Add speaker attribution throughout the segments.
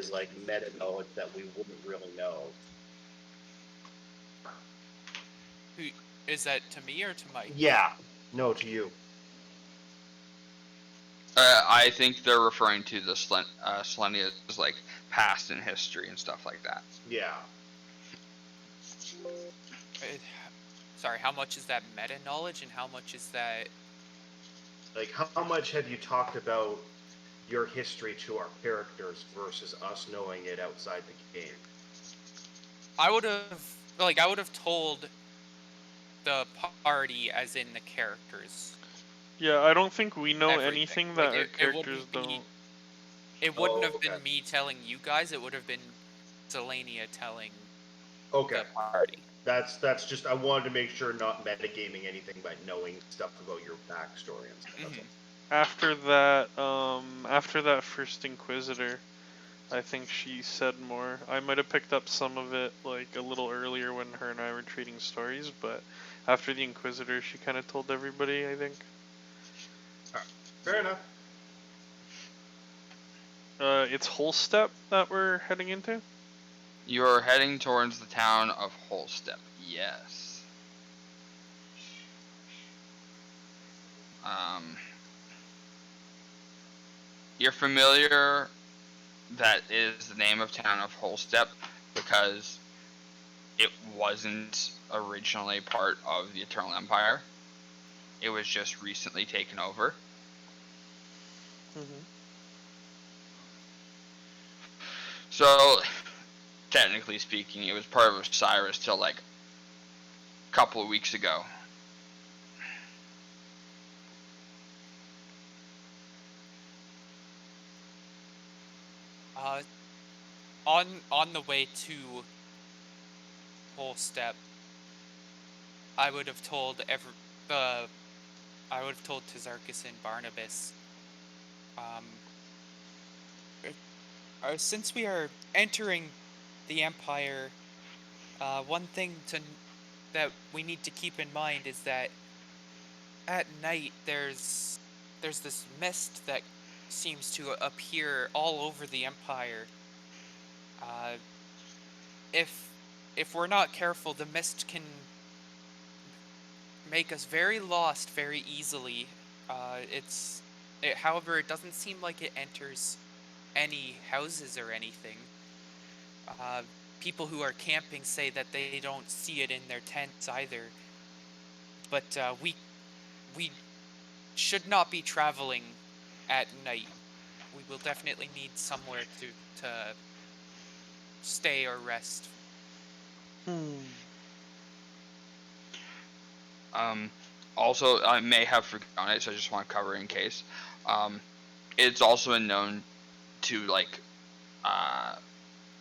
Speaker 1: is like meta knowledge that we wouldn't really know.
Speaker 2: Who is that, to me or to Mike?
Speaker 1: Yeah, no, to you.
Speaker 3: I think they're referring to the Selenia's like past in history and stuff like that.
Speaker 1: Yeah.
Speaker 2: Uh, Sorry, how much is that meta knowledge and how much is that?
Speaker 1: Like, how much have you talked about your history to our characters versus us knowing it outside the game?
Speaker 2: I would have told the party, as in the characters,
Speaker 4: Yeah, I don't think we know
Speaker 2: everything.
Speaker 4: anything
Speaker 2: Like
Speaker 4: that our
Speaker 2: it
Speaker 4: characters
Speaker 2: wouldn't be.
Speaker 4: don't.
Speaker 2: It wouldn't
Speaker 1: Oh,
Speaker 2: have
Speaker 1: okay.
Speaker 2: been me telling you guys. It would have been Selenia telling
Speaker 1: Okay.
Speaker 2: the party.
Speaker 1: That's just, I wanted to make sure not metagaming anything by knowing stuff about your backstory and stuff. That's all.
Speaker 4: After that first Inquisitor, I think she said more. I might have picked up some of it like a little earlier when her and I were trading stories, but after the Inquisitor, she kind of told everybody, I think.
Speaker 1: Fair enough.
Speaker 4: It's Holstep that we're heading into?
Speaker 3: You're heading towards the town of Holstep. Yes. You're familiar that is the name of town of Holstep because it wasn't originally part of the Eternal Empire. It was just recently taken over.
Speaker 4: Mm-hmm.
Speaker 3: So, technically speaking, it was part of Osiris till like a couple of weeks ago.
Speaker 2: On the way to Holstep, I would have told Tazarchus and Barnabas, since we are entering the Empire, one thing that we need to keep in mind is that at night there's this mist that seems to appear all over the Empire. Uh, if we're not careful, the mist can make us very lost very easily. However, it doesn't seem like it enters any houses or anything. Uh, People who are camping say that they don't see it in their tents either. But we should not be traveling at night. We will definitely need somewhere to stay or rest.
Speaker 3: Also, I may have forgotten it, so I just want to cover it in case. It's also been known to like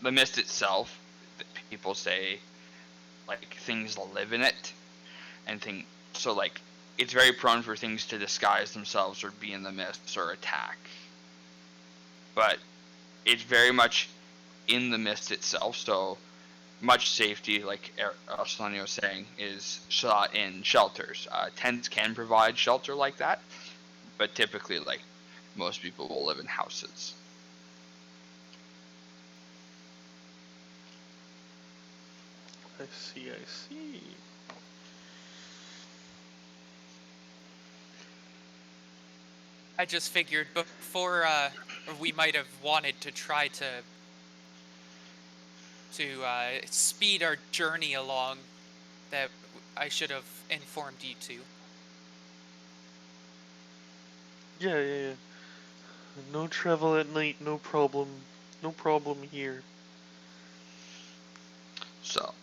Speaker 3: the mist itself. People say like things live in it, and so like it's very prone for things to disguise themselves or be in the mist or attack. But it's very much in the mist itself, so much safety, like Selenia was saying, is sought in shelters. Tents can provide shelter like that, but typically, like, most people will live in houses.
Speaker 4: I see.
Speaker 2: I just figured before we might have wanted to try to speed our journey along, that I should have informed you two.
Speaker 4: Yeah. No travel at night, no problem. No problem here.
Speaker 3: So,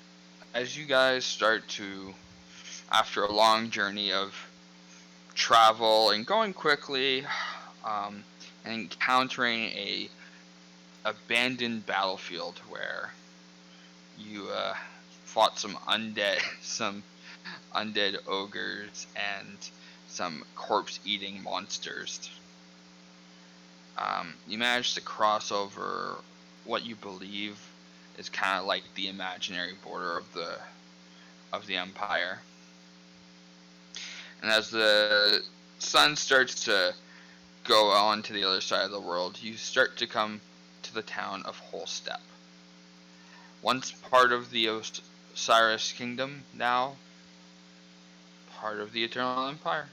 Speaker 3: as you guys start to, after a long journey of travel and going quickly, and encountering a abandoned battlefield where you fought some undead ogres and some corpse-eating monsters. You managed to cross over what you believe is kind of like the imaginary border of the Empire. And as the sun starts to go on to the other side of the world, you start to come to to the town of Holstep. Once part of the Osiris Kingdom, now part of the Eternal Empire.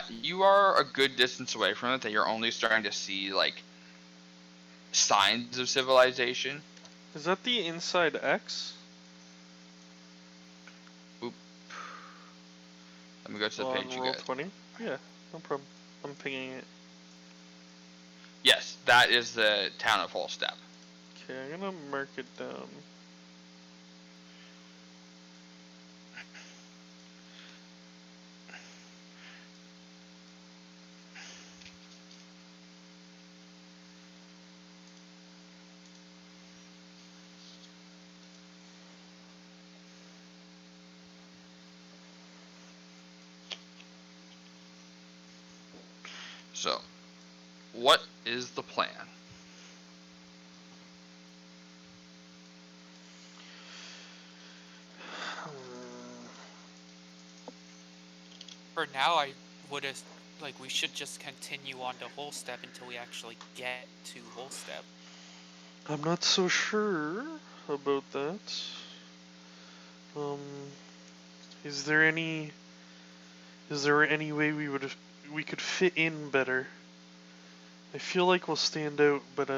Speaker 3: You are a good distance away from it, that you're only starting to see like signs of civilization.
Speaker 4: Is that the Inside X?
Speaker 3: Oop. Let me go to the
Speaker 4: On
Speaker 3: page you
Speaker 4: roll
Speaker 3: guys.
Speaker 4: 20? Yeah, no problem. I'm pinging it.
Speaker 3: Yes, that is the town of Holstep.
Speaker 4: Okay, I'm gonna mark it down.
Speaker 3: So, what is the plan?
Speaker 2: For now, I would have like we should just continue on to Holstep until we actually get to Holstep.
Speaker 4: I'm not so sure about that. Um, is there any way we could fit in better? I feel like we'll stand out, but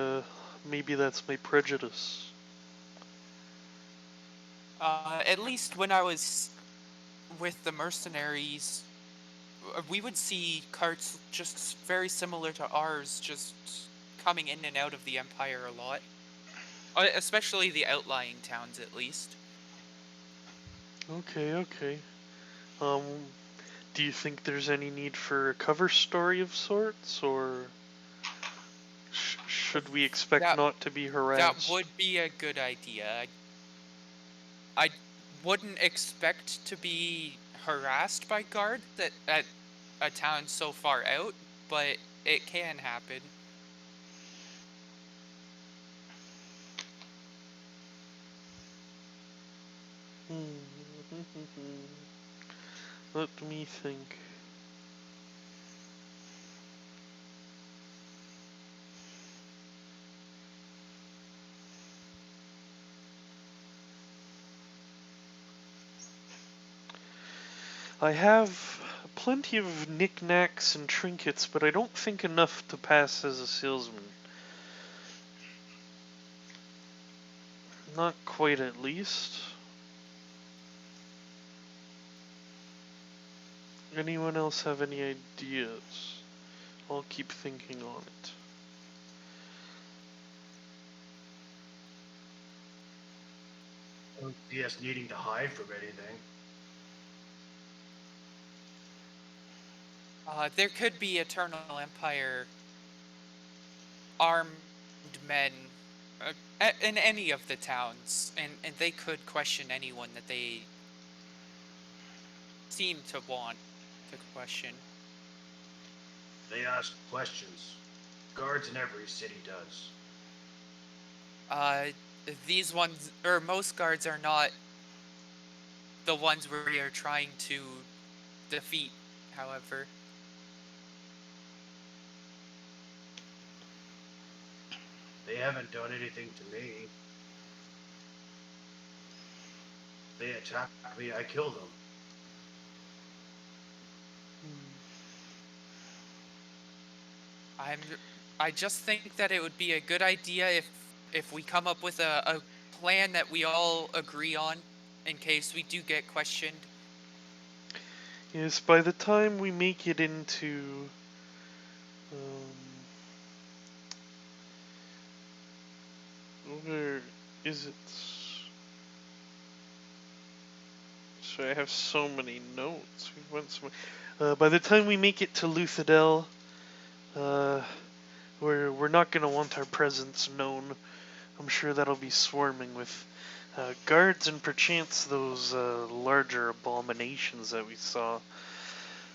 Speaker 4: maybe that's my prejudice.
Speaker 2: At least when I was with the mercenaries, we would see carts just very similar to ours, just coming in and out of the Empire a lot. Especially the outlying towns, at least.
Speaker 4: Okay, okay. Um, do you think there's any need for a cover story of sorts, or should we expect
Speaker 2: That
Speaker 4: not to be
Speaker 2: that
Speaker 4: harassed?
Speaker 2: would be a good idea. I wouldn't expect to be harassed by guards at a town so far out, but it can happen.
Speaker 4: Let me think. I have plenty of knickknacks and trinkets, but I don't think enough to pass as a salesman. Not quite, at least. Anyone else have any ideas? I'll keep thinking on it.
Speaker 1: I don't see us needing to hide from anything.
Speaker 2: There could be Eternal Empire armed men in any of the towns, and they could question anyone that they seem to want to question.
Speaker 1: They ask questions. Guards in every city does.
Speaker 2: Uh, these ones, or most guards, are not the ones we are trying to defeat, however.
Speaker 1: They haven't done anything to me. They attack me, I kill them.
Speaker 2: I just think that it would be a good idea if we come up with a plan that we all agree on in case we do get questioned.
Speaker 4: Yes, by the time we make it into where is it? So I have so many notes. We went by the time we make it to Luthadel, we're not gonna want our presence known. I'm sure that'll be swarming with guards and perchance those larger abominations that we saw.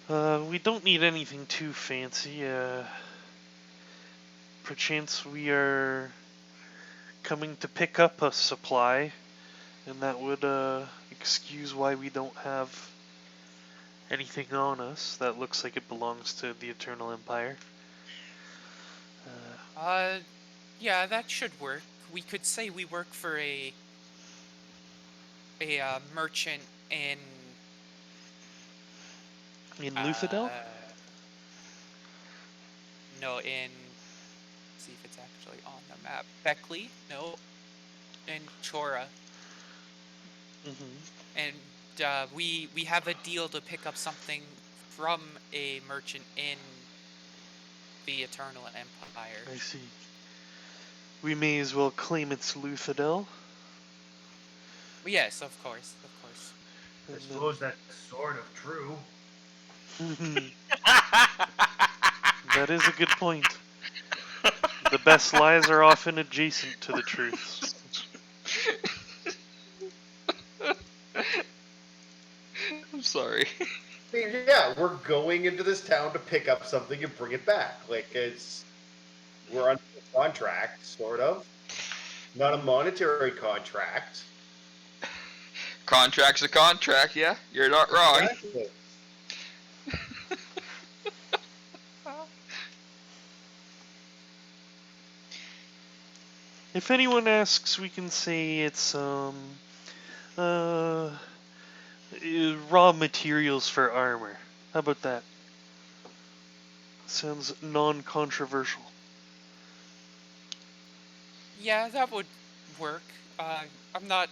Speaker 4: We don't need anything too fancy. Perchance we are coming to pick up a supply, and that would excuse why we don't have anything on us that looks like it belongs to the Eternal Empire.
Speaker 2: Yeah, that should work. We could say we work for a merchant in
Speaker 4: In Luthadel?
Speaker 2: no, in, see if it's actually on the map. Beckley? No, in Chora. And we have a deal to pick up something from a merchant in the Eternal Empire.
Speaker 4: I see. We may as well claim it's Luthadel.
Speaker 2: Yes, of course, of course.
Speaker 1: I suppose that's sort of true.
Speaker 4: That is a good point. The best lies are often adjacent to the truths.
Speaker 3: I'm sorry.
Speaker 1: I mean, yeah, we're going into this town to pick up something and bring it back. Like, we're under a contract, sort of. Not a monetary contract.
Speaker 3: Contract's a contract, yeah. You're not wrong.
Speaker 1: Exactly.
Speaker 4: If anyone asks, we can say it's raw materials for armor. How about that? Sounds non-controversial.
Speaker 2: Yeah, that would work. I'm not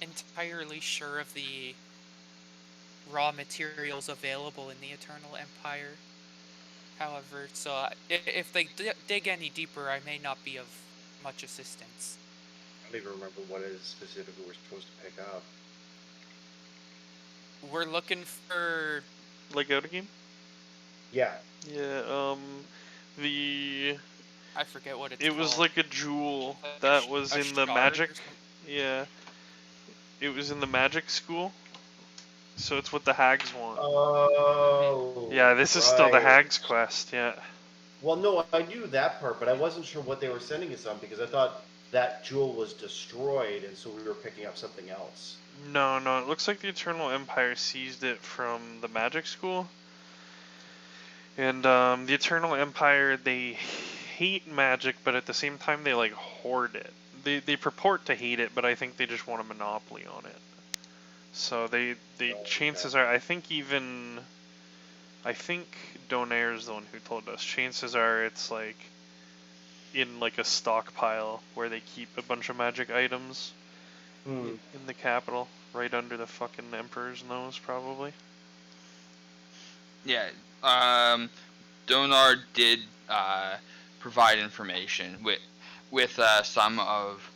Speaker 2: entirely sure of the raw materials available in the Eternal Empire. However, so if they dig any deeper, I may not be of much assistance.
Speaker 1: I don't even remember what it is specifically we're supposed to pick up.
Speaker 2: We're looking for...
Speaker 4: Like out a game?
Speaker 1: Yeah.
Speaker 4: Yeah,
Speaker 2: I forget what it's
Speaker 4: It was
Speaker 2: called.
Speaker 4: like a jewel that was in the
Speaker 2: shard
Speaker 4: magic.
Speaker 2: or something?
Speaker 4: Yeah. It was in the magic school. So it's what the hags want.
Speaker 1: Oh.
Speaker 4: Yeah, this is still the
Speaker 1: right.
Speaker 4: hags quest, yeah.
Speaker 1: Well, no, I knew that part, but I wasn't sure what they were sending us on because I thought that jewel was destroyed, and so we were picking up something else.
Speaker 4: No, it looks like the Eternal Empire seized it from the magic school. And the Eternal Empire, they hate magic, but at the same time they like hoard it. They purport to hate it, but I think they just want a monopoly on it. So they chances are, I think Donaire's the one who told us. Chances are it's like in like a stockpile where they keep a bunch of magic items in the capital, right under the fucking Emperor's nose, probably.
Speaker 3: Yeah. Donar did provide information with some of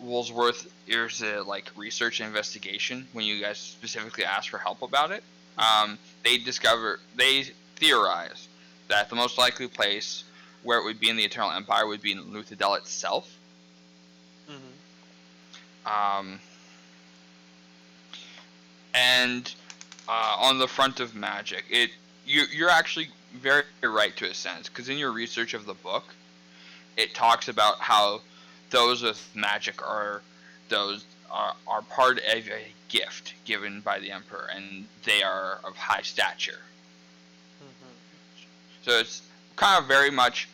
Speaker 3: Woolsworth. Here's a like research and investigation when you guys specifically asked for help about it. They theorized that the most likely place where it would be in the Eternal Empire would be in Luthadel itself. And on the front of magic, you're actually very right to a sense, because in your research of the book, it talks about how those with magic are part of a gift given by the Emperor, and they are of high stature. So it's kind of very much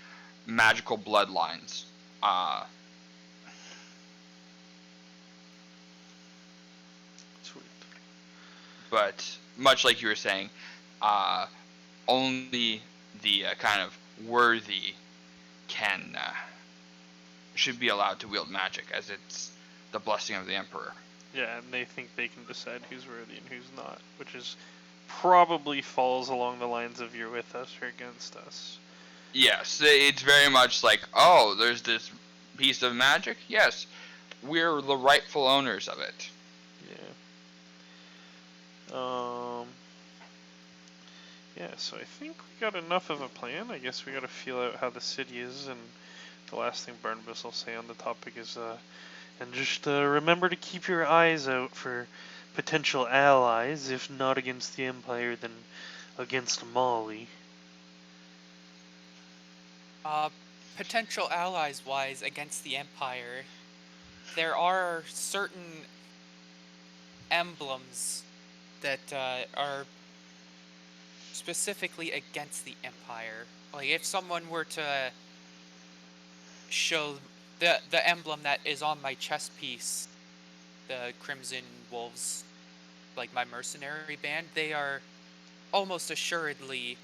Speaker 3: magical bloodlines.
Speaker 4: Sweet.
Speaker 3: But much like you were saying, only the kind of worthy should be allowed to wield magic, as it's the blessing of the Emperor.
Speaker 4: Yeah, and they think they can decide who's worthy and who's not, which is probably falls along the lines of you're with us or against us.
Speaker 3: Yes, it's very much like, oh, there's this piece of magic? Yes, we're the rightful owners of it.
Speaker 4: Yeah. Yeah, so I think we got enough of a plan. I guess we gotta feel out how the city is, and the last thing Barnabas will say on the topic is, and just remember to keep your eyes out for potential allies, if not against the Empire, then against Molly.
Speaker 2: Potential allies-wise against the Empire, there are certain emblems that are specifically against the Empire. Like if someone were to show the emblem that is on my chest piece, the Crimson Wolves, like my mercenary band, they are almost assuredly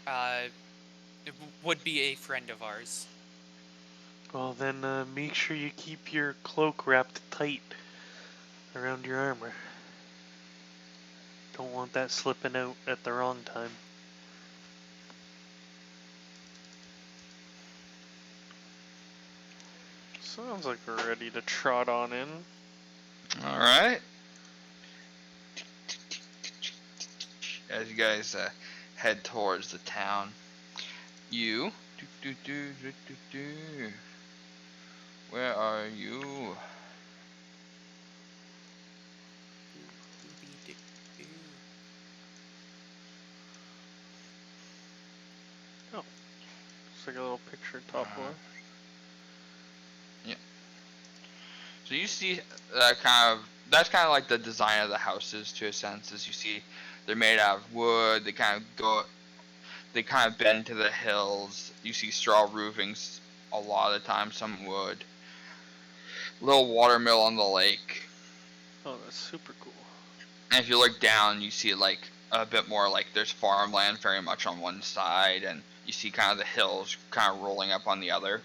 Speaker 2: uh would be a friend of ours.
Speaker 4: Well, then make sure you keep your cloak wrapped tight around your armor. Don't want that slipping out at the wrong time. Sounds like we're ready to trot on in.
Speaker 3: All right. As you guys head towards the town, you. Where are you?
Speaker 4: Oh, it's like a little picture top left.
Speaker 3: Yeah. So you see that's kind of like the design of the houses to a sense. As you see, they're made out of wood. They kind of bend to the hills. You see straw roofings a lot of the time, some wood. Little watermill on the lake.
Speaker 4: Oh, that's super cool.
Speaker 3: And if you look down, you see like a bit more like there's farmland very much on one side, and you see kind of the hills kind of rolling up on the other,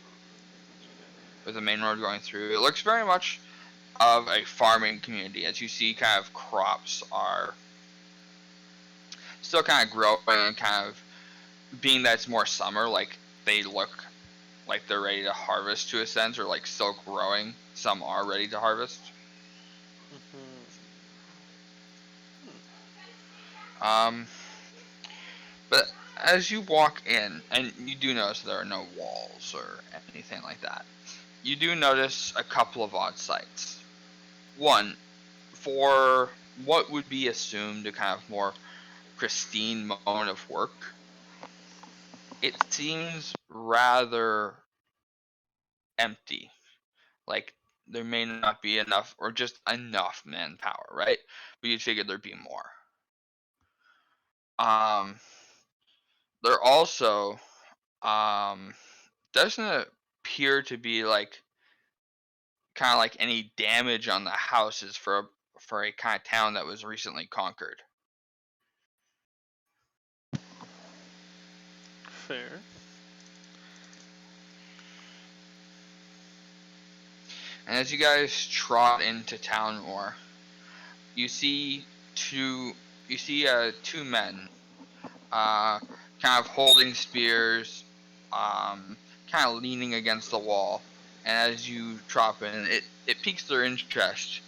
Speaker 3: with the main road going through. It looks very much of a farming community, as you see kind of crops are still kind of growing and kind of being that it's more summer, like they look like they're ready to harvest to a sense, or like still growing. Some are ready to harvest. But as you walk in, and you do notice there are no walls or anything like that, you do notice a couple of odd sights. One, for what would be assumed a kind of more pristine moment of work, it seems rather empty. Like there may not be enough, or just enough manpower, right? But you'd figure there'd be more. There also doesn't appear to be like kind of like any damage on the houses for a kind of town that was recently conquered.
Speaker 4: Fair.
Speaker 3: And as you guys trot into town more, you see two men kind of holding spears, kind of leaning against the wall. And as you drop in, it piques their interest,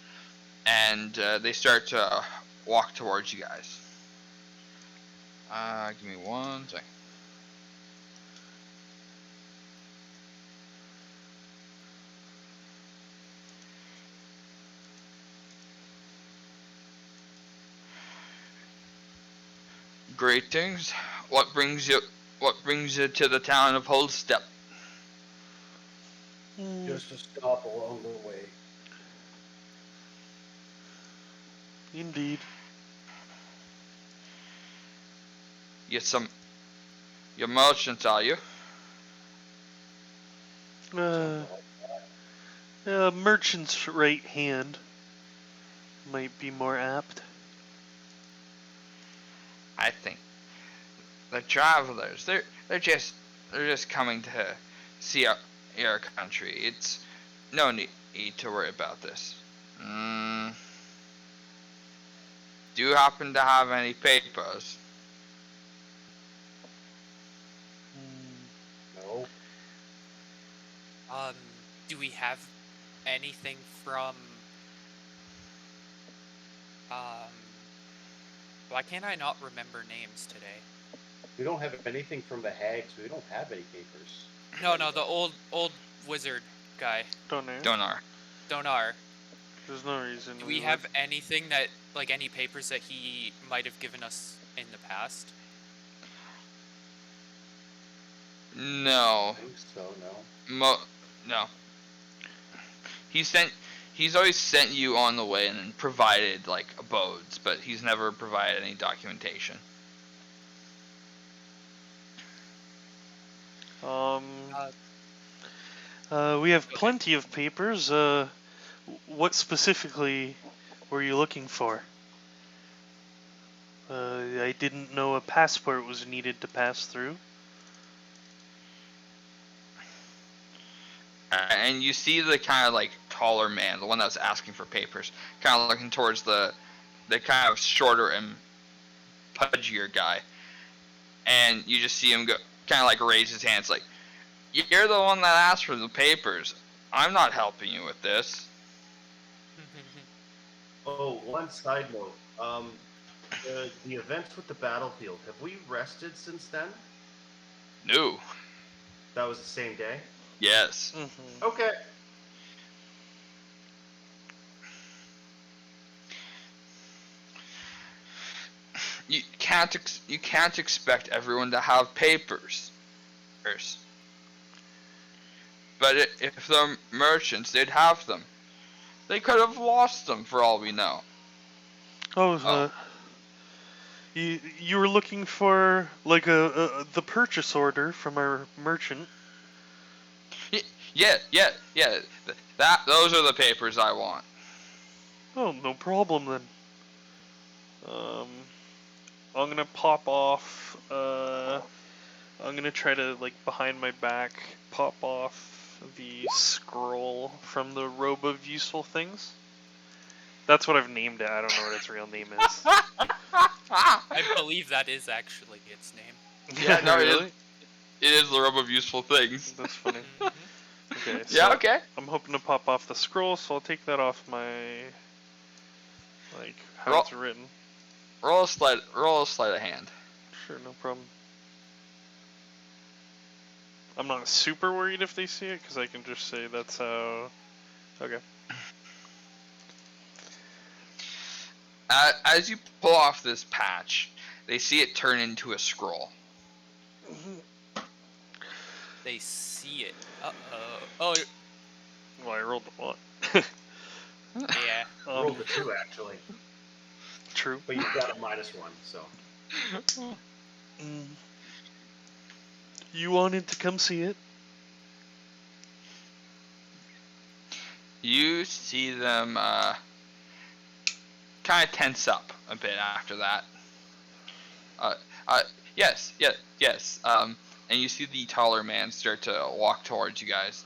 Speaker 3: and they start to walk towards you guys. Give me one second. Greetings. What brings you to the town of Holstep?
Speaker 1: Just a stop along the way.
Speaker 4: Indeed.
Speaker 3: You're merchants, are you?
Speaker 4: Merchant's right hand might be more apt.
Speaker 3: I think the travelers, they're just coming to see your country. It's no need to worry about this. Do you happen to have any papers?
Speaker 1: No.
Speaker 2: Do we have anything from why can't I not remember names today?
Speaker 1: We don't have anything from the hags. We don't have any papers.
Speaker 2: No, the old wizard guy.
Speaker 3: Donar.
Speaker 2: Donar.
Speaker 4: There's no reason.
Speaker 2: Do we have anything that, like, any papers that he might have given us in the past?
Speaker 3: No.
Speaker 1: I think so. No.
Speaker 3: No. He he's always sent you on the way and provided like abodes, but he's never provided any documentation.
Speaker 4: We have plenty of papers. What specifically were you looking for? I didn't know a passport was needed to pass through.
Speaker 3: And you see the kind of like taller man, the one that was asking for papers, kind of looking towards the kind of shorter and pudgier guy, and you just see him go, kind of like raise his hands, like, "You're the one that asked for the papers. I'm not helping you with this."
Speaker 1: Oh, one side note. The events with the battlefield, have we rested since then?
Speaker 3: No.
Speaker 1: That was the same day?
Speaker 3: Yes.
Speaker 4: Mm-hmm.
Speaker 1: Okay.
Speaker 3: You can't expect everyone to have papers. But if they're merchants, they'd have them. They could have lost them for all we know.
Speaker 4: You were looking for like the purchase order from our merchant.
Speaker 3: Yeah. Those are the papers I want.
Speaker 4: Oh, no problem then. I'm gonna pop off. I'm gonna try to, like, behind my back, pop off the scroll from the Robe of Useful Things. That's what I've named it. I don't know what its real name is.
Speaker 2: I believe that is actually its name.
Speaker 3: Yeah, no,
Speaker 4: really?
Speaker 3: It is the Robe of Useful Things.
Speaker 4: That's funny.
Speaker 2: Mhm.
Speaker 4: Okay. So
Speaker 3: Yeah, okay.
Speaker 4: I'm hoping to pop off the scroll, so I'll take that off my, like, how
Speaker 3: Roll-
Speaker 4: it's written.
Speaker 3: Roll a sleight of hand.
Speaker 4: Sure, no problem. I'm not super worried if they see it, because I can just say that's how... Okay.
Speaker 3: As you pull off this patch, they see it turn into a scroll.
Speaker 2: They see it. Oh,
Speaker 4: Well, I rolled the 1.
Speaker 2: yeah.
Speaker 1: Rolled a 2, actually.
Speaker 4: True.
Speaker 1: But you've got a -1, so.
Speaker 4: You wanted to come see it?
Speaker 3: You see them kind of tense up a bit after that. Yes. And you see the taller man start to walk towards you guys.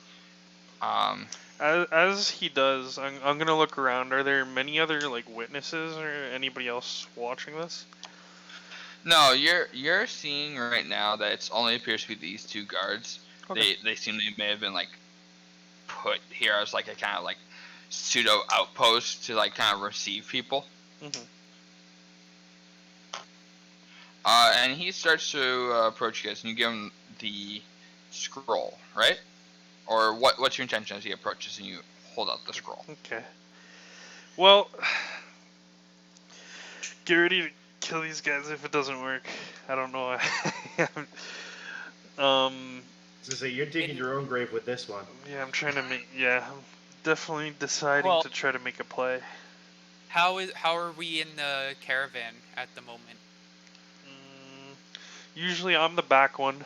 Speaker 4: As he does, I'm gonna look around. Are there many other, like, witnesses or anybody else watching this?
Speaker 3: No, you're seeing right now that it only appears to be these two guards.
Speaker 4: Okay.
Speaker 3: They seem they may have been like put here as like a kind of like pseudo outpost to like kind of receive people.
Speaker 4: Mhm.
Speaker 3: And he starts to approach you guys, and you give him the scroll, right? Or what's your intention as he approaches and you hold out the scroll?
Speaker 4: Okay. Well, get ready to kill these guys if it doesn't work. I don't know.
Speaker 1: So you're digging your own grave with this one.
Speaker 4: Yeah, I'm trying to make. Yeah, I'm definitely deciding
Speaker 2: Well-
Speaker 4: to try to make a play.
Speaker 2: How are we in the caravan at the moment?
Speaker 4: Usually I'm the back one.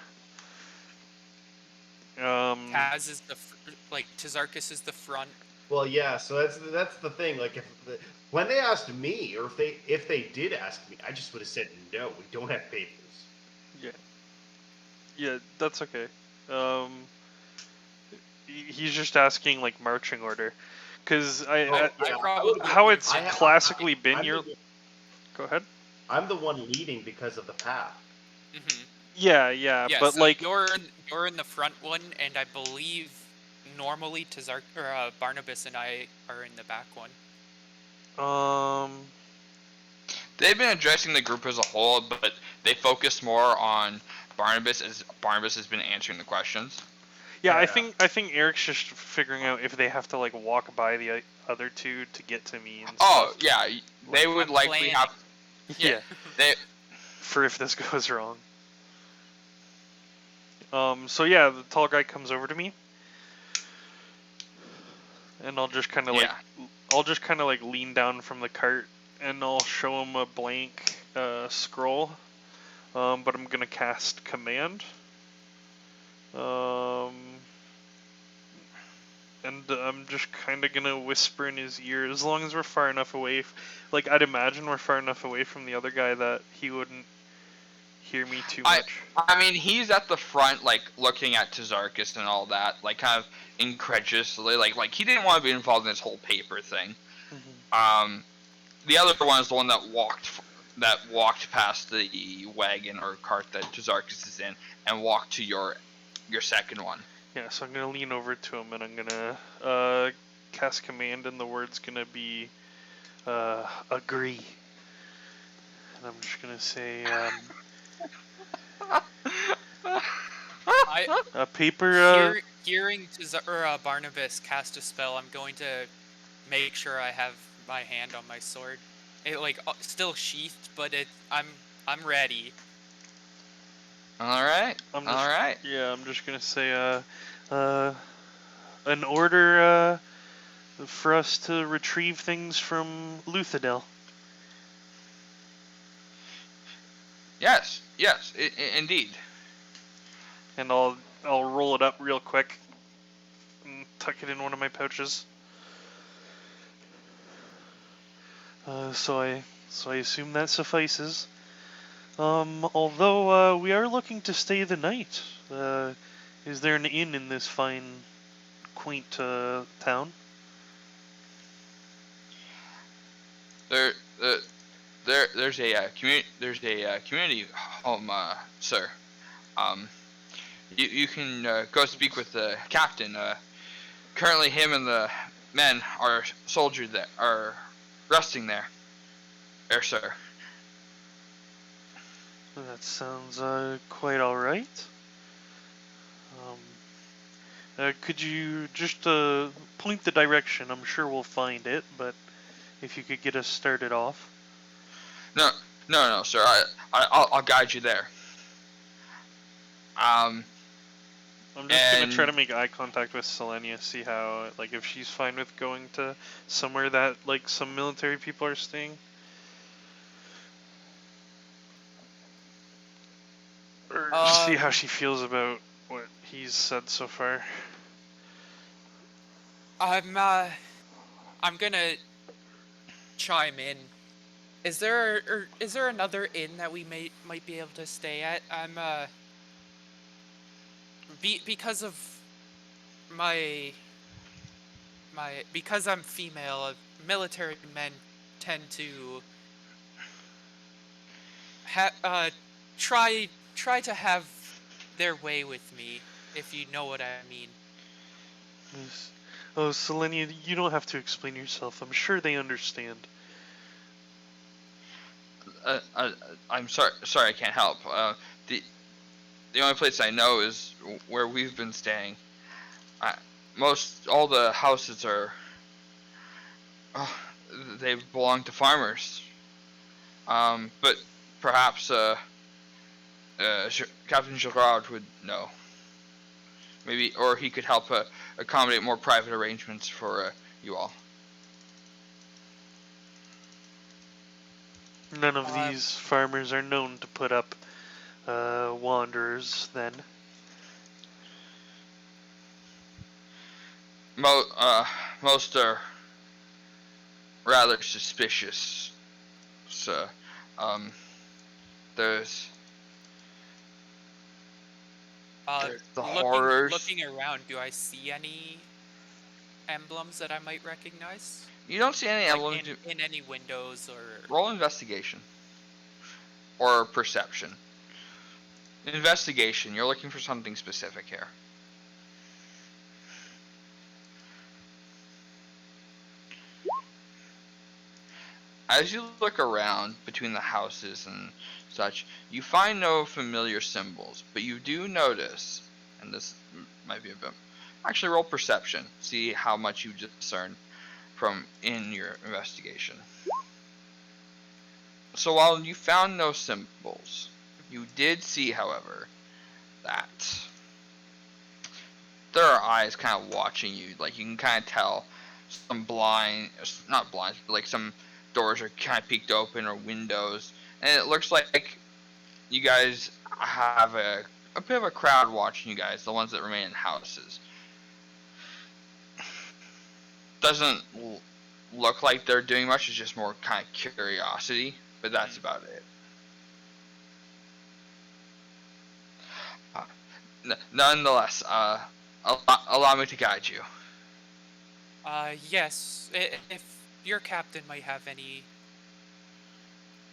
Speaker 2: Taz is Tazarchus is the front.
Speaker 1: Well, yeah. So that's the thing. Like, when they asked me, or if they did ask me, I just would have said no. We don't have papers.
Speaker 4: Yeah, that's okay. He's just asking, like, marching order, because how it's classically been. Go ahead.
Speaker 1: I'm the one leading because of the path.
Speaker 2: Mm-hmm.
Speaker 4: Yeah, but
Speaker 2: so
Speaker 4: like
Speaker 2: you're in the front one, and I believe normally Barnabas and I are in the back one.
Speaker 3: They've been addressing the group as a whole, but they focus more on Barnabas as Barnabas has been answering the questions.
Speaker 4: Yeah,
Speaker 1: Yeah.
Speaker 4: I think Eric's just figuring out if they have to, like, walk by the other two to get to me and
Speaker 3: Oh
Speaker 4: stuff.
Speaker 3: yeah, they would
Speaker 2: I'm
Speaker 3: likely
Speaker 2: planning.
Speaker 3: have.
Speaker 4: Yeah.
Speaker 3: They
Speaker 4: For if this goes wrong. So yeah, the tall guy comes over to me. And I'll just kind of like lean down from the cart, and I'll show him a blank scroll. But I'm gonna cast command. And I'm just kind of gonna whisper in his ear, as long as we're far enough away. Like, I'd imagine we're far enough away from the other guy that he wouldn't hear me too much.
Speaker 3: I mean, he's at the front, like, looking at Tazarkas and all that, like, kind of incredulously, like he didn't want to be involved in this whole paper thing.
Speaker 4: Mm-hmm.
Speaker 3: The other one is the one that walked past the wagon or cart that Tazarkas is in, and walked to your second one.
Speaker 4: Yeah, so I'm gonna lean over to him, and I'm gonna cast command, and the word's gonna be agree. And I'm just gonna say a paper.
Speaker 2: Hearing Barnabas cast a spell, I'm going to make sure I have my hand on my sword. It still sheathed, but I'm ready.
Speaker 3: All right.
Speaker 4: Yeah, I'm just gonna say an order for us to retrieve things from Luthadel.
Speaker 3: Yes, indeed.
Speaker 4: And I'll roll it up real quick and tuck it in one of my pouches. So I assume that suffices. Although we are looking to stay the night. Is there an inn in this fine, quaint town?
Speaker 3: There's a community home, sir. You can go speak with the captain. Currently, him and the men are soldiers that are resting there, sir.
Speaker 4: That sounds quite all right. Could you just point the direction? I'm sure we'll find it, but if you could get us started off.
Speaker 3: No, sir. I'll guide you there.
Speaker 4: I'm just gonna try to make eye contact with Selenia, see how, like, if she's fine with going to somewhere that, like, some military people are staying. Or see how she feels about what he's said so far.
Speaker 2: I'm gonna chime in. Is there another inn that we might be able to stay at? I'm because of because I'm female, military men tend to try to have their way with me, if you know what I mean.
Speaker 4: Yes. Oh, Selenia, you don't have to explain yourself. I'm sure they understand.
Speaker 3: I'm sorry, I can't help. The only place I know is where we've been staying. All the houses are. They belong to farmers. But perhaps Captain Gerard would know. Maybe, or he could help accommodate more private arrangements for you all.
Speaker 4: None of these farmers are known to put up wanderers, then.
Speaker 3: Most are rather suspicious. So, there's the horrors.
Speaker 2: Looking around, do I see any emblems that I might recognize?
Speaker 3: You don't see any emblems
Speaker 2: in any windows or.
Speaker 3: Roll investigation or perception. Investigation. You're looking for something specific here. As you look around between the houses and such, you find no familiar symbols, but you do notice, and this might be a bit. Actually, roll perception. See how much you discern from in your investigation. So while you found no symbols, you did see, however, that there are eyes kind of watching you. Like, you can kind of tell some not blinds, but like some doors are kind of peeked open or windows, and it looks like you guys have a bit of a crowd watching you guys, the ones that remain in houses. Doesn't look like they're doing much. It's just more kind of curiosity, but that's about it. Nonetheless, allow me to guide you.
Speaker 2: Yes. If your captain might have any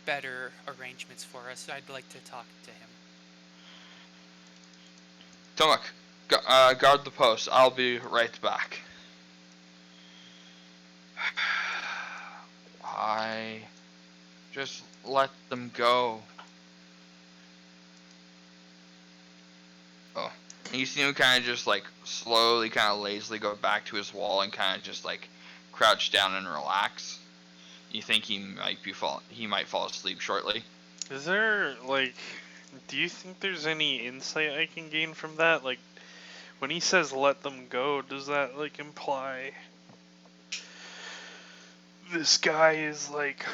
Speaker 2: better arrangements for us, I'd like to talk to him.
Speaker 3: Tomek, guard the post. I'll be right back. Why? Just let them go. Oh, and you see him kind of just like slowly, kind of lazily go back to his wall and kind of just like crouch down and relax. You think he might fall asleep shortly.
Speaker 4: Is there, like, do you think there's any insight I can gain from that? Like, when he says let them go, does that, like, imply this guy is, like,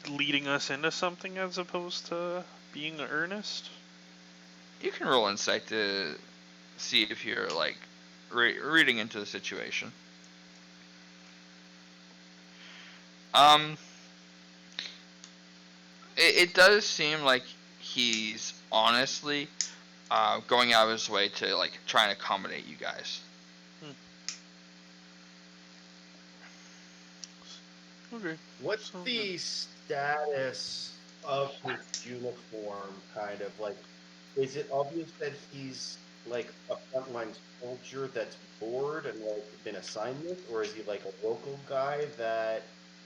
Speaker 4: leading us into something as opposed to being earnest?
Speaker 3: You can roll insight to see if you're, like, reading into the situation. It does seem like he's honestly going out of his way to like try and accommodate you guys.
Speaker 4: Okay.
Speaker 1: What's the status of his uniform, kind of? Like, is it obvious that he's like a frontline soldier that's bored and like been assigned this, or is he like a local guy that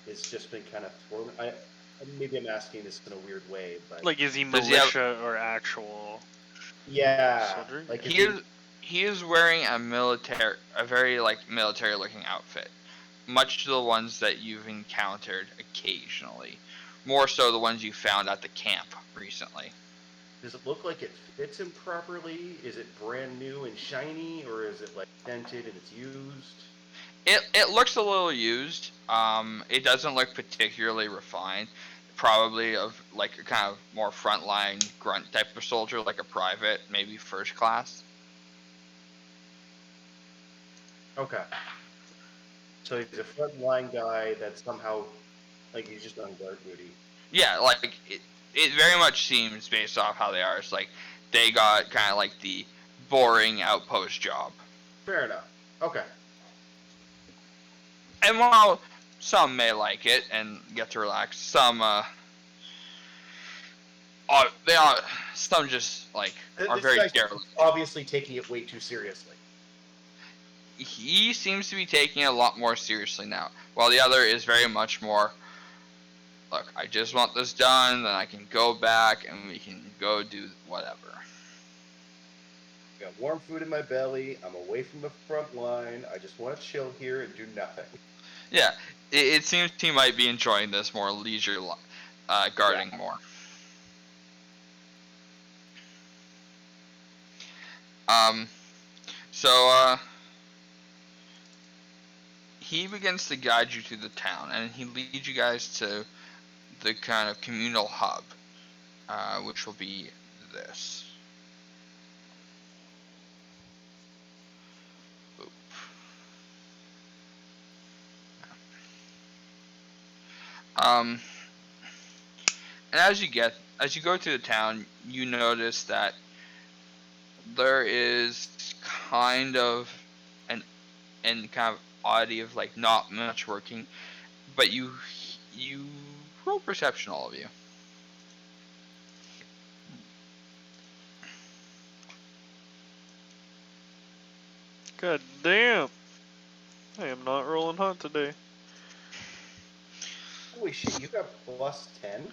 Speaker 1: has just been kind of thrown? Maybe I'm asking this in a weird way, but
Speaker 4: Like, is he
Speaker 3: Does he have-
Speaker 4: militia or actual
Speaker 1: yeah,
Speaker 4: soldier?
Speaker 1: like
Speaker 3: he is wearing a very like military looking outfit, much to the ones that you've encountered occasionally, more so the ones you found at the camp recently.
Speaker 1: Does it look like it fits him properly? Is it brand new and shiny, or is it like dented and it's used?
Speaker 3: It looks a little used. It doesn't look particularly refined. Probably of like a kind of more frontline grunt type of soldier, like a private, maybe first class.
Speaker 1: Okay. So he's a frontline guy that somehow, like, he's just on guard duty.
Speaker 3: Yeah, like it very much seems based off how they are. It's like they got kind of like the boring outpost job.
Speaker 1: Fair enough. Okay.
Speaker 3: And while some may like it and get to relax, some some just like are
Speaker 1: This
Speaker 3: very
Speaker 1: guy's
Speaker 3: derelict.
Speaker 1: obviously taking it way too seriously.
Speaker 3: He seems to be taking it a lot more seriously now, while the other is very much more, look, I just want this done, then I can go back and we can go do whatever.
Speaker 1: Got warm food in my belly. I'm away from the front line. I just want to chill here and do nothing.
Speaker 3: Yeah, it seems he might be enjoying this more leisure guarding more. So he begins to guide you through the town, and he leads you guys to the kind of communal hub, which will be this. Oop. And as you go through the town, you notice that there is kind of an kind of oddity of like not much working, but you roll perception, all of you.
Speaker 4: God damn! I am not rolling hot today.
Speaker 1: Holy shit, you got plus 10?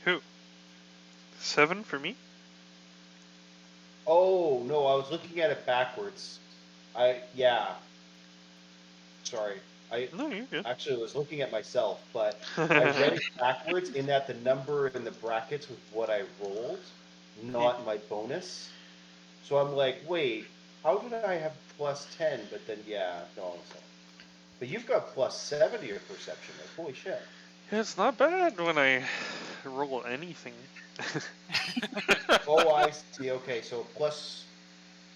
Speaker 4: Who? 7 for me?
Speaker 1: Oh, no, I was looking at it backwards. Sorry.
Speaker 4: No, you're good.
Speaker 1: Actually was looking at myself, but I read it backwards in that the number in the brackets was what I rolled, not my bonus. So I'm like, wait, How did I have plus 10? But then, yeah, no. But you've got plus 70 your perception. Like, holy shit.
Speaker 4: Yeah, it's not bad when I roll anything.
Speaker 1: Oh, I see. Okay, so plus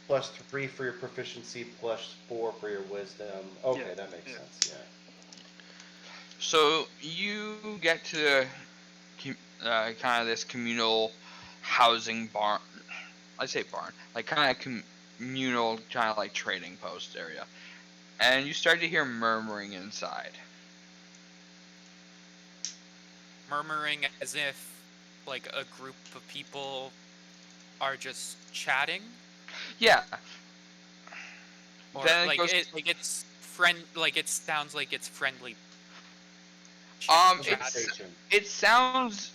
Speaker 1: 3 for your proficiency, plus 4 for your wisdom.
Speaker 4: Yeah,
Speaker 1: Okay, that makes
Speaker 4: yeah.
Speaker 1: sense. Yeah.
Speaker 3: So you get to kind of this communal housing barn. I say barn, like kind of communal, kind of like trading post area, and you start to hear murmuring inside.
Speaker 2: Murmuring as if like a group of people are just chatting,
Speaker 3: Yeah.
Speaker 2: or
Speaker 3: Then it goes.
Speaker 2: like it sounds like it's friendly chatter.
Speaker 1: Conversation.
Speaker 3: It sounds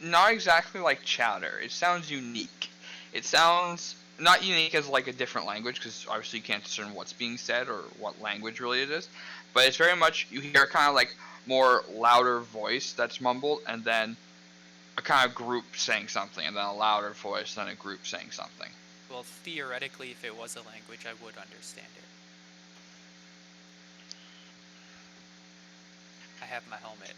Speaker 3: not exactly like chatter. It sounds unique. It sounds not unique as like a different language, because obviously you can't discern what's being said or what language really it is. But it's very much, you hear kind of like more louder voice that's mumbled, and then a kind of group saying something, and then a louder voice, then a group saying something.
Speaker 2: Well, theoretically, if it was a language, I would understand it. I have my helmet.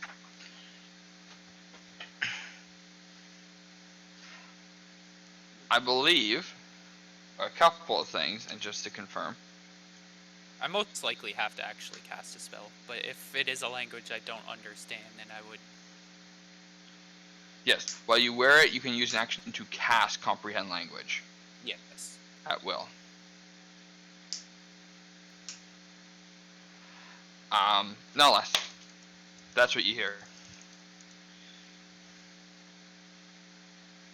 Speaker 3: I believe a couple of things, and just to confirm.
Speaker 2: I most likely have to actually cast a spell, but if it is a language I don't understand, then I would.
Speaker 3: Yes, while you wear it, you can use an action to cast Comprehend Language
Speaker 2: Yes.
Speaker 3: at will. No less. That's what you hear.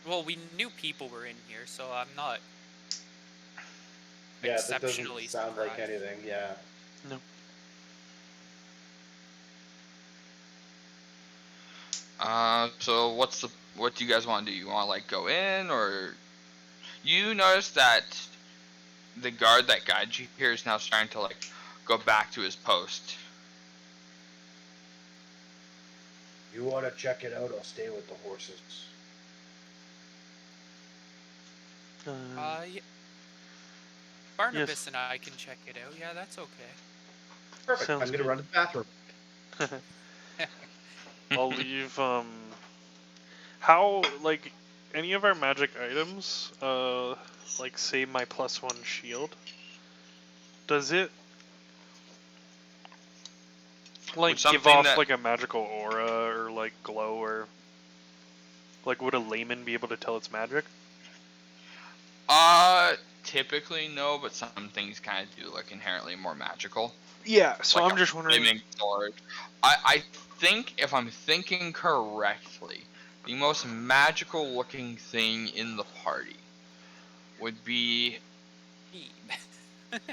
Speaker 2: Well, we knew people were in here, so I'm not
Speaker 1: Yeah, that doesn't
Speaker 2: exceptionally
Speaker 1: sound like
Speaker 2: surprised.
Speaker 1: anything. Yeah.
Speaker 4: No.
Speaker 3: So what do you guys want to do? You want to like go in, or you notice that the guard that guides you here is now starting to like go back to his post.
Speaker 1: You want to check it out? I'll stay with the horses.
Speaker 2: Yeah. Barnabas
Speaker 4: Yes.
Speaker 2: and I can check it out. Yeah, that's okay.
Speaker 1: Perfect.
Speaker 4: Sounds
Speaker 1: I'm gonna
Speaker 4: good.
Speaker 1: run to the bathroom.
Speaker 4: I'll leave. How like any of our magic items? Like say my +1 shield. Does it
Speaker 3: With
Speaker 4: like give
Speaker 3: something
Speaker 4: off
Speaker 3: that
Speaker 4: like a magical aura or like glow, or like would a layman be able to tell it's magic?
Speaker 3: typically no, but some things kind of do look inherently more magical.
Speaker 4: Yeah. So
Speaker 3: Like
Speaker 4: I'm
Speaker 3: a
Speaker 4: just wondering.
Speaker 3: flaming sword. I think if I'm thinking correctly, the most magical looking thing in the party would be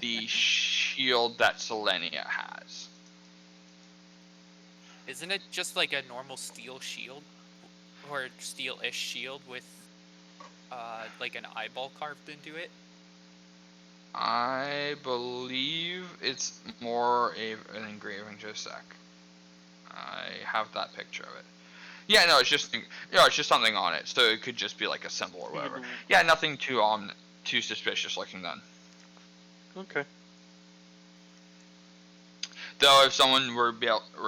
Speaker 3: the shield that Selenia has.
Speaker 2: Isn't it just like a normal steel shield, or steel-ish shield with like an eyeball carved into it?
Speaker 3: I believe it's more an engraving. Just a sec. I have that picture of it. Yeah, no, it's just it's just something on it. So it could just be like a symbol or whatever. Yeah, nothing too suspicious looking then.
Speaker 4: Okay.
Speaker 3: Though if someone were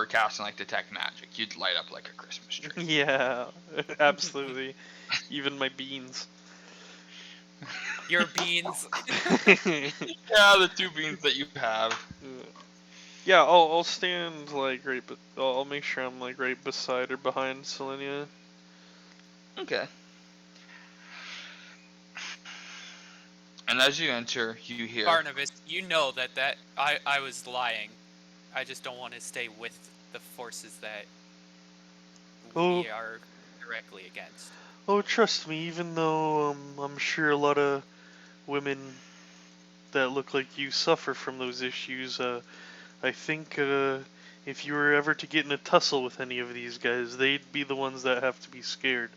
Speaker 3: casting like detect magic, you'd light up like a Christmas tree.
Speaker 4: Yeah. Absolutely. Even my beans.
Speaker 2: Your beans.
Speaker 3: Yeah, the 2 beans that you have.
Speaker 4: Yeah, I'll stand like right, but I'll make sure I'm like right beside or behind Selenia.
Speaker 3: Okay. And as you enter, you hear.
Speaker 2: Barnabas, you know that I was lying. I just don't want to stay with the forces that
Speaker 4: Oh,
Speaker 2: we are directly against.
Speaker 4: oh, trust me. Even though I'm sure a lot of women that look like you suffer from those issues, I think if you were ever to get in a tussle with any of these guys, they'd be the ones that have to be scared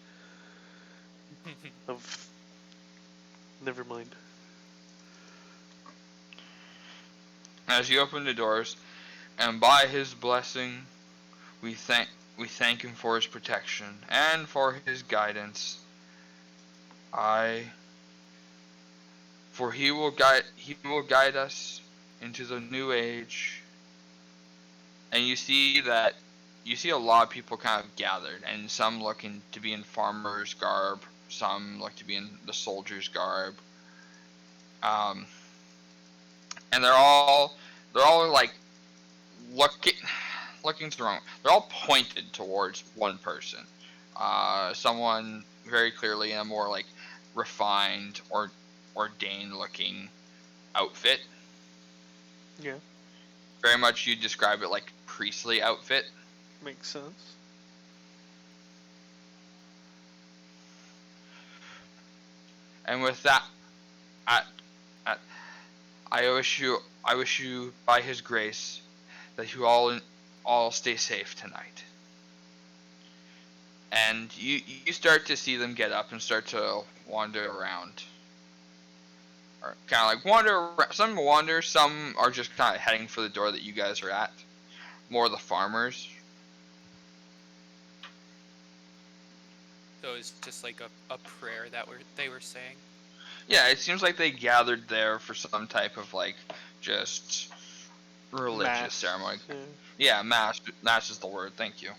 Speaker 4: of. Never mind.
Speaker 3: As you open the doors, and by his blessing, we thank him for his protection and for his guidance. I For he will guide us into the new age. And you see a lot of people kind of gathered, and some looking to be in farmers' garb, some look to be in the soldiers' garb. Um, and they're all like looking through. They're all pointed towards one person. Someone very clearly in a more like refined or ordained looking outfit.
Speaker 4: Yeah,
Speaker 3: Very much you describe it like priestly outfit.
Speaker 4: makes sense.
Speaker 3: And with that, I, I, I wish you by His grace that you all stay safe tonight. And you start to see them get up and start to wander around. Or kind of like wander around. Some wander, some are just kind of heading for the door that you guys are at. More the farmers.
Speaker 2: So it's just like a prayer that they were saying.
Speaker 3: Yeah, it seems like they gathered there for some type of like just religious
Speaker 4: Mass,
Speaker 3: ceremony.
Speaker 4: yeah.
Speaker 3: Yeah, mass. Mass is the word. Thank you.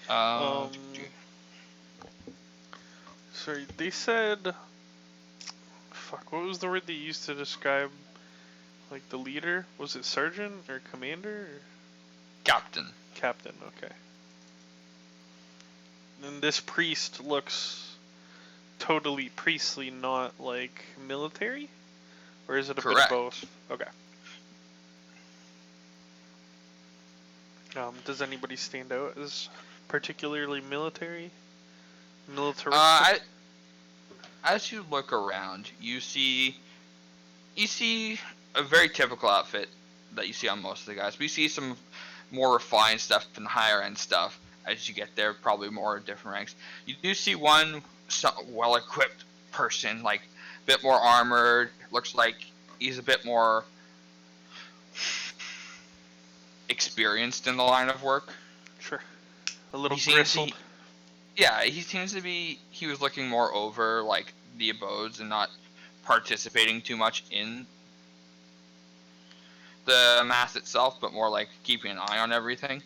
Speaker 3: Uh,
Speaker 4: Sorry, they said. Fuck, what was the word they used to describe, like, the leader? Was it sergeant or commander? Or?
Speaker 3: Captain.
Speaker 4: Captain, okay. And this priest looks totally priestly, not, like, military? Or is it a
Speaker 3: Correct.
Speaker 4: bit of both? Okay. Does anybody stand out as particularly military? Militaristic?
Speaker 3: As you look around, you see a very typical outfit that you see on most of the guys. We see some more refined stuff and higher end stuff as you get there, probably more different ranks. You do see one well equipped person, like a bit more armored. Looks like he's a bit more experienced in the line of work.
Speaker 4: Sure. A little
Speaker 3: He
Speaker 4: bristled.
Speaker 3: he seems to be. He was looking more over like the abodes and not participating too much in the mass itself, but more like keeping an eye on everything.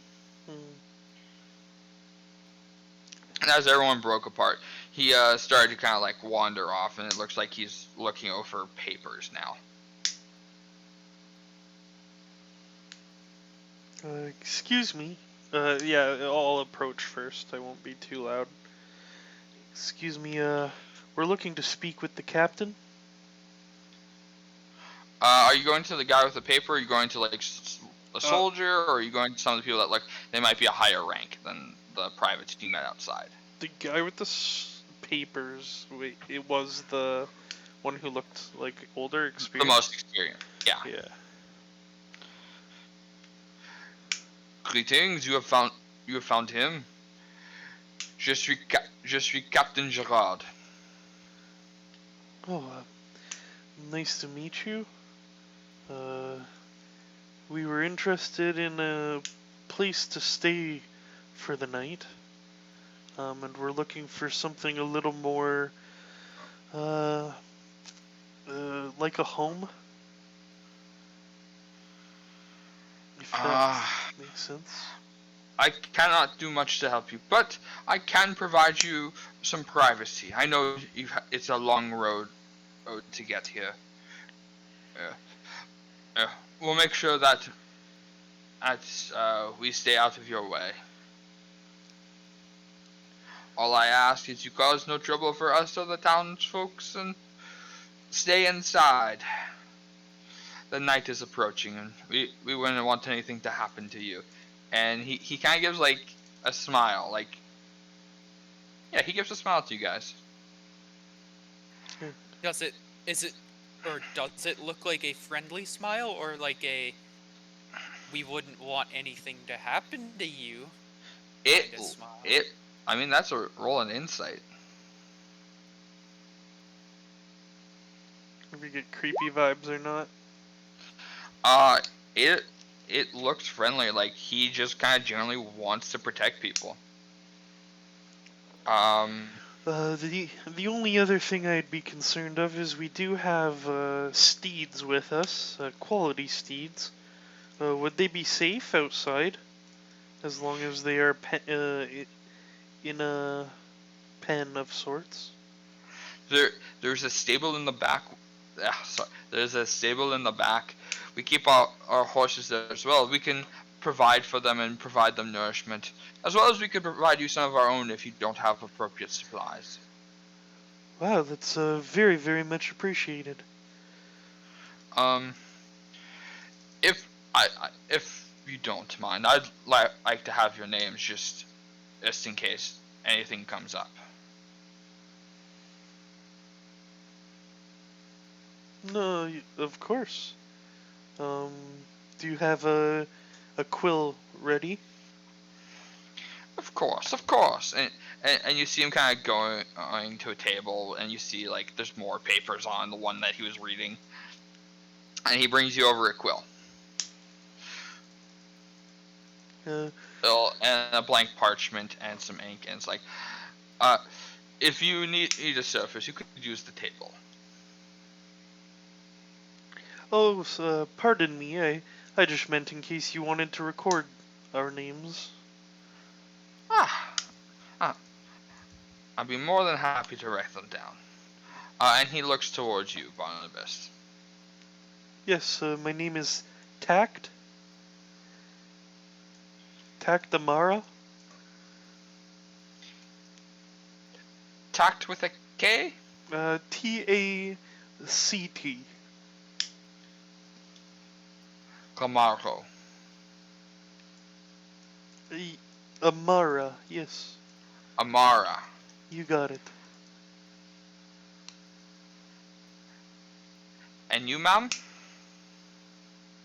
Speaker 3: And as everyone broke apart, he started to kind of like wander off, and it looks like he's looking over papers now.
Speaker 4: Excuse me. Yeah, I'll approach first. I won't be too loud. Excuse me, we're looking to speak with the captain.
Speaker 3: Are you going to the guy with the paper? Or are you going to like a soldier, or are you going to some of the people that they might be a higher rank than the privates you met outside?
Speaker 4: The guy with the papers. Wait, it was the one who looked like older, experienced.
Speaker 3: The most experienced. Yeah.
Speaker 4: Yeah.
Speaker 3: Greetings. You have found him. Je suis Captain Gerard.
Speaker 4: Oh, nice to meet you. We were interested in a place to stay for the night. And we're looking for something a little more, like a home. If that makes sense.
Speaker 3: I cannot do much to help you, but I can provide you some privacy. I know it's a long road to get here. We'll make sure that we stay out of your way. All I ask is you cause no trouble for us or the townsfolk and stay inside. The night is approaching, and we wouldn't want anything to happen to you. And he kind of gives like a smile, like he gives a smile to you guys.
Speaker 2: Does it look like a friendly smile, or like a we wouldn't want anything to happen to you kind of smile?
Speaker 3: I mean, that's a roll an insight.
Speaker 4: If we get creepy vibes or not.
Speaker 3: it looks friendly. Like he just kind of generally wants to protect people.
Speaker 4: The only other thing I'd be concerned of is we do have steeds with us, quality steeds. Would they be safe outside, as long as they are in a pen of sorts?
Speaker 3: There's a stable in the back. Sorry, there's a stable in the back. We keep our horses there as well. We can provide for them and provide them nourishment, as well as we could provide you some of our own if you don't have appropriate supplies.
Speaker 4: Wow, that's very, very much appreciated.
Speaker 3: Um, if you don't mind, I'd like to have your names just in case anything comes up.
Speaker 4: No, of course. Do you have a quill ready?
Speaker 3: Of course. And you see him kind of going to a table, and you see like there's more papers on the one that he was reading, and he brings you over a quill.
Speaker 4: Uh,
Speaker 3: And a blank parchment and some ink, and it's like, if you need a surface, you could use the table.
Speaker 4: Oh, pardon me. I just meant in case you wanted to record our names.
Speaker 3: Ah, ah, I'd be more than happy to write them down. And he looks towards you, Barnabas.
Speaker 4: Yes, my name is Tact. Tactamara.
Speaker 3: Tact with a K?
Speaker 4: Tact.
Speaker 3: Camargo.
Speaker 4: Amara, yes.
Speaker 3: Amara.
Speaker 4: You got it.
Speaker 3: And you, ma'am?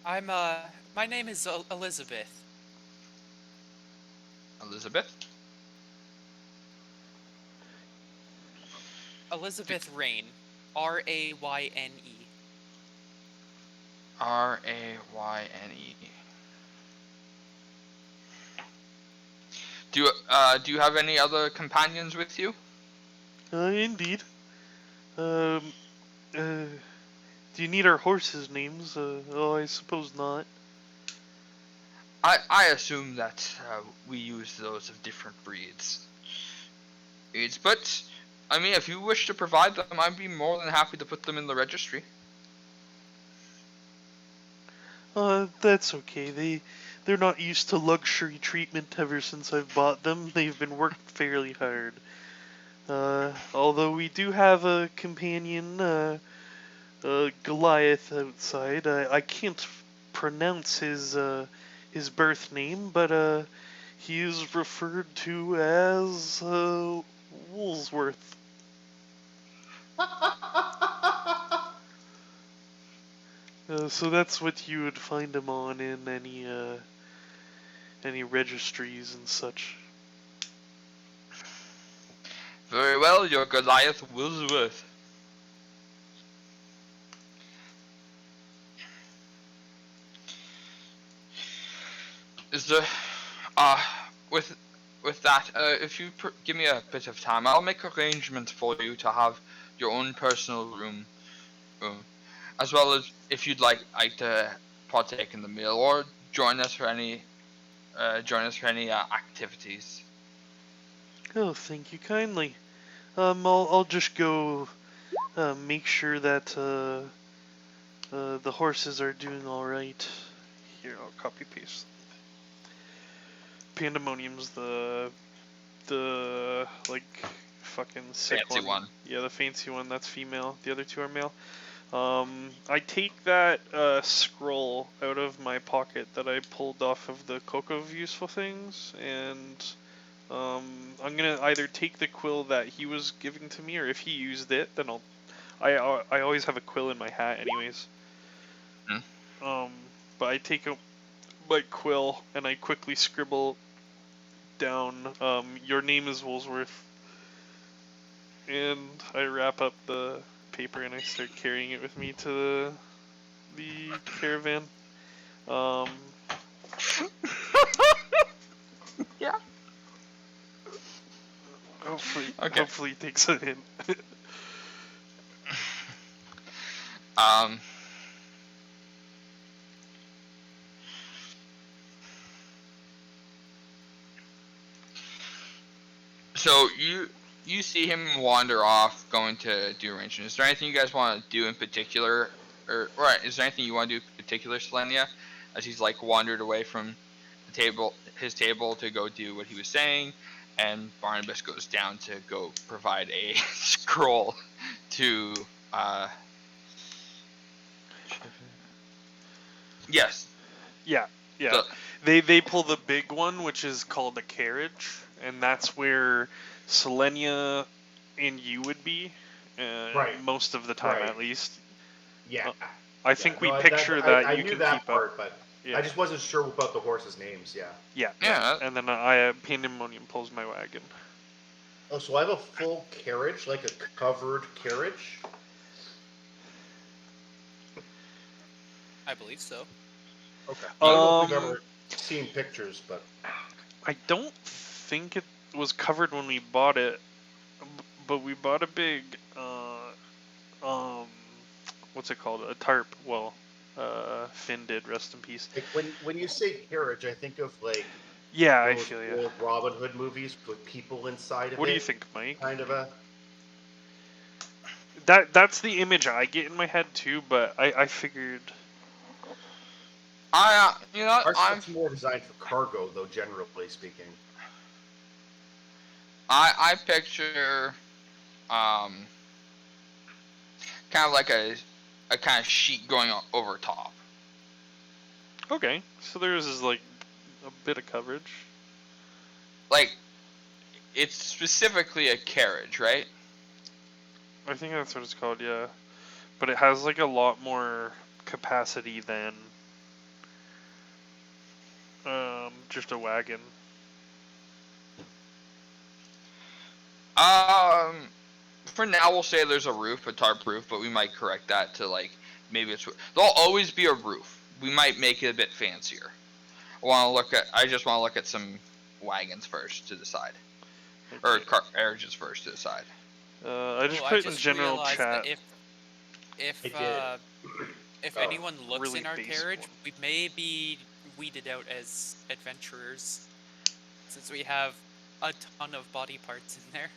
Speaker 2: My name is Elizabeth.
Speaker 3: Elizabeth?
Speaker 2: Elizabeth Rain. Rayne.
Speaker 3: Rayne. Do you have any other companions with you?
Speaker 4: Indeed. Um, do you need our horses' names? Oh, I suppose not.
Speaker 3: I assume that we use those of different breeds. But I mean, if you wish to provide them, I'd be more than happy to put them in the registry.
Speaker 4: That's okay. They're not used to luxury treatment ever since I've bought them. They've been worked fairly hard. Although we do have a companion, Goliath outside. I can't pronounce his birth name, but he is referred to as Woolsworth. So that's what you would find him on in any registries and such.
Speaker 3: Very well, your Goliath Woolsworth. Is there, with that, if you give me a bit of time, I'll make arrangements for you to have your own personal room, as well as if you'd like to partake in the meal or join us for any activities.
Speaker 4: Oh, thank you kindly. I'll just go make sure that the horses are doing all right. Here, I'll copy paste. Pandemonium's the like fucking sick
Speaker 3: Fancy one.
Speaker 4: Yeah, the fancy one. That's female. The other two are male. I take that scroll out of my pocket that I pulled off of the Cocoa of Useful Things, and I'm gonna either take the quill that he was giving to me, or if he used it, then I always have a quill in my hat, anyways. But I take out my quill and I quickly scribble down, your name is Woolsworth, and I wrap up the paper and I start carrying it with me to the caravan.
Speaker 3: Yeah. Okay.
Speaker 4: Hopefully he takes a hint.
Speaker 3: Um. So you see him wander off, going to do arrangements. Is there anything you guys want to do in particular, or right? Is there anything you want to do in particular, Selenia, as he's like wandered away from his table to go do what he was saying, and Barnabas goes down to go provide a scroll to yes.
Speaker 4: Yeah, yeah.
Speaker 3: The,
Speaker 4: They pull the big one, which is called a carriage, and that's where Selenia and you would be,
Speaker 1: Right.
Speaker 4: most of the time
Speaker 1: Right.
Speaker 4: at least.
Speaker 1: Yeah.
Speaker 4: I
Speaker 1: Yeah,
Speaker 4: think
Speaker 1: no,
Speaker 4: we picture that
Speaker 1: I
Speaker 4: you
Speaker 1: knew
Speaker 4: can
Speaker 1: that
Speaker 4: keep up.
Speaker 1: part, but I
Speaker 4: Yeah,
Speaker 1: just wasn't sure about the horses' names. Yeah.
Speaker 4: yeah.
Speaker 3: yeah.
Speaker 4: And then I Pandemonium pulls my wagon.
Speaker 1: Oh, so I have a full carriage, like a covered carriage.
Speaker 2: I believe so.
Speaker 1: Okay. I don't know if we've
Speaker 4: Um,
Speaker 1: ever seen pictures, but
Speaker 4: I don't think it was covered when we bought it, but we bought a big um, what's it called? A tarp. Well, Finn did. Rest in peace.
Speaker 1: like when you say carriage, I think of like
Speaker 4: Yeah, I
Speaker 1: those
Speaker 4: feel you.
Speaker 1: old Robin Hood movies with people inside of
Speaker 4: What do you
Speaker 1: it,
Speaker 4: think, Mike?
Speaker 1: kind of a.
Speaker 4: That's the image I get in my head too, but I figured.
Speaker 3: You know,
Speaker 1: Our stuff's more designed for cargo, though, generally speaking.
Speaker 3: I picture um kind of like a kind of sheet going over top.
Speaker 4: Okay, so there's is like a bit of coverage.
Speaker 3: Like it's specifically a carriage, right?
Speaker 4: I think that's what it's called, yeah. But it has like a lot more capacity than just a wagon.
Speaker 3: For now we'll say there's a roof, a tarp roof, but we might correct that to like maybe it's there'll always be a roof. We might make it a bit fancier. I just want to look at some wagons first to the side, or
Speaker 4: Okay.
Speaker 3: carriages first to the side.
Speaker 4: I just
Speaker 2: Oh, I
Speaker 4: put in
Speaker 2: just
Speaker 4: general
Speaker 2: realized that
Speaker 4: chat.
Speaker 2: if
Speaker 1: I did.
Speaker 2: if
Speaker 1: Oh,
Speaker 2: anyone looks
Speaker 4: really
Speaker 2: in our
Speaker 4: basic
Speaker 2: carriage,
Speaker 4: one.
Speaker 2: we may be weeded out as adventurers, since we have a ton of body parts in there.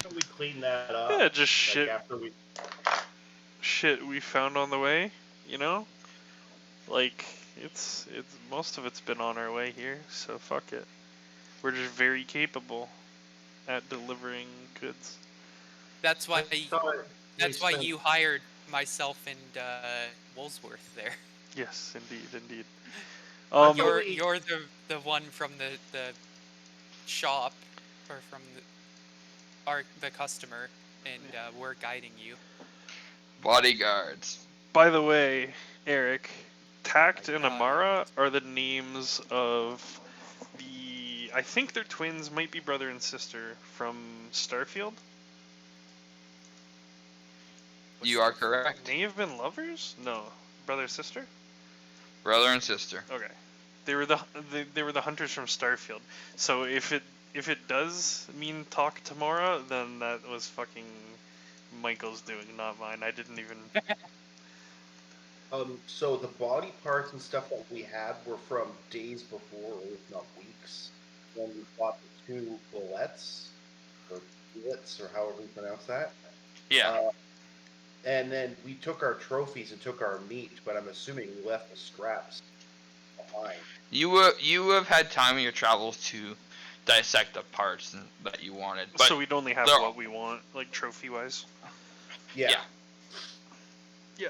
Speaker 1: How do we clean that up?
Speaker 4: Yeah, just
Speaker 1: Like after we.
Speaker 4: shit we found on the way, you know? Like it's most of it's been on our way here, so fuck it. We're just very capable at delivering goods.
Speaker 2: That's why
Speaker 1: We spent.
Speaker 2: you hired myself and Woolsworth there.
Speaker 4: Yes, indeed, indeed.
Speaker 1: I thought we-
Speaker 2: You're the one from the shop, or from the customer, and we're guiding you.
Speaker 3: Bodyguards.
Speaker 4: By the way, Eric, Tact
Speaker 2: My
Speaker 4: and
Speaker 2: God,
Speaker 4: Amara are the names of I think they're twins, might be brother and sister from Starfield.
Speaker 3: You are correct.
Speaker 4: May have been lovers? No, brother sister.
Speaker 3: Brother and sister.
Speaker 4: Okay, they were the hunters from Starfield. So if it does mean talk tomorrow, then that was fucking Michael's doing, not mine. I didn't even.
Speaker 1: So the body parts and stuff that we had were from days before, or if not weeks, when we fought the two bullets, or bullets, or however you pronounce that.
Speaker 3: Yeah.
Speaker 1: And then we took our trophies and took our meat, but I'm assuming we left the scraps behind.
Speaker 3: You have had time in your travels to dissect the parts that you wanted. But
Speaker 4: So we'd only have what we want, like trophy wise.
Speaker 1: Yeah.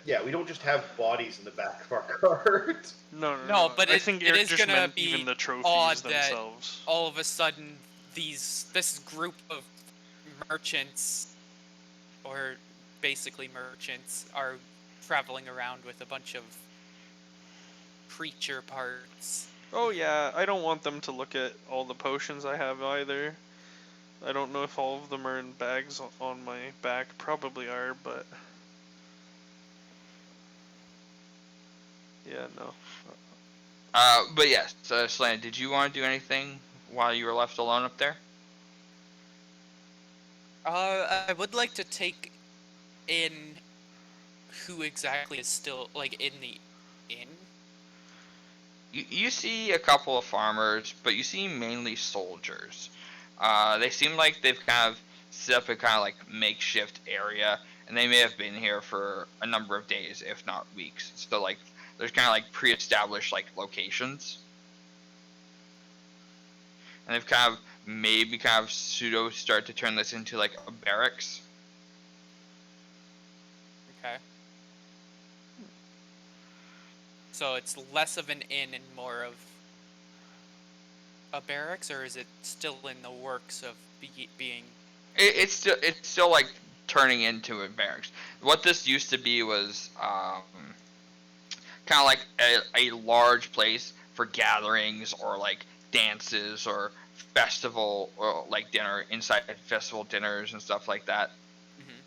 Speaker 1: Yeah, we don't just have bodies in the back of our cart.
Speaker 4: No,
Speaker 2: but
Speaker 4: I think Eric
Speaker 2: is
Speaker 4: just
Speaker 2: gonna
Speaker 4: meant
Speaker 2: be
Speaker 4: even the trophies
Speaker 2: odd
Speaker 4: themselves.
Speaker 2: that all of a sudden this group of merchants, or basically merchants, are traveling around with a bunch of creature parts.
Speaker 4: Oh yeah, I don't want them to look at all the potions I have either. I don't know if all of them are in bags on my back. Probably are, but yeah, no.
Speaker 3: But yes, Selena, did you want to do anything while you were left alone up there?
Speaker 2: I would like to take in who exactly is still like in the inn.
Speaker 3: You see a couple of farmers, but you see mainly soldiers. They seem like they've kind of set up a kind of like makeshift area, and they may have been here for a number of days, if not weeks. So like, there's kind of like pre-established like locations, and they've kind of maybe kind of pseudo start to turn this into like a barracks.
Speaker 2: Okay. So it's less of an inn and more of a barracks, or is it still in the works of being?
Speaker 3: It's still like turning into a barracks. What this used to be was kind of like a large place for gatherings or like dances or festival or like dinner inside festival dinners and stuff like that.
Speaker 2: Mhm.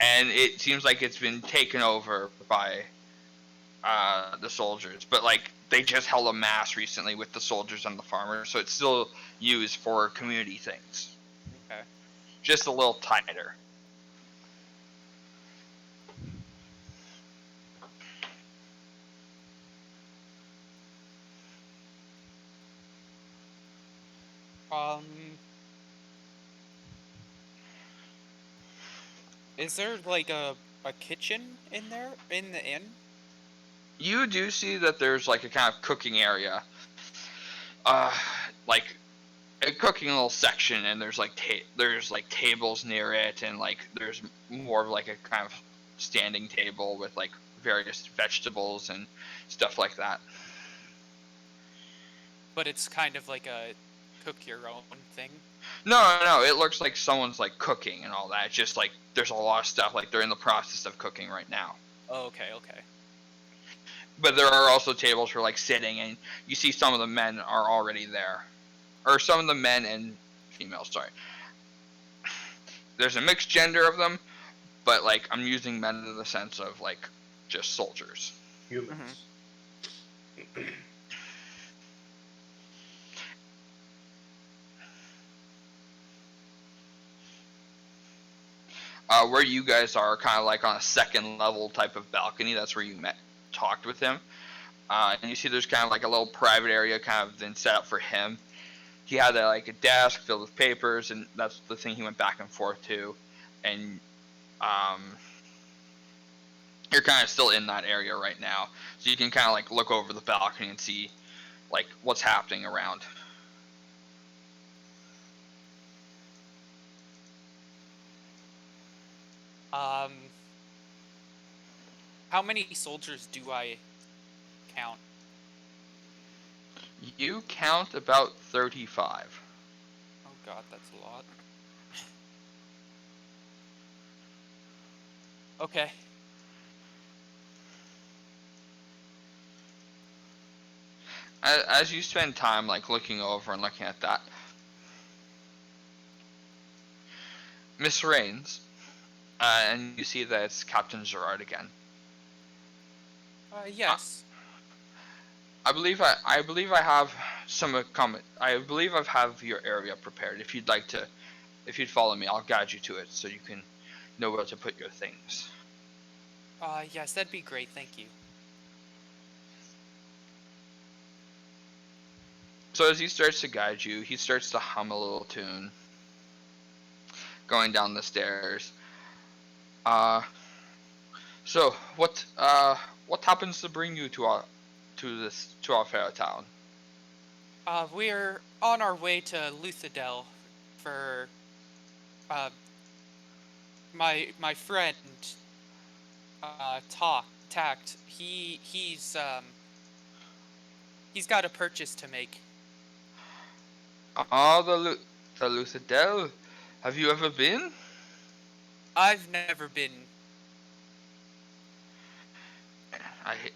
Speaker 3: And it seems like it's been taken over by the soldiers, but like they just held a mass recently with the soldiers and the farmers, so it's still used for community things,
Speaker 2: Okay.
Speaker 3: just a little tighter.
Speaker 2: Um, is there like a kitchen in there in the inn?
Speaker 3: You do see that there's like a kind of cooking area, uh, like a cooking little section, and there's like there's like tables near it, and like there's more of like a kind of standing table with like various vegetables and stuff like that.
Speaker 2: But it's kind of like a cook your own thing.
Speaker 3: No, it looks like someone's like cooking and all that. It's just like there's a lot of stuff like they're in the process of cooking right now.
Speaker 2: Oh, okay, okay.
Speaker 3: But there are also tables for like sitting, and you see some of the men are already there, or some of the men and females. Sorry, there's a mixed gender of them, but like I'm using men in the sense of like just soldiers.
Speaker 1: Humans.
Speaker 3: Where you guys are kind of like on a second level type of balcony. That's where you talked with him. And you see there's kind of like a little private area kind of then set up for him. He had like a desk filled with papers, and that's the thing he went back and forth to. And um, you're kind of still in that area right now, so you can kind of like look over the balcony and see like what's happening around.
Speaker 2: Um, how many soldiers do I count?
Speaker 3: You count about 35.
Speaker 2: Oh God, that's a lot. Okay.
Speaker 3: As you spend time like looking over and looking at that, Miss Rains, and you see that it's Captain Gerard again.
Speaker 2: Yes.
Speaker 3: I believe I have some comment. I believe I have your area prepared. If you'd like to, if you'd follow me, I'll guide you to it so you can know where to put your things.
Speaker 2: Yes, that'd be great. Thank you.
Speaker 3: So as he starts to guide you, he starts to hum a little tune, going down the stairs. Uh, so what happens to bring you to our fair town?
Speaker 2: We're on our way to Luthadel for uh my friend Tact. He's got a purchase to make.
Speaker 3: Ah, the Lucidel. Have you ever been?
Speaker 2: I've never been.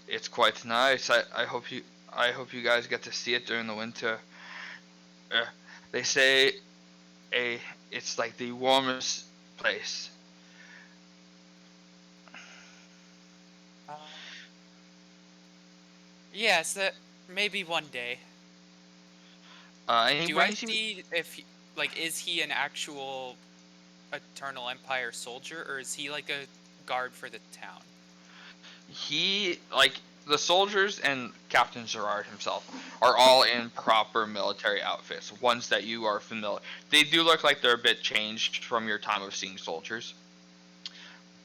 Speaker 3: It's quite nice. I hope you guys get to see it during the winter. Uh, they say a it's like the warmest place.
Speaker 2: Uh, yes, Maybe one day. Do I
Speaker 3: Anybody seem
Speaker 2: see if like is he an actual Eternal Empire soldier or is he like a guard for the town?
Speaker 3: he like the soldiers and Captain Gerard himself are all in proper military outfits, ones that you are familiar. They do look like they're a bit changed from your time of seeing soldiers,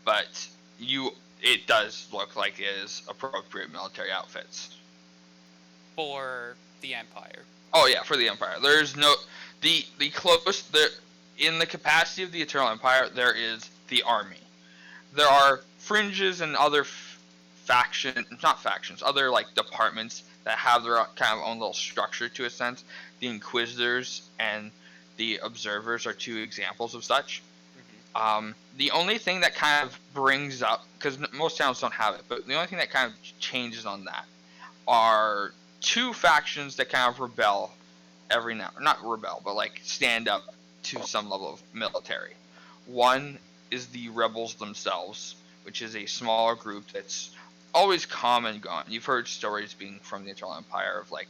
Speaker 3: but it does look like it is appropriate military outfits.
Speaker 2: For the Empire.
Speaker 3: Oh yeah, for the Empire. There's no the close the in the capacity of the Eternal Empire there is the army. There are fringes and other not factions, other like departments that have their kind of own little structure to a sense. The Inquisitors and the Observers are two examples of such. The only thing that kind of brings up, because most towns don't have it, but the only thing that kind of changes on that are two factions that kind of rebel every now, not rebel, but like stand up to some level of military. One is the rebels themselves, which is a smaller group that's always come and gone. You've heard stories being from the Eternal Empire of like,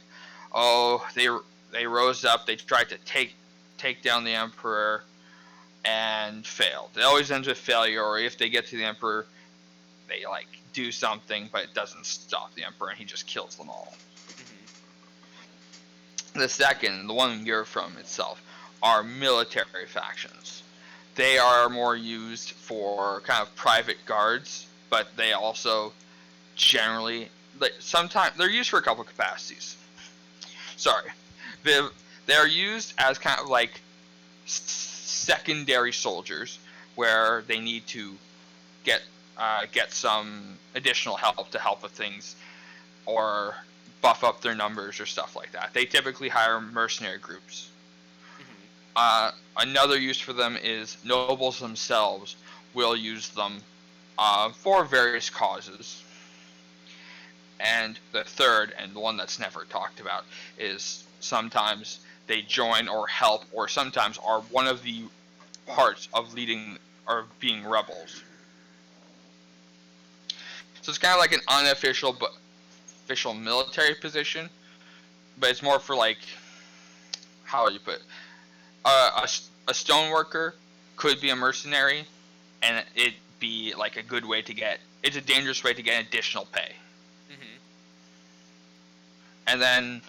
Speaker 3: oh, they rose up, they tried to take down the Emperor and failed. It always ends with failure, or if they get to the Emperor, they like do something, but it doesn't stop the Emperor, and he just kills them all. The second, the one you're from itself, are military factions. They are more used for kind of private guards, but they also generally, like, sometimes they're used for a couple capacities. Sorry, they are used as kind of like secondary soldiers, where they need to get some additional help to help with things, or buff up their numbers or stuff like that. They typically hire mercenary groups. Another use for them is nobles themselves will use them for various causes. And the third, and the one that's never talked about, is sometimes they join or help, or sometimes are one of the parts of leading or being rebels. So it's kind of like an unofficial but official military position, but it's more for like, how would you put it? A stoneworker could be a mercenary, and it'd be like a good way to get. It's a dangerous way to get additional pay. And then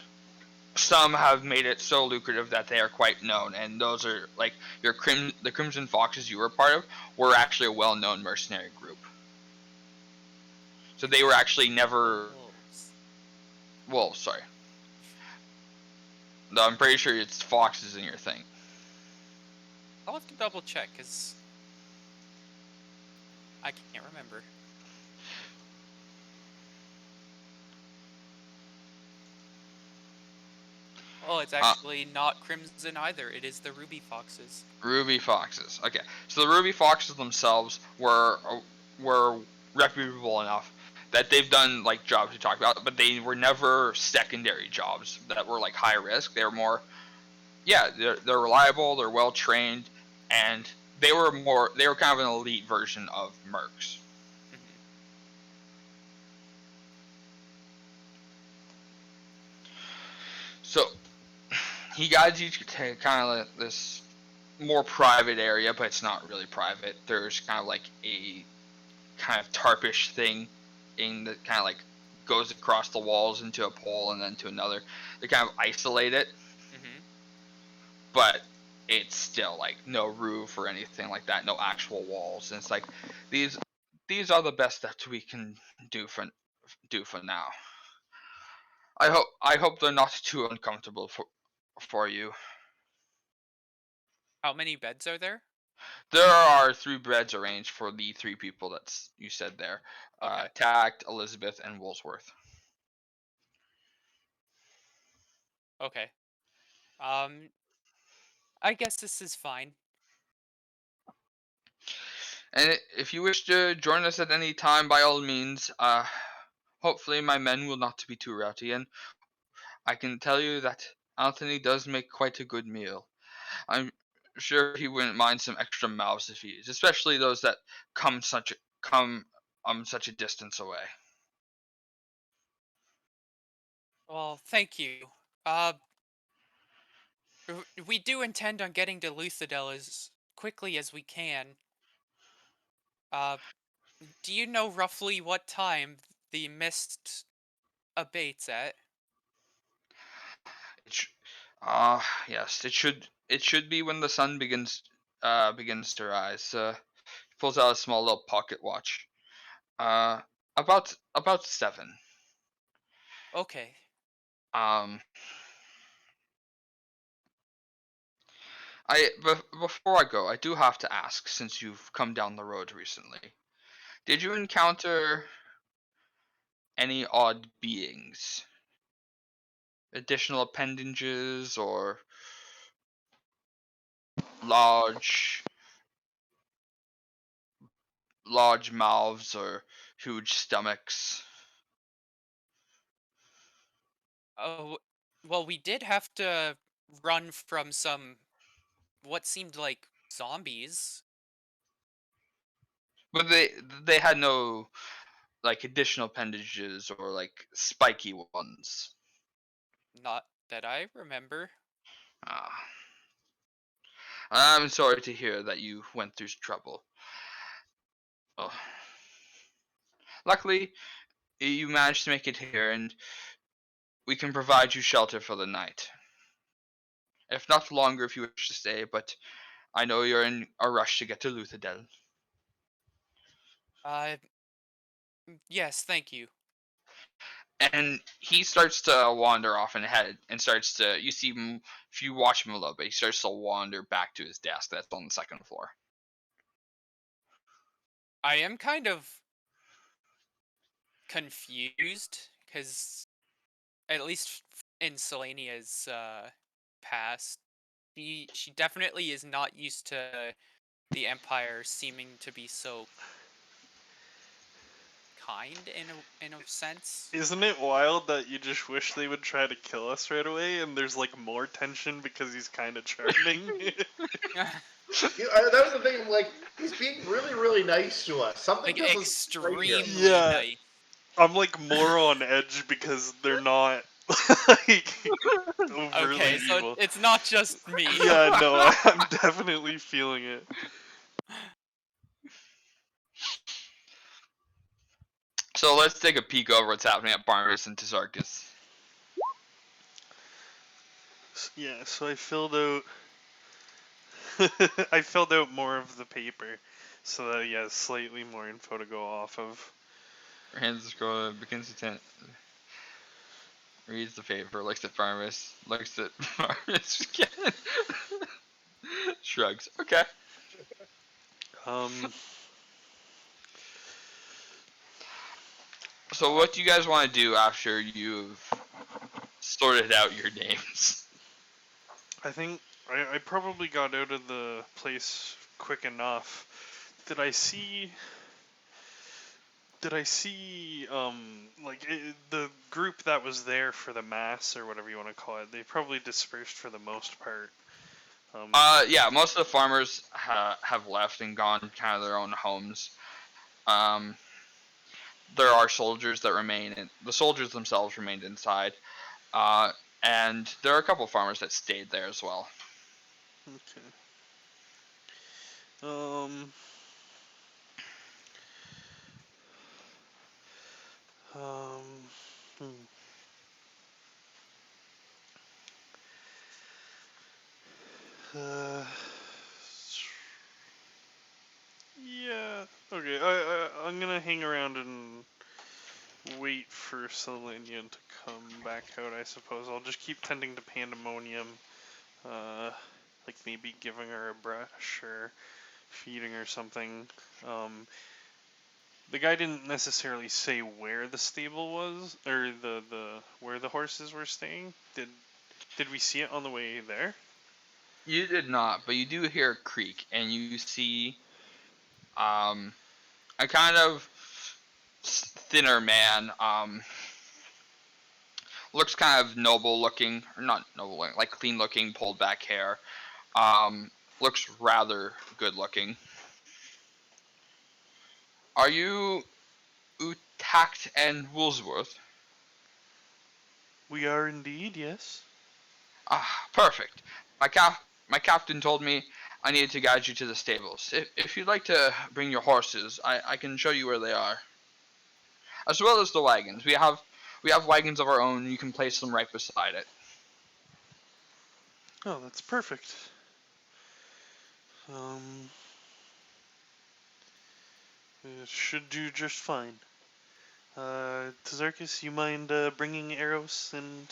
Speaker 3: some have made it so lucrative that they are quite known, and those are like the Crimson Foxes you were part of were actually a well-known mercenary group. So they were actually never. Well, sorry. No, I'm pretty sure it's foxes in your thing.
Speaker 2: I'll have to double check because I can't remember. Oh, it's actually not Crimson either. It is the Ruby Foxes.
Speaker 3: Ruby Foxes. Okay, so the Ruby Foxes themselves were reputable enough that they've done like jobs we talked about, but they were never secondary jobs that were like high risk. They were more, yeah, they're reliable, they're well trained, and they were kind of an elite version of mercs. So he guides you to kind of this more private area, but it's not really private. There's kind of like a kind of tarpish thing in that kind of like goes across the walls into a pole and then to another. They kind of isolate it, but it's still like no roof or anything like that, no actual walls. And it's like these are the best that we can do for now. I hope they're not too uncomfortable for you.
Speaker 2: How many beds are there?
Speaker 3: There are 3 beds arranged for the 3 people that's you said there.
Speaker 2: Okay.
Speaker 3: Tact, Elizabeth, and Woolsworth.
Speaker 2: Okay. I guess this is fine.
Speaker 3: And if you wish to join us at any time, by all means, hopefully my men will not be too rowdy, and I can tell you that Anthony does make quite a good meal. I'm sure he wouldn't mind some extra mouths to feed, especially those that come such a distance away.
Speaker 2: Well, thank you. We do intend on getting to Luthadel as quickly as we can. Uh, do you know roughly what time the mist abates at?
Speaker 3: It sh- yes, it should be when the sun begins to rise. He pulls out a small little pocket watch. Uh, about 7.
Speaker 2: Okay.
Speaker 3: Um, before I go, I do have to ask, since you've come down the road recently, did you encounter any odd beings, additional appendages, or large large mouths or huge stomachs?
Speaker 2: Oh, well, we did have to run from some what seemed like zombies.
Speaker 3: But they had no like additional appendages or like spiky ones.
Speaker 2: Not that I remember.
Speaker 3: Ah, I'm sorry to hear that you went through trouble. Oh. Luckily, you managed to make it here, and we can provide you shelter for the night. If not longer, if you wish to stay, but I know you're in a rush to get to Luthadel.
Speaker 2: Uh, yes, thank you.
Speaker 3: And he starts to wander off in ahead and starts to, you see him, if you watch him a little bit, he starts to wander back to his desk that's on the second floor.
Speaker 2: I am kind of confused because at least in Selenia's past, she definitely is not used to the Empire seeming to be so kind in a sense.
Speaker 4: Isn't it wild that you just wish they would try to kill us right away, and there's like more tension because he's kind of charming?
Speaker 1: That was the thing. Like, he's being really, really nice to us. Something
Speaker 2: Like
Speaker 1: feels right here.
Speaker 2: extremely
Speaker 4: Yeah,
Speaker 2: nice.
Speaker 4: I'm like more on edge because they're not like overly
Speaker 2: Okay, so
Speaker 4: evil.
Speaker 2: it's not just me.
Speaker 4: Yeah, no, I'm definitely feeling it.
Speaker 3: So let's take a peek over what's happening at Barnabas and Tazarchus.
Speaker 4: Yeah, so I filled out I filled out more of the paper so that he has slightly more info to go off of.
Speaker 3: Her hands scroll, begins to reads the paper, looks at Barnabas, looks at Barnabas again, shrugs. Okay.
Speaker 4: Um,
Speaker 3: So what do you guys want to do after you've sorted out your names?
Speaker 4: I think I probably got out of the place quick enough. Did I see? Did I see? Like the group that was there for the mass or whatever you want to call it. They probably dispersed for the most part.
Speaker 3: Yeah, most of the farmers have left and gone kind of their own homes. Um, there are soldiers that remain, and the soldiers themselves remained inside. Uh, and there are a couple farmers that stayed there as well.
Speaker 4: Okay. Um. Um. Hmm. Uh. Yeah. Okay. I'm gonna hang around and wait for Selenian to come back out. I suppose I'll just keep tending to Pandemonium. Uh, like maybe giving her a brush or feeding her something. The guy didn't necessarily say where the stable was or the where the horses were staying. Did we see it on the way there?
Speaker 3: You did not, but you do hear a creak, and you see um, a kind of thinner man. Looks kind of noble looking, or not noble looking, like clean looking, pulled back hair. Looks rather good looking. Are you Utact and Woolsworth?
Speaker 4: We are indeed, yes.
Speaker 3: Ah, perfect. My captain told me I needed to guide you to the stables. If you'd like to bring your horses, I can show you where they are. As well as the wagons. We have wagons of our own. You can place them right beside it.
Speaker 4: Oh, that's perfect. Um, it should do just fine. Tazarkus, you mind bringing Eros and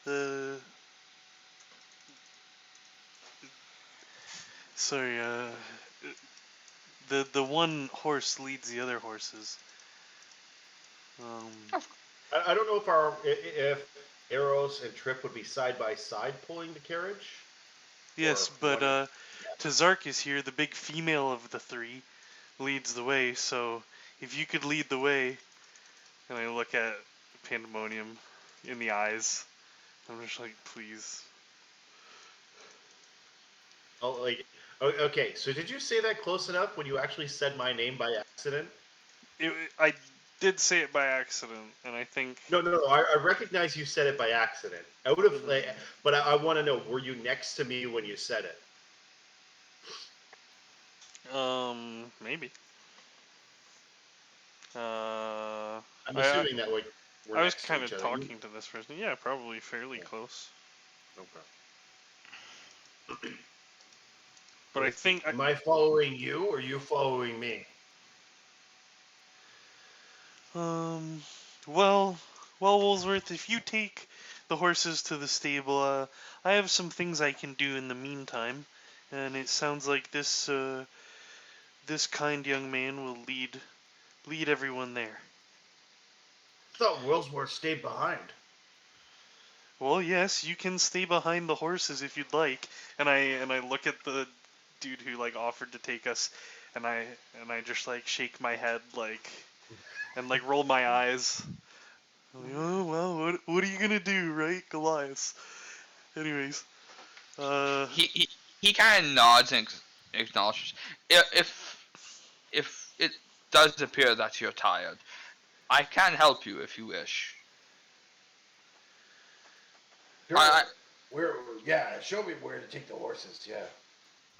Speaker 4: the... Sorry, the one horse leads the other horses. Um,
Speaker 1: I don't know if Eros and Trip would be side by side pulling the carriage,
Speaker 4: yes,
Speaker 1: or
Speaker 4: but
Speaker 1: one.
Speaker 4: Tazarkus here, the big female of the three, leads the way. So if you could lead the way, and I look at Pandemonium in the eyes, I'm just like, please.
Speaker 1: Oh, like, okay. So did you say that close enough when you actually said my name by accident?
Speaker 4: I did say it by accident, and I think
Speaker 1: No. I recognize you said it by accident. I would have, but I want to know: were you next to me when you said it?
Speaker 4: maybe. Uh,
Speaker 1: I'm
Speaker 4: I
Speaker 1: assuming that we're
Speaker 4: I was
Speaker 1: next to
Speaker 4: kind
Speaker 1: each
Speaker 4: of
Speaker 1: other.
Speaker 4: talking to this person. Yeah, probably fairly close.
Speaker 1: Okay.
Speaker 4: But I think
Speaker 1: Am I following you, or you following me?
Speaker 4: um, well, well, Woolsworth, if you take the horses to the stable, I have some things I can do in the meantime, and it sounds like this kind young man will lead everyone there.
Speaker 1: I thought Willsworth stayed behind.
Speaker 4: Well, yes, you can stay behind the horses if you'd like. And I look at the dude who like offered to take us, and I just like shake my head like and like roll my eyes. I'm like, oh well, what are you gonna do, right, Goliath? Anyways, uh,
Speaker 3: He kind of nods and acknowledges. If it does appear that you're tired, I can help you if you wish.
Speaker 1: Sure.
Speaker 3: I
Speaker 1: Where? Yeah. Show me where to take the horses. Yeah.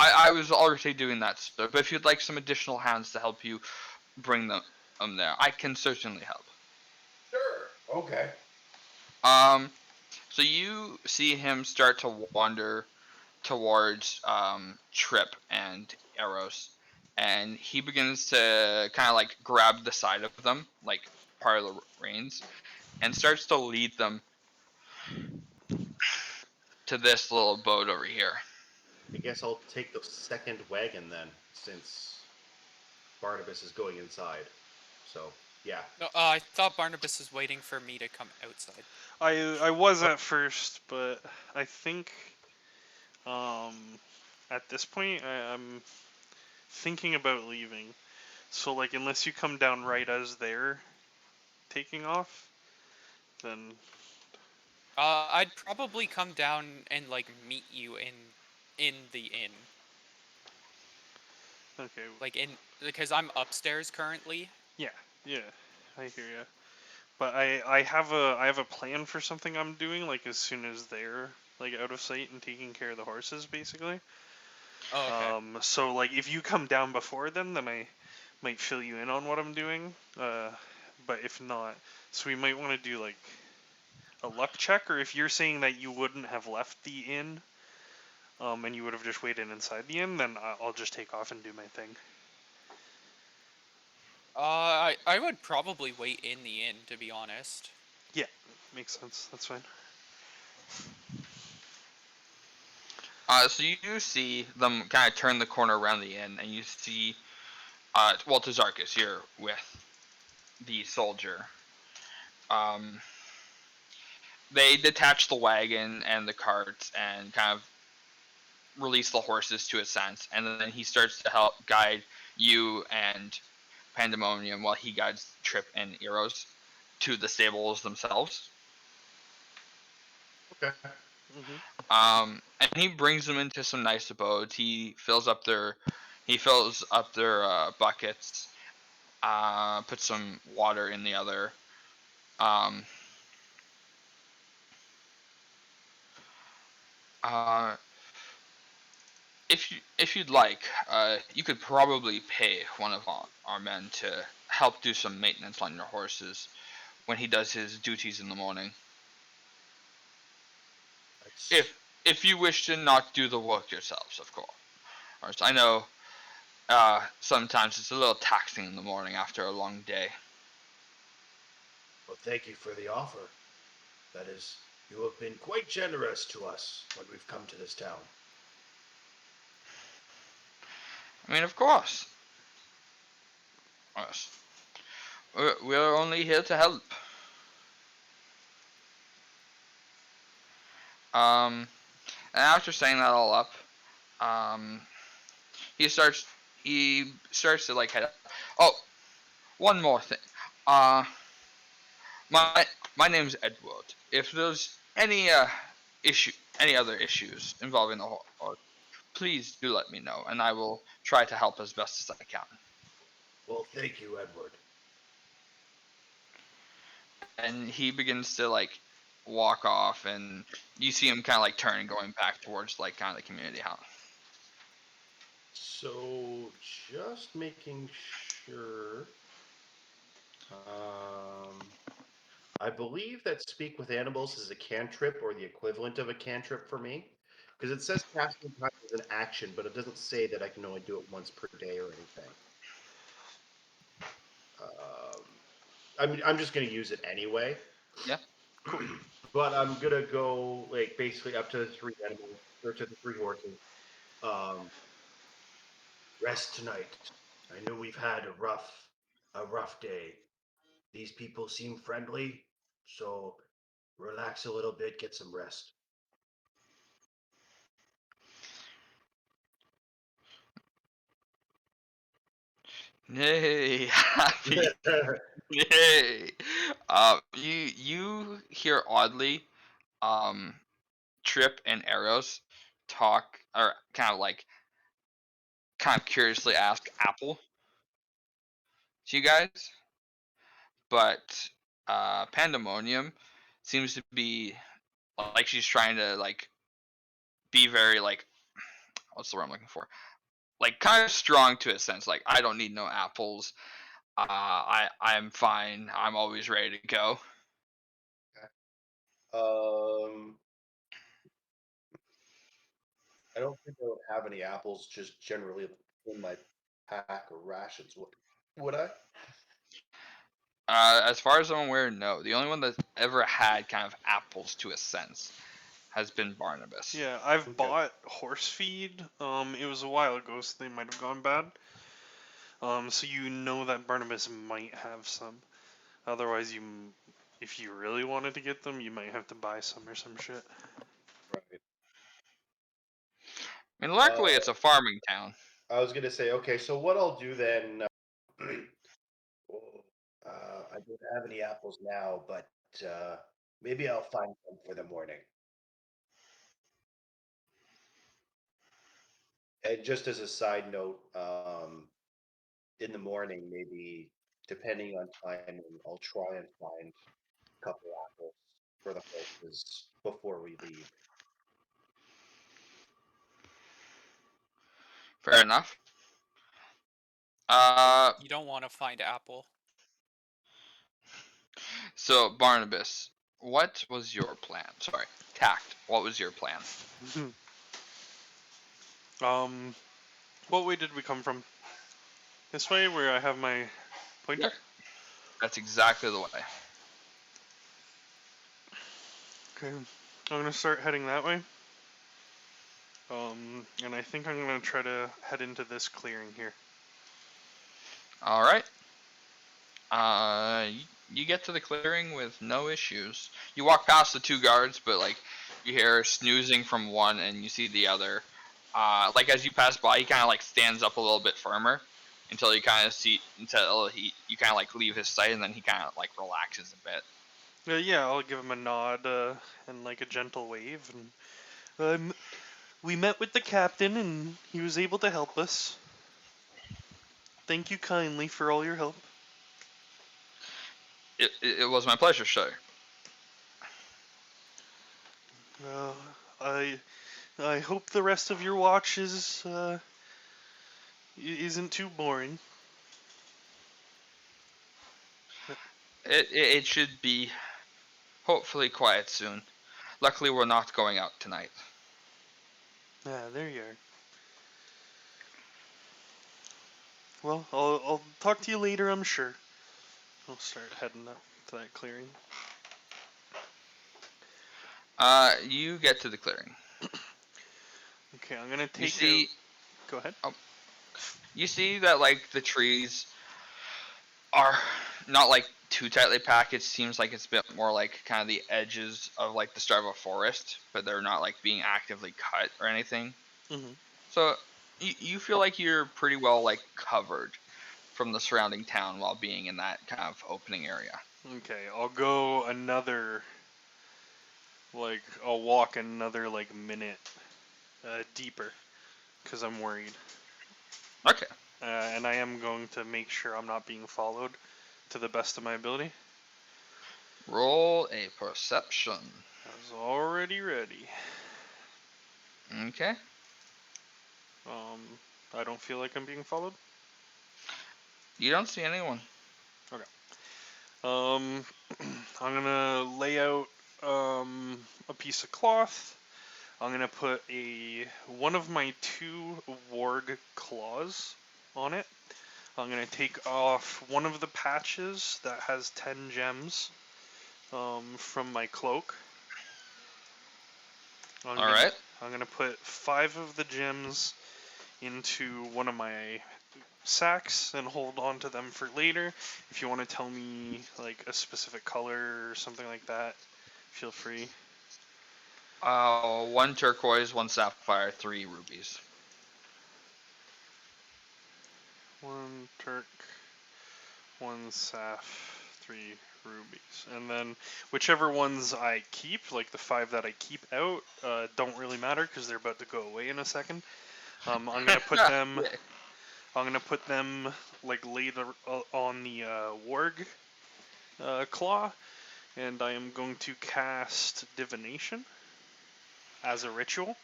Speaker 3: I was already doing that, sir. But if you'd like some additional hands to help you bring them there, I can certainly help.
Speaker 1: Sure. Okay.
Speaker 3: Um, so you see him start to wander towards Trip and Eros, and he begins to kind of like grab the side of them, like part of the reins, and starts to lead them to this little boat over here.
Speaker 1: I guess I'll take the second wagon then, since Barnabas is going inside. So yeah.
Speaker 2: No, I thought Barnabas was waiting for me to come outside.
Speaker 4: I was at first, but I think um at this point I'm thinking about leaving. So like unless you come down right as they're taking off, then
Speaker 2: I'd probably come down and like meet you in the inn,
Speaker 4: okay.
Speaker 2: like in because I'm upstairs currently.
Speaker 4: Yeah, yeah, I hear ya. But I have a plan for something I'm doing like as soon as they're like out of sight and taking care of the horses basically.
Speaker 2: Oh, okay.
Speaker 4: So like if you come down before then I might fill you in on what I'm doing. But if not, so we might want to do like a luck check, or if you're saying that you wouldn't have left the inn, and you would have just waited inside the inn, then I'll just take off and do my thing.
Speaker 2: I would probably wait in the inn, to be honest.
Speaker 4: Yeah, makes sense. That's fine.
Speaker 3: So you do see them kind of turn the corner around the inn, and you see, well, Tazarkus, you're with the soldier. Um, they detach the wagon and the carts and kind of release the horses to a sense, and then he starts to help guide you and Pandemonium while he guides Trip and Eros to the stables themselves.
Speaker 1: Okay.
Speaker 4: Mhm.
Speaker 3: And he brings them into some nice abodes. He fills up their buckets, puts some water in the other, um, Uh, if you'd like, you could probably pay one of our men to help do some maintenance on your horses when he does his duties in the morning.
Speaker 1: That's,
Speaker 3: If you wish to not do the work yourselves, of course. I know sometimes it's a little taxing in the morning after a long day.
Speaker 1: well, thank you for the offer. That is, you have been quite generous to us when we've come to this town.
Speaker 3: I mean, of course. Yes. We're only here to help. Um, and after saying that all up, um, he starts to like head up. Oh, one more thing. Uh, my name's Edward. If there's issue, any other issues involving the horse, please do let me know, and I will try to help as best as I can.
Speaker 1: Well, thank you, Edward.
Speaker 3: And he begins to like walk off, and you see him kind of like turn and going back towards like kind of the community house.
Speaker 1: So, just making sure. I believe that Speak with Animals is a cantrip or the equivalent of a cantrip for me. Because it says casting time is an action, but it doesn't say that I can only do it once per day or anything. Um, I'm just going to use it anyway.
Speaker 3: Yeah.
Speaker 1: But I'm going to go, like, basically up to the three animals, or to the three horses. Um, Rest tonight. I know we've had a rough day. These people seem friendly, so relax a little bit, get some rest.
Speaker 3: Yay! Happy. Yay! You hear oddly, um, Trip and Arrows talk or kind of curiously ask Apple to you guys, but Pandemonium seems to be like she's trying to like be very like what's the word I'm looking for? Like kind of strong to a sense. Like I don't need no apples. I'm fine. I'm always ready to go.
Speaker 1: um, I don't think I would have any apples just generally in my pack or rations. Would I?
Speaker 3: As far as I'm aware, no. The only one that's ever had kind of apples to a sense has been Barnabas.
Speaker 4: Yeah, I've
Speaker 1: Okay.
Speaker 4: bought horse feed. It was a while ago, so they might have gone bad. So you know that Barnabas might have some. Otherwise, if you really wanted to get them, you might have to buy some or some shit.
Speaker 1: Right.
Speaker 3: I mean, luckily it's a farming town.
Speaker 1: I was gonna say, okay, so what I'll do then, I don't have any apples now, but maybe I'll find some for the morning. And just as a side note, in the morning, maybe depending on timing, I'll try and find a couple apples for the horses before we leave.
Speaker 3: Fair enough. Uh,
Speaker 2: You don't want to find Apple.
Speaker 3: so Barnabas, what was your plan? Sorry, Tact. What was your plan?
Speaker 4: um, what way did we come from? This way, where I have my pointer?
Speaker 3: Yep. That's exactly the way.
Speaker 4: Okay, I'm gonna start heading that way. And I think I'm gonna try to head into this clearing here.
Speaker 3: All right. You get to the clearing with no issues. You walk past the two guards, but like you hear snoozing from one, and you see the other. Like as you pass by, he kind of like stands up a little bit firmer until you kind of see until you kind of like leave his sight, and then he kind of like relaxes a bit.
Speaker 4: Yeah, I'll give him a nod and like a gentle wave. And we met with the captain, and he was able to help us. Thank you kindly for all your help.
Speaker 3: It was my pleasure, sir.
Speaker 4: I I hope the rest of your watch isn't too boring.
Speaker 3: It should be hopefully quiet soon. Luckily, we're not going out tonight.
Speaker 4: There you are. Well, I'll talk to you later, I'm sure. I'll start heading up to that clearing.
Speaker 3: You get to the clearing.
Speaker 4: Okay, I'm gonna
Speaker 3: You
Speaker 4: take
Speaker 3: see,
Speaker 4: out... Go ahead.
Speaker 3: you see that like the trees are not like too tightly packed. It seems like it's a bit more like kind of the edges of like the start of a forest, but they're not like being actively cut or anything.
Speaker 4: Mm-hmm.
Speaker 3: So you feel like you're pretty well like covered from the surrounding town while being in that kind of opening area.
Speaker 4: Okay, I'll go another... Like, I'll walk another, like, minute deeper. Because I'm worried.
Speaker 3: Okay.
Speaker 4: And I am going to make sure I'm not being followed to the best of my ability.
Speaker 3: Roll a perception.
Speaker 4: I was already ready.
Speaker 3: Okay.
Speaker 4: I don't feel like I'm being followed.
Speaker 3: You don't see anyone.
Speaker 4: Okay. I'm gonna lay out a piece of cloth. I'm gonna put one of my 2 warg claws on it. I'm gonna take off one of the patches that has 10 gems from my cloak.
Speaker 3: All right.
Speaker 4: I'm gonna put 5 of the gems into one of my sacks and hold on to them for later. If you want to tell me like a specific color or something like that, feel free.
Speaker 3: 1 turquoise, 1 sapphire, 3 rubies.
Speaker 4: 1 turk, 1 saph, 3 rubies. And then whichever ones I keep, like the 5 that I keep out, don't really matter because they're about to go away in a second. I'm gonna put them. I'm gonna put them like later on the warg claw, and I am going to cast divination as a ritual.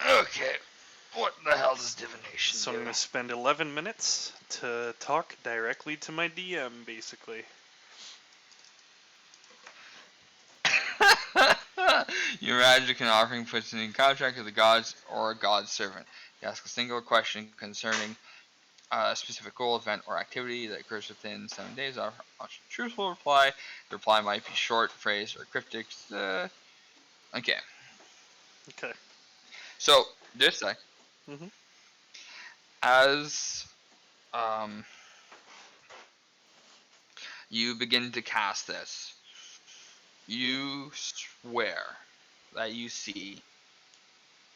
Speaker 3: Okay. What the hell does divination
Speaker 4: So
Speaker 3: do?
Speaker 4: I'm gonna spend 11 minutes to talk directly to my DM, basically.
Speaker 3: Your magic and offering puts in contact with the gods or a god's servant. You ask a single question concerning a specific goal, event, or activity that occurs within 7 days. Offer a truthful reply. The reply might be short, phrase, or cryptic. Okay.
Speaker 4: Okay.
Speaker 3: So, this sec,
Speaker 4: Mhm.
Speaker 3: as you begin to cast this, you swear that you see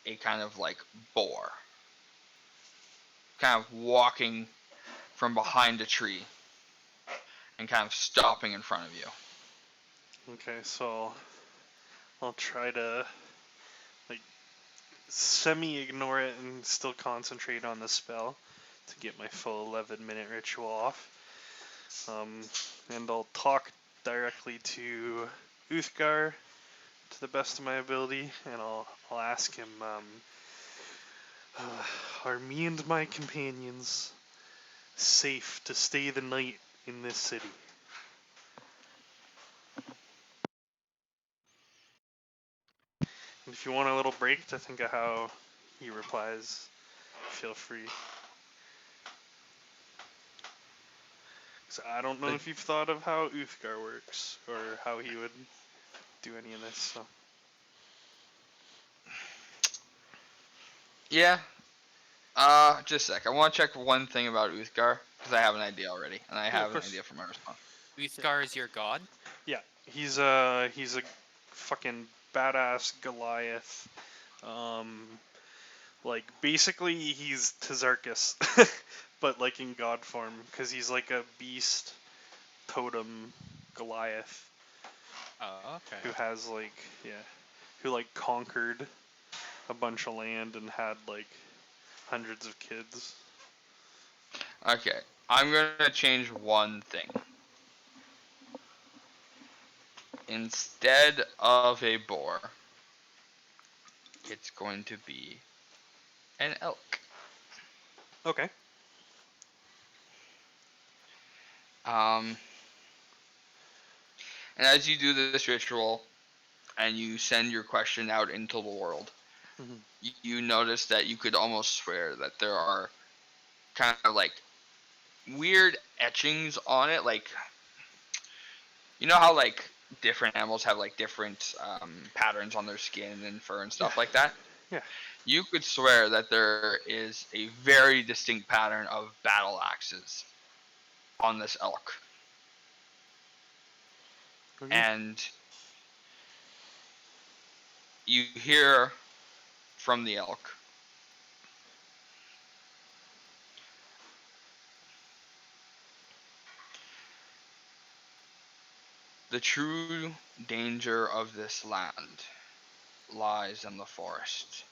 Speaker 3: a kind of like boar kind of walking from behind a tree and kind of stopping in front of you.
Speaker 4: Okay, so I'll try to like semi-ignore it and still concentrate on the spell to get my full 11-minute ritual off. And I'll talk directly to Uthgar to the best of my ability, and I'll ask him, are me and my companions safe to stay the night in this city? And if you want a little break to think of how he replies, feel free. So I don't know if you've thought of how Uthgar works or how he would do any of this. So
Speaker 3: Yeah. Just a sec. I want to check one thing about Uthgar because I have an idea already, and I
Speaker 4: yeah,
Speaker 3: have
Speaker 4: of
Speaker 3: an
Speaker 4: course.
Speaker 3: idea for my response.
Speaker 2: Uthgar is your god?
Speaker 4: Yeah, he's a fucking badass Goliath. Like basically he's Tazarkus, but like in god form, because he's like a beast totem Goliath
Speaker 2: Oh,
Speaker 4: who
Speaker 2: okay.
Speaker 4: has like who like conquered a bunch of land and had like hundreds of kids.
Speaker 3: Okay, I'm gonna change one thing. Instead of a boar, it's going to be an elk.
Speaker 4: Okay.
Speaker 3: Um, and as you do this ritual and you send your question out into the world,
Speaker 4: Mhm.
Speaker 3: you notice that you could almost swear that there are kind of like weird etchings on it. Like, you know how like different animals have like different patterns on their skin and fur and
Speaker 4: Yeah.
Speaker 3: stuff like that?
Speaker 4: Yeah.
Speaker 3: You could swear that there is a very distinct pattern of battle axes on this elk.
Speaker 4: Okay.
Speaker 3: And you hear from the elk, the true danger of this land lies in the forest.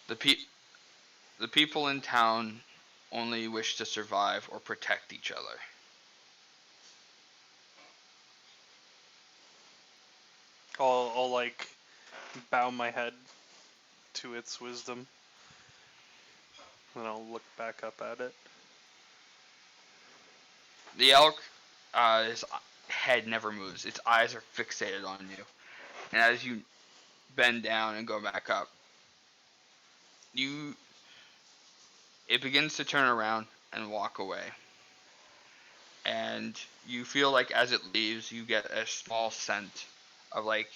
Speaker 3: The pe- the people in town only wish to survive or protect each other.
Speaker 4: I'll like bow my head to its wisdom, and I'll look back up at it.
Speaker 3: The elk, his head never moves. Its eyes are fixated on you. And as you bend down and go back up, you it begins to turn around and walk away. And you feel like as it leaves, you get a small scent of like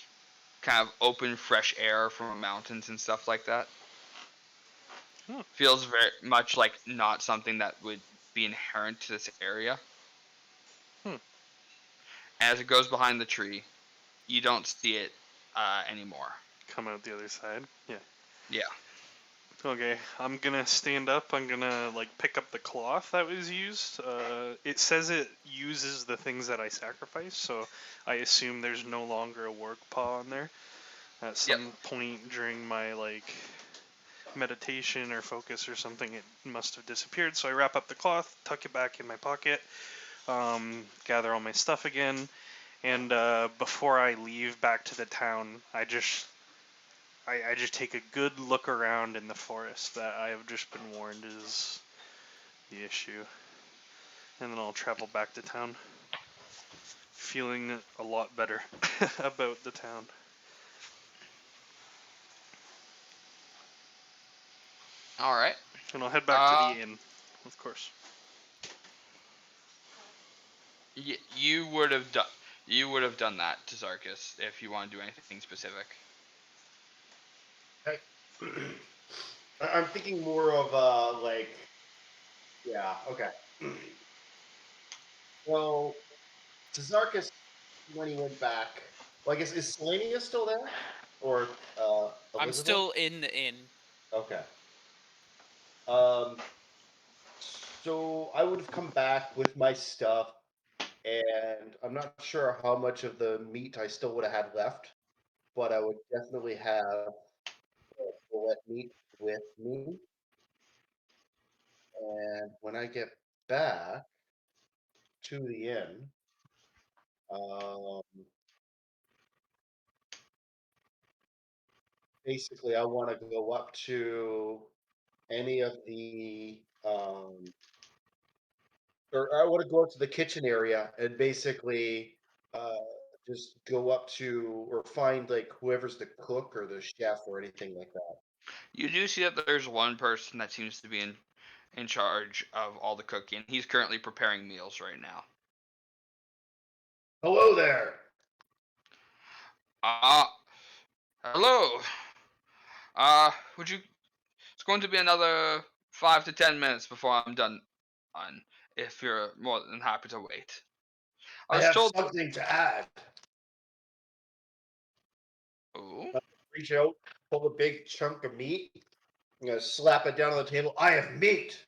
Speaker 3: kind of open fresh air from mountains and stuff like that.
Speaker 4: Hmm.
Speaker 3: Feels very much like not something that would be inherent to this area.
Speaker 4: Hmm.
Speaker 3: As it goes behind the tree, you don't see it anymore.
Speaker 4: Come out the other side. Yeah.
Speaker 3: Yeah.
Speaker 4: Okay, I'm gonna stand up. I'm gonna like pick up the cloth that was used. It says it uses the things that I sacrifice, so I assume there's no longer a work paw on there. At
Speaker 3: Yep.
Speaker 4: some point during my like meditation or focus or something, it must have disappeared. So I wrap up the cloth, tuck it back in my pocket, gather all my stuff again, and before I leave back to the town, I just take a good look around in the forest that I have just been warned is the issue. And then I'll travel back to town, feeling a lot better about the town.
Speaker 3: All right.
Speaker 4: And I'll head back to
Speaker 3: Uh,
Speaker 4: the inn, of course.
Speaker 3: you would have done. You would have done that to Zarkus if you want to do anything specific.
Speaker 1: Okay. I'm thinking more of like, yeah, okay. So Tazarkus, when he went back, well, I guess is Selenia still there, or
Speaker 2: I'm
Speaker 1: Elizabeth?
Speaker 2: still in the inn.
Speaker 1: Okay. Um, so I would have come back with my stuff, and I'm not sure how much of the meat I still would have had left, but I would definitely have bullet meat with me. And when I get back to the inn, um, basically I want to go up to any of the or I want to go up to the kitchen area and basically uh, just go up to or find like whoever's the cook or the chef or anything like that.
Speaker 3: You do see that there's one person that seems to be in charge of all the cooking. He's currently preparing meals right now.
Speaker 1: Hello there.
Speaker 3: Uh, hello. Would you? It's going to be another 5 to 10 minutes before I'm done. On, if you're more than happy to wait. I
Speaker 1: I
Speaker 3: was
Speaker 1: have
Speaker 3: told.
Speaker 1: something to add.
Speaker 3: Oh,
Speaker 1: Reach out, pull a big chunk of meat, slap it down on the table. I have meat.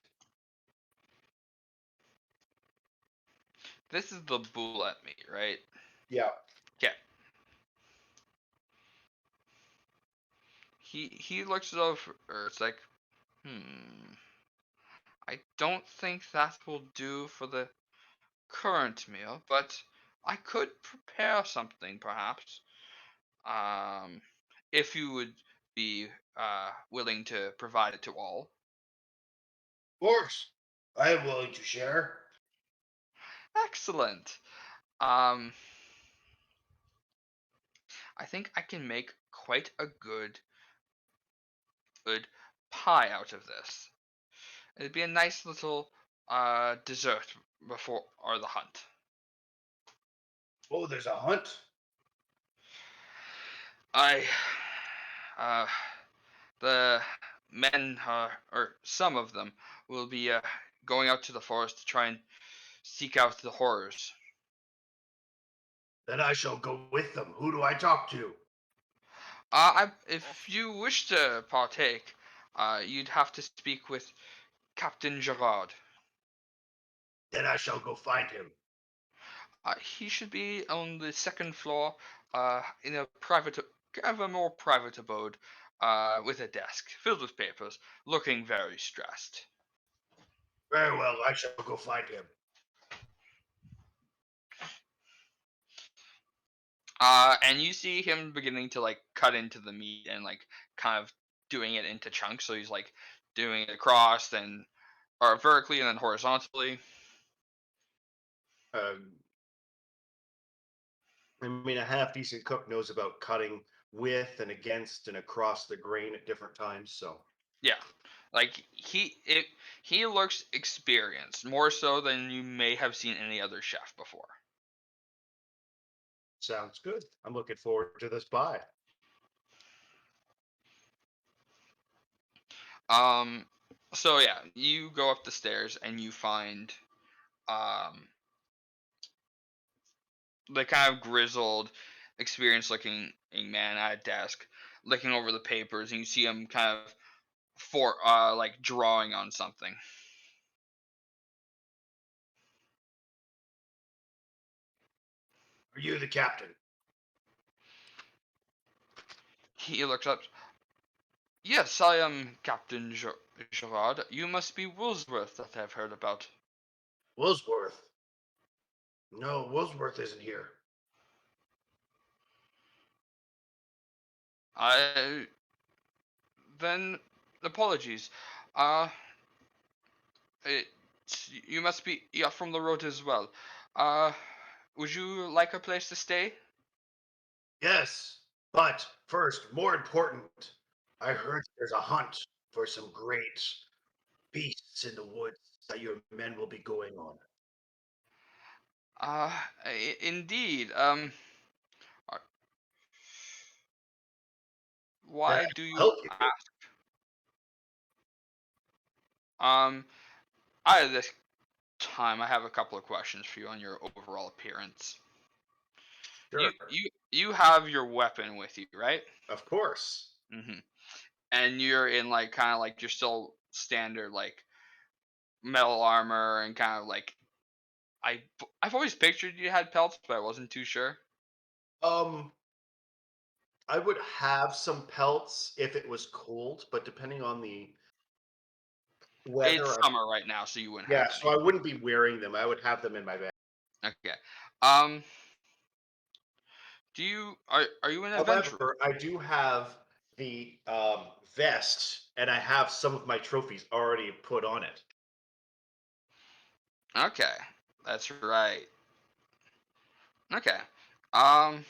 Speaker 3: this is the bull at me, right?
Speaker 1: Yeah.
Speaker 3: Okay. He looks it over. It's like, I don't think that will do for the current meal, but I could prepare something, perhaps. If you would be willing to provide it to all.
Speaker 1: Of course, I am willing to share.
Speaker 3: Excellent. Um, I think I can make quite a good pie out of this. It'd be a nice little dessert before or the hunt.
Speaker 1: Oh, there's a hunt.
Speaker 3: I uh the men or some of them will be going out to the forest to try and seek out the horrors.
Speaker 1: Then I shall go with them. Who do I talk to?
Speaker 3: If you wish to partake, you'd have to speak with Captain Gerard.
Speaker 1: Then I shall go find him.
Speaker 3: He should be on the second floor, in a private, kind of a more private abode, with a desk filled with papers, looking very stressed.
Speaker 1: Very well, I shall go find him.
Speaker 3: And you see him beginning to like cut into the meat and like kind of doing it into chunks. So he's like doing it across and or vertically and then horizontally.
Speaker 1: Um, I mean, a half decent cook knows about cutting with and against and across the grain at different times. So
Speaker 3: Yeah, like he looks experienced more so than you may have seen any other chef before.
Speaker 1: sounds good. I'm looking forward to this pie.
Speaker 3: Um, so yeah, you go up the stairs and you find um the kind of grizzled, experienced looking man at a desk, looking over the papers, and you see him kind of like drawing on something.
Speaker 1: Are you the captain?
Speaker 3: He looks up. Yes, I am Captain Gerard. You must be Woolsworth that I've heard about.
Speaker 1: Woolsworth? No, Woolsworth isn't here.
Speaker 3: I then apologies. Uh, it, you must be from the road as well. Uh, would you like a place to stay?
Speaker 1: Yes, but first, more important, I heard there's a hunt for some great beasts in the woods that your men will be going on.
Speaker 3: Indeed. Uh,
Speaker 1: Then
Speaker 3: why
Speaker 1: I
Speaker 3: do
Speaker 1: will
Speaker 3: you
Speaker 1: help you.
Speaker 3: ask? Um, at this time, I have a couple of questions for you on your overall appearance. You
Speaker 1: Sure,
Speaker 3: you you have your weapon with you, right?
Speaker 1: of course.
Speaker 3: Mm-hmm. And you're in like kind of like you're still standard like metal armor and kind of like I I've always pictured you had pelts, but I wasn't too sure.
Speaker 1: Um, I would have some pelts if it was cold, but depending on the
Speaker 3: It's
Speaker 1: weather,
Speaker 3: summer right now, so you wouldn't
Speaker 1: yeah,
Speaker 3: have
Speaker 1: so
Speaker 3: any.
Speaker 1: I wouldn't be wearing them. I would have them in my bag.
Speaker 3: Okay. Um, do you are you an adventurer?
Speaker 1: However, I do have the vest, and I have some of my trophies already put on it.
Speaker 3: Okay, that's right. Okay. Um,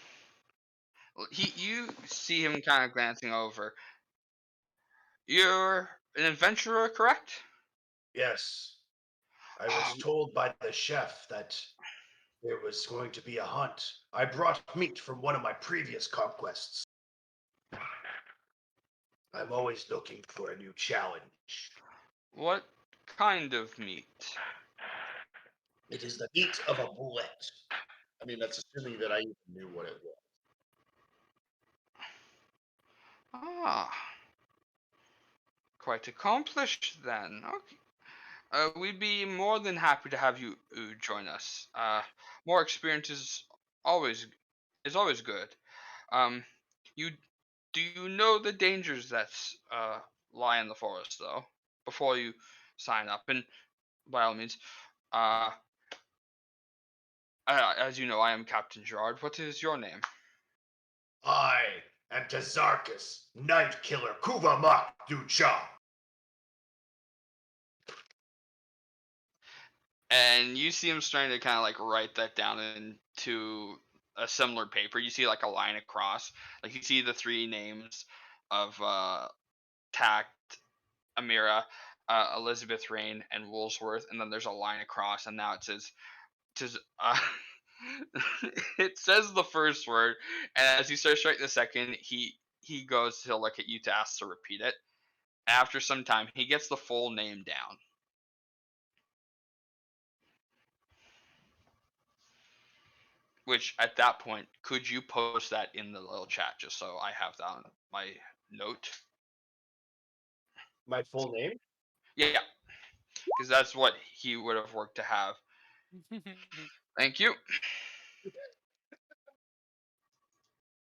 Speaker 3: you see him kind of glancing over. You're an adventurer, correct?
Speaker 1: Yes, I was told by the chef that there was going to be a hunt. I brought meat from one of my previous conquests. I'm always looking for a new challenge.
Speaker 3: What kind of meat?
Speaker 1: It is the meat of a bullet. I mean, that's assuming that I even knew what it was.
Speaker 3: Ah, quite accomplished then. Okay. We'd be more than happy to have you join us. More experience always is always good. Um, you do you know the dangers that lie in the forest though? Before you sign up, and by all means, uh, As you know, I am Captain Gerard. What is your name?
Speaker 1: I am Tazarkas, Night Killer Kuvamak Ducha.
Speaker 3: And you see him starting to kind of like write that down into a similar paper. You see like a line across. Like you see the three names of Tact, Amira, Elizabeth Rain, and Woolsworth, and then there's a line across, and now it says, it says the first word, and as he starts writing the second, he goes to look at you to ask to repeat it. After some time, he gets the full name down. Which at that point, could you post that in the little chat just so I have that on my note?
Speaker 1: My full name?
Speaker 3: Yeah, because that's what he would have worked to have. Thank you.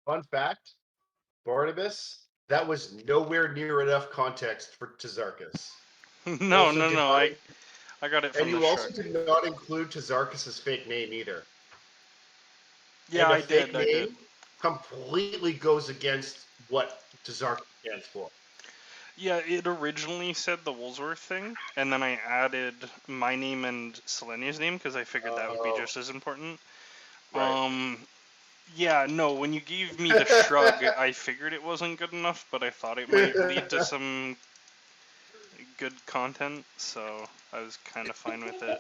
Speaker 1: Fun fact, Barnabas, that was nowhere near enough context for Tazarkas.
Speaker 4: No,
Speaker 1: Also
Speaker 4: no,
Speaker 1: did
Speaker 4: no.
Speaker 1: not,
Speaker 4: I got it
Speaker 1: and
Speaker 4: from the
Speaker 1: you also
Speaker 4: shrug.
Speaker 1: did not include Tazarkas' fake name either.
Speaker 4: Yeah,
Speaker 1: And a
Speaker 4: I
Speaker 1: fake
Speaker 4: did. I did.
Speaker 1: name completely goes against what Tazarkas stands for.
Speaker 4: Yeah, it originally said the Woolsworth thing, and then I added my name and Selenia's name because I figured that would be
Speaker 1: Oh,
Speaker 4: just as important.
Speaker 1: right.
Speaker 4: Yeah, no, when you gave me the shrug, I figured it wasn't good enough, but I thought it might lead to some good content, so I was kind of fine with it.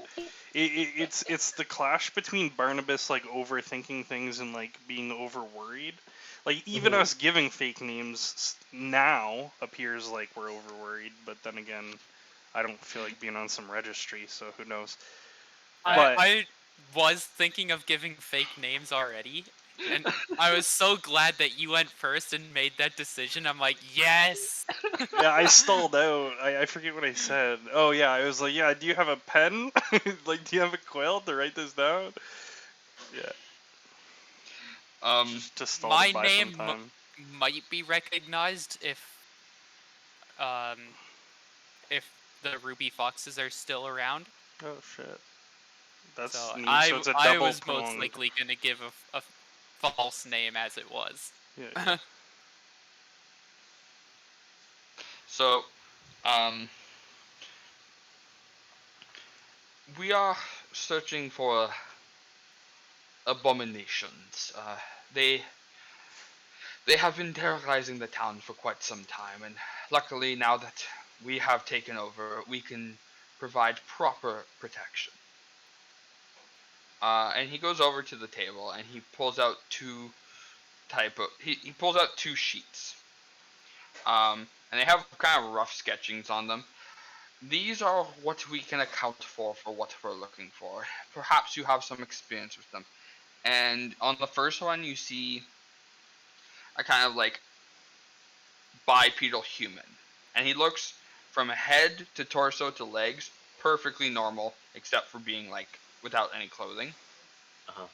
Speaker 4: It's the clash between Barnabas like overthinking things and like being over worried. Like even
Speaker 1: Mhm.
Speaker 4: us giving fake names now appears like we're over worried, but then again, I don't feel like being on some registry, so who knows. But
Speaker 2: I was thinking of giving fake names already, and I was so glad that you went first and made that decision. I'm like, yes.
Speaker 4: yeah, I stalled out. I forget what I said. Oh yeah, I was like, yeah, do you have a pen? Like, do you have a quill to write this down? Yeah,
Speaker 3: Um,
Speaker 4: just stall to
Speaker 2: My
Speaker 4: buy some
Speaker 2: name
Speaker 4: time.
Speaker 2: might be recognized um if the ruby foxes are still around.
Speaker 4: Oh shit. That's
Speaker 2: So
Speaker 4: neat. So it's a
Speaker 2: I
Speaker 4: double
Speaker 2: was most
Speaker 4: pronged.
Speaker 2: likely gonna give a false name as it was.
Speaker 4: Yeah, yeah.
Speaker 3: so, um, we are searching for abominations. They they have been terrorizing the town for quite some time, and luckily now that we have taken over, we can provide proper protection. And he goes over to the table and he pulls out he pulls out two sheets. And they have kind of rough sketchings on them. These are what we can account for what we're looking for. Perhaps you have some experience with them. And on the first one, you see a kind of like bipedal human. And he looks from head to torso to legs perfectly normal, except for being like without any clothing.
Speaker 1: Uh-huh.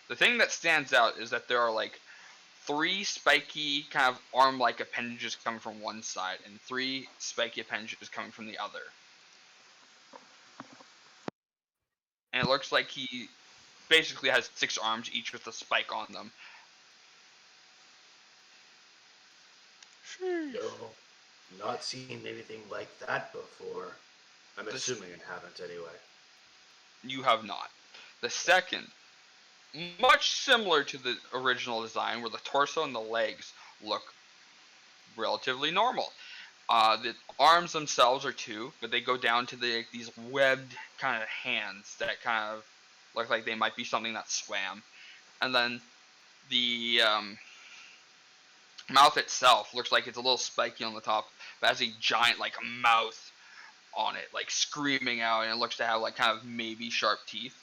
Speaker 3: The thing that stands out is that there are like three spiky kind of arm-like appendages coming from one side and three spiky appendages coming from the other. And it looks like he basically has 6 arms, each with a spike on them.
Speaker 4: Sheesh.
Speaker 1: No, not seen anything like that before. I'm
Speaker 3: This
Speaker 1: assuming I haven't anyway.
Speaker 3: you have not. The second, much similar to the original design, where the torso and the legs look relatively normal. The arms themselves are two, but they go down to these webbed kind of hands that kind of look like they might be something that swam. And then the mouth itself looks like it's a little spiky on the top, but has a giant like mouth on it, like screaming out, and it looks to have like kind of maybe sharp teeth.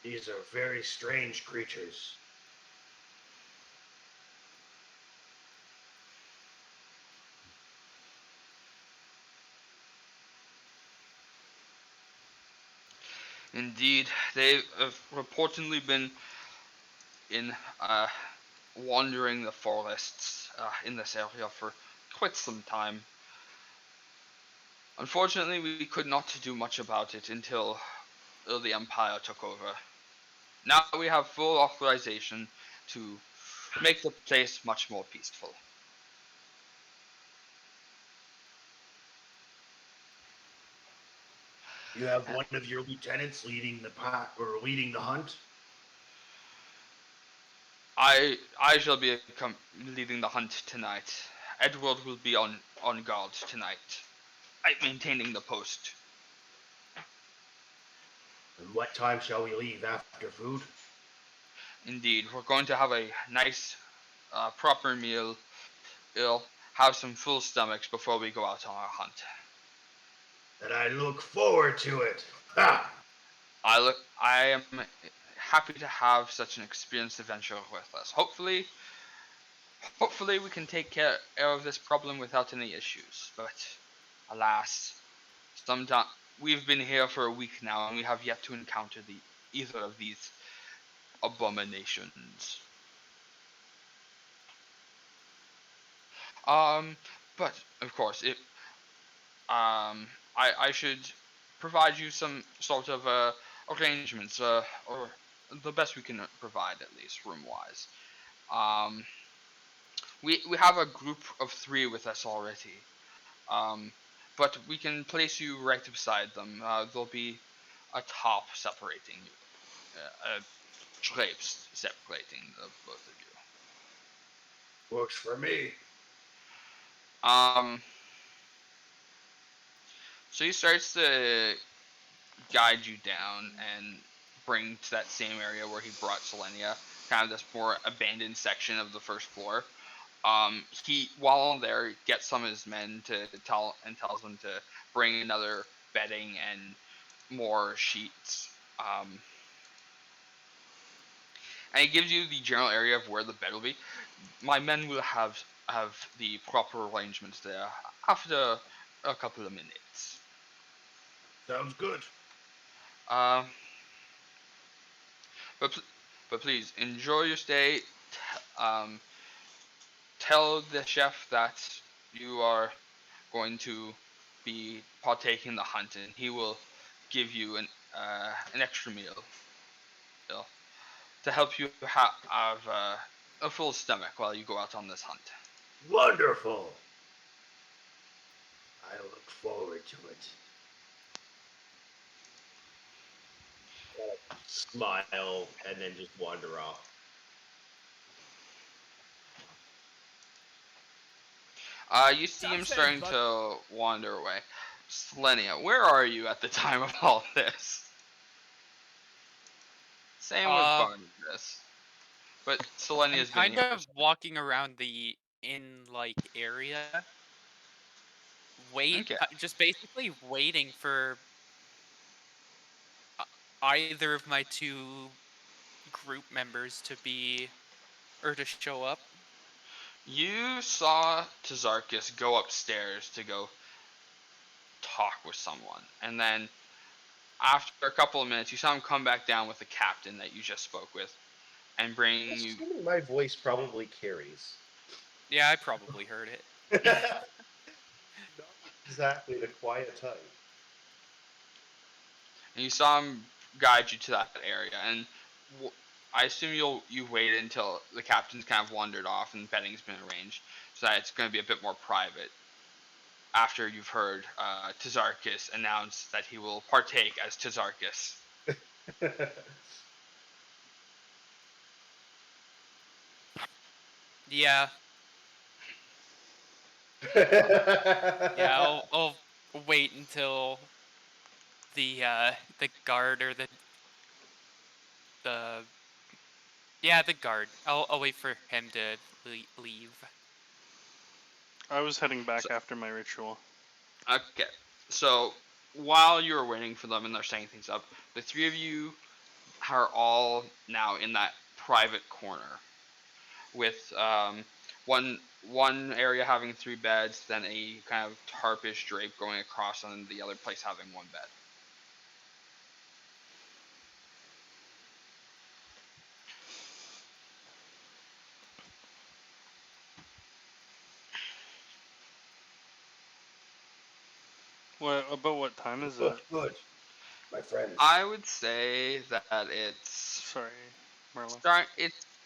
Speaker 1: These are very strange creatures.
Speaker 3: Indeed, they have reportedly been in wandering the forests in this area for quite some time. Unfortunately, we could not do much about it until the Empire took over. Now we have full authorization to make the place much more peaceful.
Speaker 1: You have one of your lieutenants leading the leading the hunt.
Speaker 3: I shall be leading the hunt tonight. Edward will be on guard tonight. I'm maintaining the post.
Speaker 1: And what time shall we leave after food?
Speaker 3: Indeed, we're going to have a nice, proper meal. We'll have some full stomachs before we go out on our hunt.
Speaker 1: And I look forward to it. Ha!
Speaker 3: I am happy to have such an experienced adventurer with us. Hopefully we can take care of this problem without any issues. But alas, sometimes we've been here for a week now and we have yet to encounter either of these abominations. Um, but of course, I should provide you some sort of arrangements, or the best we can provide at least room wise. Um, we have a group of 3 with us already. Um, but we can place you right beside them. There'll be a top separating you, drapes separating the both of
Speaker 1: Works for me.
Speaker 3: you. So he starts to guide you down and bring to that same area where he brought Selenia, kind of this more abandoned section of the first floor. He, while there, gets some of his men to tells them to bring another bedding and more sheets. And he gives you the general area of where the bed will be. My men will have the proper arrangements there after a couple of minutes.
Speaker 1: Sounds good.
Speaker 3: Um, but but please enjoy your stay. Um, tell the chef that you are going to be partaking in the hunt, and he will give you an extra meal to help you have a full stomach while you go out on this hunt.
Speaker 1: Wonderful. I look forward to it. Smile and then just wander off.
Speaker 3: You see him
Speaker 2: Sounds very
Speaker 3: starting to wander away. Selenia, where are you at the time of all this? Same with
Speaker 2: Uh,
Speaker 3: Barnabas. But
Speaker 2: I'm
Speaker 3: Selenia's been
Speaker 2: kind
Speaker 3: here for
Speaker 2: of walking around the in like area,
Speaker 3: okay.
Speaker 2: just basically waiting for uh, either of my 2 group members to be or to show up.
Speaker 3: You saw Tazarchus go upstairs to go talk with someone, and then after a couple of minutes, you saw him come back down with the captain that you just spoke with, and bring you.
Speaker 1: Assuming my voice probably carries.
Speaker 2: Yeah, I probably heard it.
Speaker 1: Not exactly the quiet type.
Speaker 3: And you saw him guide you to that area, and I assume you wait until the captain's kind of wandered off and bedding's been arranged, so that it's going to be a bit more private. After you've heard Tazarchus announce that he will partake as Tazarchus.
Speaker 2: Yeah, yeah, I'll wait until the guard or the yeah, the guard. I'll wait for him to leave.
Speaker 4: I was heading back
Speaker 3: So,
Speaker 4: after my ritual.
Speaker 3: okay, so while you're waiting for them and they're setting things up, the 3 of you are all now in that private corner with one area having 3 beds, then a kind of tarpish drape going across, and the other place having 1 bed.
Speaker 4: What time is
Speaker 1: Good,
Speaker 4: it?
Speaker 1: good, my friends.
Speaker 3: I would say that
Speaker 4: Sorry, Marlo.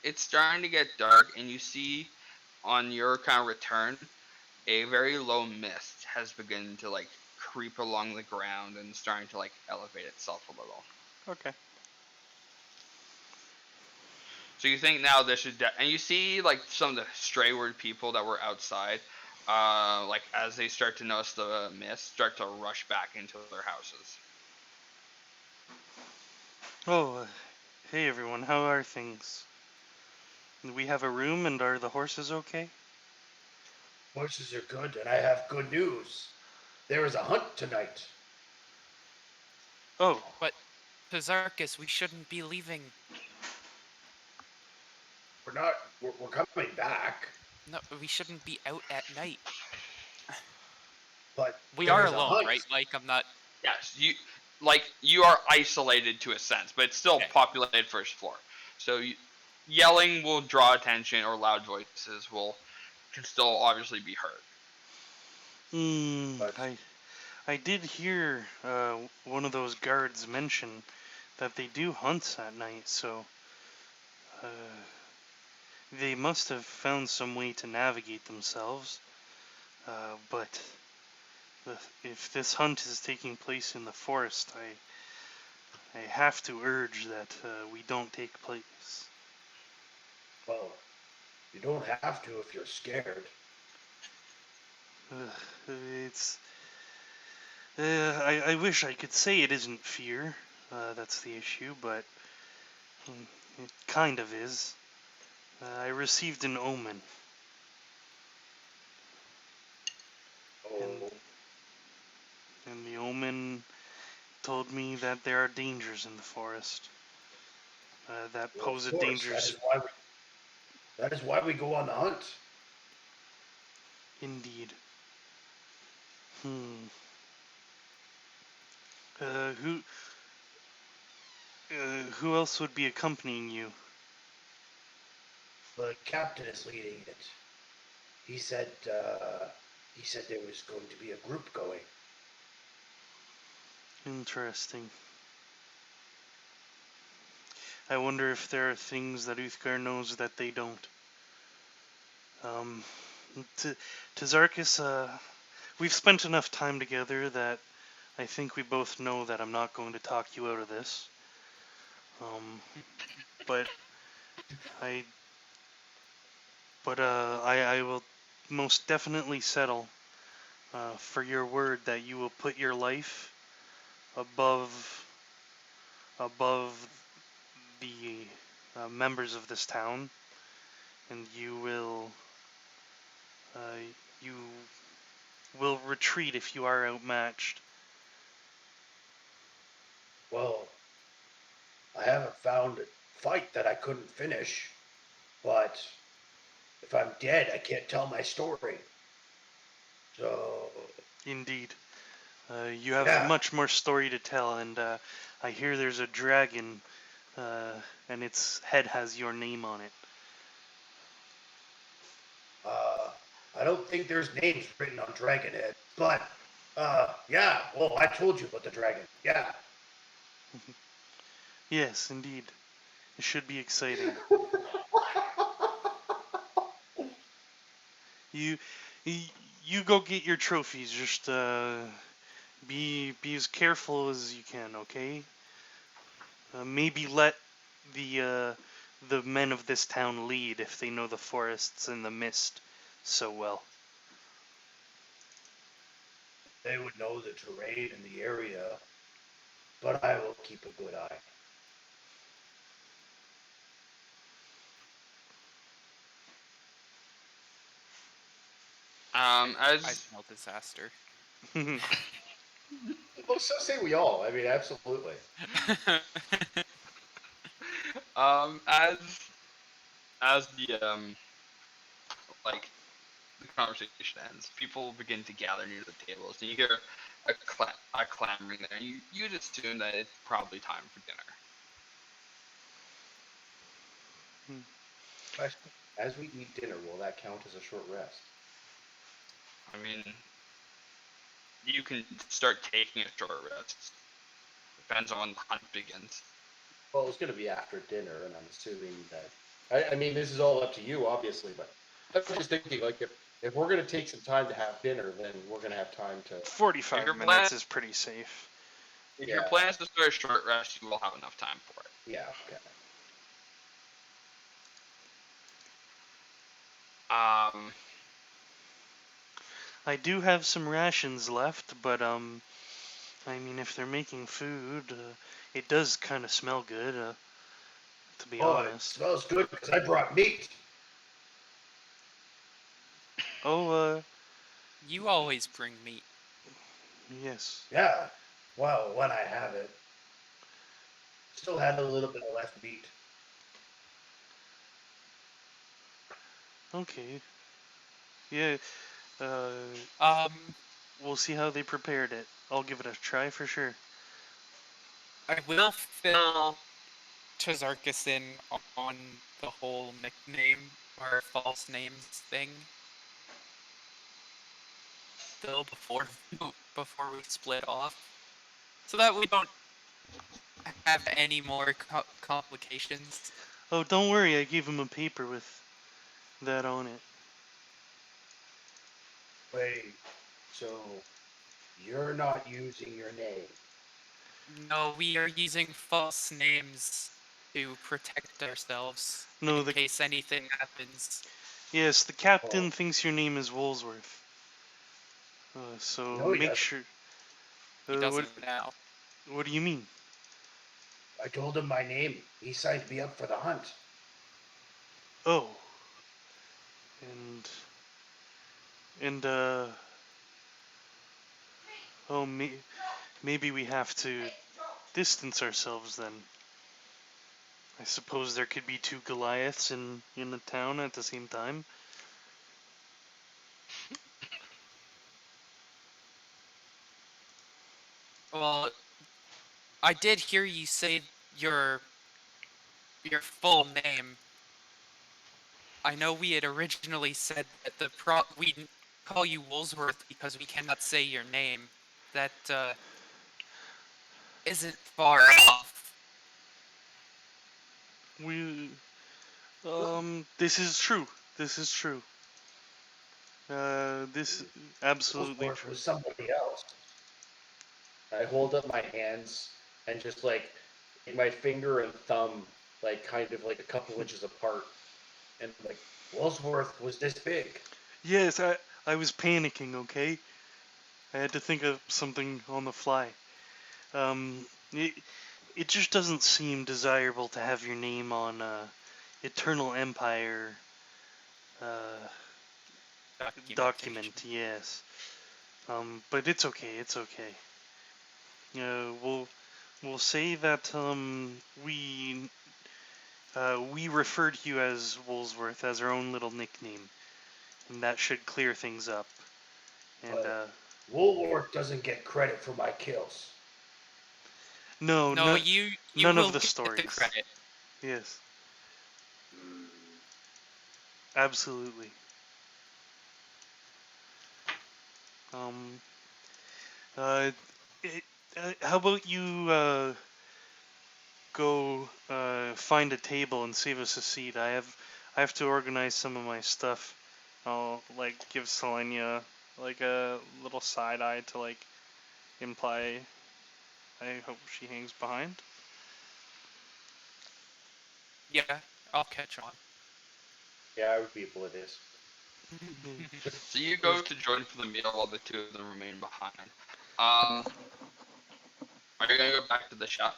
Speaker 3: it's starting to get dark, and you see on your kind of return, a very low mist has begun to like creep along the ground and starting to like elevate itself a little.
Speaker 4: Okay.
Speaker 3: So you think now this should, and you see like some of the strayward people that were outside, like as they start to notice the mist, start to rush back into their houses.
Speaker 5: Oh, hey everyone, how are things? We have a room, and are the horses okay?
Speaker 1: Horses are good, and I have good news. There is a hunt tonight.
Speaker 5: Oh,
Speaker 2: But Tazarkas, we shouldn't be leaving.
Speaker 1: We're not. We're coming back,
Speaker 2: No, we shouldn't be out at night.
Speaker 1: but
Speaker 2: We
Speaker 1: there
Speaker 2: are
Speaker 1: is a
Speaker 2: alone,
Speaker 1: hunt.
Speaker 2: right, Mike? I'm not.
Speaker 3: Yes, you are isolated to a sense, but it's still
Speaker 2: Okay.
Speaker 3: populated first floor. So yelling will draw attention, or loud voices can still obviously be heard.
Speaker 1: But
Speaker 5: I did hear one of those guards mention that they do hunts at night, so uh, they must have found some way to navigate themselves. But if this hunt is taking place in the forest, I have to urge that we don't take place.
Speaker 1: well, you don't have to if you're scared.
Speaker 5: It's I wish I could say it isn't fear. That's the issue, but it kind of is. I received an omen, and
Speaker 1: Oh,
Speaker 5: and the omen told me that there are dangers in the forest that
Speaker 1: well,
Speaker 5: pose
Speaker 1: of
Speaker 5: a
Speaker 1: course.
Speaker 5: dangerous.
Speaker 1: That is why we go on the hunt.
Speaker 5: Indeed. Hmm. Uh, who who else would be accompanying you?
Speaker 1: The captain is leading it. He said. He said there was going to be a group going.
Speaker 5: Interesting. I wonder if there are things that Uthgar knows that they don't. Um, to Tazarkas, we've spent enough time together that I think we both know that I'm not going to talk you out of this. But I, I will most definitely settle for your word that you will put your life above the members of this town, and uh, you will retreat if you are outmatched.
Speaker 1: Well, I haven't found a fight that I couldn't finish, but if I'm dead, I can't tell my story. So,
Speaker 5: Indeed. You have
Speaker 1: yeah.
Speaker 5: much more story to tell, and I hear there's a dragon, and its head has your name on it.
Speaker 1: Uh, I don't think there's names written on Dragonhead, but yeah. Well, I told you about the dragon. Yeah.
Speaker 5: Yes, indeed. It should be exciting. You, you, you go get your trophies. Just be as careful as you can, okay? Maybe let the men of this town lead if they know the forests and the mist so well.
Speaker 1: They would know the terrain and the area, but I will keep a good eye.
Speaker 2: I
Speaker 3: As
Speaker 2: smell disaster.
Speaker 1: Well, so say we all. I mean, absolutely.
Speaker 3: as the like the conversation ends, people begin to gather near the tables, and you hear a clamoring there. You'd assume that it's probably time for dinner.
Speaker 1: Question: as we eat dinner, will that count as a short rest?
Speaker 3: I mean, you can start taking a short rest. Depends on when the hunt begins.
Speaker 1: Well, it's going to be after dinner, and I'm assuming that. I mean, this is all up to you, obviously, but I'm just thinking, like, if we're going to take some time to have dinner, then we're going to have time to.
Speaker 5: 45
Speaker 3: your
Speaker 5: minutes
Speaker 3: plan-
Speaker 5: is pretty safe.
Speaker 3: If
Speaker 1: Yeah.
Speaker 3: your plan is to start a short rest, you will have enough time for it.
Speaker 1: Yeah. Okay.
Speaker 5: I do have some rations left, but I mean, if they're making food, it does kind of smell good. To be
Speaker 1: Oh, it
Speaker 5: honest.
Speaker 1: smells good because I brought meat.
Speaker 5: Oh,
Speaker 2: You always bring meat.
Speaker 5: yes.
Speaker 1: Yeah. Well, when I have it, still had a little bit of left meat.
Speaker 5: Okay. Yeah. Uh,
Speaker 2: Um,
Speaker 5: we'll see how they prepared it. I'll give it a try for sure.
Speaker 2: I will fill Tazarkus in on the whole nickname or false names thing. Though before we split off, so that we don't have any more complications.
Speaker 5: Oh, don't worry. I gave him a paper with that on it.
Speaker 1: Wait. So you're not using your name?
Speaker 2: No, we are using false names to protect ourselves
Speaker 5: No,
Speaker 2: in case anything happens.
Speaker 5: Yes, the captain thinks your name is Woolsworth. So
Speaker 1: No, he
Speaker 5: make
Speaker 1: doesn't.
Speaker 5: sure.
Speaker 2: He doesn't now.
Speaker 5: What do you mean?
Speaker 1: I told him my name. He signed me up for the hunt.
Speaker 5: Oh. And oh, maybe we have to distance ourselves then. I suppose there could be two Goliaths in the town at the same time.
Speaker 2: Well, I did hear you say your full name. I know we had originally said that we'd call you Woolsworth because we cannot say your name. That isn't far off.
Speaker 5: This is true. This is true. This absolutely
Speaker 1: Woolsworth
Speaker 5: true.
Speaker 1: was somebody else. I hold up my hands and just like my finger and thumb, like kind of like a couple inches apart, and like Woolsworth was this big.
Speaker 5: Yes, I was panicking. Okay, I had to think of something on the fly. It, it just doesn't seem desirable to have your name on Eternal Empire document. Yes. But it's okay. It's okay. We'll say that we refer to you as Woolsworth as our own little nickname, and that should clear things up. And
Speaker 1: But Woolworth doesn't get credit for my kills.
Speaker 5: no,
Speaker 2: No, you
Speaker 5: none
Speaker 2: will
Speaker 5: of the
Speaker 2: get
Speaker 5: stories.
Speaker 2: the credit.
Speaker 5: Yes, absolutely. Um, uh, how about you go find a table and save us a seat? I have to organize some of my stuff. I'll like give Selenia like a little side eye to like imply I hope she hangs behind.
Speaker 2: Yeah, I'll catch on.
Speaker 1: Yeah, I would be oblivious.
Speaker 3: So you go to join for the meal while the two of them remain behind. Are you gonna go back to the shop?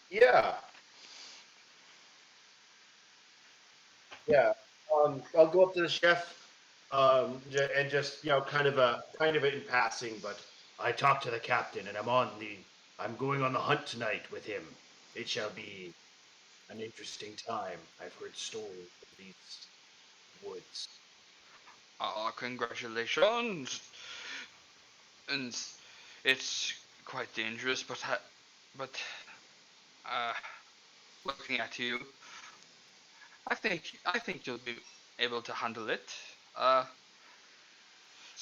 Speaker 1: Yeah, yeah. I'll go up to the chef, and just kind of in passing, but I talked to the captain, and I'm going on the hunt tonight with him. It shall be an interesting time. I've heard stories of these woods.
Speaker 3: Congratulations. And it's quite dangerous, but uh, looking at you, I think you'll be able to handle it.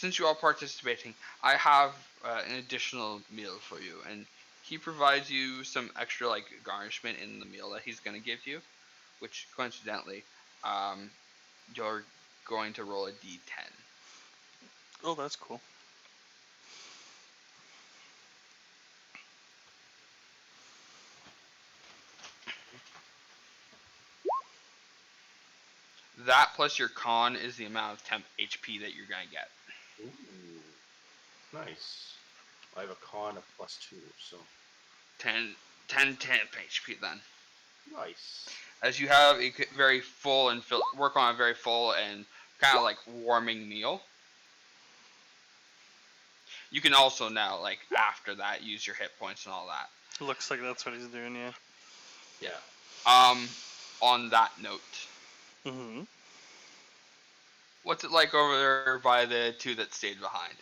Speaker 3: since you are participating, I have an additional meal for you, and he provides you some extra like garnishment in the meal that he's going to give you, which coincidentally, um, you're going to roll a d10.
Speaker 5: Oh, that's cool.
Speaker 3: That plus your con is the amount of temp HP that you're going to get.
Speaker 1: Ooh, nice. I have a con of +2, so
Speaker 3: 10 temp HP then.
Speaker 1: nice.
Speaker 3: As you have a very full and work on a very full and kind of like warming meal. You can also now, like, after that, use your hit points and all that.
Speaker 5: Looks like that's what he's doing, yeah.
Speaker 1: Yeah.
Speaker 3: On that note,
Speaker 5: Mm-hmm.
Speaker 3: what's it like over there by the two that stayed behind?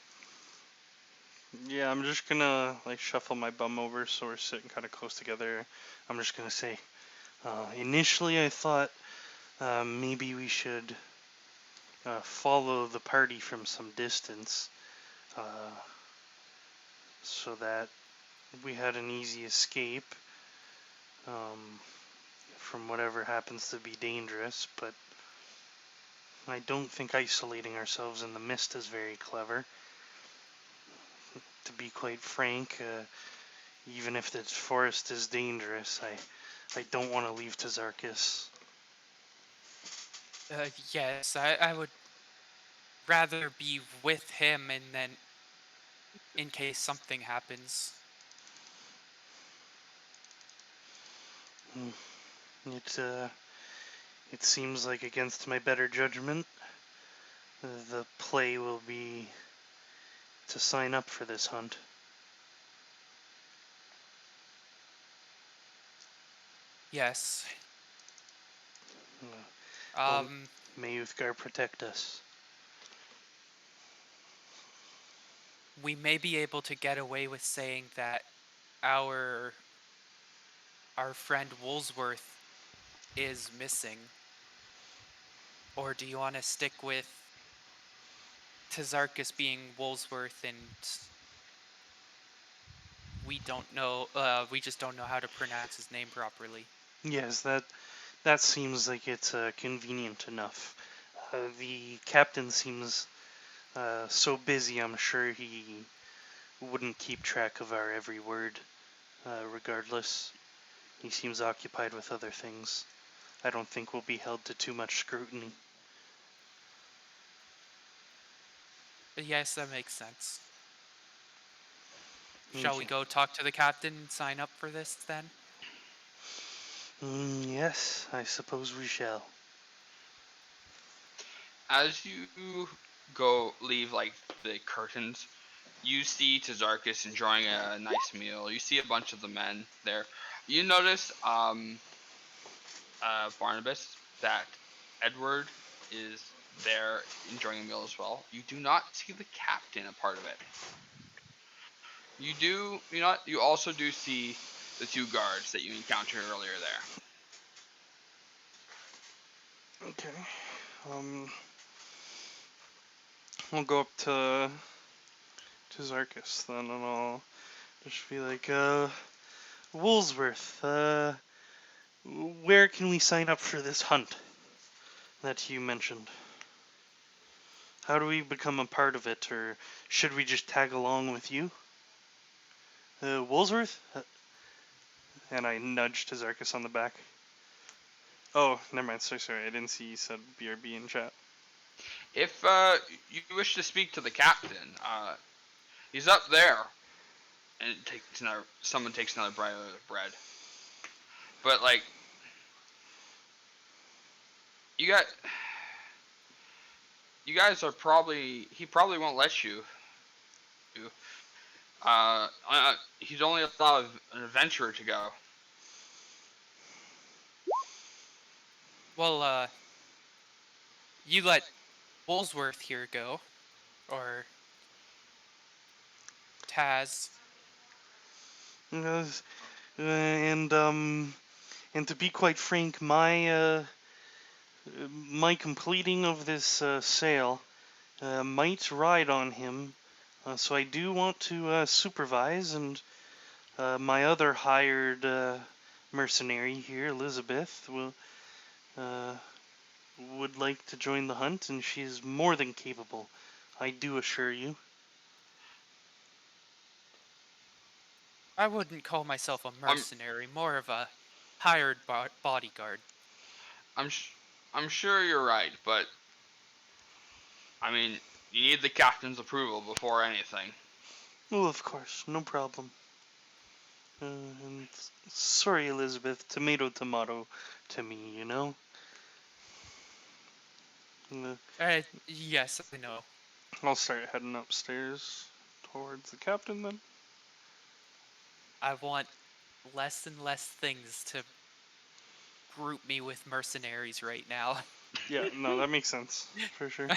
Speaker 5: Yeah, I'm just gonna like shuffle my bum over so we're sitting kind of close together. I'm just gonna say, initially I thought maybe we should follow the party from some distance, so that we had an easy escape from whatever happens to be dangerous. But I don't think isolating ourselves in the mist is very clever. To be quite frank, even if the forest is dangerous, I don't want to leave Tazarkis.
Speaker 2: Yes, I would rather be with him, and then in case something happens.
Speaker 5: It seems like against my better judgment, the play will be to sign up for this hunt.
Speaker 2: Yes.
Speaker 5: Well,
Speaker 2: Um,
Speaker 5: may Uthgar protect us.
Speaker 2: we may be able to get away with saying that our our friend Woolsworth is missing. Or do you want to stick with Tazarkis being Woolsworth and we just don't know how to pronounce his name properly?
Speaker 5: Yes, that seems like it's convenient enough. The captain seems so busy, I'm sure he wouldn't keep track of our every word, regardless. He seems occupied with other things. I don't think we'll be held to too much scrutiny.
Speaker 2: Yes, that makes sense. Shall we
Speaker 5: Okay.
Speaker 2: go talk to the captain and sign up for this then?
Speaker 5: Yes, I suppose we shall.
Speaker 3: As you leave like the curtains, you see Tazarkis enjoying a nice meal. You see a bunch of the men there. You notice, Barnabas, that Edward is there enjoying a meal as well. You do not see the captain a part of it. You also do see the two guards that you encountered earlier there.
Speaker 5: Okay. I'll go up to Zarkus then, and I'll just be like, Woolsworth, where can we sign up for this hunt that you mentioned? How do we become a part of it, or should we just tag along with you? Woolsworth? And I nudged Zarkus on the back. Oh, never mind. Sorry. I didn't see you said BRB in chat.
Speaker 3: If you wish to speak to the captain, he's up there. And someone takes another bite of the bread. But like, you guys are he probably won't let you. He's only allowed an adventurer to go.
Speaker 2: Well, you let Woolsworth here go, or Taz.
Speaker 5: And to be quite frank, my completing of this sale might ride on him. So I do want to supervise, and my other hired mercenary here, Elizabeth, uh, would like to join the hunt, and she's more than capable. I do assure you.
Speaker 2: I wouldn't call myself a
Speaker 3: I'm
Speaker 2: mercenary, more of a hired bodyguard.
Speaker 3: I'm sh- I'm sure you're right, but I mean, you need the captain's approval before anything.
Speaker 5: Well, of course, no problem. And sorry, Elizabeth, tomato, tomato to me, you know? Uh,
Speaker 2: Yes, I know.
Speaker 4: I'll start heading upstairs towards the captain then.
Speaker 2: I want less and less things to group me with mercenaries right now.
Speaker 4: Yeah, no, that makes sense for sure.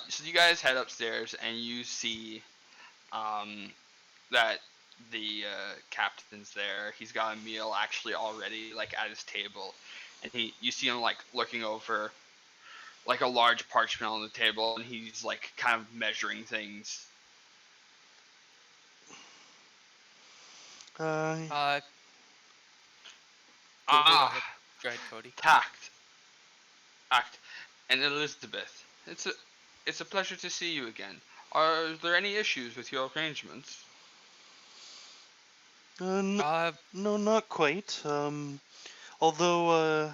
Speaker 3: So you guys head upstairs and you see that the captain's there. He's got a meal actually already like at his table, and you see him like looking over like a large parchment on the table, and he's like kind of measuring things.
Speaker 5: uh,
Speaker 2: uh, go
Speaker 3: Ah,
Speaker 2: ahead. Go ahead, Cody.
Speaker 3: tact, act, and Elizabeth. It's a pleasure to see you again. Are there any issues with your arrangements?
Speaker 5: n-
Speaker 2: Uh,
Speaker 5: no, not quite. Although,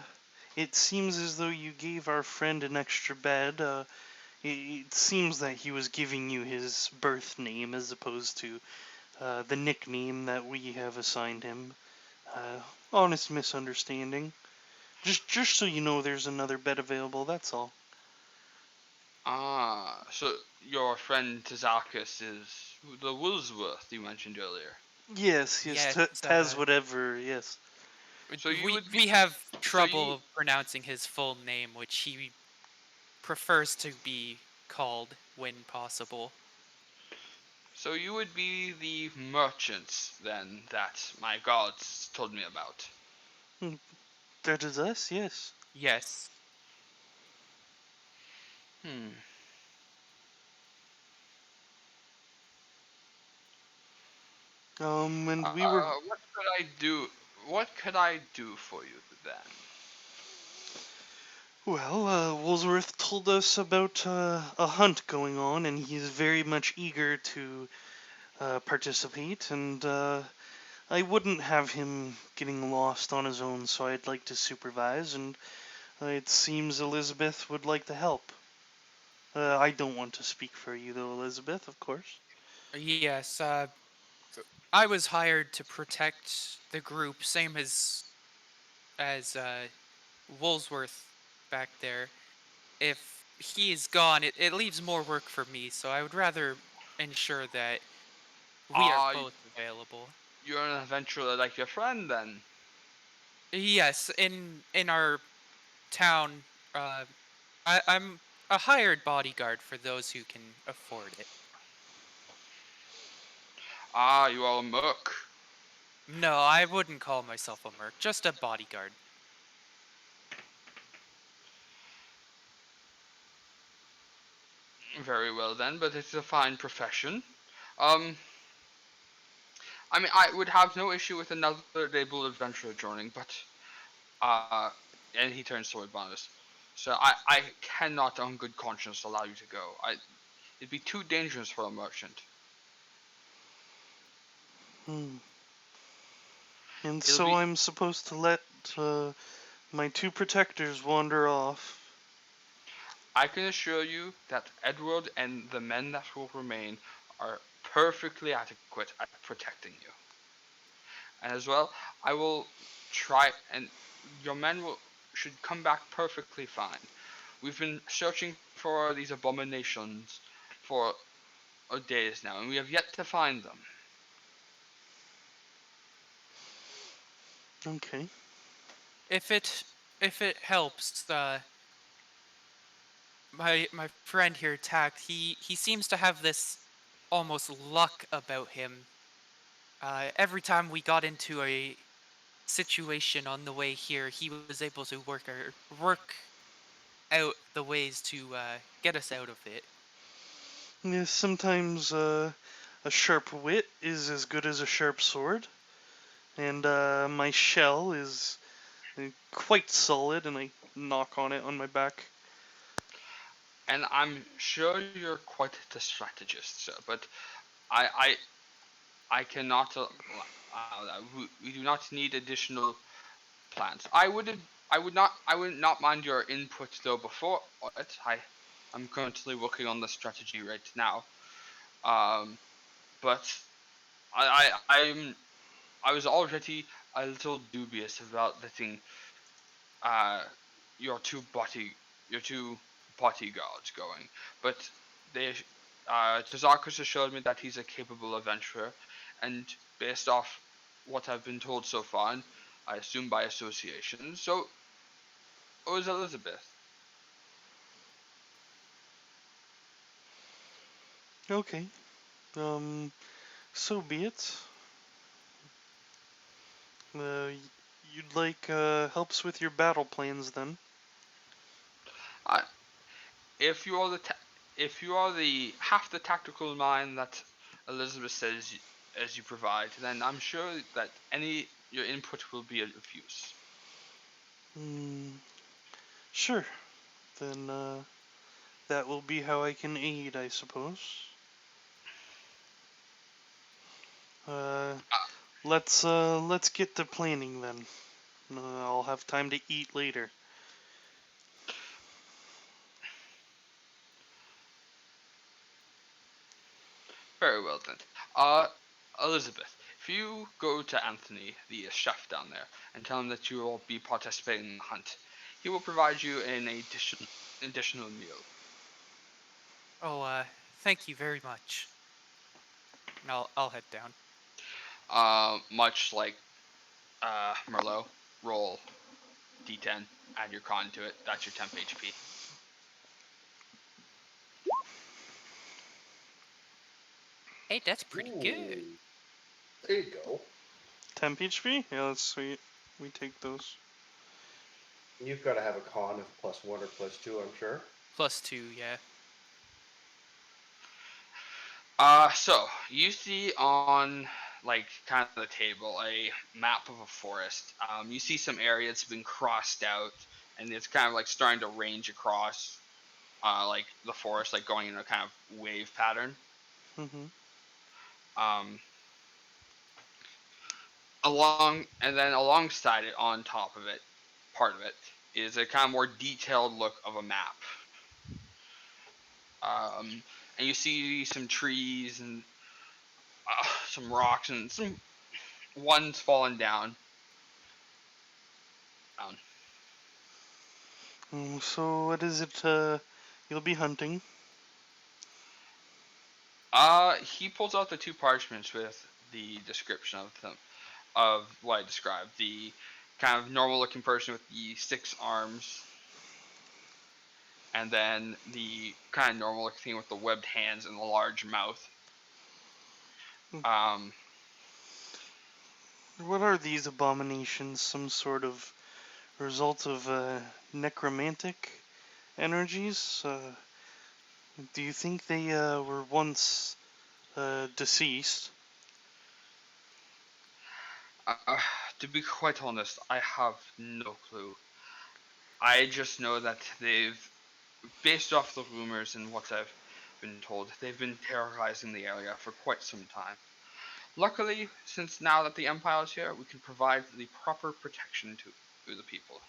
Speaker 5: it seems as though you gave our friend an extra bed. It seems that he was giving you his birth name as opposed to the nickname that we have assigned him. Honest misunderstanding. Just so you know, there's another bed available. That's all.
Speaker 3: Ah, so your friend Tazakis is the Woolsworth you mentioned earlier.
Speaker 5: Yes, yes.
Speaker 2: yes,
Speaker 5: Taz, whatever. Yes.
Speaker 3: So you
Speaker 2: we
Speaker 3: would be
Speaker 2: we have
Speaker 3: so you
Speaker 2: trouble pronouncing his full name, which he prefers to be called when possible.
Speaker 3: so you would be the merchants then that my gods told me about.
Speaker 5: Hmm, that is us. Yes.
Speaker 2: Yes.
Speaker 3: Hmm.
Speaker 5: And we were.
Speaker 3: What could I do? What could I do for you then?
Speaker 5: Well, Woolsworth told us about a hunt going on, and he's very much eager to participate. And I wouldn't have him getting lost on his own, so I'd like to supervise. And it seems Elizabeth would like to help. I don't want to speak for you, though, Elizabeth, of course.
Speaker 2: Yes, I was hired to protect the group, same as Woolsworth back there. If he is gone, it leaves more work for me, so I would rather ensure that we are
Speaker 3: Ah,
Speaker 2: both available.
Speaker 3: you're an adventurer like your friend then.
Speaker 2: Yes, in our town, I'm a hired bodyguard for those who can afford it.
Speaker 3: Ah, you are a merc.
Speaker 2: No, I wouldn't call myself a merc, just a bodyguard.
Speaker 3: Very well then, but it's a fine profession. Um, I mean, I would have no issue with another able adventurer joining, but uh, and he turns toward Barnabas. So I cannot, on good conscience, allow you to go. It'd be too dangerous for a merchant.
Speaker 5: Hmm. And
Speaker 3: It'll
Speaker 5: so
Speaker 3: be.
Speaker 5: I'm supposed to let uh, my two protectors wander off.
Speaker 3: I can assure you that Edward and the men that will remain are perfectly adequate at protecting you. And as well, I will try, and your men will should come back perfectly fine. We've been searching for these abominations for days now, and we have yet to find them.
Speaker 5: Okay.
Speaker 2: If it if it helps, my friend here, Tact, he seems to have this almost luck about him. Every time we got into a situation on the way here, he was able to work out the ways to get us out of it.
Speaker 5: Yeah, sometimes a sharp wit is as good as a sharp sword, and my shell is quite solid, and I knock on it on my back.
Speaker 3: And I'm sure you're quite the strategist, sir, but I I cannot. We do not need additional plans. I would not mind your input though before it. I'm currently working on the strategy right now. Um, but I was already a little dubious about letting uh your two body your two bodyguards going, but they Tazarkus assured me that he's a capable adventurer, and based off what I've been told so far, and I assume by association, so it was Elizabeth.
Speaker 5: Okay, so be it. You'd like helps with your battle plans then?
Speaker 3: I, if you are if you are the half the tactical mind that Elizabeth says as you provide, then I'm sure that any your input will be of use.
Speaker 5: Hmm, sure. Then that will be how I can aid, I suppose. Uh, let's get to planning then. I'll have time to eat later.
Speaker 3: Very well then. Uh, Elizabeth, if you go to Anthony, the chef down there, and tell him that you will be participating in the hunt, he will provide you an additional meal.
Speaker 2: Oh, thank you very much. And I'll head down.
Speaker 3: Much like Merlot, roll D10, add your con to it. That's your temp HP.
Speaker 2: Hey, that's pretty good.
Speaker 1: Ooh, there you go.
Speaker 5: Temp HP? Yeah, that's sweet. We take those.
Speaker 1: You've got to have a con of +1 or +2, I'm sure.
Speaker 2: +2, yeah.
Speaker 3: So you see on like kind of the table a map of a forest. You see some areas have been crossed out, and it's kind of like starting to range across, like the forest, like going in a kind of wave pattern.
Speaker 5: Mm-hmm.
Speaker 3: Um, along and then alongside it, on top of it, part of it is a kind of more detailed look of a map. Um, and you see some trees and some rocks and some ones fallen down. Down.
Speaker 5: So what is it you'll be hunting?
Speaker 3: He pulls out the two parchments with the description of them, of what I described. The kind of normal looking person with the 6 arms, and then the kind of normal looking thing with the webbed hands and the large mouth. Um,
Speaker 5: What are these abominations? Some sort of result of necromantic energies? Do you think they were once deceased?
Speaker 3: uh, to be quite honest, I have no clue. I just know that based off the rumors and what I've been told, they've been terrorizing the area for quite some time. Luckily, since now that the Empire is here, we can provide the proper protection to the people.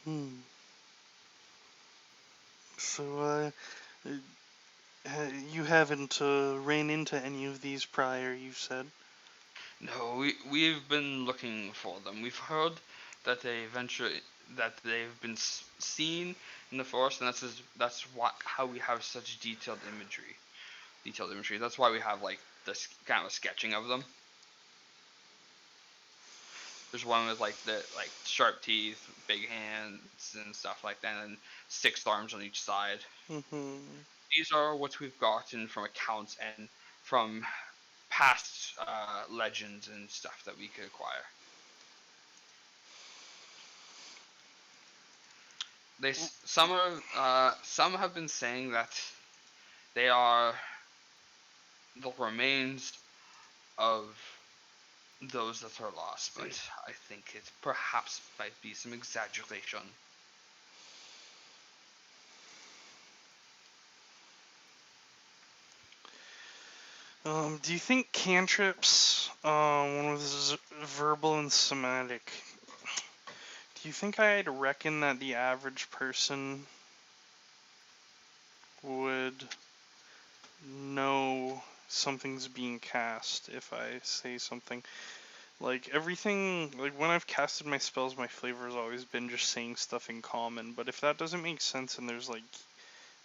Speaker 5: Hmm. So, you haven't ran into any of these prior, you've said?
Speaker 3: No, we've been looking for them. We've heard that that they've been seen in the forest, and how we have such detailed imagery. Detailed imagery. That's why we have like this kind of sketching of them. There's one with like the sharp teeth, big hands, and stuff like that, and 6 arms on each side.
Speaker 5: Mm-hmm.
Speaker 3: these are what we've gotten from accounts and from past legends and stuff that we could acquire. Some have been saying that they are the remains of those that are lost, but I think it perhaps might be some exaggeration.
Speaker 5: Do you think cantrips, one was verbal and somatic, do you think I'd reckon that the average person would know something's being cast if I say something? Like, everything, like, when I've casted my spells, my flavor has always been just saying stuff in common, but if that doesn't make sense and there's, like,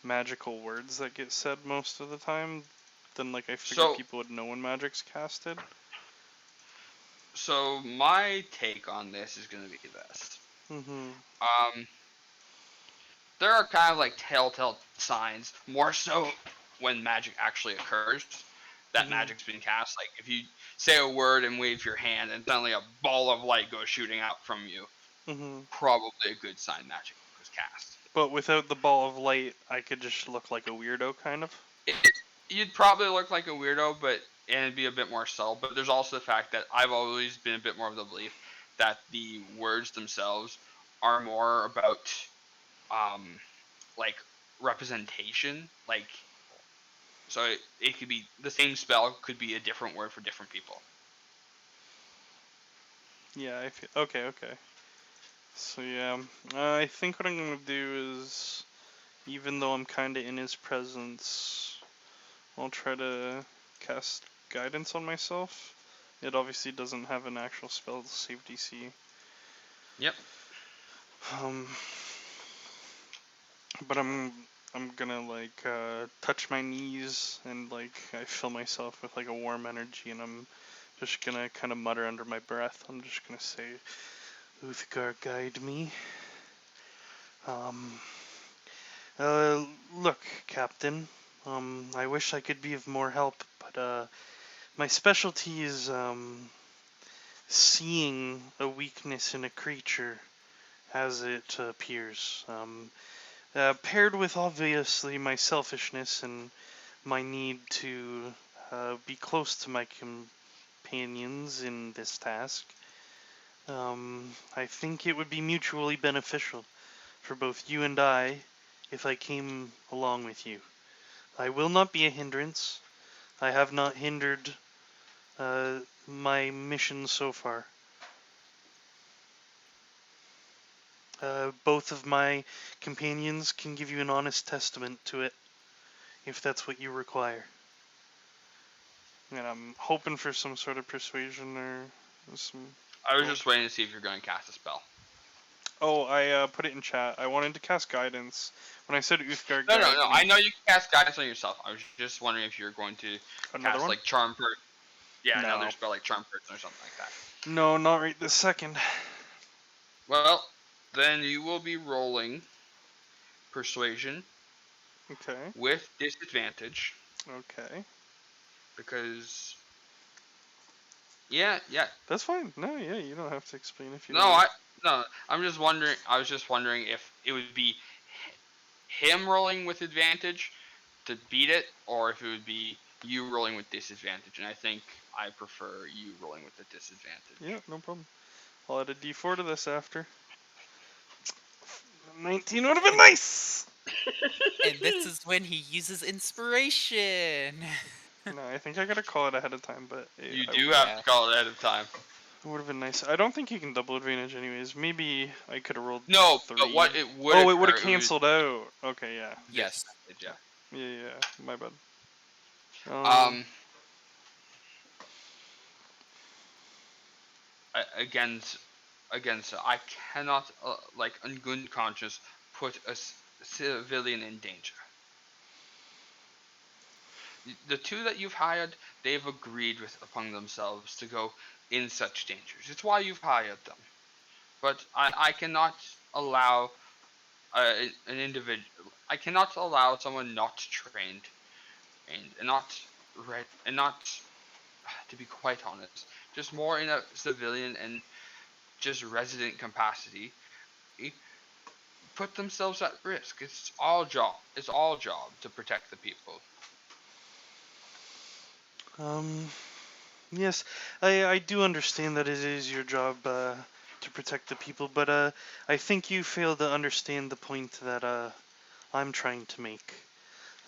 Speaker 5: magical words that get said most of the time, then, like, I figure
Speaker 3: So,
Speaker 5: people would know when magic's casted.
Speaker 3: so my take on this is going to be this.
Speaker 5: Mm-hmm.
Speaker 3: There are kind of like telltale signs, more so when magic actually occurs, that magic's been cast. Like if you say a word and wave your hand, and suddenly a ball of light goes shooting out from you, probably a good sign magic was cast.
Speaker 5: But without the ball of light, I could just look like a weirdo, kind of.
Speaker 3: You'd probably look like a weirdo, and it'd be a bit more subtle. But there's also the fact that I've always been a bit more of the belief that the words themselves are more about like representation. Like, so it could be the same spell could be a different word for different people.
Speaker 5: Yeah, I feel okay. So yeah, I think what I'm gonna do is, even though I'm kind of in his presence, I'll try to cast guidance on myself. It obviously doesn't have an actual spell save DC.
Speaker 3: Yep.
Speaker 5: But I'm gonna like touch my knees and like I fill myself with like a warm energy, and I'm just gonna kind of mutter under my breath. I'm just gonna say, "Uthgar, guide me." Look, Captain. I wish I could be of more help, but my specialty is seeing a weakness in a creature as it appears. Paired with obviously my selfishness and my need to be close to my companions in this task, I think it would be mutually beneficial for both you and I if I came along with you. I will not be a hindrance. I have not hindered my mission so far. Both of my companions can give you an honest testament to it, if that's what you require. And I'm hoping for some sort of persuasion or some...
Speaker 3: I was just waiting to see if you're going to cast a spell.
Speaker 5: Oh, I put it in chat. I wanted to cast guidance. When I said Uthgar
Speaker 3: No.
Speaker 5: guide me...
Speaker 3: I know you can cast guidance on yourself. I was just wondering if you're going to
Speaker 5: Another
Speaker 3: cast
Speaker 5: one?
Speaker 3: like charm person. Yeah,
Speaker 5: No.
Speaker 3: another spell like charm person or something like that.
Speaker 5: No, not right this second.
Speaker 3: Well, then you will be rolling persuasion
Speaker 5: Okay.
Speaker 3: with disadvantage
Speaker 5: Okay.
Speaker 3: because yeah.
Speaker 5: That's fine. No, yeah, you don't have to explain if you
Speaker 3: No,
Speaker 5: don't.
Speaker 3: I'm just wondering. I was just wondering if it would be him rolling with advantage to beat it, or if it would be you rolling with disadvantage. And I think I prefer you rolling with the disadvantage.
Speaker 5: Yeah, no problem. I'll add a d4 to this after. 19 would have been nice!
Speaker 2: And this is when he uses inspiration.
Speaker 5: No, I think I gotta call it ahead of time, but
Speaker 3: You do have to call it ahead of time.
Speaker 5: It would have been nice. I don't think you can double advantage anyways. Maybe I could have rolled
Speaker 3: No,
Speaker 5: 3.
Speaker 3: but what it would
Speaker 5: it would have canceled out. Okay, yeah.
Speaker 2: Yes.
Speaker 3: Yeah.
Speaker 5: Yeah, my bad.
Speaker 3: Again, so I cannot, like, in good conscience, put a civilian in danger. The two that you've hired, they've agreed with upon themselves to go in such dangers. It's why you've hired them. But I cannot allow an individual. I cannot allow someone not trained and not to be quite honest, just more in a civilian and just resident capacity, put themselves at risk. It's all job. It's all job to protect the people.
Speaker 5: Um, yes, I do understand that it is your job to protect the people, but I think you fail to understand the point that I'm trying to make.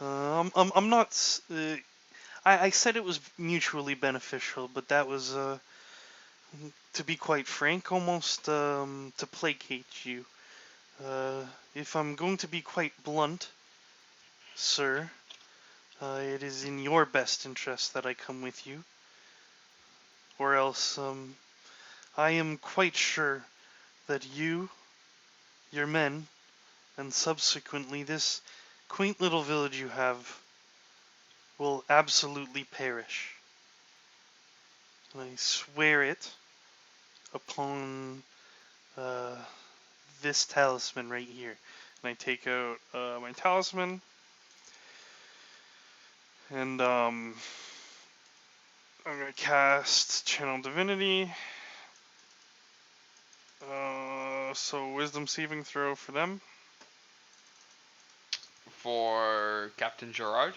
Speaker 5: I'm not. I said it was mutually beneficial, but that was, to be quite frank, almost to placate you. If I'm going to be quite blunt, sir, it is in your best interest that I come with you, or else I am quite sure that you, your men, and subsequently this quaint little village you have will absolutely perish. And I swear it upon uh, this talisman right here. And I take out my talisman, and I'm gonna cast Channel Divinity. So wisdom saving throw for them.
Speaker 3: For Captain Gerard.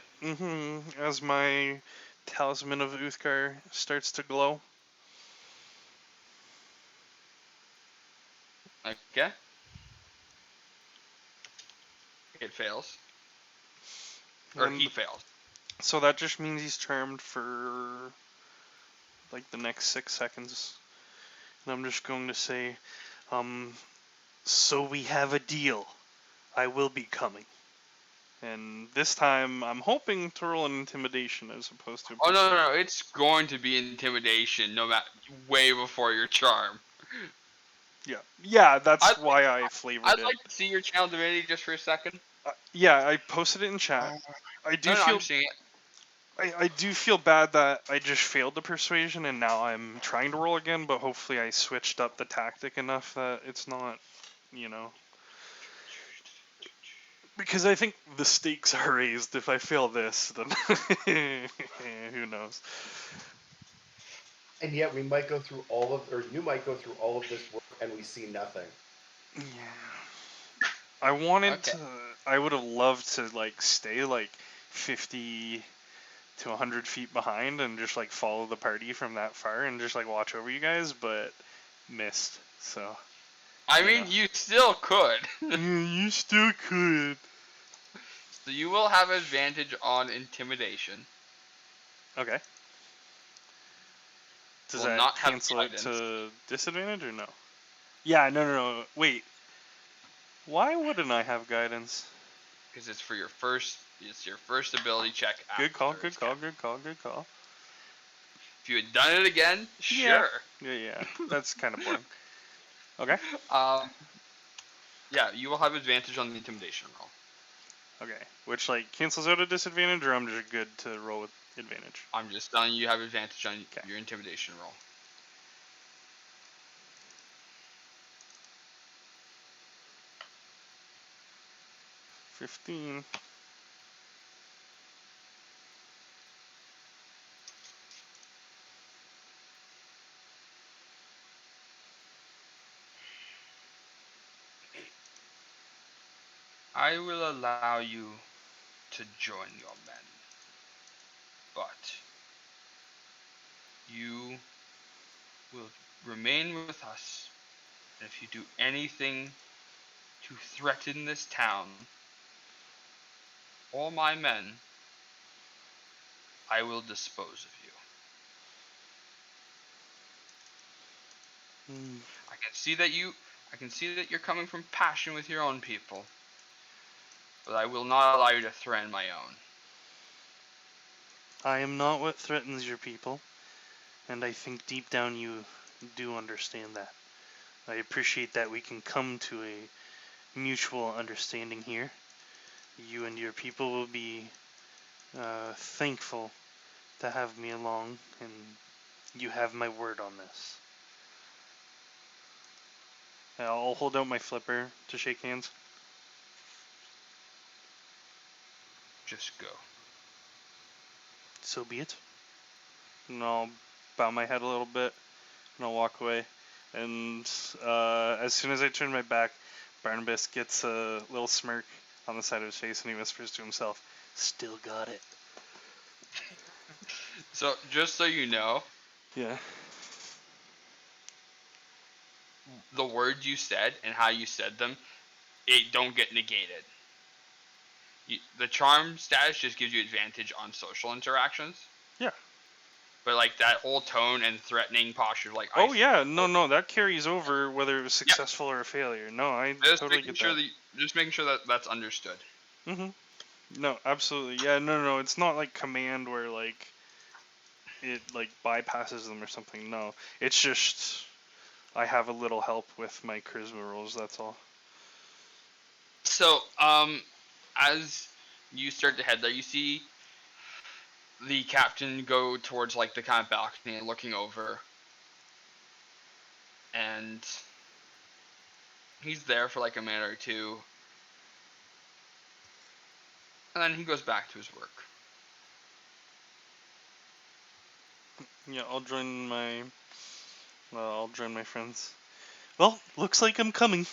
Speaker 5: As my talisman of Uthgar starts to glow.
Speaker 3: Okay. It fails. Or he
Speaker 5: And
Speaker 3: fails.
Speaker 5: so that just means he's charmed for like the next 6 seconds. And I'm just going to say, so we have a deal. I will be coming. And this time, I'm hoping to roll an intimidation as opposed to.
Speaker 3: Oh no! It's going to be intimidation, no matter way before your charm.
Speaker 5: Yeah, that's
Speaker 3: I'd,
Speaker 5: why I flavored
Speaker 3: I'd
Speaker 5: it.
Speaker 3: like to see your channel divinity just for a second.
Speaker 5: Yeah, I posted it in chat. I do feel
Speaker 3: I'm seeing it.
Speaker 5: I do feel bad that I just failed the persuasion and now I'm trying to roll again, but hopefully I switched up the tactic enough that it's not, you know. Because I think the stakes are raised. If I fail this, then who knows?
Speaker 1: And yet we might go through all of, or you might go through all of this work and we see nothing.
Speaker 5: Yeah. I wanted
Speaker 3: Okay.
Speaker 5: to. I would have loved to like stay like 50 to 100 feet behind and just like follow the party from that far and just like watch over you guys, but missed. So.
Speaker 3: I
Speaker 5: You
Speaker 3: mean,
Speaker 5: know.
Speaker 3: you still could.
Speaker 5: You still could.
Speaker 3: So you will have advantage on intimidation.
Speaker 5: Okay. Does
Speaker 3: Will
Speaker 5: that
Speaker 3: not have
Speaker 5: cancel out
Speaker 3: guidance.
Speaker 5: to disadvantage or no? Yeah, no. Wait. Why wouldn't I have guidance?
Speaker 3: Because it's for your first. It's your first ability check.
Speaker 5: Good call,
Speaker 3: after
Speaker 5: good
Speaker 3: it's
Speaker 5: call,
Speaker 3: cast.
Speaker 5: good call, good call.
Speaker 3: If you had done it again, sure.
Speaker 5: Yeah. That's kind of boring. Okay.
Speaker 3: Yeah, you will have advantage on the intimidation roll.
Speaker 5: Okay. Which like cancels out a disadvantage, or I'm just good to roll with advantage.
Speaker 3: I'm just telling you have advantage on
Speaker 5: Okay.
Speaker 3: your intimidation roll.
Speaker 5: 15.
Speaker 3: I will allow you to join your men, but you will remain with us, and if you do anything to threaten this town or my men, I will dispose of you.
Speaker 5: Hmm.
Speaker 3: I can see that you're coming from passion with your own people, but I will not allow you to threaten my own.
Speaker 5: I am not what threatens your people, and I think deep down you do understand that. I appreciate that we can come to a mutual understanding here. You and your people will be thankful to have me along, and you have my word on this. I'll hold out my flipper to shake hands.
Speaker 3: just go.
Speaker 5: So be it. And I'll bow my head a little bit, and I'll walk away. And as soon as I turn my back, Barnabas gets a little smirk on the side of his face, and he whispers to himself, "Still got it."
Speaker 3: So just so you know,
Speaker 5: Yeah.
Speaker 3: the words you said and how you said them, it don't get negated. The charm status just gives you advantage on social interactions.
Speaker 5: Yeah.
Speaker 3: But like that whole tone and threatening posture, like
Speaker 5: Oh
Speaker 3: I
Speaker 5: yeah, no, that carries over whether it was successful or a failure. No, I
Speaker 3: just
Speaker 5: totally
Speaker 3: making
Speaker 5: get
Speaker 3: sure
Speaker 5: that.
Speaker 3: just making sure that that's understood.
Speaker 5: No, absolutely. Yeah, no, it's not like command where like it like bypasses them or something. No, it's just I have a little help with my charisma rolls. That's all.
Speaker 3: So as you start to head there, you see the captain go towards like the kind of balcony and looking over, and he's there for like a minute or two, and then he goes back to his work.
Speaker 5: Yeah, I'll join my friends. Well, looks like I'm coming.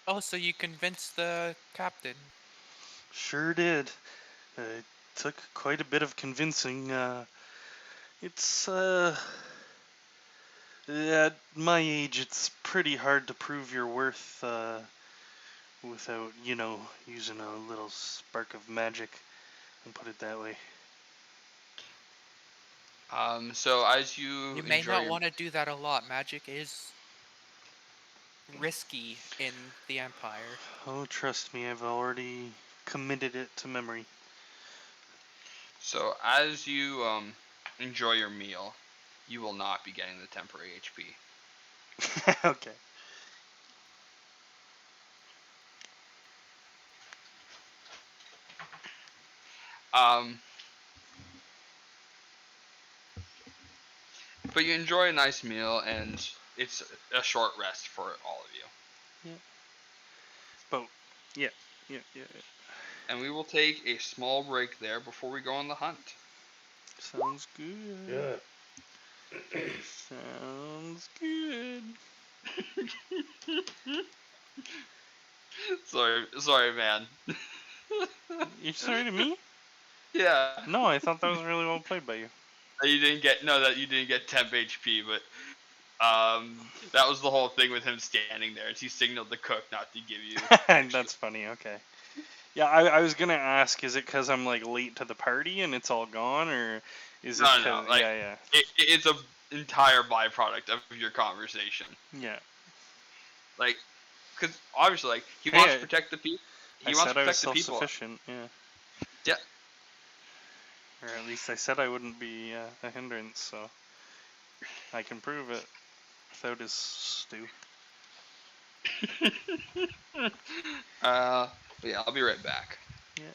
Speaker 2: Oh, so you convinced the captain?
Speaker 5: Sure did. It took quite a bit of convincing. It's at my age, it's pretty hard to prove your worth without, using a little spark of magic, and put it that way.
Speaker 3: So as you
Speaker 2: You may
Speaker 3: enjoy
Speaker 2: not
Speaker 3: your
Speaker 2: want to do that a lot. Magic is risky in the Empire.
Speaker 5: Oh, trust me, I've already committed it to memory.
Speaker 3: enjoy your meal, you will not be getting the temporary HP.
Speaker 5: Okay.
Speaker 3: Um, but you enjoy a nice meal, and it's a short rest for all of you.
Speaker 5: Yeah. But yeah.
Speaker 3: And we will take a small break there before we go on the hunt.
Speaker 5: Sounds good.
Speaker 1: Good.
Speaker 5: Sounds good.
Speaker 3: Sorry, man.
Speaker 5: You're sorry to me?
Speaker 3: Yeah.
Speaker 5: No, I thought that was really well played by you.
Speaker 3: That you didn't get temp HP, but that was the whole thing with him standing there. Is he signaled the cook not to give you extra.
Speaker 5: That's funny. Okay. Yeah, I was gonna ask, is it because I'm like late to the party and it's all gone, or is it
Speaker 3: No,
Speaker 5: because
Speaker 3: like
Speaker 5: yeah.
Speaker 3: it's a entire byproduct of your conversation.
Speaker 5: Yeah.
Speaker 3: Like, because obviously, like he
Speaker 5: Hey,
Speaker 3: wants to protect the people.
Speaker 5: I
Speaker 3: He wants
Speaker 5: said
Speaker 3: to
Speaker 5: I was
Speaker 3: protect the people.
Speaker 5: self-sufficient. Yeah.
Speaker 3: Yeah.
Speaker 5: Or at least I said I wouldn't be a hindrance, so I can prove it without his stew.
Speaker 3: But yeah, I'll be right back.
Speaker 5: Yeah.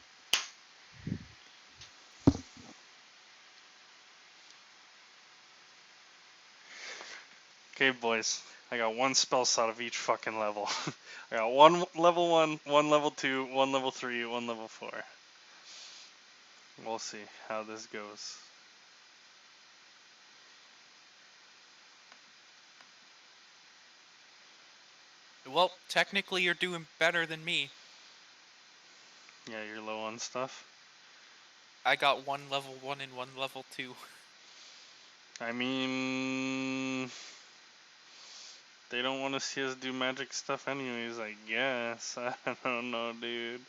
Speaker 5: Okay, boys. I got one spell slot of each fucking level. I got one level 1, one level 2, one level 3, one level 4. We'll see how this goes.
Speaker 2: Well, technically, you're doing better than me.
Speaker 5: Yeah, you're low on stuff.
Speaker 2: I got one level 1 and one level 2.
Speaker 5: I mean, they don't want to see us do magic stuff anyways, I guess. I don't know, dude.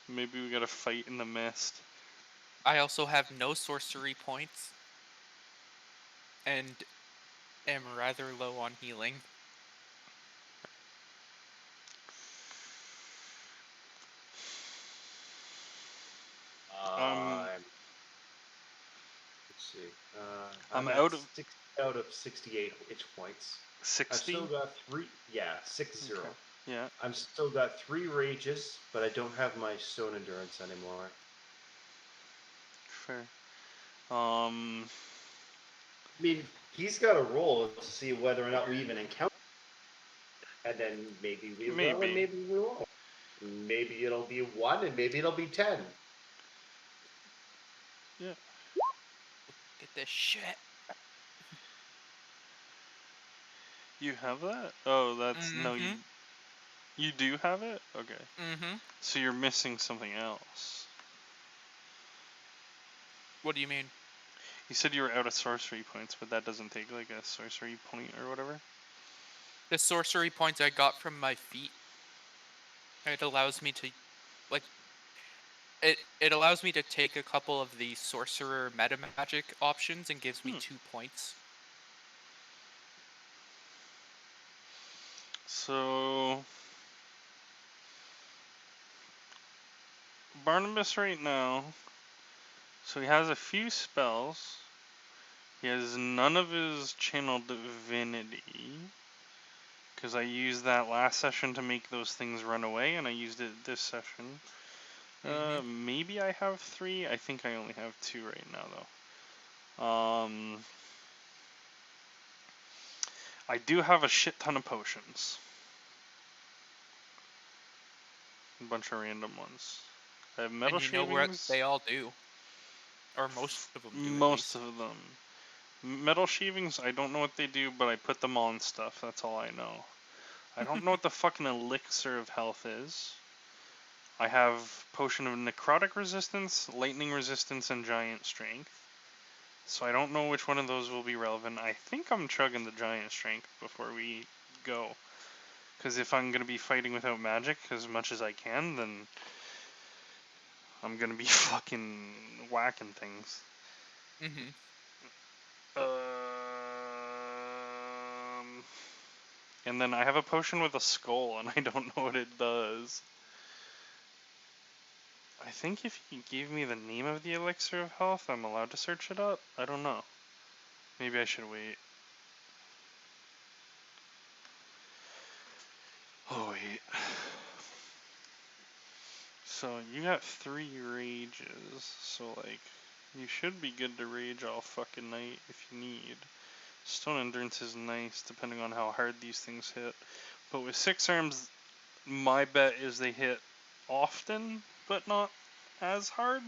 Speaker 5: Maybe we gotta fight in the mist.
Speaker 2: I also have no sorcery points. And am rather low on healing.
Speaker 1: I'm let's see.
Speaker 5: I'm
Speaker 1: I'm at
Speaker 5: out of
Speaker 1: 6 out of 68 itch points. I've
Speaker 5: 60.
Speaker 1: still got 3. Yeah, 6-0.
Speaker 5: Okay. Yeah,
Speaker 1: I'm still got 3 rages, but I don't have my stone endurance anymore.
Speaker 5: fair.
Speaker 1: I mean, he's got to roll to see whether or not we even encounter, and then maybe we will, and
Speaker 5: Maybe.
Speaker 1: maybe we won't. Maybe it'll be 1 and maybe it'll be 10.
Speaker 4: Yeah.
Speaker 2: Get this shit.
Speaker 4: You have that? Oh, that's no.
Speaker 2: Mm-hmm.
Speaker 4: You do have it. Okay.
Speaker 2: Mm-hmm.
Speaker 4: So you're missing something else.
Speaker 2: What do you mean?
Speaker 4: You said you were out of sorcery points, but that doesn't take like a sorcery point or whatever.
Speaker 2: The sorcery points I got from my feet. It allows me to, like, it allows me to take a couple of the sorcerer meta magic options and gives me
Speaker 4: Hmm.
Speaker 2: 2 points.
Speaker 4: So Barnabas right now. So he has a few spells. He has none of his channel divinity. Because I used that last session to make those things run away, and I used it this session.
Speaker 2: Mm-hmm.
Speaker 4: Maybe I have 3. I think I only have 2 right now, though. I do have a shit ton of potions. A bunch of random ones. I have metal
Speaker 2: And you know what
Speaker 4: shavings.
Speaker 2: they all do. Or most of them do, at
Speaker 4: Most
Speaker 2: least.
Speaker 4: of them. Metal shavings, I don't know what they do, but I put them on stuff. That's all I know. I don't know what the fucking elixir of health is. I have potion of necrotic resistance, lightning resistance, and giant strength. So I don't know which one of those will be relevant. I think I'm chugging the giant strength before we go. Because if I'm going to be fighting without magic as much as I can, then I'm going to be fucking whacking things.
Speaker 2: Mm-hmm.
Speaker 4: And then I have a potion with a skull, and I don't know what it does. I think if you give me the name of the elixir of health, I'm allowed to search it up. I don't know. Maybe I should wait. Oh, wait. So, you got 3 rages, so, like, you should be good to rage all fucking night if you need. Stone Endurance is nice, depending on how hard these things hit. But with 6 arms, my bet is they hit often, but not as hard.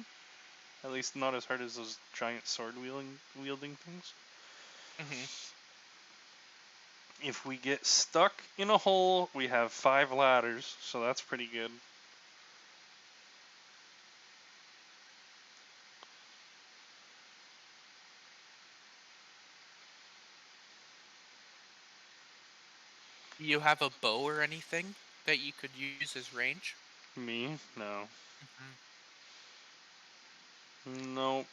Speaker 4: At least not as hard as those giant sword wielding things.
Speaker 2: Mm-hmm.
Speaker 4: If we get stuck in a hole, we have 5 ladders, so that's pretty good.
Speaker 2: Do you have a bow or anything that you could use as range?
Speaker 4: Me? No.
Speaker 2: Mm-hmm.
Speaker 4: Nope.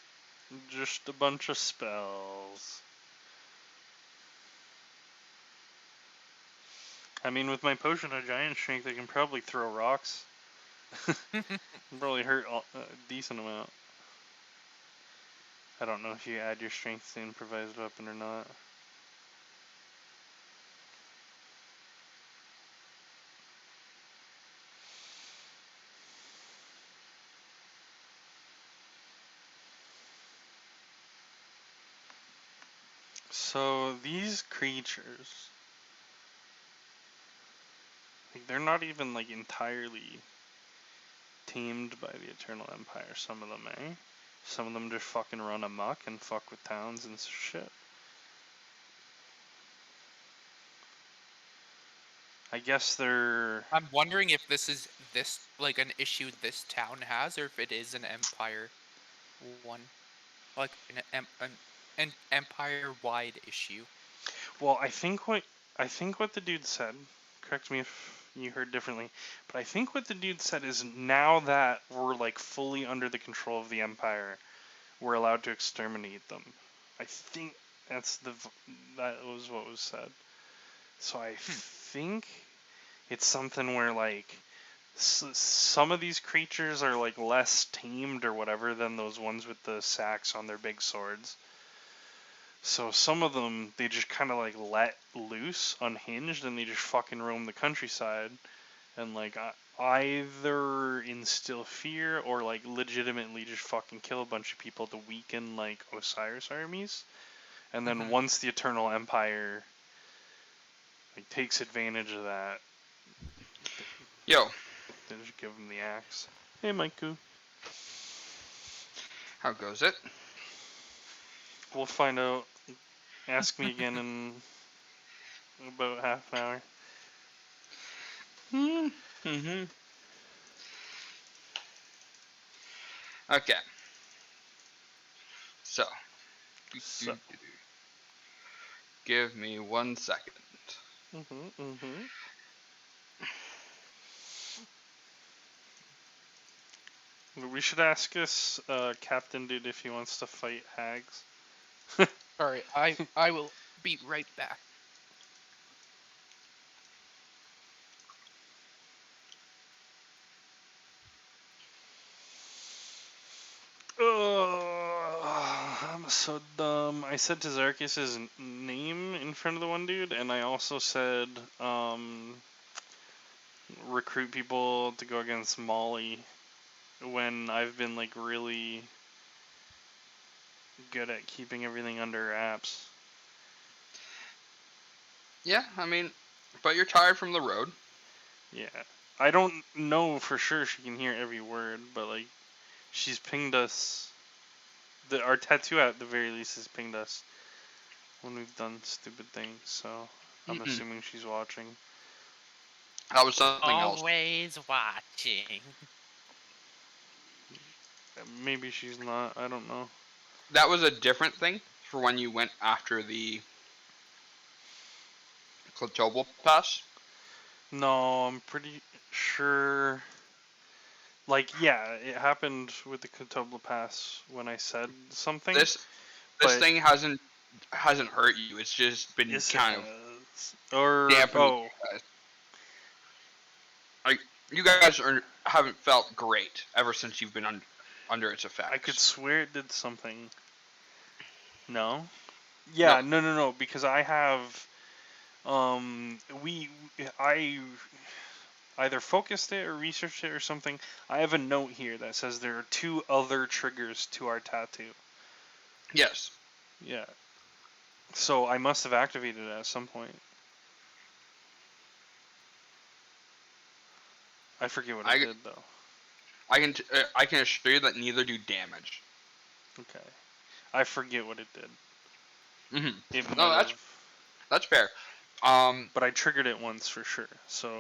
Speaker 4: Just a bunch of spells. I mean, with my potion of giant strength, I can probably throw rocks. Probably hurt a decent amount. I don't know if you add your strength to improvised weapon or not. So these creatures, like, they're not even like entirely tamed by the Eternal Empire. Some of them, eh? Some of them just fucking run amok and fuck with towns and shit. I guess they're.
Speaker 2: I'm wondering if this is like an issue this town has, or if it is an empire one, like an empire-wide issue.
Speaker 4: Well, I think what the dude said. Correct me if you heard differently, but I think what the dude said is now that we're like fully under the control of the Empire, we're allowed to exterminate them. I think that was what was said. So I
Speaker 2: Hmm.
Speaker 4: think it's something where like some of these creatures are like less tamed or whatever than those ones with the sacks on their big swords. So some of them they just kind of like let loose, unhinged, and they just fucking roam the countryside and like either instill fear or like legitimately just fucking kill a bunch of people to weaken like Osiris armies. And then
Speaker 2: Mm-hmm.
Speaker 4: once the Eternal Empire like takes advantage of that.
Speaker 3: Yo,
Speaker 4: Then just give him the axe. Hey, Maiku.
Speaker 3: How goes it?
Speaker 4: We'll find out. Ask me again in about half an hour.
Speaker 3: Mm-hmm. Okay. So,
Speaker 4: So.
Speaker 3: give me 1 second.
Speaker 4: We should ask this Captain Dude if he wants to fight hags.
Speaker 2: Sorry, I will be right back.
Speaker 4: I'm so dumb. I said Tazarkis' name in front of the one dude, and I also said recruit people to go against Molly when I've been like really good at keeping everything under wraps.
Speaker 3: Yeah, I mean, but you're tired from the road.
Speaker 4: Yeah. I don't know for sure she can hear every word, but like she's pinged us. Our tattoo at the very least has pinged us when we've done stupid things, so I'm assuming she's watching.
Speaker 3: That was something else.
Speaker 2: Always watching.
Speaker 4: Maybe she's not. I don't know.
Speaker 3: That was a different thing for when you went after the Clotobal Pass.
Speaker 4: No, I'm pretty sure. Like, yeah, it happened with the Kotobla Pass when I said something.
Speaker 3: This
Speaker 4: but
Speaker 3: thing hasn't hurt you. It's just been
Speaker 4: yes,
Speaker 3: kind of
Speaker 4: or
Speaker 3: dampening
Speaker 4: oh,
Speaker 3: you guys. Like you guys haven't felt great ever since you've been under its effects.
Speaker 4: I could swear it did something. No. Yeah, no, because I have, I either focused it or researched it or something. I have a note here that says there are 2 other triggers to our tattoo.
Speaker 3: Yes.
Speaker 4: Yeah. So I must have activated it at some point. I forget what I did though.
Speaker 3: I can assure you that neither do damage.
Speaker 4: Okay. I forget what it did.
Speaker 3: Mm-hmm.
Speaker 4: It
Speaker 3: No, that's fair.
Speaker 4: But I triggered it once for sure. So,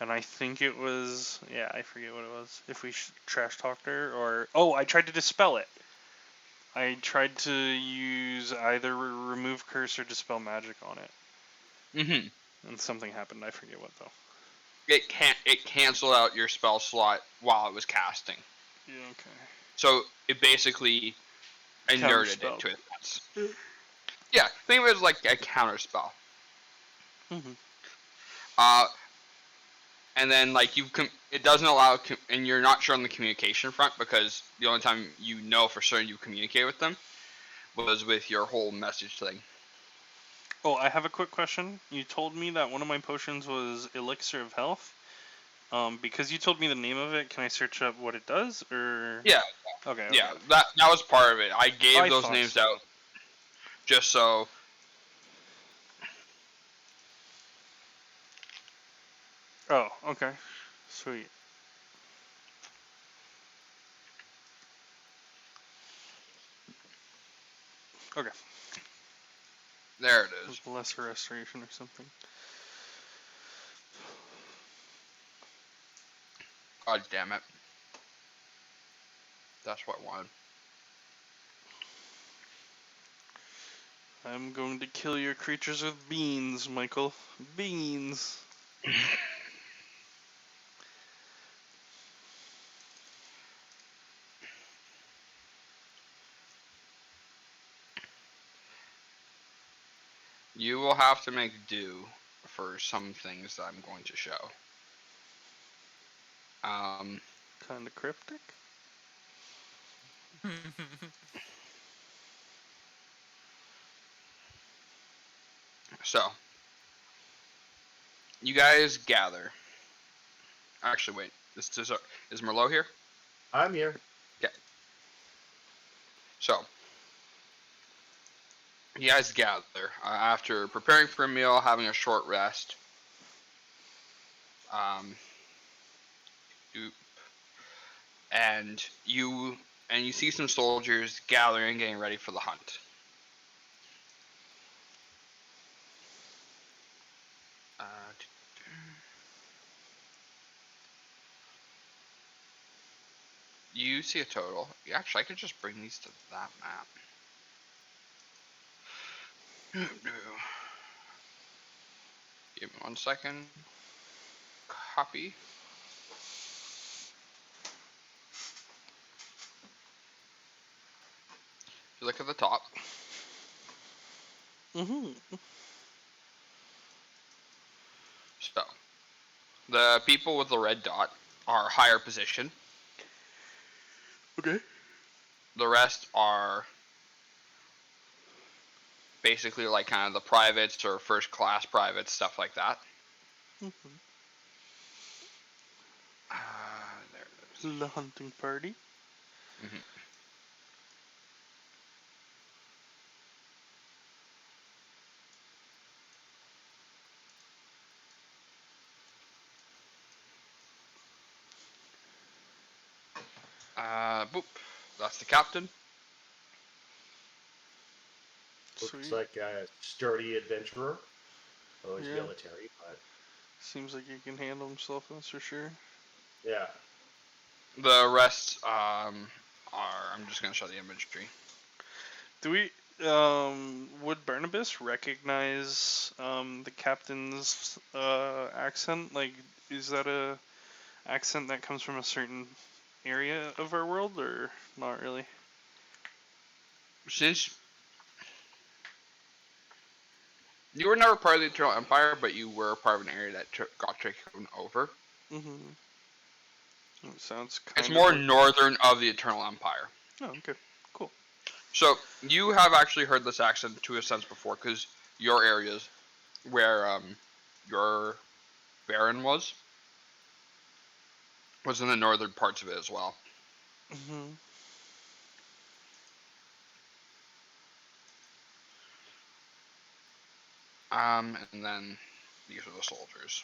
Speaker 4: and I think it was, yeah, I forget what it was. If we trash talked her or, oh, I tried to dispel it. I tried to use either remove curse or dispel magic on it.
Speaker 3: Mm-hmm.
Speaker 4: And something happened. I forget what though.
Speaker 3: It canceled out your spell slot while it was casting.
Speaker 4: Yeah, okay.
Speaker 3: So it basically inerted it to its. Yeah, think of it as like a counter spell. And then like it doesn't allow, and you're not sure on the communication front because the only time you know for certain you communicate with them was with your whole message thing.
Speaker 4: Oh, I have a quick question. You told me that one of my potions was Elixir of Health. Because you told me the name of it, can I search up what it does, or?
Speaker 3: Yeah.
Speaker 4: Okay.
Speaker 3: Yeah, that was part of it. I gave those names
Speaker 4: so.
Speaker 3: out just so.
Speaker 4: Oh, okay. Sweet. Okay.
Speaker 3: There it is.
Speaker 4: Lesser restoration or something.
Speaker 3: God damn it. That's what I wanted.
Speaker 4: I'm going to kill your creatures with beans, Michael. Beans.
Speaker 3: You will have to make do for some things that I'm going to show.
Speaker 4: Kinda cryptic.
Speaker 3: So, you guys gather. Actually, wait. Is Merlot here?
Speaker 1: I'm here.
Speaker 3: Okay. So, you guys gather after preparing for a meal, having a short rest. Doop. And you see some soldiers gathering, getting ready for the hunt. You see a total. Actually, I could just bring these to that map. Give me 1 second. Copy. If you look at the top,
Speaker 4: Mm-hmm.
Speaker 3: so the people with the red dot are higher position.
Speaker 4: Okay.
Speaker 3: The rest are basically like kind of the privates or first class privates, stuff like that.
Speaker 4: Mm-hmm.
Speaker 3: There it is.
Speaker 4: The hunting party.
Speaker 3: Mhm. Boop. That's the captain.
Speaker 1: Looks
Speaker 4: Sweet.
Speaker 1: like a sturdy adventurer. Oh, he's
Speaker 4: Yeah.
Speaker 1: military, but
Speaker 4: Seems like he can handle himself, that's for sure.
Speaker 1: yeah.
Speaker 3: The rest are. I'm just gonna show the imagery.
Speaker 4: Do we would Barnabas recognize the captain's accent? Like, is that a accent that comes from a certain area of our world, or not really?
Speaker 3: Since you were never part of the Eternal Empire, but you were part of an area that got taken over.
Speaker 4: Mm-hmm. It sounds
Speaker 3: It's
Speaker 4: kind of
Speaker 3: more
Speaker 4: like.
Speaker 3: northern of the Eternal Empire.
Speaker 4: Oh, okay, cool.
Speaker 3: So you have actually heard this accent to a sense before, because your areas where your Baron was in the northern parts of it as well.
Speaker 4: Mm-hmm.
Speaker 3: And then these are the soldiers.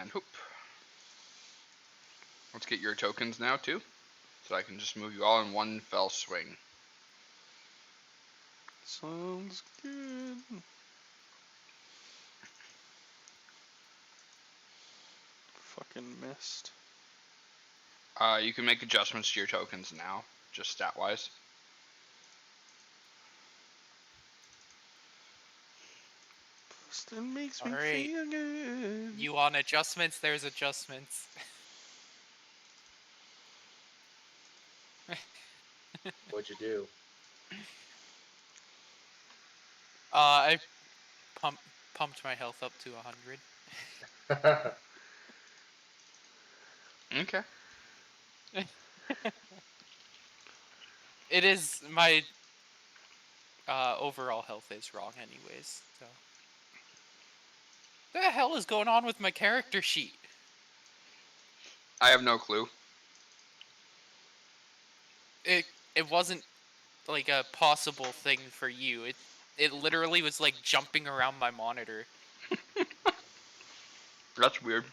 Speaker 3: And whoop. Let's get your tokens now too, so I can just move you all in one fell swing.
Speaker 4: Sounds good. Fucking missed.
Speaker 3: You can make adjustments to your tokens now, just stat wise.
Speaker 4: Still makes me
Speaker 2: Alright.
Speaker 4: feel good.
Speaker 2: You want adjustments? There's adjustments.
Speaker 1: What'd you do?
Speaker 2: I pumped my health up to 100.
Speaker 3: Okay.
Speaker 2: It is my overall health is wrong anyways, so. What the hell is going on with my character sheet?
Speaker 3: I have no clue.
Speaker 2: It wasn't like a possible thing for you. It literally was like jumping around my monitor.
Speaker 3: That's weird.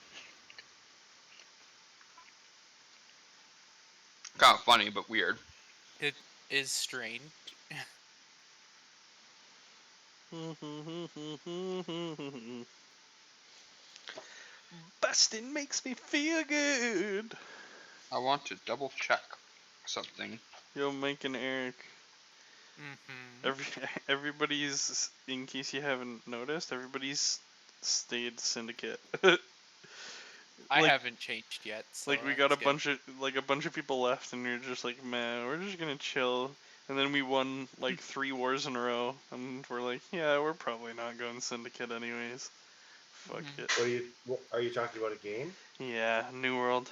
Speaker 3: Kind of funny, but weird.
Speaker 2: It is strange.
Speaker 4: Bustin' makes me feel good.
Speaker 3: I want to double check something.
Speaker 4: Yo, Mike and Eric.
Speaker 2: Mm-hmm.
Speaker 4: Everybody's, in case you haven't noticed, everybody's stayed Syndicate.
Speaker 2: I
Speaker 4: Like-
Speaker 2: haven't changed yet. So
Speaker 4: Like we got a bunch of people left, and you're just like, man, we're just gonna chill. And then we won like 3 wars in a row, and we're like, yeah, we're probably not going Syndicate anyways. Fuck
Speaker 2: Mhm.
Speaker 4: it.
Speaker 1: What are you talking about, a game?
Speaker 4: Yeah, New World.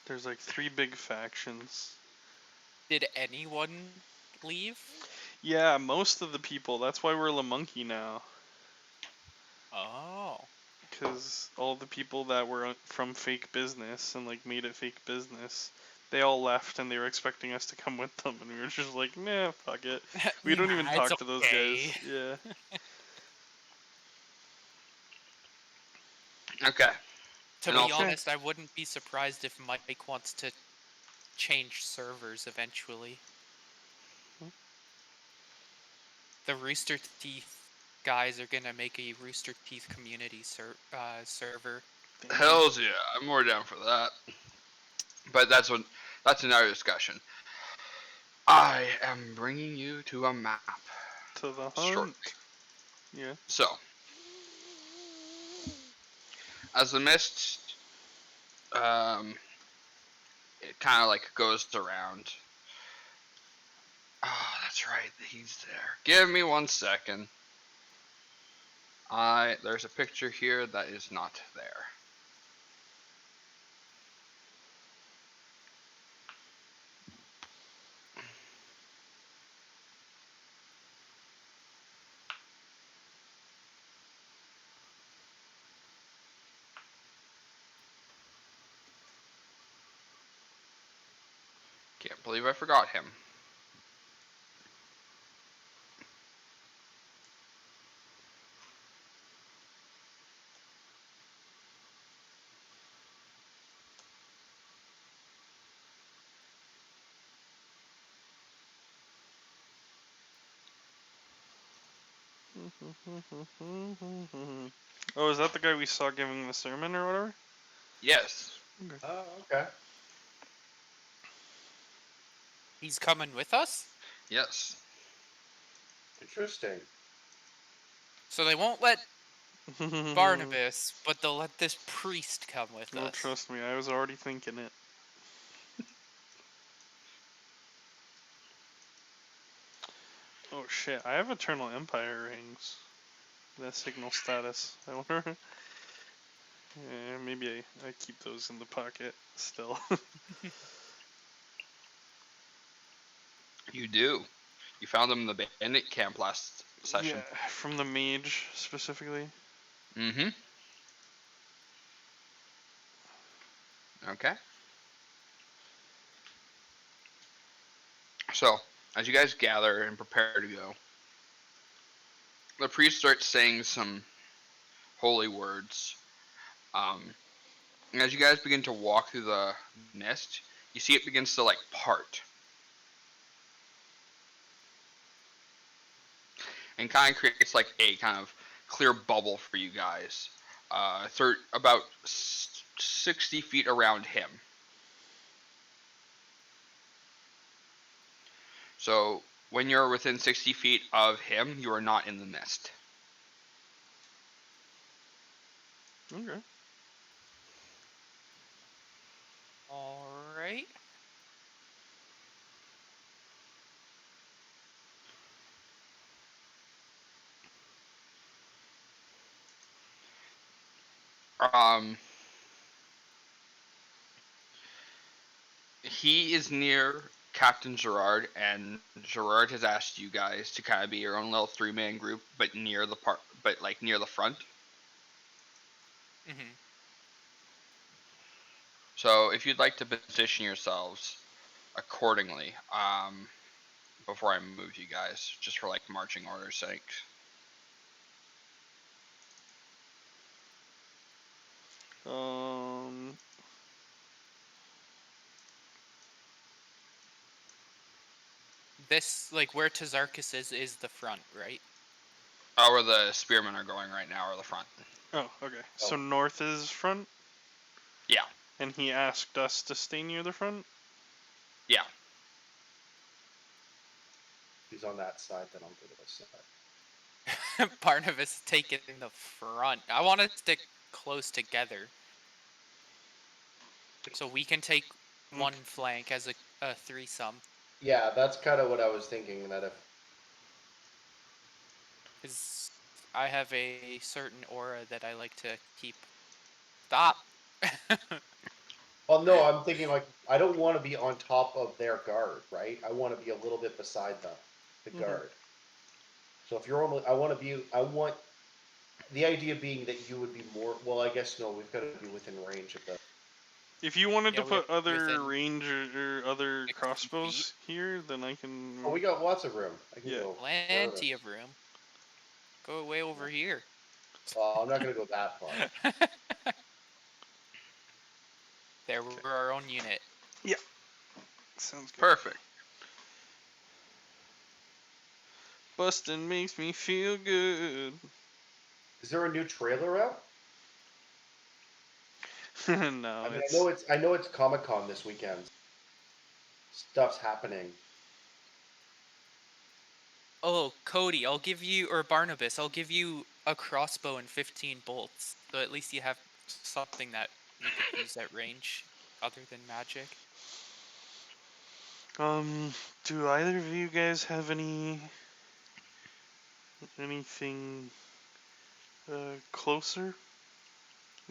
Speaker 4: There's like 3 big factions.
Speaker 2: Did anyone leave?
Speaker 4: Yeah, most of the people. That's why we're La Monkey now.
Speaker 2: Oh.
Speaker 4: Because all the people that were from fake business and like made it fake business, they all left and they were expecting us to come with them, and we were just like, nah, fuck it. We don't even
Speaker 2: Nah,
Speaker 4: talk
Speaker 2: it's
Speaker 4: to those
Speaker 2: okay.
Speaker 4: guys. Yeah.
Speaker 3: Okay.
Speaker 2: To
Speaker 3: And
Speaker 2: be
Speaker 3: also-
Speaker 2: honest, I wouldn't be surprised if Mike wants to change servers eventually.
Speaker 4: Hmm.
Speaker 2: The Rooster Teeth guys are gonna make a Rooster Teeth community server.
Speaker 4: Damn.
Speaker 3: Hells yeah, I'm more down for that. But that's another discussion. I am bringing you to a map
Speaker 4: To the
Speaker 3: shortly.
Speaker 4: hunt. Yeah.
Speaker 3: So, as the mist, it kind of like goes around. Oh, that's right, he's there. Give me 1 second. There's a picture here that is not there. Can't believe I forgot him.
Speaker 4: Oh, is that the guy we saw giving the sermon or whatever?
Speaker 3: Yes.
Speaker 1: Oh, okay.
Speaker 2: He's coming with us?
Speaker 3: Yes.
Speaker 1: Interesting.
Speaker 2: So they won't let Barnabas, but they'll let this priest come with
Speaker 4: Oh,
Speaker 2: us.
Speaker 4: trust me, I was already thinking it. Oh shit, I have Eternal Empire rings. That signal status. I wonder. Maybe I keep those in the pocket still.
Speaker 3: You do. You found them in the bandit camp last session.
Speaker 4: Yeah, from the mage specifically.
Speaker 3: Mm-hmm. Okay. So, as you guys gather and prepare to go, the priest starts saying some holy words. And as you guys begin to walk through the mist, you see it begins to like part. And kind of creates like a kind of clear bubble for you guys. About 60 feet around him. So when you're within 60 feet of him, you are not in the mist.
Speaker 4: Okay.
Speaker 2: Alright.
Speaker 3: He is near Captain Gerard, and Gerard has asked you guys to kind of be your own little 3-man group, but near the front.
Speaker 2: Mm-hmm.
Speaker 3: So if you'd like to position yourselves accordingly, before I move you guys, just for like marching orders' sake.
Speaker 4: Um.
Speaker 2: This, like, where Tazarkas is the front, right?
Speaker 3: Oh, where the spearmen are going right now, or the front.
Speaker 4: Oh, okay. So
Speaker 1: Oh.
Speaker 4: north is front,
Speaker 3: Yeah,
Speaker 4: and he asked us to stay near the front.
Speaker 3: yeah.
Speaker 1: He's on that side, then I'll go to this side.
Speaker 2: Barnabas taking the front. I want to stick close together. So we can take one flank as a threesome.
Speaker 1: Yeah, that's kind of what I was thinking. That if
Speaker 2: Because I have a certain aura that I like to keep. Stop!
Speaker 1: well, no, I'm thinking like I don't want to be on top of their guard, right? I want to be a little bit beside the
Speaker 4: Mhm.
Speaker 1: guard. So if you're only, I want the idea being that you would be more. Well, I guess no, we've got to be within range of the.
Speaker 4: If you wanted
Speaker 2: Yeah,
Speaker 4: to
Speaker 2: we have
Speaker 4: put other
Speaker 2: within
Speaker 4: range or other
Speaker 2: 60
Speaker 4: crossbows here, then I can.
Speaker 1: Oh, we got lots of room. I can
Speaker 4: Yeah.
Speaker 1: go.
Speaker 2: Plenty of room. Go way over here.
Speaker 1: Well, I'm not gonna go that far.
Speaker 2: There,
Speaker 4: Okay.
Speaker 2: we're our own unit.
Speaker 4: Sounds good.
Speaker 3: Perfect.
Speaker 4: Bustin' makes me feel good.
Speaker 1: Is there a new trailer out?
Speaker 4: No,
Speaker 1: I mean,
Speaker 4: it's
Speaker 1: I know it's Comic-Con this weekend. Stuff's happening.
Speaker 2: Oh, Cody, I'll give you, or Barnabas, I'll give you a crossbow and 15 bolts. So at least you have something that you could use at range, other than magic.
Speaker 5: Do either of you guys have anything closer?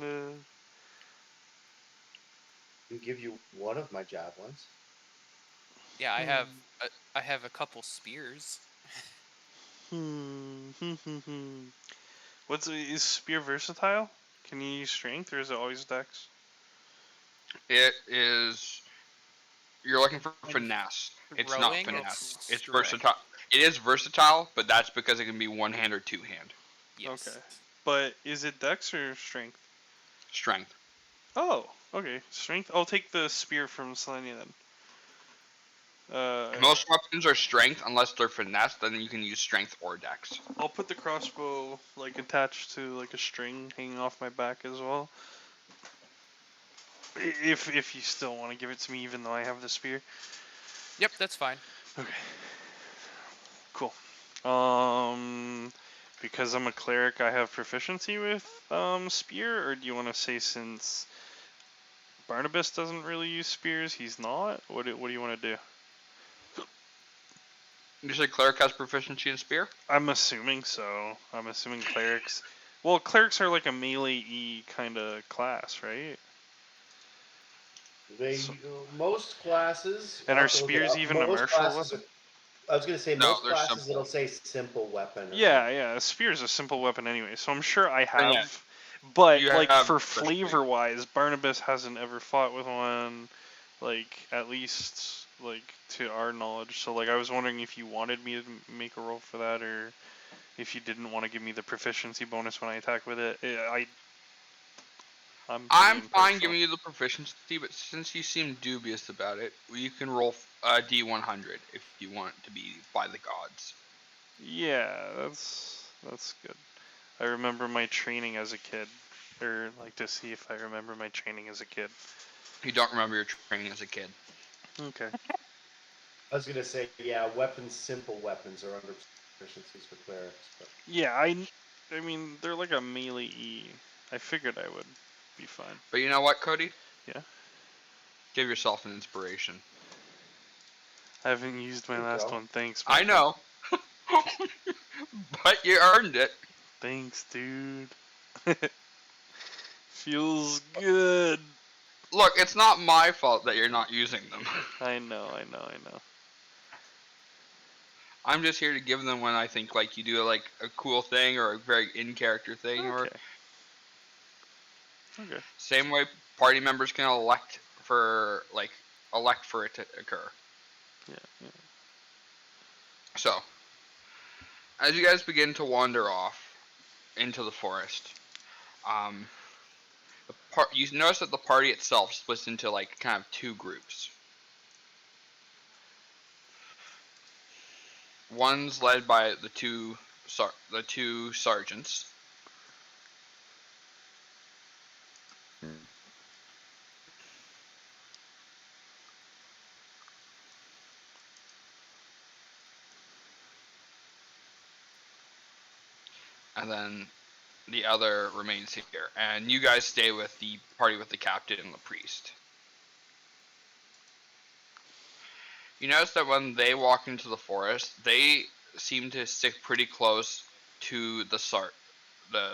Speaker 5: Uh,
Speaker 1: I can give you one of my javelins.
Speaker 2: Yeah,
Speaker 5: hmm.
Speaker 2: I have a couple spears.
Speaker 5: Hmm. Is spear versatile? Can you use strength or is it always dex?
Speaker 3: It is. You're looking for
Speaker 2: And
Speaker 3: finesse. It's not
Speaker 2: throwing,
Speaker 3: finesse.
Speaker 2: it's
Speaker 3: It's
Speaker 2: strength.
Speaker 3: versatile. It is versatile, but that's because it can be one hand or two hand.
Speaker 2: Yes.
Speaker 4: okay. But is it dex or strength?
Speaker 3: Strength.
Speaker 4: Oh, okay. Strength. I'll take the spear from Selenia then.
Speaker 3: Most weapons are strength unless they're finesse. Then you can use strength or dex.
Speaker 4: I'll put the crossbow like attached to like a string hanging off my back as well. If you still want to give it to me, even though I have the spear.
Speaker 2: Yep, that's fine.
Speaker 4: Okay. Cool. Because I'm a cleric, I have proficiency with spear, or do you want to say since Barnabas doesn't really use spears, he's not? What do you want to do?
Speaker 3: You say cleric has proficiency in spear?
Speaker 4: I'm assuming so. I'm assuming clerics. Well, clerics are like a melee kind of class, right? So,
Speaker 1: Most classes.
Speaker 4: and
Speaker 1: I'll
Speaker 4: are
Speaker 1: have to look it
Speaker 4: spears
Speaker 1: up.
Speaker 4: even a
Speaker 1: Most
Speaker 4: martial
Speaker 1: classes.
Speaker 4: weapon?
Speaker 1: I was gonna say
Speaker 3: No,
Speaker 1: most
Speaker 3: they're
Speaker 1: classes. It'll
Speaker 3: simple.
Speaker 1: say simple weapon or
Speaker 4: Yeah,
Speaker 1: something.
Speaker 4: yeah. A spear is a simple weapon anyway, so I'm sure I
Speaker 3: Then yeah,
Speaker 4: have. But
Speaker 3: you
Speaker 4: like
Speaker 3: have
Speaker 4: for
Speaker 3: proficiency.
Speaker 4: flavor wise, Barnabas hasn't ever fought with one, like at least like to our knowledge. So like I was wondering if you wanted me to make a roll for that, or if you didn't want to give me the proficiency bonus when I attack with it. I'm pretty
Speaker 3: I'm fine
Speaker 4: impartial.
Speaker 3: giving you the proficiency, but since you seem dubious about it, you can roll a D100 if you want to be by the gods.
Speaker 4: Yeah, that's good. I remember my training as a kid, or like to see if I remember my training as a kid.
Speaker 3: You don't remember your training as a kid.
Speaker 4: Okay.
Speaker 1: I was gonna say, yeah, simple weapons are under proficiencies for clerics, but
Speaker 4: Yeah, I mean they're like a melee E. I figured I would be fine.
Speaker 3: But you know what, Cody?
Speaker 4: Yeah.
Speaker 3: Give yourself an inspiration.
Speaker 4: I haven't used my
Speaker 1: there you
Speaker 4: last
Speaker 1: go.
Speaker 4: one. Thanks,
Speaker 3: I
Speaker 4: Michael.
Speaker 3: know, but you earned it.
Speaker 4: Thanks, dude. Feels good.
Speaker 3: Look, it's not my fault that you're not using them.
Speaker 4: I know.
Speaker 3: I'm just here to give them when I think like you do like a cool thing or a very in character thing, or
Speaker 4: Okay. Okay.
Speaker 3: same way party members can elect for it to occur.
Speaker 4: Yeah.
Speaker 3: So, as you guys begin to wander off into the forest, um, you notice that the party itself splits into like kind of two groups. One's led by the two sergeants, and then the other remains here. And you guys stay with the party with the captain and the priest. You notice that when they walk into the forest, they seem to stick pretty close to the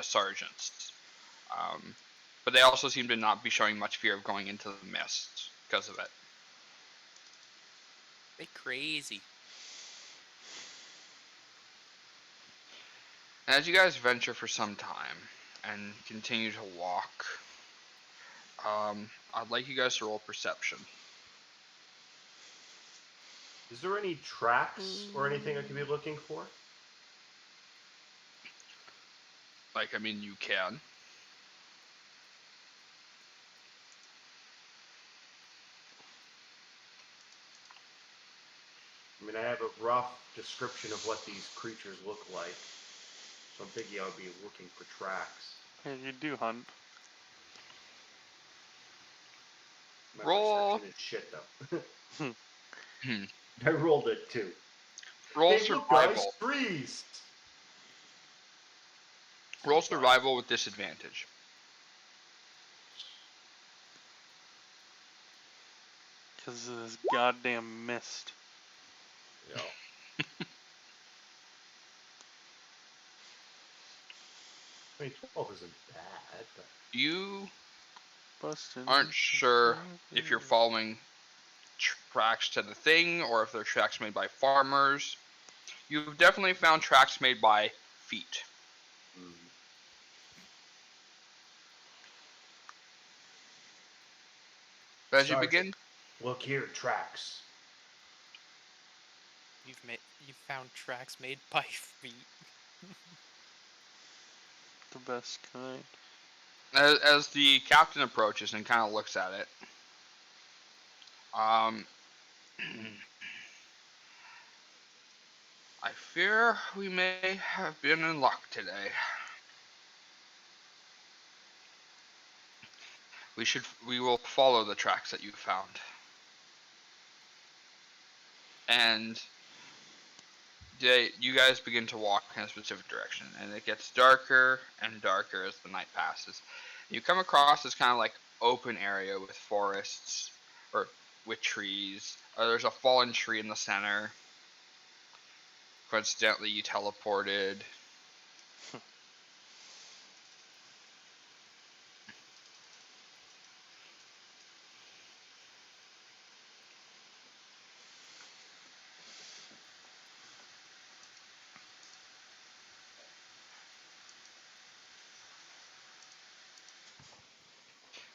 Speaker 3: sergeants. Um, but they also seem to not be showing much fear of going into the mist because of it.
Speaker 2: They crazy.
Speaker 3: As you guys venture for some time and continue to walk, I'd like you guys to roll perception.
Speaker 1: is there any tracks or anything I could be looking for?
Speaker 3: Like, I mean, you can.
Speaker 1: I mean, I have a rough description of what these creatures look like, so I'm thinking I'll be looking for tracks.
Speaker 4: Yeah, you do hunt.
Speaker 1: My
Speaker 3: Roll.
Speaker 1: perception is shit, though.
Speaker 3: Hmm.
Speaker 1: I rolled it too.
Speaker 3: Roll
Speaker 1: Hey, look, guys,
Speaker 3: survival.
Speaker 1: trees.
Speaker 3: Roll survival with disadvantage.
Speaker 4: Because of this goddamn mist.
Speaker 1: Yeah. I mean, 12 isn't bad, but
Speaker 3: You
Speaker 4: Bustin'.
Speaker 3: aren't sure if you're following tracks to the thing or if they're tracks made by farmers. You've definitely found tracks made by feet. As you
Speaker 1: Sergeant,
Speaker 3: begin,
Speaker 1: look here, tracks.
Speaker 2: You've found tracks made by feet.
Speaker 4: The best kind.
Speaker 3: as the captain approaches and kind of looks at it, I fear we may have been in luck today. We will follow the tracks that you found. And you guys begin to walk in a specific direction, and it gets darker and darker as the night passes. You come across this kind of like open area with forests, or with trees. There's a fallen tree in the center. Coincidentally, you teleported.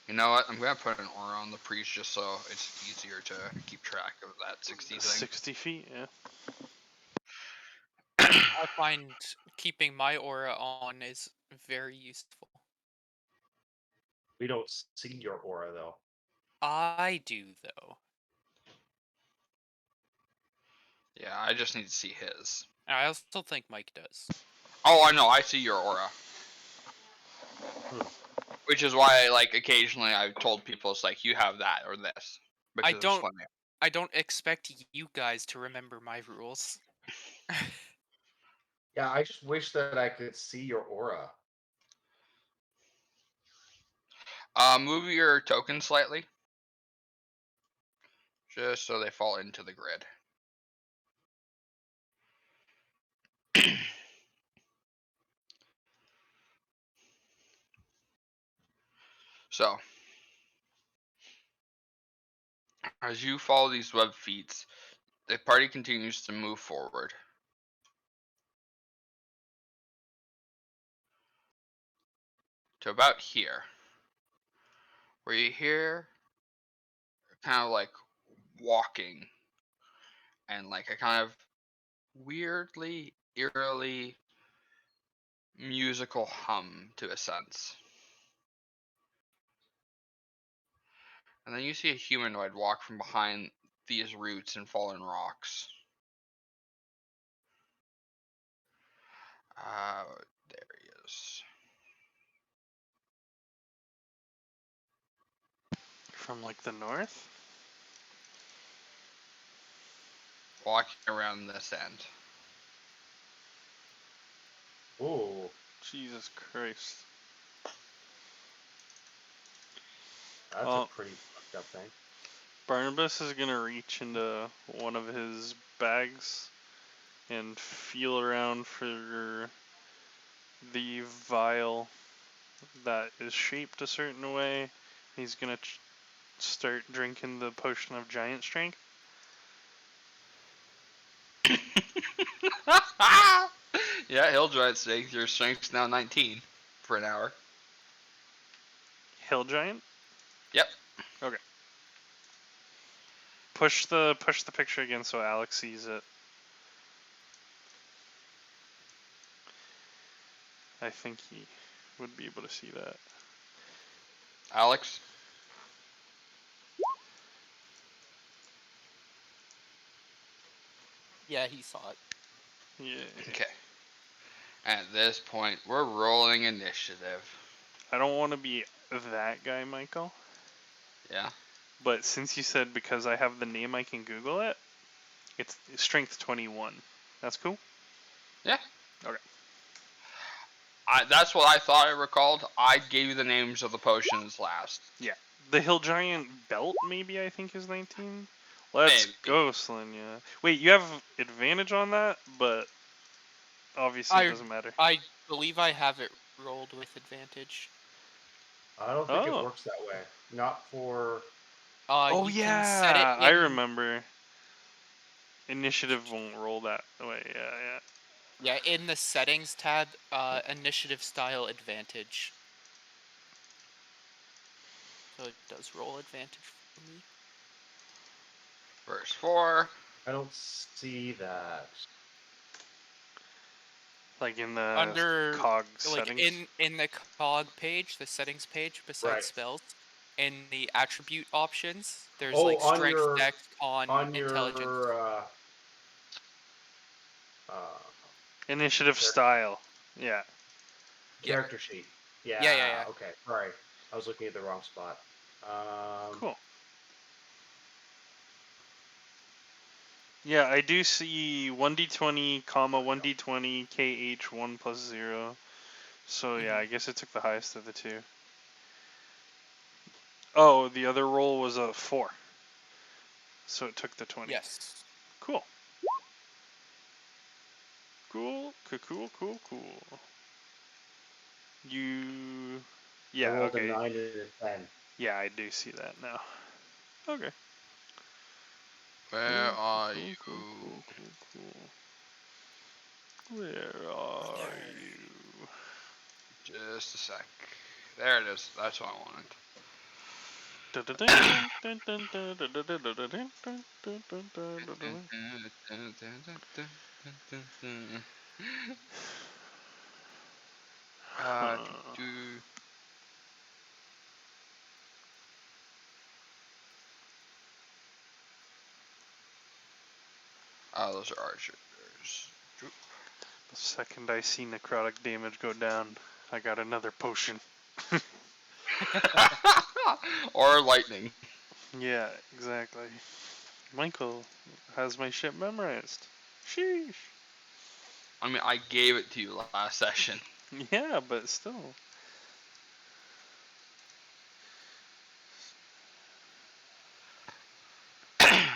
Speaker 3: You know what? I'm gonna put an aura on the priest just so it's easier to keep track of that 60 thing.
Speaker 4: 60 feet, yeah.
Speaker 2: I find keeping my aura on is very useful.
Speaker 1: We don't see your aura, though.
Speaker 2: I do, though.
Speaker 3: Yeah, I just need to see his.
Speaker 2: I also think Mike does.
Speaker 3: Oh, I know. I see your aura. Which is why, like, occasionally I've told people it's like you have that or this because it's funny.
Speaker 2: I don't expect you guys to remember my rules.
Speaker 1: Yeah, I just wish that I could see your aura.
Speaker 3: Move your token slightly, just so they fall into the grid. So, as you follow these web feet, the party continues to move forward. To about here, where you hear kind of like walking and like a kind of weirdly, eerily musical hum to a sense. And then you see a humanoid walk from behind these roots and fallen rocks. There he is.
Speaker 4: From like the north?
Speaker 3: Walking around this end.
Speaker 1: Ooh.
Speaker 4: Jesus Christ.
Speaker 1: That's
Speaker 4: Well,
Speaker 1: a pretty fucked up thing.
Speaker 4: Barnabas is gonna reach into one of his bags and feel around for the vial that is shaped a certain way. He's gonna start drinking the potion of giant strength.
Speaker 3: Yeah, Hill Giant strength. Your strength's now 19 for an hour.
Speaker 4: Hill giant?
Speaker 3: Yep.
Speaker 4: Okay. Push the picture again so Alex sees it. I think he would be able to see that.
Speaker 3: Alex?
Speaker 2: Yeah, he saw it.
Speaker 4: Yeah.
Speaker 3: Okay. At this point, we're rolling initiative.
Speaker 4: I don't want to be that guy, Michael.
Speaker 3: Yeah?
Speaker 4: But since you said because I have the name I can Google it, it's strength 21. That's cool?
Speaker 3: Yeah.
Speaker 4: Okay.
Speaker 3: That's what I thought I recalled. I gave you the names of the potions last.
Speaker 4: Yeah. The Hill Giant Belt, maybe, I think is 19? Let's
Speaker 3: Maybe.
Speaker 4: go, Selenia. Wait, you have advantage on that, but obviously it doesn't matter.
Speaker 2: I believe I have it rolled with advantage.
Speaker 1: I don't think it
Speaker 4: Oh.
Speaker 1: works that way. Not for.
Speaker 4: Oh,
Speaker 2: You can set it
Speaker 4: yeah, I
Speaker 2: in.
Speaker 4: remember. Initiative won't roll that way. Yeah.
Speaker 2: Yeah, in the settings tab, initiative style advantage. So it does roll advantage for me.
Speaker 3: Verse 4.
Speaker 1: I don't see that.
Speaker 4: Like in the
Speaker 2: Under
Speaker 4: cog
Speaker 2: like
Speaker 4: settings.
Speaker 2: in the cog page, the settings page beside
Speaker 1: Right.
Speaker 2: spells, in the attribute options, there's
Speaker 1: Oh,
Speaker 2: like
Speaker 1: on
Speaker 2: strength,
Speaker 1: your
Speaker 2: dex, con,
Speaker 1: on
Speaker 2: intelligence.
Speaker 1: your uh,
Speaker 4: Initiative
Speaker 1: char-
Speaker 4: style. Yeah.
Speaker 2: Yeah.
Speaker 1: character sheet.
Speaker 2: Yeah.
Speaker 1: Okay. Sorry, I was looking at the wrong spot.
Speaker 4: Cool. Yeah, I do see 1d20, comma 1d20, KH 1 plus 0. So yeah, I guess it took the highest of the two. Oh, the other roll was a 4. So it took the 20.
Speaker 2: Yes.
Speaker 4: Cool. Cool. You.
Speaker 1: I
Speaker 4: Yeah,
Speaker 1: rolled
Speaker 4: okay.
Speaker 1: a 9 and a 10.
Speaker 4: Yeah, I do see that now. Okay.
Speaker 3: Where are you?
Speaker 4: Cool. Where are you?
Speaker 3: Just a sec. There it is. That's what I wanted. Do. Oh, those are archers.
Speaker 4: The second I see necrotic damage go down, I got another potion.
Speaker 3: Or lightning.
Speaker 4: Yeah, exactly. Michael has my shit memorized. Sheesh.
Speaker 3: I mean, I gave it to you last session.
Speaker 4: Yeah, but still.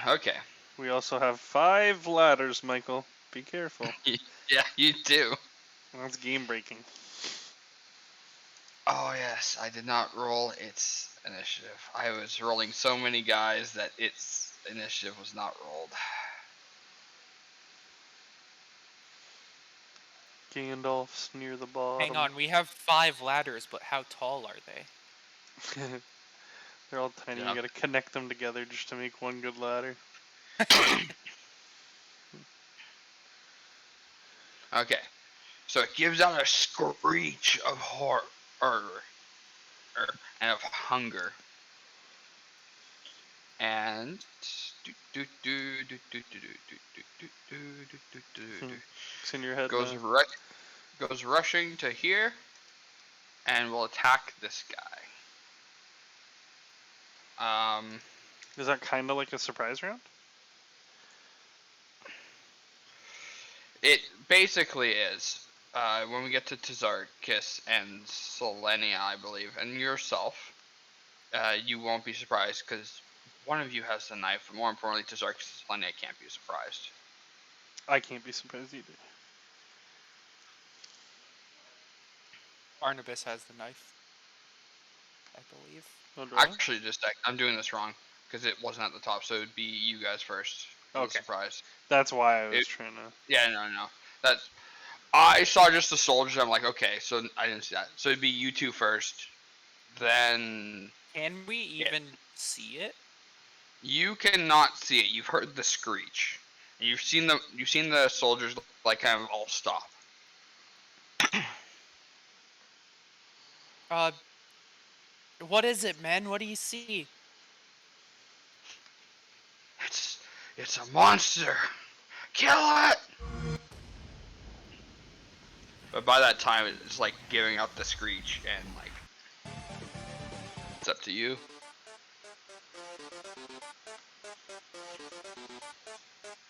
Speaker 3: Okay.
Speaker 4: We also have 5 ladders, Michael. Be careful.
Speaker 3: Yeah, you do.
Speaker 4: That's game breaking.
Speaker 3: Oh yes, I did not roll its initiative. I was rolling so many guys that its initiative was not rolled.
Speaker 4: Gandalf's near the bottom.
Speaker 2: Hang on, we have 5 ladders, but how tall are they?
Speaker 4: They're all tiny.
Speaker 3: Yeah.
Speaker 4: You gotta connect them together just to make one good ladder.
Speaker 3: Okay. So it gives out a screech of horror and of hunger. And
Speaker 4: It's in your head
Speaker 3: goes
Speaker 4: now.
Speaker 3: goes rushing to here and will attack this guy.
Speaker 4: Is that kind of like a surprise round?
Speaker 3: It basically is. When we get to Tazarkis and Selenia, I believe, and yourself, you won't be surprised because one of you has the knife. But more importantly, Tazarkis and Selenia can't be surprised.
Speaker 4: I can't be surprised either.
Speaker 2: Barnabas has the knife, I believe.
Speaker 4: Oh, do I?
Speaker 3: Actually, I'm doing this wrong because it wasn't at the top, so it'd be you guys first. For
Speaker 4: Okay.
Speaker 3: the surprise.
Speaker 4: That's why I was trying to.
Speaker 3: Yeah, no. That's. I saw just the soldier. I'm like, okay, so I didn't see that. So it'd be you two first, then.
Speaker 2: Can we even see it?
Speaker 3: You cannot see it. You've heard the screech. And you've seen the soldiers like kind of all stop.
Speaker 2: Uh, what is it, man? What do you see?
Speaker 3: It's it's a monster. Kill it! But by that time, it's like giving out the screech, and like it's up to you.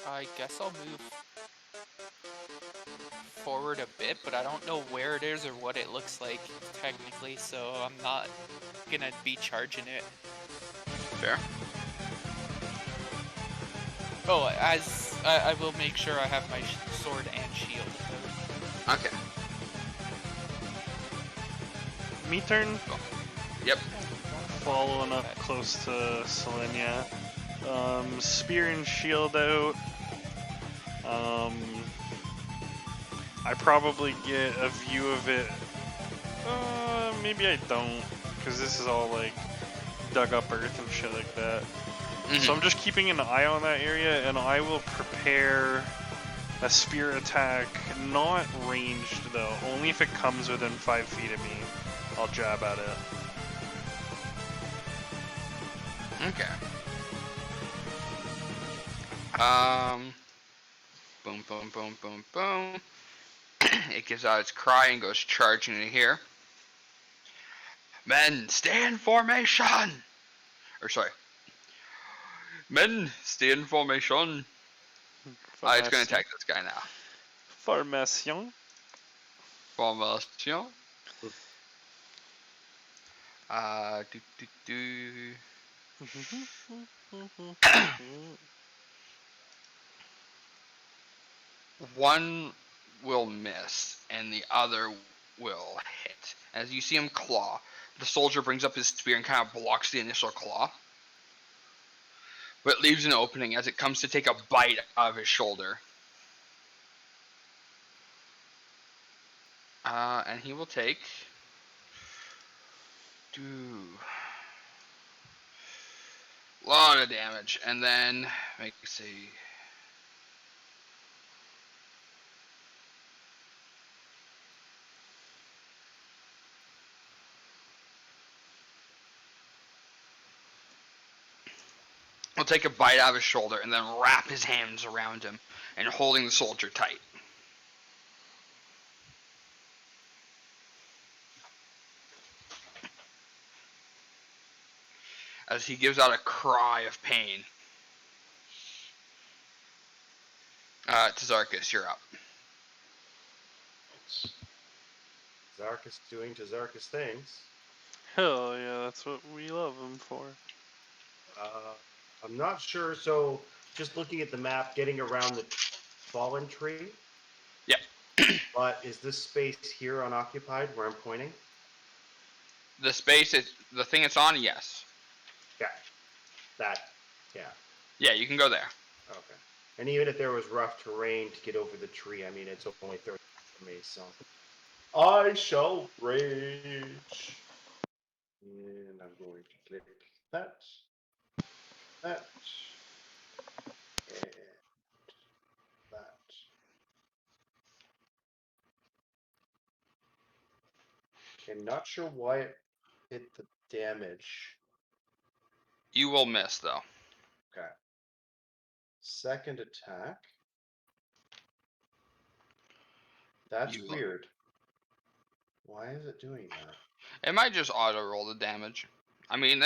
Speaker 2: I guess I'll move forward a bit, but I don't know where it is or what it looks like technically, so I'm not gonna be charging it.
Speaker 3: Fair.
Speaker 2: Oh, as I will make sure I have my sword and shield.
Speaker 3: Okay.
Speaker 4: Me turn.
Speaker 3: Yep.
Speaker 4: Following up close to Selenia. Spear and shield out. I probably get a view of it. Maybe I don't, because this is all like dug up earth and shit like that. So I'm just keeping an eye on that area, and I will prepare a spear attack, not ranged though, only if it comes within 5 feet of me. I'll jab at it.
Speaker 3: Okay. Boom, boom, boom, boom, boom. It gives out its cry and goes charging in here. Men, stay in formation! Or sorry. Men, stay in formation. It's gonna attack this guy now.
Speaker 4: Formation.
Speaker 3: Formation. Do, do, do. One will miss, and the other will hit. As you see him claw, the soldier brings up his spear and kind of blocks the initial claw, but it leaves an opening as it comes to take a bite out of his shoulder. And he will take a lot of damage, and then make me see. He'll take a bite out of his shoulder and then wrap his hands around him and holding the soldier tight. As he gives out a cry of pain. Tazarkas, you're up.
Speaker 1: Tazarkas doing Tazarkas things.
Speaker 4: Hell yeah, that's what we love him for.
Speaker 1: I'm not sure. So, just looking at the map, getting around the fallen tree.
Speaker 3: Yep.
Speaker 1: But is this space here unoccupied where I'm pointing?
Speaker 3: The space is the thing it's on. Yes.
Speaker 1: Yeah. That. Yeah.
Speaker 3: Yeah, you can go there.
Speaker 1: Okay. And even if there was rough terrain to get over the tree, I mean, it's only 30 for me, so. I shall rage. And I'm going to click that. That. And that. I'm not sure why it hit the damage.
Speaker 3: You will miss though.
Speaker 1: Okay. Second attack. That's weird. Why is it doing that?
Speaker 3: It might just auto roll the damage. I mean,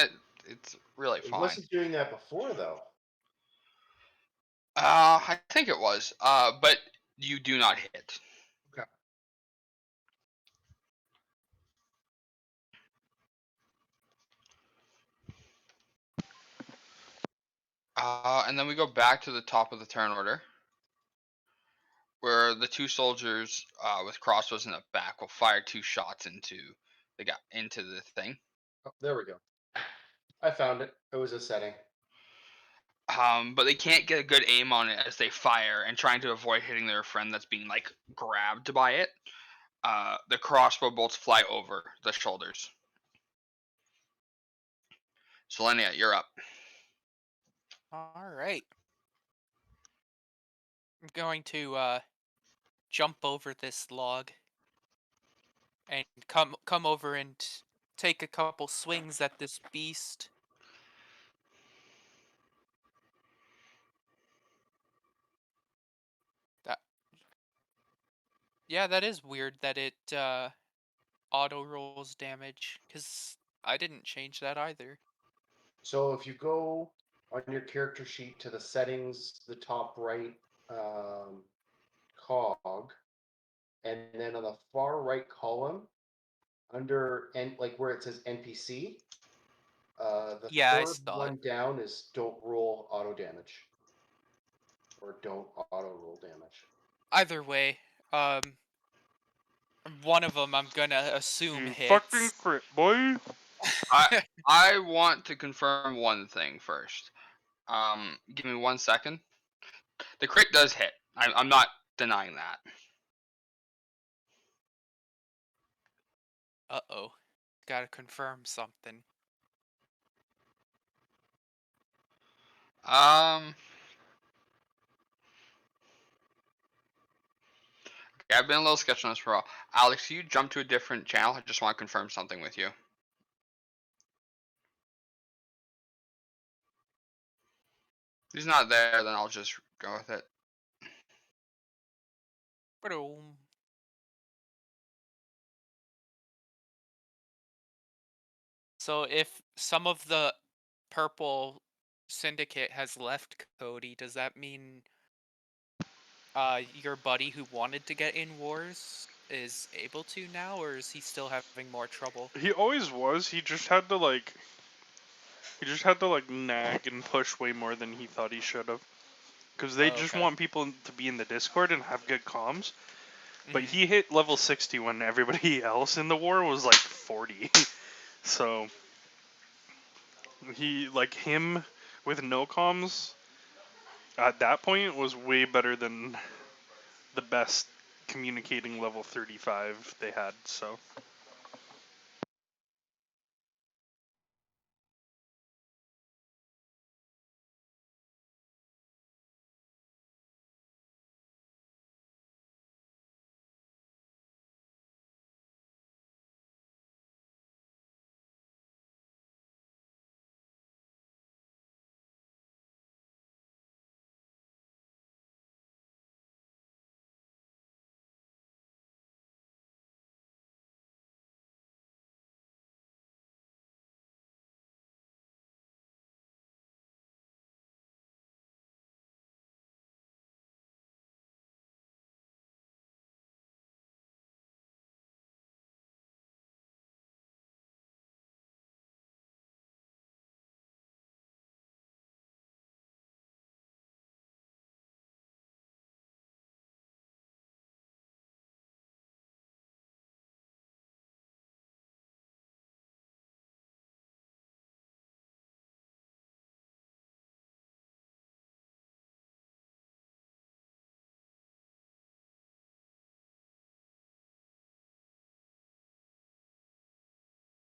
Speaker 3: it's really fine.
Speaker 1: It wasn't doing that before, though.
Speaker 3: I think it was. But you do not hit.
Speaker 1: Okay.
Speaker 3: And then we go back to the top of the turn order, where the two soldiers with crossbows in the back will fire 2 shots into the thing.
Speaker 1: Oh, there we go. I found it. It was a setting.
Speaker 3: But they can't get a good aim on it as they fire and trying to avoid hitting their friend that's being like grabbed by it. The crossbow bolts fly over the shoulders. Selenia, you're up.
Speaker 2: All right. I'm going to jump over this log and come over and take a couple swings at this beast. That Yeah, that is weird that it auto rolls damage, cuz I didn't change that either.
Speaker 1: So if you go on your character sheet to the settings, the top right cog, and then on the far right column, under like where it says NPC, the
Speaker 2: Yeah, I
Speaker 1: third
Speaker 2: saw it.
Speaker 1: one down is don't roll auto damage, or don't auto roll damage.
Speaker 2: Either way, one of them I'm gonna assume
Speaker 4: You fucking
Speaker 2: hits.
Speaker 4: crit, boy.
Speaker 3: I want to confirm one thing first. Give me 1 second. The crit does hit. I'm not denying that.
Speaker 2: Uh-oh. Gotta confirm something.
Speaker 3: Okay, I've been a little sketchy on this for a while. Alex, you jump to a different channel. I just want to confirm something with you. If he's not there, then I'll just go with it.
Speaker 2: Ba-doom. So if some of the purple syndicate has left Cody, does that mean your buddy who wanted to get in wars is able to now, or is he still having more trouble?
Speaker 4: He always was. He just had to nag and push way more than he thought he should have. Because they
Speaker 2: Oh,
Speaker 4: just
Speaker 2: okay.
Speaker 4: want people to be in the Discord and have good comms. But
Speaker 2: Mhm.
Speaker 4: he hit level 60 when everybody else in the war was like 40. So him with no comms at that point was way better than the best communicating level 35 they had. So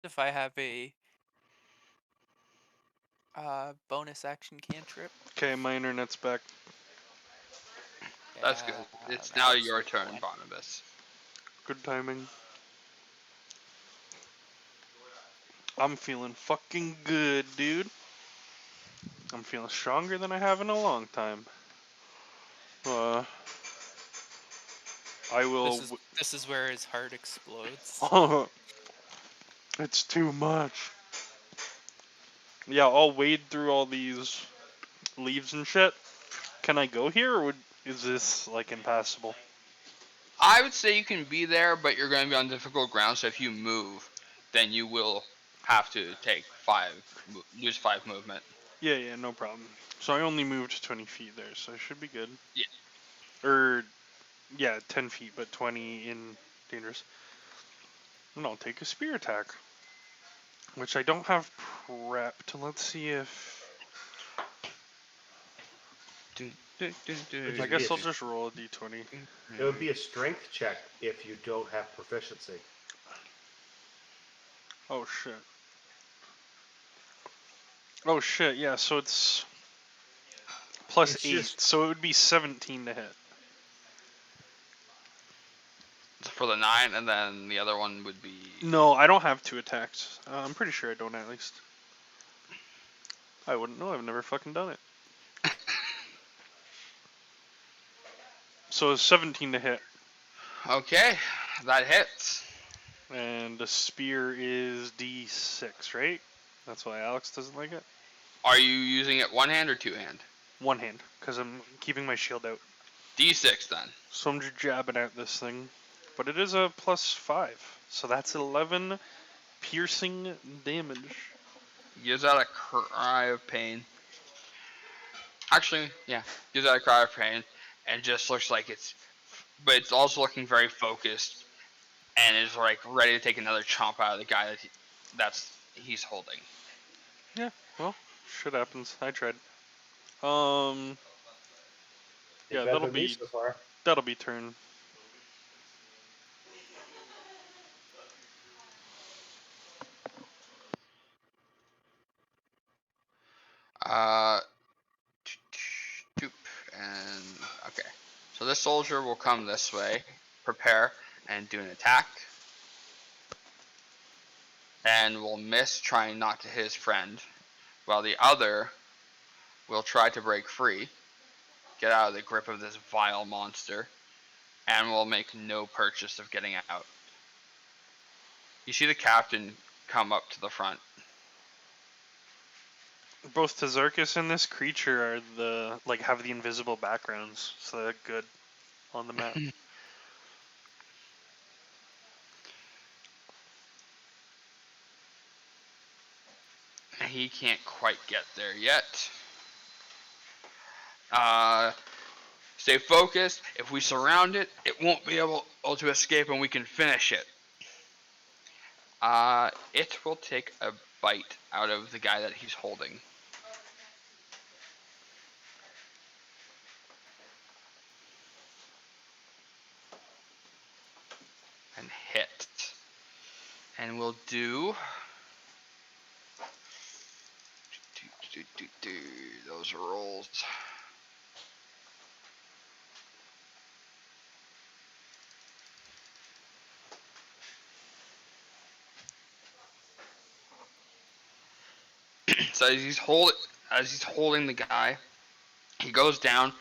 Speaker 2: If I have a bonus action cantrip.
Speaker 4: okay, my internet's back.
Speaker 3: That's good.
Speaker 2: Yeah,
Speaker 3: It's
Speaker 2: now
Speaker 3: now
Speaker 2: it's
Speaker 3: your turn,
Speaker 2: rolling.
Speaker 3: Barnabas.
Speaker 4: Good timing. I'm feeling fucking good, dude. I'm feeling stronger than I have in a long time. I will.
Speaker 2: This is where his heart explodes.
Speaker 4: It's too much. Yeah, I'll wade through all these leaves and shit. Can I go here, or is this like impassable?
Speaker 3: I would say you can be there, but you're going to be on difficult ground. So if you move, then you will have to take lose 5 movement.
Speaker 4: Yeah, no problem. So I only moved 20 feet there, so I should be good.
Speaker 3: Yeah.
Speaker 4: Yeah, 10 feet, but 20 in dangerous. And I'll take a spear attack, which I don't have prepped. Let's see if.
Speaker 1: Would
Speaker 4: I
Speaker 1: just be
Speaker 4: guess
Speaker 1: a,
Speaker 4: I'll just roll a d20.
Speaker 1: it would be a strength check if you don't have proficiency.
Speaker 4: Oh shit. Oh shit, yeah, so it's plus
Speaker 1: It's
Speaker 4: 8,
Speaker 1: just
Speaker 4: so it would be 17 to hit.
Speaker 3: for the 9, and then the other one would be.
Speaker 4: No, I don't have 2 attacks. I'm pretty sure I don't at least. I wouldn't know. I've never fucking done it. So it's 17 to hit,
Speaker 3: Okay, that hits.
Speaker 4: and the spear is D6, right? That's why Alex doesn't like it.
Speaker 3: Are you using it one hand or two hand?
Speaker 4: One hand, because I'm keeping my shield out.
Speaker 3: D6 then.
Speaker 4: So I'm just jabbing at this thing. But it is a +5. So that's 11 piercing damage.
Speaker 3: Gives out a cry of pain. Actually, yeah, gives out a cry of pain, and just looks like but it's also looking very focused, and is like ready to take another chomp out of the guy he's holding.
Speaker 4: Yeah, well, shit happens. I tried.
Speaker 1: It's
Speaker 4: Yeah,
Speaker 1: better than me so far.
Speaker 4: that'll be turn.
Speaker 3: Uh, and okay, so this soldier will come this way, prepare, and do an attack, and will miss, trying not to hit his friend, while the other will try to break free, get out of the grip of this vile monster, and will make no purchase of getting out. You see the captain come up to the front.
Speaker 4: Both Tazarkus and this creature are have the invisible backgrounds, so they're good on the map.
Speaker 3: He can't quite get there yet. Stay focused. If we surround it, it won't be able to escape, and we can finish it. It will take a bite out of the guy that he's holding. And hit. And we'll do those rolls. So as he's holding the guy, he goes down,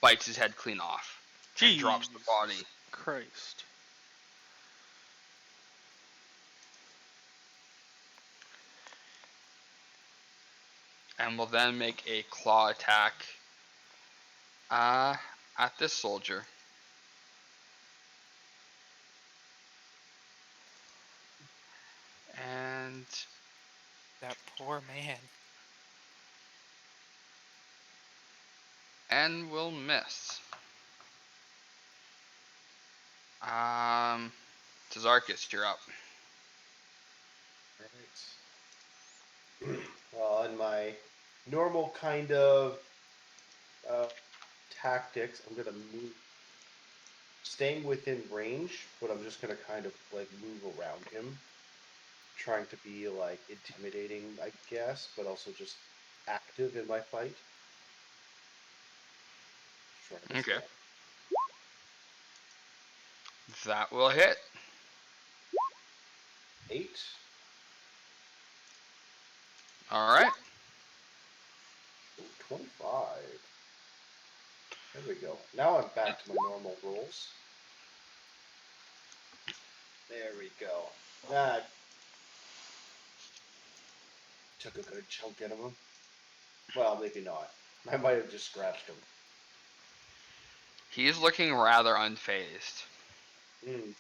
Speaker 3: bites his head clean off, and drops the body.
Speaker 4: Christ.
Speaker 3: And will then make a claw attack at this soldier. And
Speaker 2: That poor man.
Speaker 3: will miss. Tazarkus, you're up.
Speaker 1: Alright. Well, in my normal kind of tactics, I'm gonna move, staying within range, but I'm just gonna kind of like move around him, trying to be like intimidating, I guess, but also just active in my fight. Trying to
Speaker 3: Okay.
Speaker 1: stand.
Speaker 3: That will hit.
Speaker 1: 8.
Speaker 3: Alright.
Speaker 1: Ooh, 25. There we go. Now I'm back to my normal rolls. There we go. That took a good chunk out of him. Well, maybe not. I might have just scratched him.
Speaker 3: He's looking rather unfazed.
Speaker 1: Mm.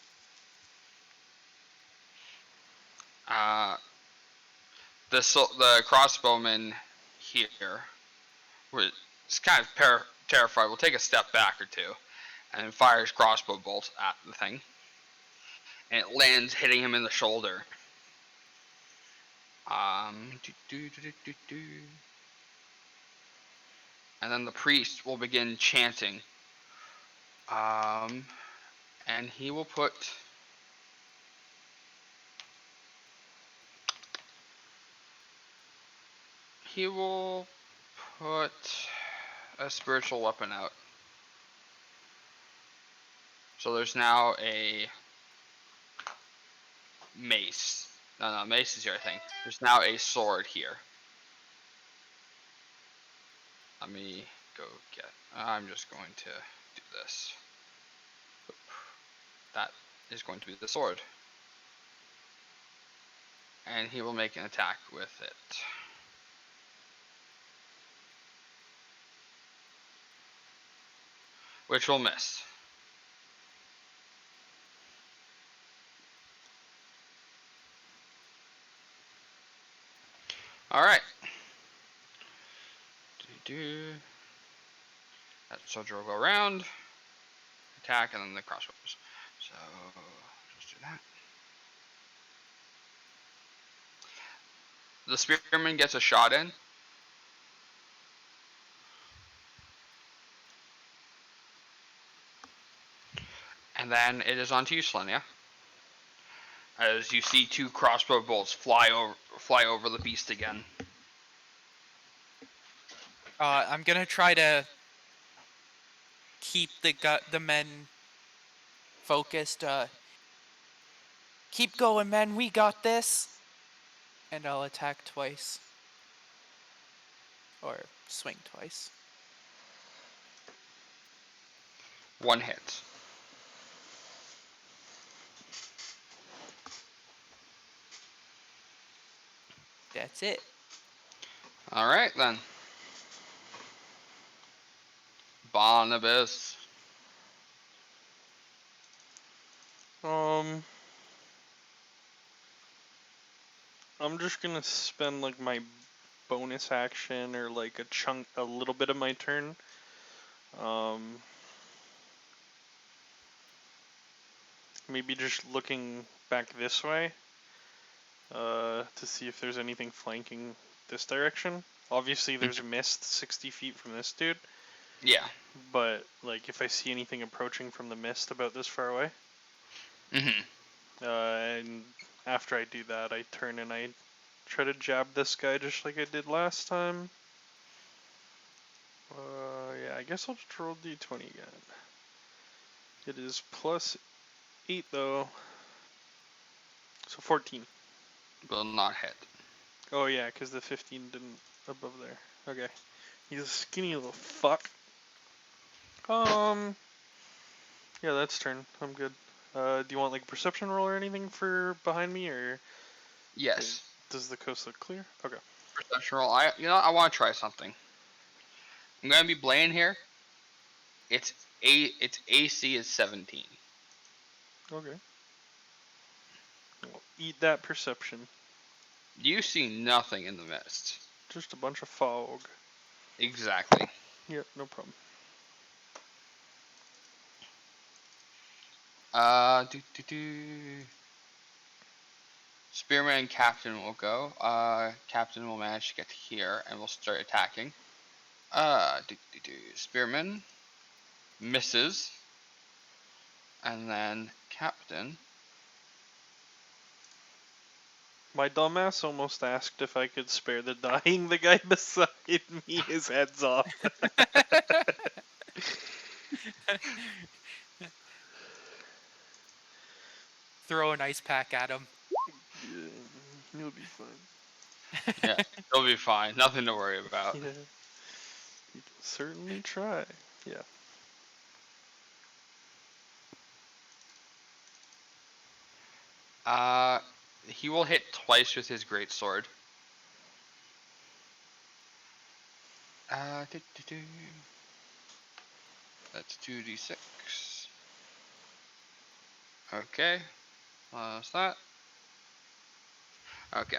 Speaker 3: The crossbowman here was kind of terrified. Will take a step back or two, and fires crossbow bolts at the thing, and it lands, hitting him in the shoulder. And then the priest will begin chanting. And he will put a spiritual weapon out. So there's now a mace. No, mace is your thing. There's now a sword here. Let me go get. I'm just going to do this. That is going to be the sword. And he will make an attack with it. Which will miss. Alright. That soldier will go around. Attack and then the crossbows. So just do that. The spearman gets a shot in. And then it is on to you, Selenia. As you see 2 crossbow bolts fly over the beast again.
Speaker 2: I'm gonna try to keep the men focused. Keep going, men. We got this. And I'll attack twice. Or swing twice.
Speaker 3: 1 hit.
Speaker 2: That's it.
Speaker 3: Alright then. Barnabas.
Speaker 4: I'm just gonna spend like my bonus action or like a little bit of my turn. Maybe just looking back this way, to see if there's anything flanking this direction. Obviously there's a mist 60 feet from this dude,
Speaker 3: Yeah.
Speaker 4: but like if I see anything approaching from the mist about this far away, and after I do that, I turn and I try to jab this guy just like I did last time. Yeah, I guess I'll just roll d20 again. It is +8 though, so 14.
Speaker 3: Will not hit.
Speaker 4: Oh yeah, because the 15 didn't above there. Okay, he's a skinny little fuck. Yeah, that's turn. I'm good. Do you want like a perception roll or anything for behind me, or
Speaker 3: Yes.
Speaker 4: does the coast look clear? Okay.
Speaker 3: Perception roll. I want to try something. I'm gonna be Blaine here. Its AC is 17.
Speaker 4: Okay. Well, eat that perception.
Speaker 3: You see nothing in the mist.
Speaker 4: Just a bunch of fog.
Speaker 3: Exactly.
Speaker 4: Yep, no problem.
Speaker 3: Spearman and Captain will go. Captain will manage to get to here and will start attacking. Spearman misses, and then Captain.
Speaker 4: My dumbass almost asked if I could spare the dying. The guy beside me, his head's off.
Speaker 2: Throw an ice pack at him.
Speaker 4: Yeah, he'll be fine.
Speaker 3: Yeah, he'll be fine. Nothing to worry about.
Speaker 4: Yeah, he can certainly try. Yeah.
Speaker 3: He will hit twice with his great sword. That's 2d6. Okay. Plus that. Okay.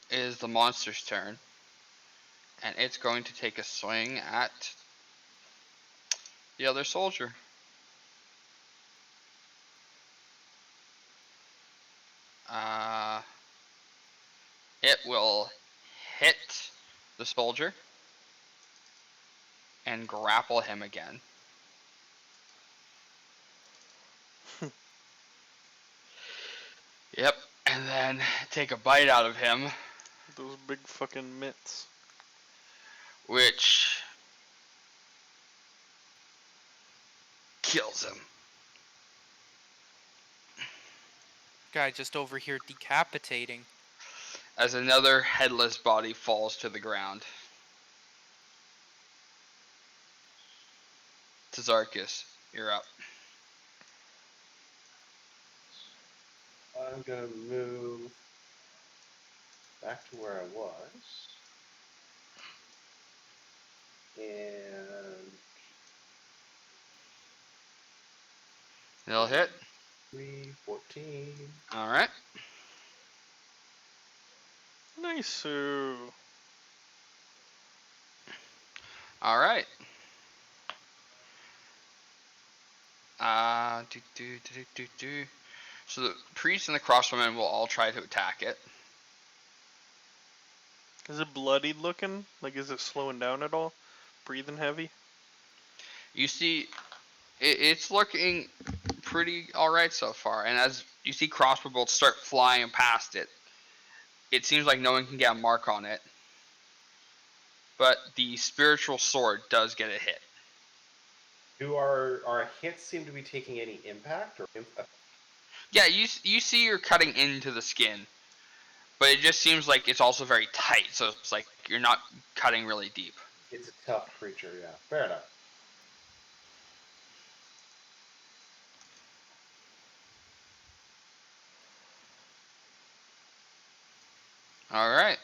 Speaker 3: Is the monster's turn. And it's going to take a swing at the other soldier. It will hit the soldier and grapple him again. Yep, and then take a bite out of him,
Speaker 4: Those big fucking mitts.
Speaker 3: which kills him.
Speaker 2: Guy just over here decapitating.
Speaker 3: As another headless body falls to the ground. Tazarchus, you're up.
Speaker 1: I'm gonna move back to where I was. And
Speaker 3: It'll hit.
Speaker 1: 314.
Speaker 3: Alright.
Speaker 4: Nice.
Speaker 3: Alright. So the priest and the crossbowmen will all try to attack it.
Speaker 4: Is it bloodied looking? Like, is it slowing down at all? Breathing heavy?
Speaker 3: You see, it's looking pretty alright so far. And as you see crossbow bolts start flying past it, it seems like no one can get a mark on it. But the spiritual sword does get a hit.
Speaker 1: Do our hits seem to be taking any impact or
Speaker 3: Yeah, you see you're cutting into the skin. But it just seems like it's also very tight, so it's like you're not cutting really deep.
Speaker 1: it's a tough creature, yeah. Fair enough.
Speaker 3: Alright.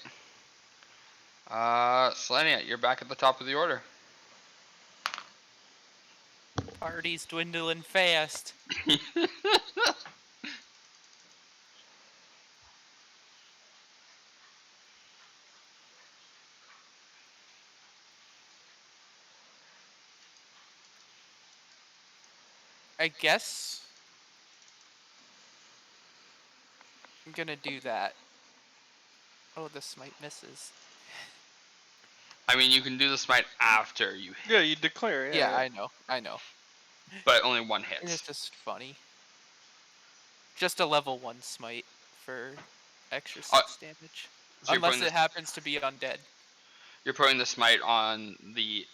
Speaker 3: Selenia, you're back at the top of the order.
Speaker 2: Party's dwindling fast. I guess I'm gonna do that. Oh, the smite misses.
Speaker 3: I mean, you can do the smite after you hit,
Speaker 4: Yeah, you declare.
Speaker 2: Yeah,
Speaker 4: Yeah.
Speaker 2: I know.
Speaker 3: but only one
Speaker 2: And it's
Speaker 3: hits.
Speaker 2: just funny. Just a level 1 smite for extra
Speaker 3: Uh,
Speaker 2: 6 damage.
Speaker 3: So
Speaker 2: Unless it happens to be undead.
Speaker 3: you're putting the smite on the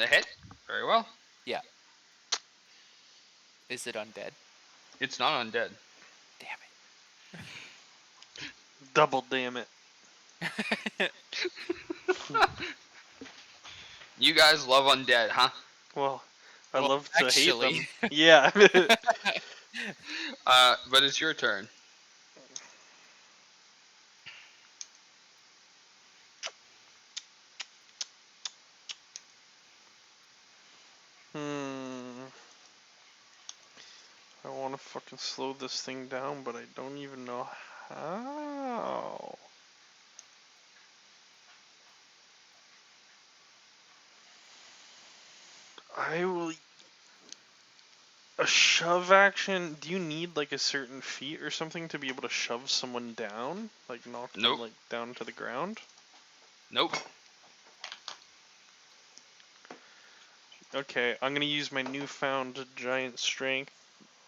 Speaker 3: hit. Very well.
Speaker 2: Yeah. Is it undead?
Speaker 3: It's not undead.
Speaker 2: Damn
Speaker 4: Double damn it.
Speaker 2: it.
Speaker 3: You guys love undead, huh?
Speaker 4: Well, I
Speaker 2: Well,
Speaker 4: love to
Speaker 2: actually.
Speaker 4: hate them. Yeah.
Speaker 3: But it's your turn.
Speaker 4: I want to fucking slow this thing down, but I don't even know how. I will. A shove action? Do you need like a certain feat or something to be able to shove someone down? Like knock them
Speaker 3: Nope.
Speaker 4: like down to the ground?
Speaker 3: Nope.
Speaker 4: Okay, I'm gonna use my newfound giant strength,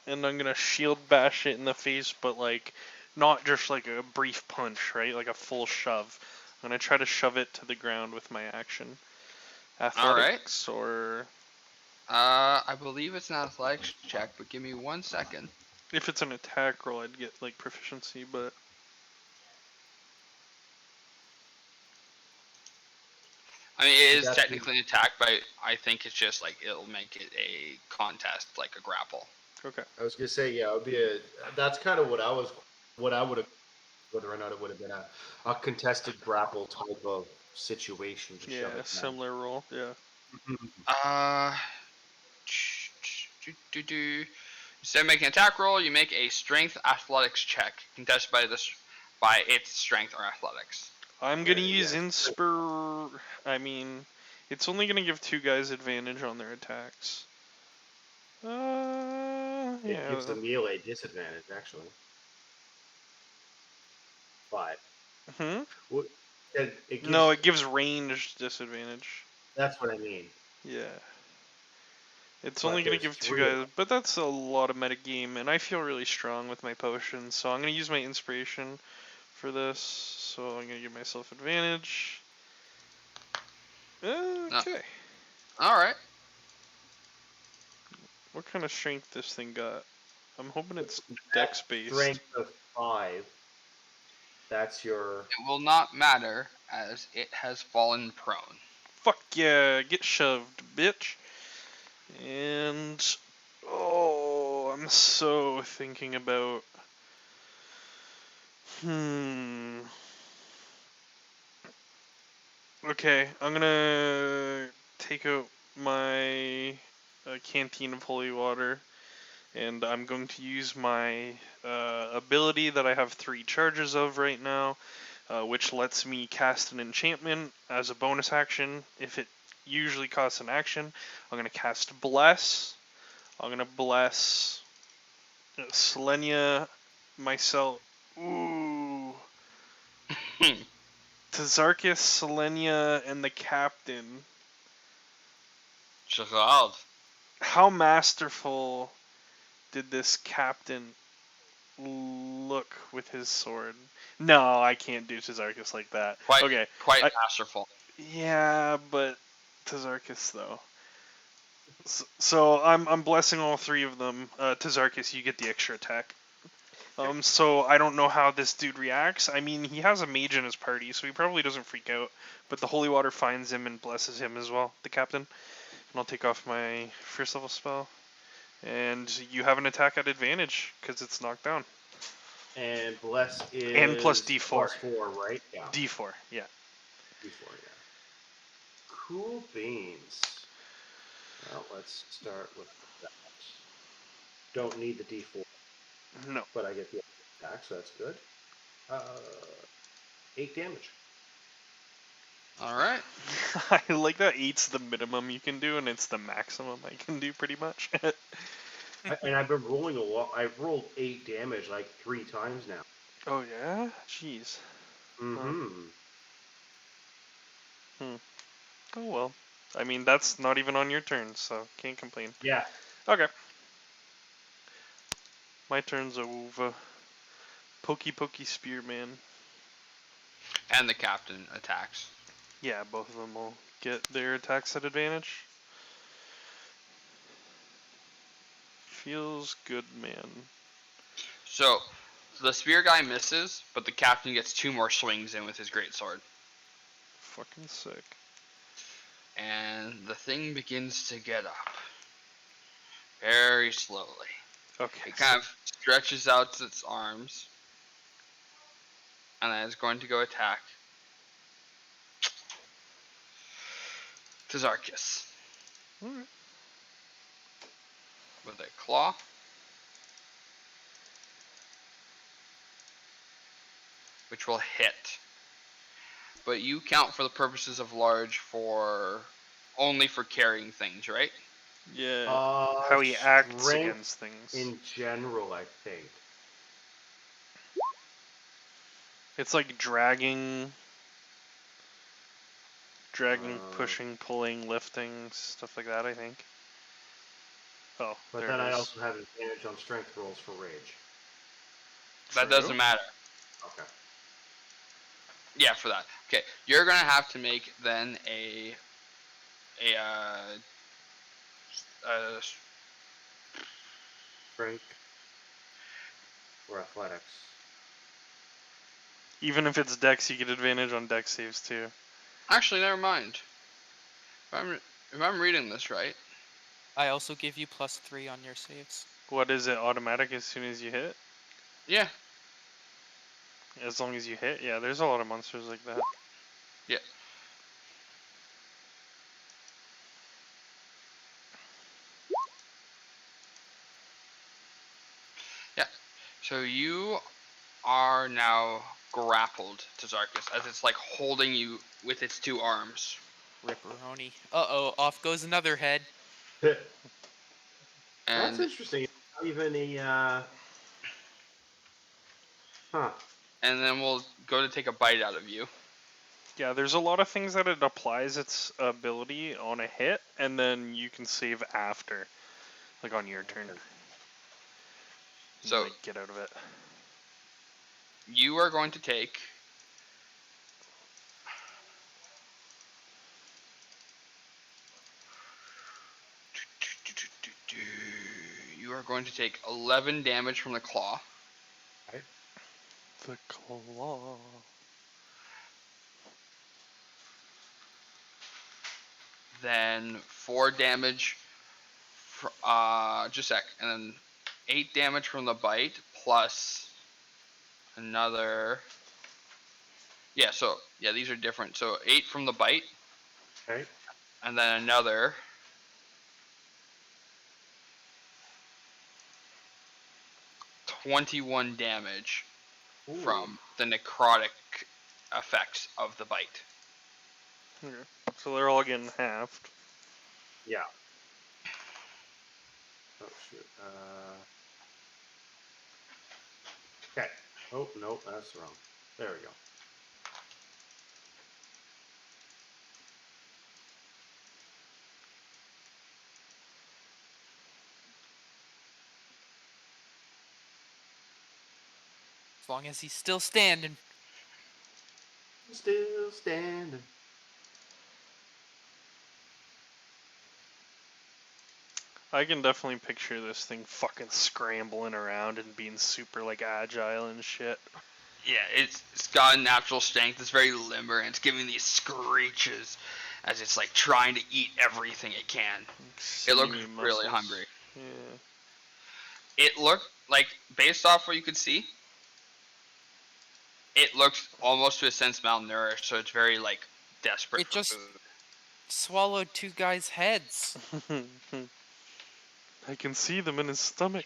Speaker 4: and I'm gonna shield bash it in the face, but like not just like a brief punch, right? Like a full shove. I'm gonna try to shove it to the ground with my action. Athletics or
Speaker 3: I believe it's an athletics check, but give me 1 second.
Speaker 4: if it's an attack roll, I'd get like proficiency, but
Speaker 3: I mean, it is
Speaker 1: That's
Speaker 3: technically an attack, but I think it's just like it'll make it a contest, like a grapple.
Speaker 4: okay.
Speaker 1: I was gonna say, yeah, it would be that's kind of what I would have, whether or not it would have been a contested grapple type of situation to shove
Speaker 4: Yeah,
Speaker 1: it down.
Speaker 4: similar roll. Yeah.
Speaker 3: Uh, Instead of making an attack roll, you make a strength athletics check, contested by its strength or athletics.
Speaker 4: I'm gonna
Speaker 1: Yeah.
Speaker 4: use Inspir. I mean, it's only gonna give 2 guys advantage on their attacks.
Speaker 1: It
Speaker 4: Yeah.
Speaker 1: gives the melee disadvantage, actually. But
Speaker 4: Hmm?
Speaker 1: it gives.
Speaker 4: No, it gives range disadvantage.
Speaker 1: That's what I mean.
Speaker 4: Yeah. It's
Speaker 1: But
Speaker 4: only gonna
Speaker 1: there's
Speaker 4: give 2
Speaker 1: 3 of
Speaker 4: guys,
Speaker 1: them.
Speaker 4: but that's a lot of metagame, and I feel really strong with my potions, so I'm gonna use my inspiration for this. So I'm gonna give myself advantage.
Speaker 3: No.
Speaker 4: Okay.
Speaker 3: All right.
Speaker 4: What kind of strength this thing got? I'm hoping it's dex based.
Speaker 1: Strength of 5. That's your.
Speaker 3: It will not matter as it has fallen prone.
Speaker 4: Fuck yeah, get shoved, bitch. And oh, I'm so thinking about. Okay, I'm gonna take out my canteen of holy water, and I'm going to use my ability that I have 3 charges of right now, which lets me cast an enchantment as a bonus action. If it usually costs an action, I'm gonna cast Bless. I'm gonna bless Selenia, myself. Ooh. Tazarchus, Selenia, and the captain.
Speaker 3: Gerald.
Speaker 4: How masterful did this captain look with his sword? No, I can't do Tazarchus like that.
Speaker 3: Quite,
Speaker 4: Okay.
Speaker 3: quite
Speaker 4: I-
Speaker 3: masterful.
Speaker 4: Yeah, but Tazarchus though. So I'm blessing all 3 of them. Tazarchus, you get the extra attack. So I don't know how this dude reacts. I mean, he has a mage in his party, so he probably doesn't freak out. But the holy water finds him and blesses him as well, the captain. And I'll take off my first level spell. And you have an attack at advantage because it's knocked down.
Speaker 1: And bless is.
Speaker 4: And plus D4.
Speaker 1: Plus 4, right? Yeah.
Speaker 4: D4, yeah.
Speaker 1: D4, yeah. Cool beans. Well, let's start with that. Don't need the D4,
Speaker 4: No.
Speaker 1: but I get the attack, so that's good. 8 damage.
Speaker 3: All right.
Speaker 4: I like that 8's the minimum you can do, and it's the maximum I can do pretty much.
Speaker 1: And I've been rolling a lot. I've rolled 8 damage like 3 times now.
Speaker 4: Oh, yeah? Jeez.
Speaker 1: Mm-hmm.
Speaker 4: Oh, well. I mean, that's not even on your turn, so can't complain.
Speaker 1: Yeah.
Speaker 4: Okay. My turn's over. Pokey Pokey Spearman.
Speaker 3: And the captain attacks.
Speaker 4: Yeah, both of them will get their attacks at advantage. Feels good, man.
Speaker 3: So the spear guy misses, but the captain gets 2 more swings in with his great sword.
Speaker 4: Fucking sick.
Speaker 3: And the thing begins to get up. Very slowly.
Speaker 4: Okay.
Speaker 3: It kind of stretches out its arms. And then it's going to go attack Tazarchus.
Speaker 4: Alright.
Speaker 3: With a claw. Which will hit. But you count for the purposes of large for only for carrying things, right?
Speaker 4: Yeah. How he acts
Speaker 1: Strength
Speaker 4: against things.
Speaker 1: in general, I think.
Speaker 4: It's like dragging, pushing, pulling, lifting, stuff like that, I think. Oh,
Speaker 1: But
Speaker 4: there
Speaker 1: then
Speaker 4: it
Speaker 1: I
Speaker 4: is.
Speaker 1: also have advantage on strength rolls for rage.
Speaker 3: That
Speaker 4: True.
Speaker 3: doesn't matter.
Speaker 1: Okay.
Speaker 3: Yeah, for that. Okay, you're gonna have to make then a
Speaker 1: Strength or athletics.
Speaker 4: Even if it's dex, you get advantage on dex saves too.
Speaker 3: actually never mind. If I'm reading this right,
Speaker 2: I also give you +3 on your saves.
Speaker 4: What is it? Automatic as soon as you hit?
Speaker 3: yeah,
Speaker 4: As long as you hit? Yeah, there's a lot of monsters like that.
Speaker 3: yeah. Yeah. So you are now grappled to Zarkus as it's like holding you with its 2 arms.
Speaker 2: Ripperoni. Uh-oh, off goes another head.
Speaker 1: That's
Speaker 3: And
Speaker 1: interesting. Not even a. Huh.
Speaker 3: and then we'll go to take a bite out of you.
Speaker 4: Yeah, there's a lot of things that it applies its ability on a hit, and then you can save after, like on your turn.
Speaker 1: Okay.
Speaker 3: So
Speaker 4: Like, get out of it.
Speaker 3: you are going to take. You are going to take 11 damage from the claw.
Speaker 4: The claw.
Speaker 3: Then 4 damage. Just a sec. And then 8 damage from the bite plus another. Yeah, so yeah, these are different. So 8 from the bite,
Speaker 1: Okay.
Speaker 3: and then another 21 damage
Speaker 1: Ooh.
Speaker 3: from the necrotic effects of the bite.
Speaker 4: Okay. So they're all getting halved.
Speaker 1: Yeah. Oh shoot. Okay. Oh nope, that's wrong. There we go.
Speaker 2: As long as he's still standing.
Speaker 1: Still standing.
Speaker 4: I can definitely picture this thing fucking scrambling around and being super like agile and shit.
Speaker 3: Yeah, it's got a natural strength. It's very limber, and it's giving these screeches as it's like trying to eat everything it can. It looks
Speaker 4: Sinewy
Speaker 3: really
Speaker 4: muscles.
Speaker 3: hungry.
Speaker 4: Yeah.
Speaker 3: It looked like, based off what you could see, it looks almost to a sense malnourished. So it's very like desperate
Speaker 2: It
Speaker 3: for
Speaker 2: just
Speaker 3: food.
Speaker 2: swallowed 2 guys' heads.
Speaker 4: I can see them in his stomach.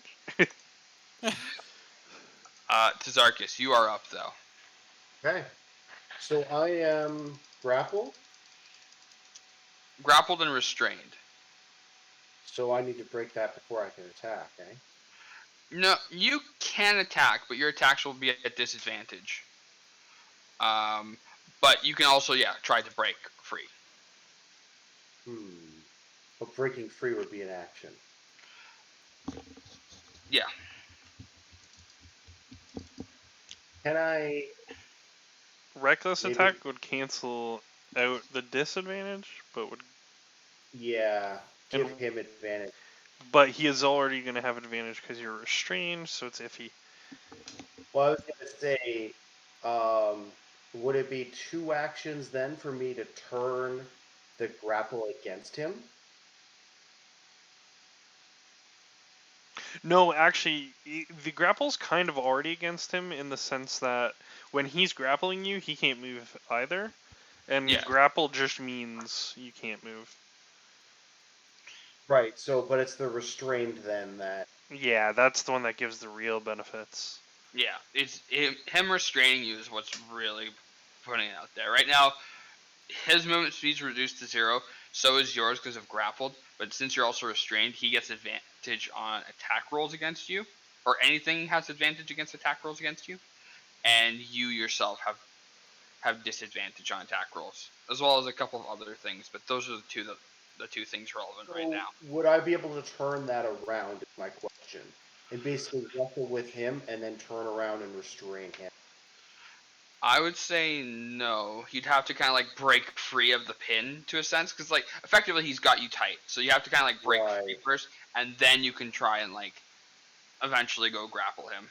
Speaker 3: Tazarkus, you are up though.
Speaker 1: Okay. So I am grappled.
Speaker 3: Grappled and restrained.
Speaker 1: So I need to break that before I can attack, eh?
Speaker 3: No, you can attack, but your attacks will be at disadvantage. But you can also, yeah, try to break free.
Speaker 1: But breaking free would be an action.
Speaker 3: Yeah.
Speaker 1: Can I
Speaker 4: Reckless
Speaker 1: maybe?
Speaker 4: attack would cancel out the disadvantage,
Speaker 1: Yeah, give
Speaker 4: and
Speaker 1: him advantage.
Speaker 4: but he is already going to have advantage because you're restrained, so it's iffy.
Speaker 1: Well, I was gonna say, would it be 2 actions then for me to turn the grapple against him?
Speaker 4: No, actually, the grapple's kind of already against him in the sense that when he's grappling you, he can't move either, and
Speaker 3: Yeah.
Speaker 4: grapple just means you can't move.
Speaker 1: Right. So, but it's the restrained then that.
Speaker 4: Yeah, that's the one that gives the real benefits.
Speaker 3: Yeah, it's him restraining you is what's really putting it out there. Right now, his movement speed's reduced to 0, so is yours because of grappled, but since you're also restrained, he gets advantage on attack rolls against you, or anything has advantage against attack rolls against you, and you yourself have disadvantage on attack rolls, as well as a couple of other things, but those are the two things relevant right
Speaker 1: So
Speaker 3: now.
Speaker 1: would I be able to turn that around? Is my question. And basically wrestle with him and then turn around and restrain him.
Speaker 3: I would say no. You'd have to kind of like break free of the pin to a sense, because like effectively he's got you tight. So you have to kind of like break free
Speaker 1: Right.
Speaker 3: first, and then you can try and like eventually go grapple him.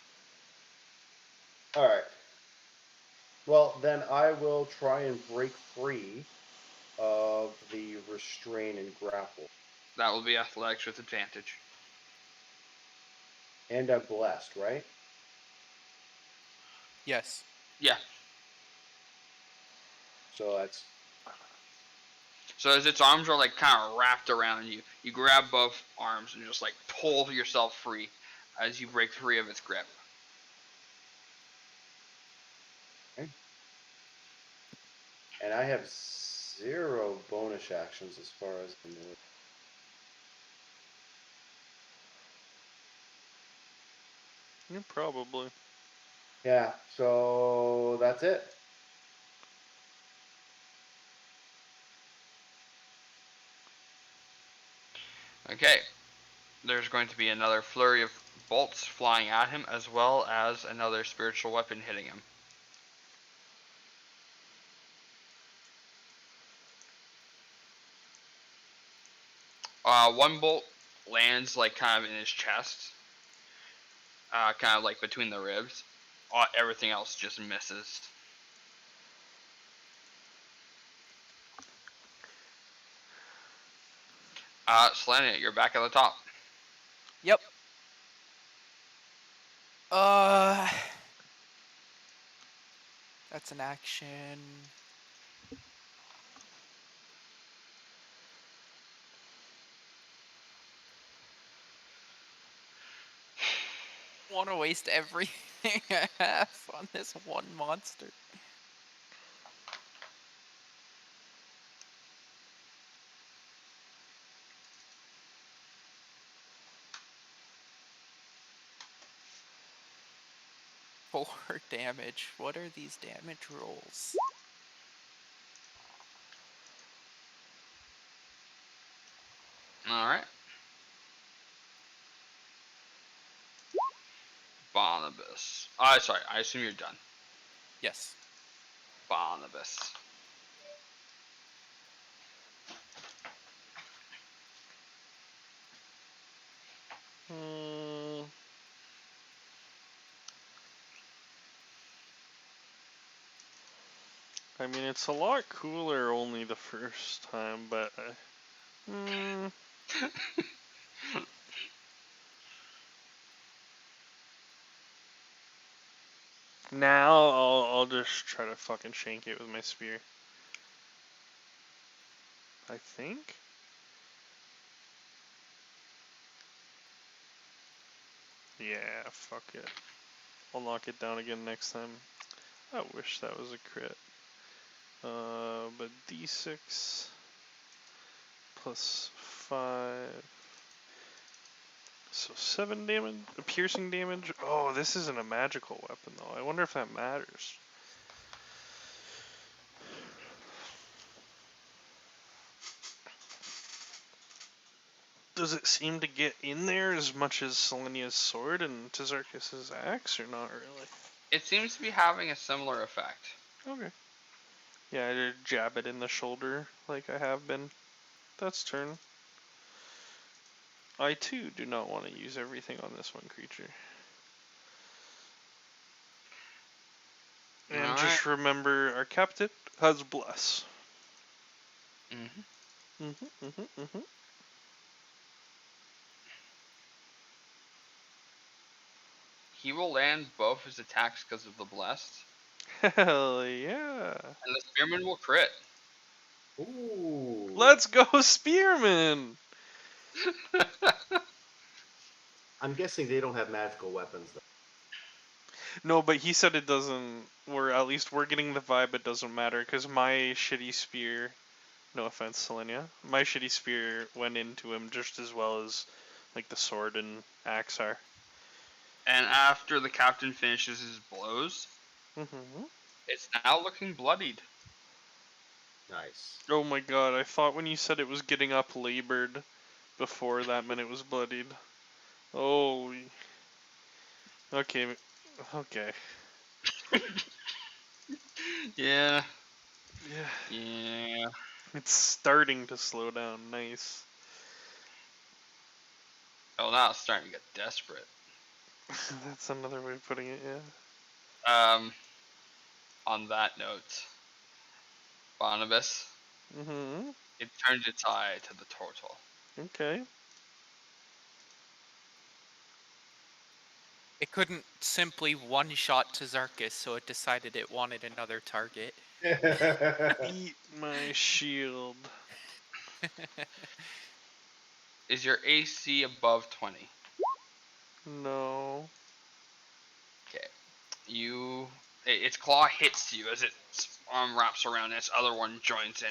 Speaker 1: All right. Well, then I will try and break free of the restrain and grapple.
Speaker 3: That will be athletics with advantage.
Speaker 1: And I'm blessed, right?
Speaker 2: Yes.
Speaker 3: Yeah.
Speaker 1: So that's
Speaker 3: So as its arms are like kind of wrapped around you, you grab both arms and just like pull yourself free as you break free of its grip.
Speaker 1: okay. And I have 0 bonus actions as far as I know.
Speaker 4: Yeah, probably.
Speaker 1: Yeah, so that's it.
Speaker 3: Okay. There's going to be another flurry of bolts flying at him, as well as another spiritual weapon hitting him. One bolt lands like kind of in his chest, kind of like between the ribs. Everything else just misses. Selenia, you're back at the top.
Speaker 2: Yep. Uh, that's an action. Want to waste everything I have on this one monster. Four damage. What are these damage rolls?
Speaker 3: Alright. Barnabas. Sorry, I assume you're done.
Speaker 2: Yes.
Speaker 3: Barnabas.
Speaker 4: Hmm. I mean, it's a lot cooler only the first time, but now I'll just try to fucking shank it with my spear. I think. Yeah, fuck it. I'll knock it down again next time. I wish that was a crit. But d6 plus 5. So 7 damage, piercing damage. Oh, this isn't a magical weapon though. I wonder if that matters. Does it seem to get in there as much as Selenia's sword and Tazarkis' axe, or not really?
Speaker 3: It seems to be having a similar effect.
Speaker 4: Okay. Yeah, I did jab it in the shoulder like I have been. That's turn. I too do not want to use everything on this one creature. And
Speaker 3: Alright.
Speaker 4: just remember, our captain has bless.
Speaker 3: Mm-hmm. He will land both his attacks because of the blessed.
Speaker 4: Hell yeah.
Speaker 3: And the spearman will crit.
Speaker 1: Ooh.
Speaker 4: Let's go, Spearman!
Speaker 1: I'm guessing they don't have magical weapons though.
Speaker 4: No, but he said it doesn't, or at least we're getting the vibe it doesn't matter, because my shitty spear, no offense, Selenia, my shitty spear went into him just as well as, like, the sword and axe are.
Speaker 3: And after the captain finishes his blows, it's now looking bloodied.
Speaker 1: Nice.
Speaker 4: Oh my god, I thought when you said it was getting up labored before that meant it was bloodied. Oh. Okay. Okay.
Speaker 3: Yeah.
Speaker 4: Yeah.
Speaker 3: Yeah.
Speaker 4: It's starting to slow down. Nice.
Speaker 3: Oh, now it's starting to get desperate.
Speaker 4: That's another way of putting it, yeah.
Speaker 3: On that note, Barnabas, it turns its eye to the turtle.
Speaker 4: Okay.
Speaker 2: It couldn't simply one-shot Tazarkis, so it decided it wanted another target.
Speaker 4: Eat my shield.
Speaker 3: Is your AC above 20?
Speaker 4: No.
Speaker 3: Okay. Its claw hits you as its arm wraps around, and its other one joins in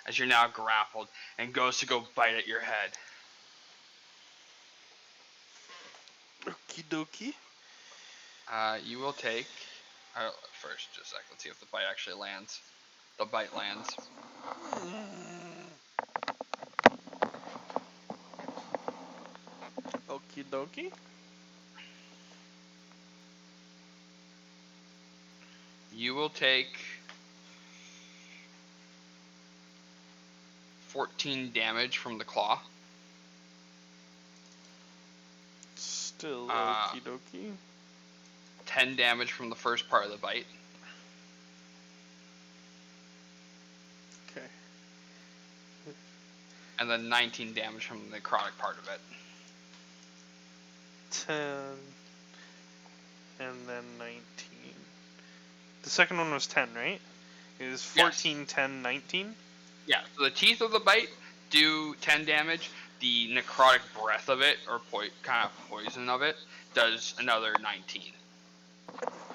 Speaker 3: as you're now grappled and goes to go bite at your head.
Speaker 4: Okie dokie.
Speaker 3: You will take. First, just a sec. Let's see if the bite actually lands. The bite lands.
Speaker 4: Okie dokie.
Speaker 3: You will take 14 damage from the claw.
Speaker 4: Still
Speaker 3: Uh,
Speaker 4: okie dokie.
Speaker 3: 10 damage from the first part of the bite.
Speaker 4: Okay.
Speaker 3: And then 19 damage from the necrotic part of it.
Speaker 4: 10. And then 19. The second one was 10, right? It was 14,
Speaker 3: Yes.
Speaker 4: 10, 19?
Speaker 3: Yeah, so the teeth of the bite do 10 damage. The necrotic breath of it, or kind of poison of it, does another 19.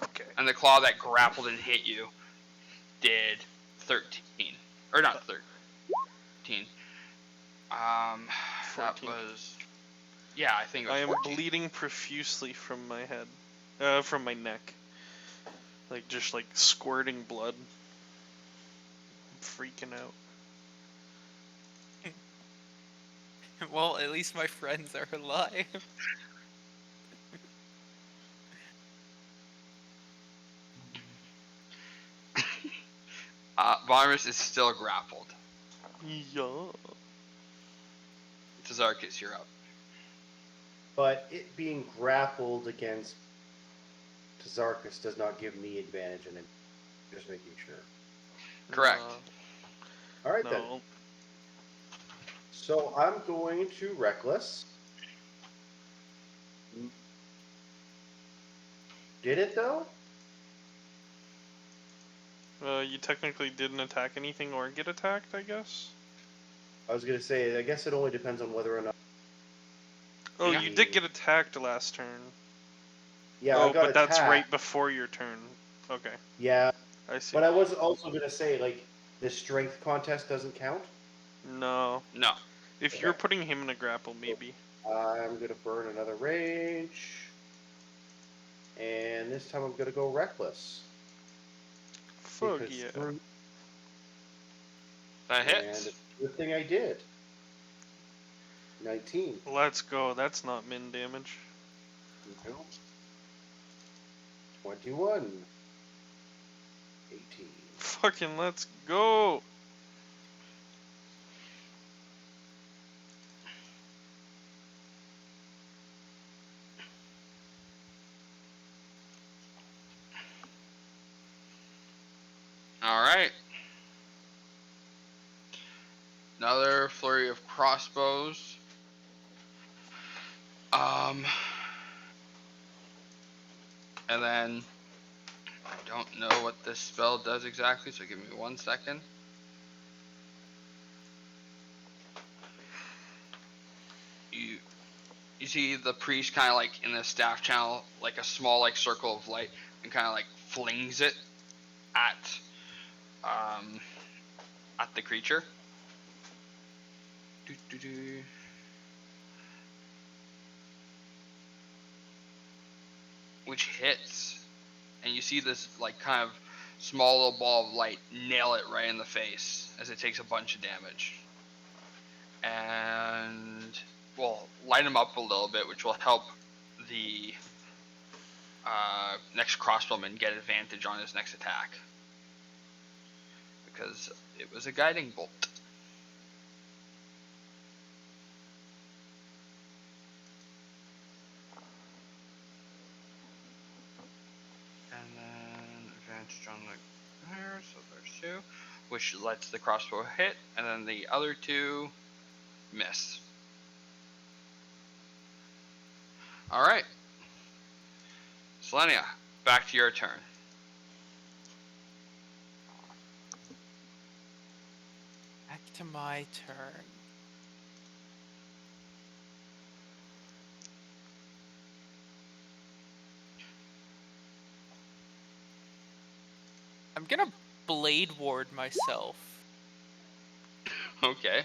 Speaker 4: Okay.
Speaker 3: And the claw that grappled and hit you did 13. Or not 13. That
Speaker 4: 14.
Speaker 3: was... Yeah, I think it was
Speaker 4: I am
Speaker 3: 14.
Speaker 4: bleeding profusely from my head. From my neck. Like, just like squirting blood. I'm freaking out.
Speaker 2: Well, at least my friends are alive.
Speaker 3: Varmus is still grappled.
Speaker 4: Yeah.
Speaker 3: Tazarkus, you're up.
Speaker 1: But it being grappled against Tazarkus does not give me advantage in it. Just making sure.
Speaker 3: Correct.
Speaker 1: All right then.
Speaker 4: No.
Speaker 1: So I'm going to Reckless. Did it though?
Speaker 4: You technically didn't attack anything or get attacked, I guess?
Speaker 1: I was gonna say, I guess it only depends on whether or not.
Speaker 4: Oh,
Speaker 3: Yeah.
Speaker 4: you did get attacked last turn.
Speaker 1: Yeah,
Speaker 4: Oh,
Speaker 1: I got
Speaker 4: but that's
Speaker 1: attacked.
Speaker 4: right before your turn. Okay,
Speaker 1: Yeah,
Speaker 4: I see.
Speaker 1: but I was also gonna say, like, the strength contest doesn't count.
Speaker 4: No.
Speaker 3: No.
Speaker 4: If
Speaker 1: Okay.
Speaker 4: you're putting him in a grapple, maybe.
Speaker 1: I'm gonna burn another rage, and this time I'm gonna go Reckless.
Speaker 4: Fuck
Speaker 1: Because
Speaker 4: yeah.
Speaker 3: That
Speaker 1: And
Speaker 3: hits.
Speaker 1: it's a good thing I did. 19.
Speaker 4: Let's go. That's not min damage.
Speaker 1: No. 21. 18.
Speaker 4: Fucking let's go.
Speaker 3: Alright. Another flurry of crossbows. And then I don't know what this spell does exactly, so give me 1 second. You see the priest kind of like in the staff channel, like a small like circle of light, and kind of like flings it at the creature. Which hits, and you see this like kind of small little ball of light nail it right in the face as it takes a bunch of damage, and will light him up a little bit, which will help the next crossbowman get advantage on his next attack because it was a guiding bolt. And then advantage on the here, so there's 2, which lets the crossbow hit, and then the other 2 miss. Alright. Selenia, back to your turn.
Speaker 2: Back to my turn. I'm gonna blade ward myself.
Speaker 3: Okay.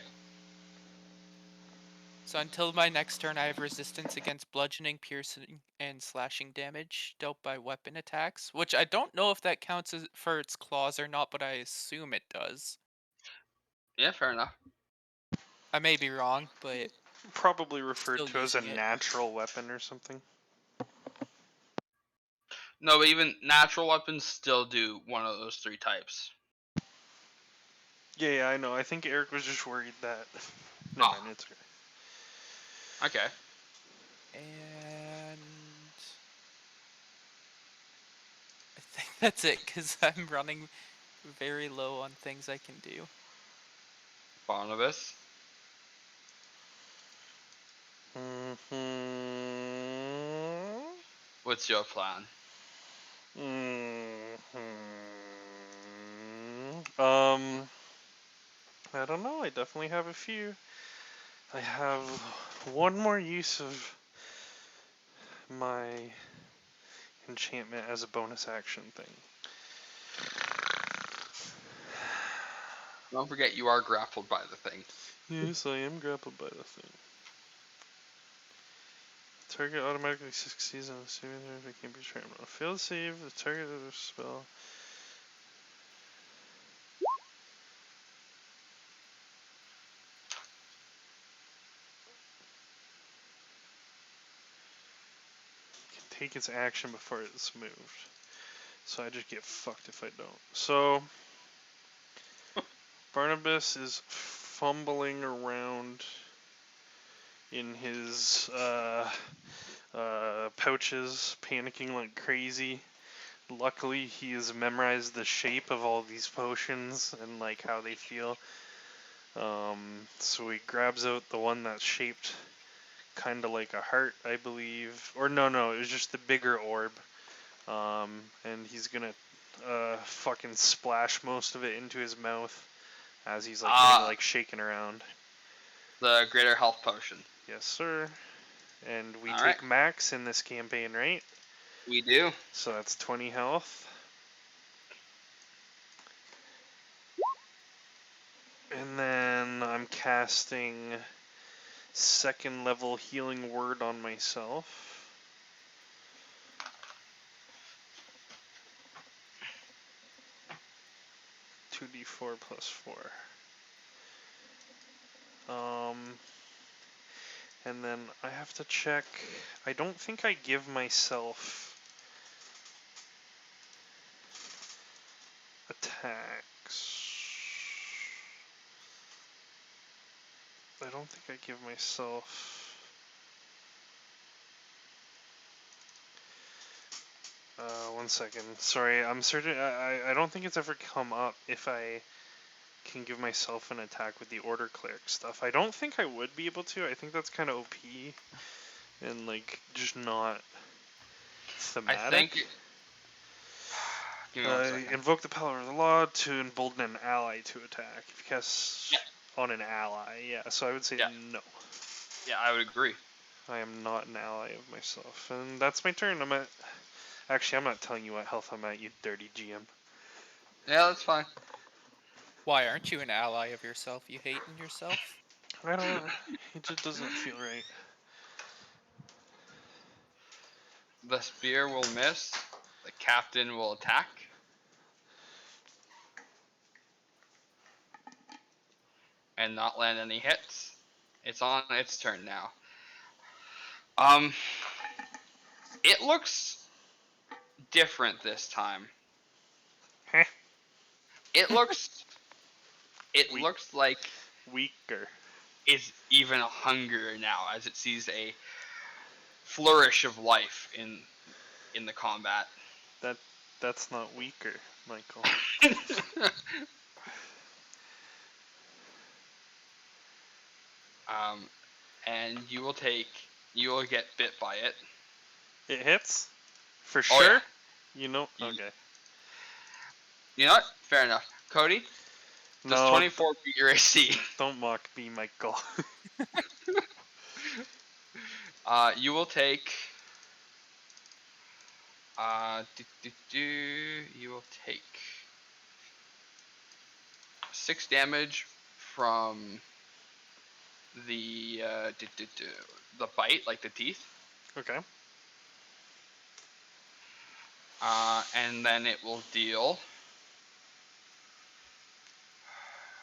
Speaker 2: So until my next turn, I have resistance against bludgeoning, piercing, and slashing damage dealt by weapon attacks, which I don't know if that counts as for its claws or not, but I assume it does.
Speaker 3: Yeah, fair enough.
Speaker 2: I may be wrong, but
Speaker 4: Probably referred
Speaker 2: Still
Speaker 4: to as a
Speaker 2: using it.
Speaker 4: natural weapon or something.
Speaker 3: No, but even natural weapons still do one of those 3 types.
Speaker 4: Yeah, I know. I think Eric was just worried that. Never
Speaker 3: Oh.
Speaker 4: mind, it's okay.
Speaker 3: Okay.
Speaker 2: And I think that's it because I'm running very low on things I can do.
Speaker 3: Barnabas. What's your plan?
Speaker 4: I don't know. I definitely have a few. I have one more use of my enchantment as a bonus action thing.
Speaker 3: Don't forget you are grappled by the thing.
Speaker 4: Yes, I am grappled by the thing. Target automatically succeeds on assuming that it can be trained. On a failed save, the target of the spell. Can take its action before it's moved. So I just get fucked if I don't. So Barnabas is fumbling around in his pouches, panicking like crazy. Luckily, he has memorized the shape of all these potions and like how they feel. So he grabs out the one that's shaped kind of like a heart, I believe. Or no, it was just the bigger orb. And he's gonna fucking splash most of it into his mouth as he's like getting like shaking around.
Speaker 3: The greater health potion.
Speaker 4: Yes, sir. And we
Speaker 3: All
Speaker 4: take
Speaker 3: right.
Speaker 4: max in this campaign, right?
Speaker 3: We do.
Speaker 4: So that's 20 health. And then I'm casting 2nd level healing word on myself. 2d4 plus 4. And then I have to check. I don't think I give myself attacks. I don't think I give myself. One second. Sorry, I'm certain. I don't think it's ever come up if I can give myself an attack with the Order Cleric stuff. I don't think I would be able to. I think that's kind of OP and like just not thematic.
Speaker 3: I think. Give me 1 second.
Speaker 4: Invoke the power of the law to embolden an ally to attack. If you cast on an ally, yeah. So I would say no.
Speaker 3: Yeah, I would agree.
Speaker 4: I am not an ally of myself, and that's my turn. I'm at. Actually, I'm not telling you what health I'm at, you dirty GM.
Speaker 3: Yeah, that's fine.
Speaker 2: Why aren't you an ally of yourself? You hating yourself?
Speaker 4: I don't. It just doesn't feel right.
Speaker 3: The spear will miss. The captain will attack. And not land any hits. It's on its turn now. It looks different this time.
Speaker 4: Heh.
Speaker 3: It looks
Speaker 4: Weak.
Speaker 3: looks like
Speaker 4: Weaker.
Speaker 3: it's even hungrier now as it sees a flourish of life in the combat.
Speaker 4: That's not weaker, Michael.
Speaker 3: And you will get bit by it.
Speaker 4: It hits? For
Speaker 3: Oh,
Speaker 4: sure?
Speaker 3: yeah.
Speaker 4: You know?
Speaker 3: You-
Speaker 4: Okay.
Speaker 3: You know what? Fair enough. Cody, does
Speaker 4: No,
Speaker 3: 24 beat your AC?
Speaker 4: don't mock me, Michael.
Speaker 3: You will take. You will take 6 damage from the the bite, like the teeth.
Speaker 4: Okay.
Speaker 3: And then it will deal.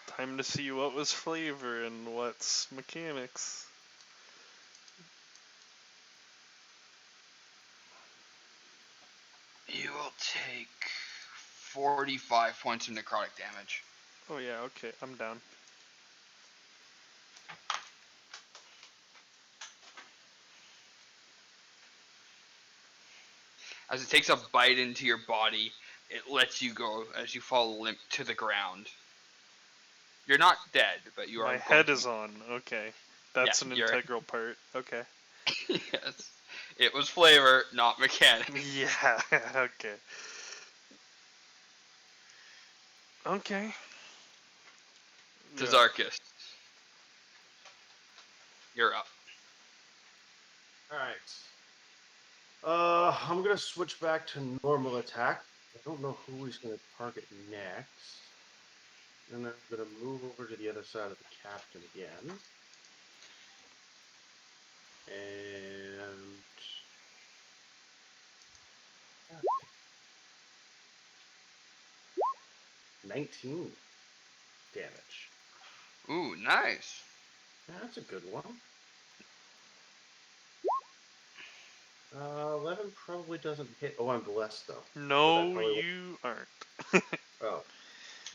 Speaker 4: Time to see what was flavor and what's mechanics.
Speaker 3: 45 points of necrotic damage.
Speaker 4: Oh yeah, okay, I'm down.
Speaker 3: As it takes a bite into your body, it lets you go as you fall limp to the ground. You're not dead, but you are.
Speaker 4: My head is on. Okay, that's
Speaker 3: Yeah,
Speaker 4: an
Speaker 3: you're-
Speaker 4: integral part. Okay.
Speaker 3: Yes. It was flavor, not mechanic.
Speaker 4: Yeah. Okay. Okay. Yeah.
Speaker 3: Tazarkis. You're up.
Speaker 1: All right. I'm gonna switch back to normal attack. I don't know who he's gonna target next. And then I'm gonna move over to the other side of the captain again. And 19 damage.
Speaker 3: Ooh, nice.
Speaker 1: That's a good one. 11 probably doesn't hit. Oh, I'm blessed though.
Speaker 4: No,
Speaker 1: probably
Speaker 4: you aren't.
Speaker 1: Oh.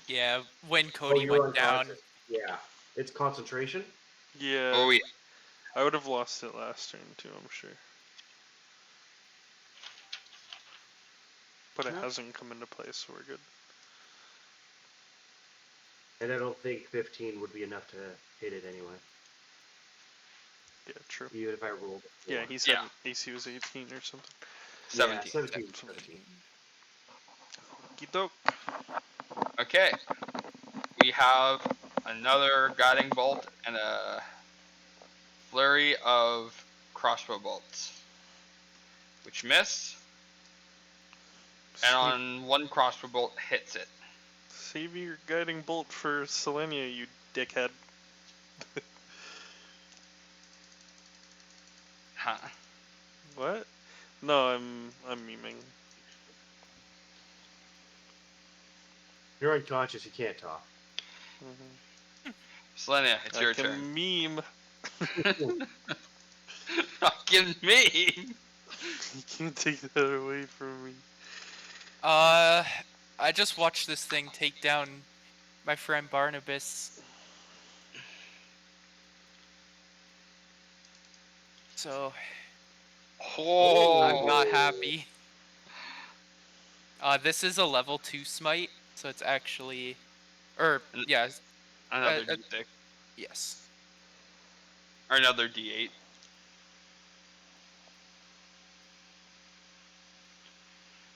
Speaker 2: Yeah, when
Speaker 1: Oh,
Speaker 2: Cody
Speaker 1: you're
Speaker 2: went down.
Speaker 1: unconscious. Yeah. It's concentration?
Speaker 4: Yeah.
Speaker 3: Oh yeah.
Speaker 4: I would have lost it last turn too, I'm sure. But it
Speaker 1: No.
Speaker 4: hasn't come into play, so we're good.
Speaker 1: And I don't think 15 would be enough to hit it anyway.
Speaker 4: Yeah, true.
Speaker 1: Even if I rolled a
Speaker 4: Yeah,
Speaker 1: four.
Speaker 4: he said
Speaker 3: Yeah.
Speaker 4: AC was 18 or something.
Speaker 3: 17.
Speaker 1: Yeah, 17. 17.
Speaker 4: Okey-doke.
Speaker 3: Okay. We have another guiding bolt and a flurry of crossbow bolts, which miss. And on one crossbow bolt hits it.
Speaker 4: Save your guiding bolt for Selenia, you dickhead.
Speaker 3: Huh.
Speaker 4: What? No, I'm memeing.
Speaker 1: You're unconscious. You can't talk.
Speaker 4: Mm-hmm.
Speaker 3: Selenia, it's your
Speaker 4: I can
Speaker 3: turn.
Speaker 4: meme.
Speaker 3: Fucking me.
Speaker 4: You can't take that away from me.
Speaker 2: I just watched this thing take down my friend Barnabas. So
Speaker 3: Oh.
Speaker 2: I'm not happy. This is a level 2 smite, so it's actually, or
Speaker 3: An-
Speaker 2: yeah,
Speaker 3: Another D6.
Speaker 2: yes.
Speaker 3: Or another D8.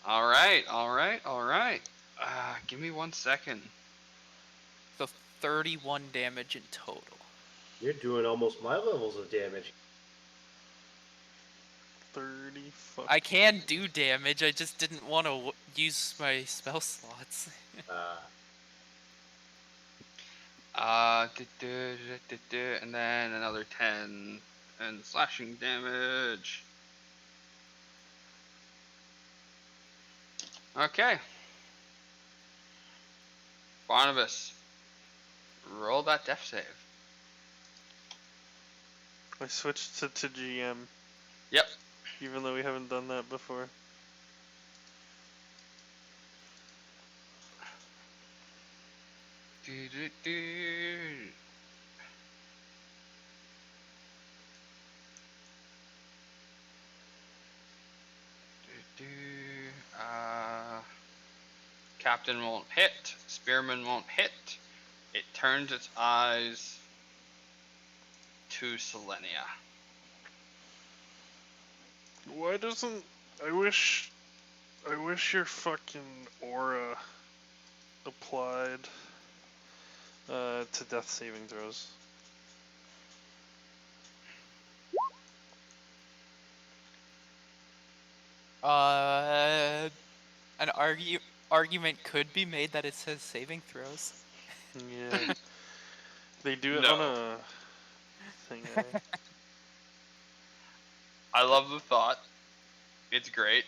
Speaker 3: Alright, alright, alright. Give me 1 second.
Speaker 2: So 31 damage in total.
Speaker 1: You're doing almost my levels of damage.
Speaker 4: 30 fuck.
Speaker 2: I can do damage, I just didn't want to use my spell slots.
Speaker 3: And then another 10 and slashing damage. Okay. Barnabas, roll that death save.
Speaker 4: I switched to GM.
Speaker 3: Yep.
Speaker 4: Even though we haven't done that before.
Speaker 3: Captain won't hit. Spearman won't hit. It turns its eyes to Selenia.
Speaker 4: Why doesn't... I wish your fucking aura applied to death saving throws.
Speaker 2: An argument could be made that it says saving throws.
Speaker 4: Yeah. They do it
Speaker 3: No.
Speaker 4: on a thing.
Speaker 3: I love the thought. It's great.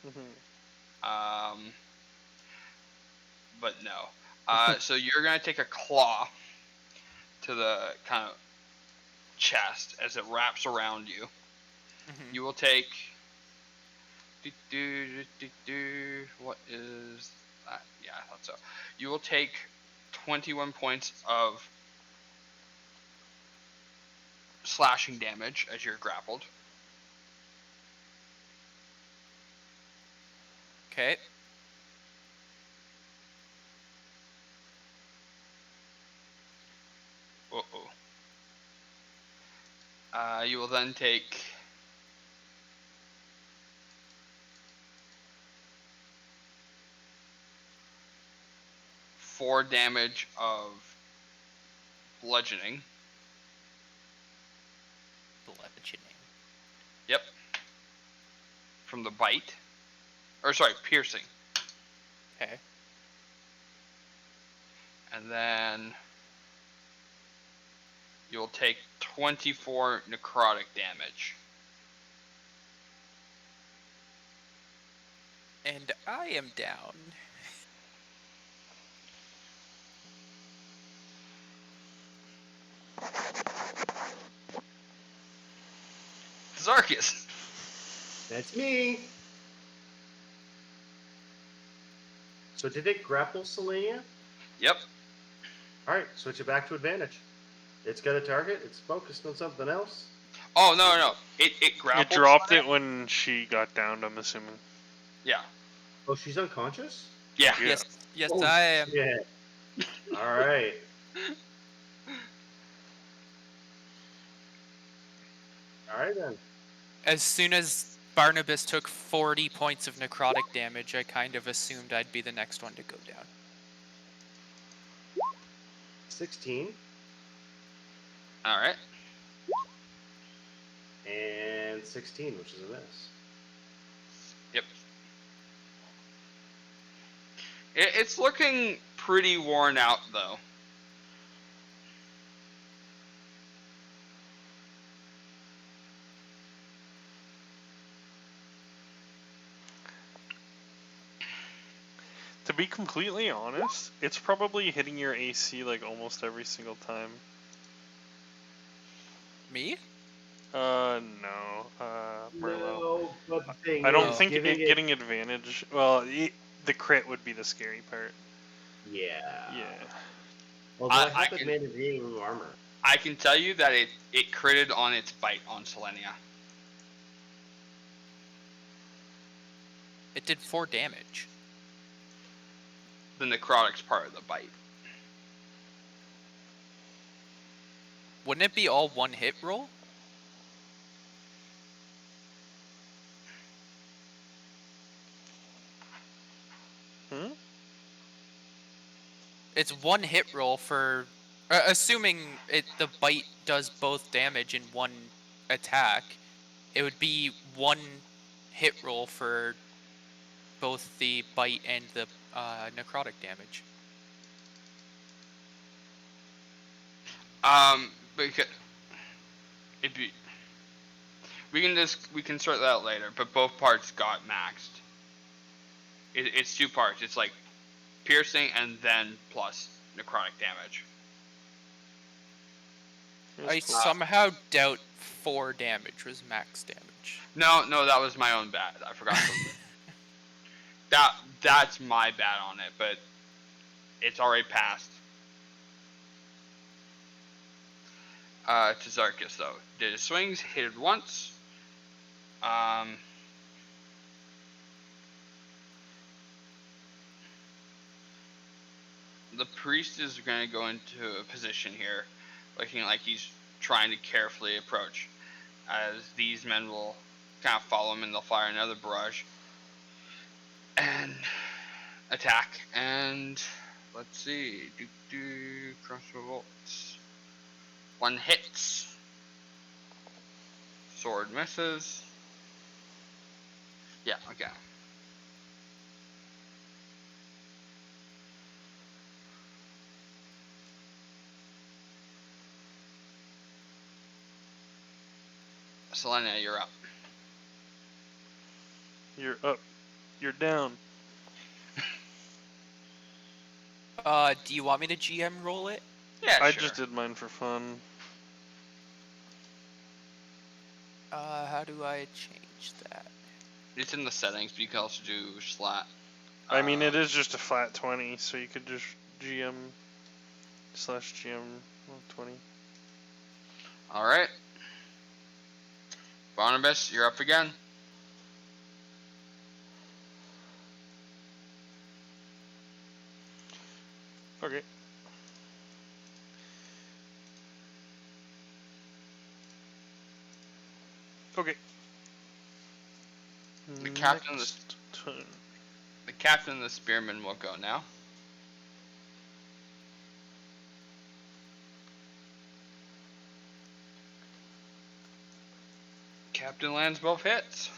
Speaker 4: Mm-hmm.
Speaker 3: But no. So you're gonna take a claw to the kind of chest as it wraps around you.
Speaker 2: Mhm.
Speaker 3: You will take. What is Yeah, I thought so. You will take 21 points of slashing damage as you're grappled.
Speaker 2: Okay.
Speaker 3: Uh-oh. You will then take 4 damage of bludgeoning.
Speaker 2: Bludgeoning.
Speaker 3: Yep. From the bite. Or sorry, piercing.
Speaker 2: Okay.
Speaker 3: And then you'll take 24 necrotic damage.
Speaker 2: And I am down.
Speaker 3: Zarkus.
Speaker 1: That's me. So did it grapple Selenia?
Speaker 3: Yep.
Speaker 1: All right, switch it back to advantage. It's got a target. It's focused on something else.
Speaker 3: Oh, no. It
Speaker 4: It
Speaker 3: grappled.
Speaker 4: dropped it when she got downed, I'm assuming.
Speaker 3: Yeah.
Speaker 1: Oh, she's unconscious?
Speaker 3: Yeah.
Speaker 4: Yeah.
Speaker 2: Yes,
Speaker 1: Oh,
Speaker 2: I am.
Speaker 1: shit. All right. All right, then.
Speaker 2: As soon as Barnabas took 40 points of necrotic damage, I kind of assumed I'd be the next one to go down.
Speaker 1: 16
Speaker 3: All right.
Speaker 1: and 16, which is a miss.
Speaker 3: Yep. It's looking pretty worn out, though.
Speaker 4: To be completely honest, it's probably hitting your AC like almost every single time.
Speaker 2: Me?
Speaker 4: No. Merlot.
Speaker 1: No, but the thing
Speaker 4: I don't
Speaker 1: is,
Speaker 4: think
Speaker 1: giving
Speaker 4: it getting advantage. Well, the crit would be the scary part.
Speaker 1: Yeah.
Speaker 4: Yeah.
Speaker 1: Although I
Speaker 3: I
Speaker 1: have
Speaker 3: can-
Speaker 1: advantage in armor.
Speaker 3: I can tell you that it critted on its bite on Selenia.
Speaker 2: It did 4 damage.
Speaker 3: The necrotic's part of the bite.
Speaker 2: Wouldn't it be all one hit roll?
Speaker 4: Hmm?
Speaker 2: It's one hit roll for... assuming the bite does both damage in one attack, it would be one hit roll for both the bite and the necrotic damage.
Speaker 3: Because it'd be, we can sort that out later. But both parts got maxed. It's 2 parts. It's like piercing and then plus necrotic damage.
Speaker 2: I
Speaker 4: It's close.
Speaker 2: somehow doubt 4 damage was max damage.
Speaker 3: No, that was my own bad. I forgot something. That's my bad on it, but it's already passed. To Zarkus though, did his swings, hit it once. The priest is going to go into a position here, looking like he's trying to carefully approach, as these men will kind of follow him and they'll fire another barrage and attack. And let's see, crossbow bolts. 1 hits. Sword misses. Yeah, okay. Selenia, you're up.
Speaker 4: You're up. You're down.
Speaker 2: Do you want me to GM roll it?
Speaker 3: Yeah,
Speaker 4: I
Speaker 3: sure.
Speaker 4: just did mine for fun.
Speaker 2: How do I change that?
Speaker 3: It's in the settings, but you can also do slat.
Speaker 4: I mean, it is just a flat 20, so you could just GM/GM 20.
Speaker 3: All right. Barnabas, you're up again.
Speaker 4: Okay. Okay.
Speaker 3: The captain of the
Speaker 4: Next turn.
Speaker 3: The captain and the spearman will go now. Captain lands both hits.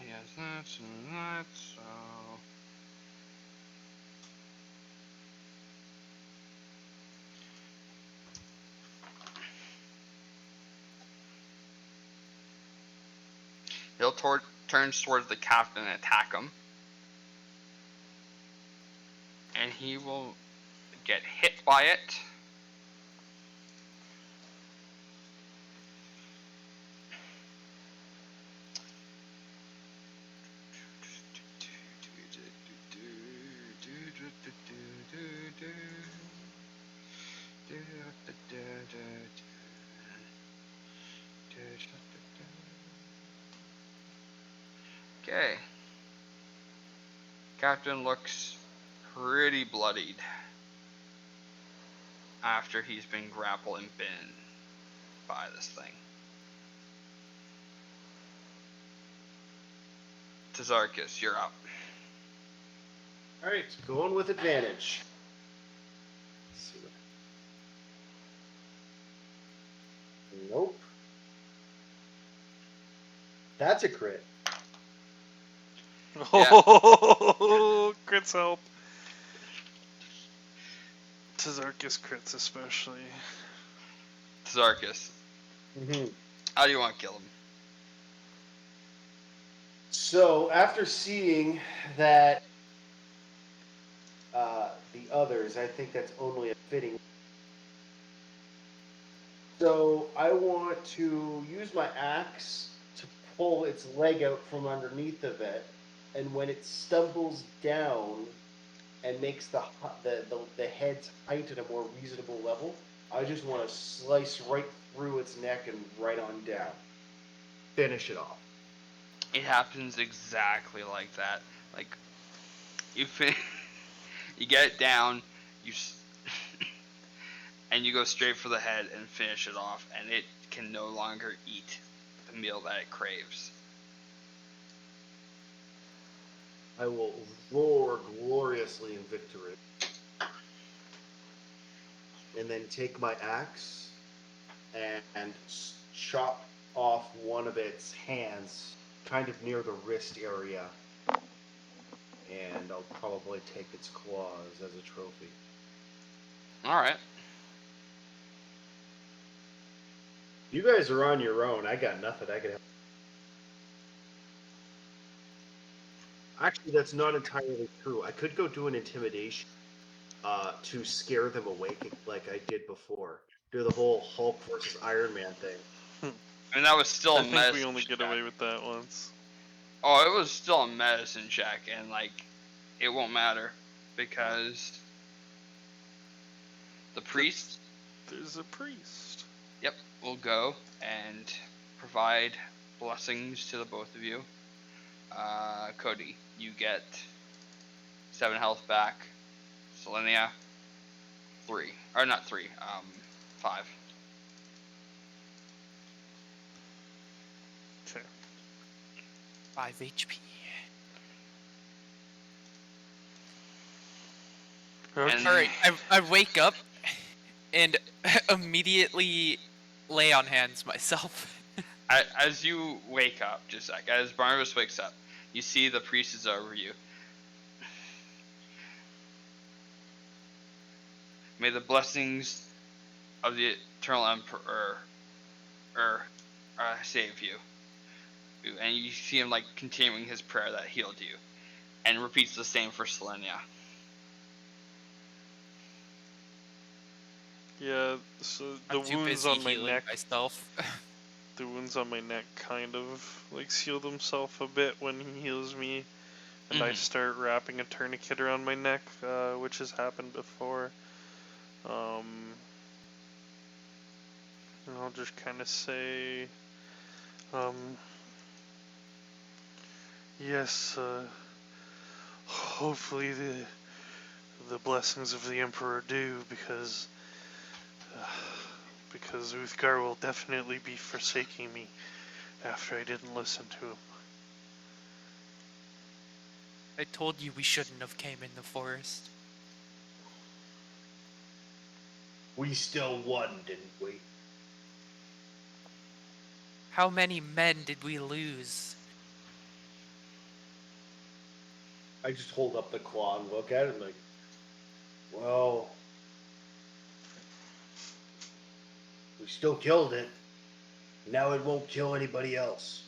Speaker 3: Yes, that's that, so... He'll turns towards the captain and attack him. And he will get hit by it. Okay. Captain looks pretty bloodied after he's been grappled and bitten by this thing. Tazarchus, you're up.
Speaker 1: All right, going with advantage. Let's see what... Nope. That's a crit.
Speaker 4: Oh, crits help. Tazarchus crits especially.
Speaker 3: Tazarchus,
Speaker 1: Mm-hmm.
Speaker 3: how do you want to kill him?
Speaker 1: So after seeing that the others, I think that's only a fitting. So I want to use my axe to pull its leg out from underneath of it, and when it stumbles down and makes the head's height at a more reasonable level, I just want to slice right through its neck and right on down. Finish it off.
Speaker 3: It happens exactly like that. Like, you you get it down, and you go straight for the head and finish it off, and it can no longer eat the meal that it craves.
Speaker 1: I will roar gloriously in victory. And then take my axe and chop off one of its hands, kind of near the wrist area. And I'll probably take its claws as a trophy.
Speaker 3: Alright.
Speaker 1: You guys are on your own. I got nothing I can help. Actually, that's not entirely true. I could go do an intimidation to scare them awake like I did before. Do the whole Hulk versus Iron Man thing.
Speaker 3: And that was still
Speaker 4: I
Speaker 3: a
Speaker 4: think
Speaker 3: medicine
Speaker 4: we only get
Speaker 3: check.
Speaker 4: away with that once.
Speaker 3: Oh, it was still a medicine check, and like, it won't matter because the priest,
Speaker 4: There's a priest.
Speaker 3: yep, will go and provide blessings to the both of you. Cody, you get 7 health back. Selenia, 3. Or not 3, 5.
Speaker 4: Okay.
Speaker 2: 5 HP.
Speaker 3: And-
Speaker 2: Alright, I wake up and immediately lay on hands myself.
Speaker 3: As you wake up, just like as Barnabas wakes up, you see the priest is over you. May the blessings of the Eternal Emperor save you. And you see him like continuing his prayer that healed you, and repeats the same for Selenia.
Speaker 4: Yeah, so the
Speaker 2: I'm too
Speaker 4: wounds
Speaker 2: busy
Speaker 4: on my
Speaker 2: healing
Speaker 4: neck,
Speaker 2: myself.
Speaker 4: the wounds on my neck kind of like seal themselves a bit when he heals me, and I
Speaker 3: Mhm.
Speaker 4: start wrapping a tourniquet around my neck, which has happened before. And I'll just kind of say, um, yes, hopefully the blessings of the Emperor do, because Uthgar will definitely be forsaking me after I didn't listen to him.
Speaker 2: I told you we shouldn't have came in the forest.
Speaker 1: We still won, didn't we?
Speaker 2: How many men did we lose?
Speaker 1: I just hold up the claw and look at it like, well, we still killed it. Now it won't kill anybody else.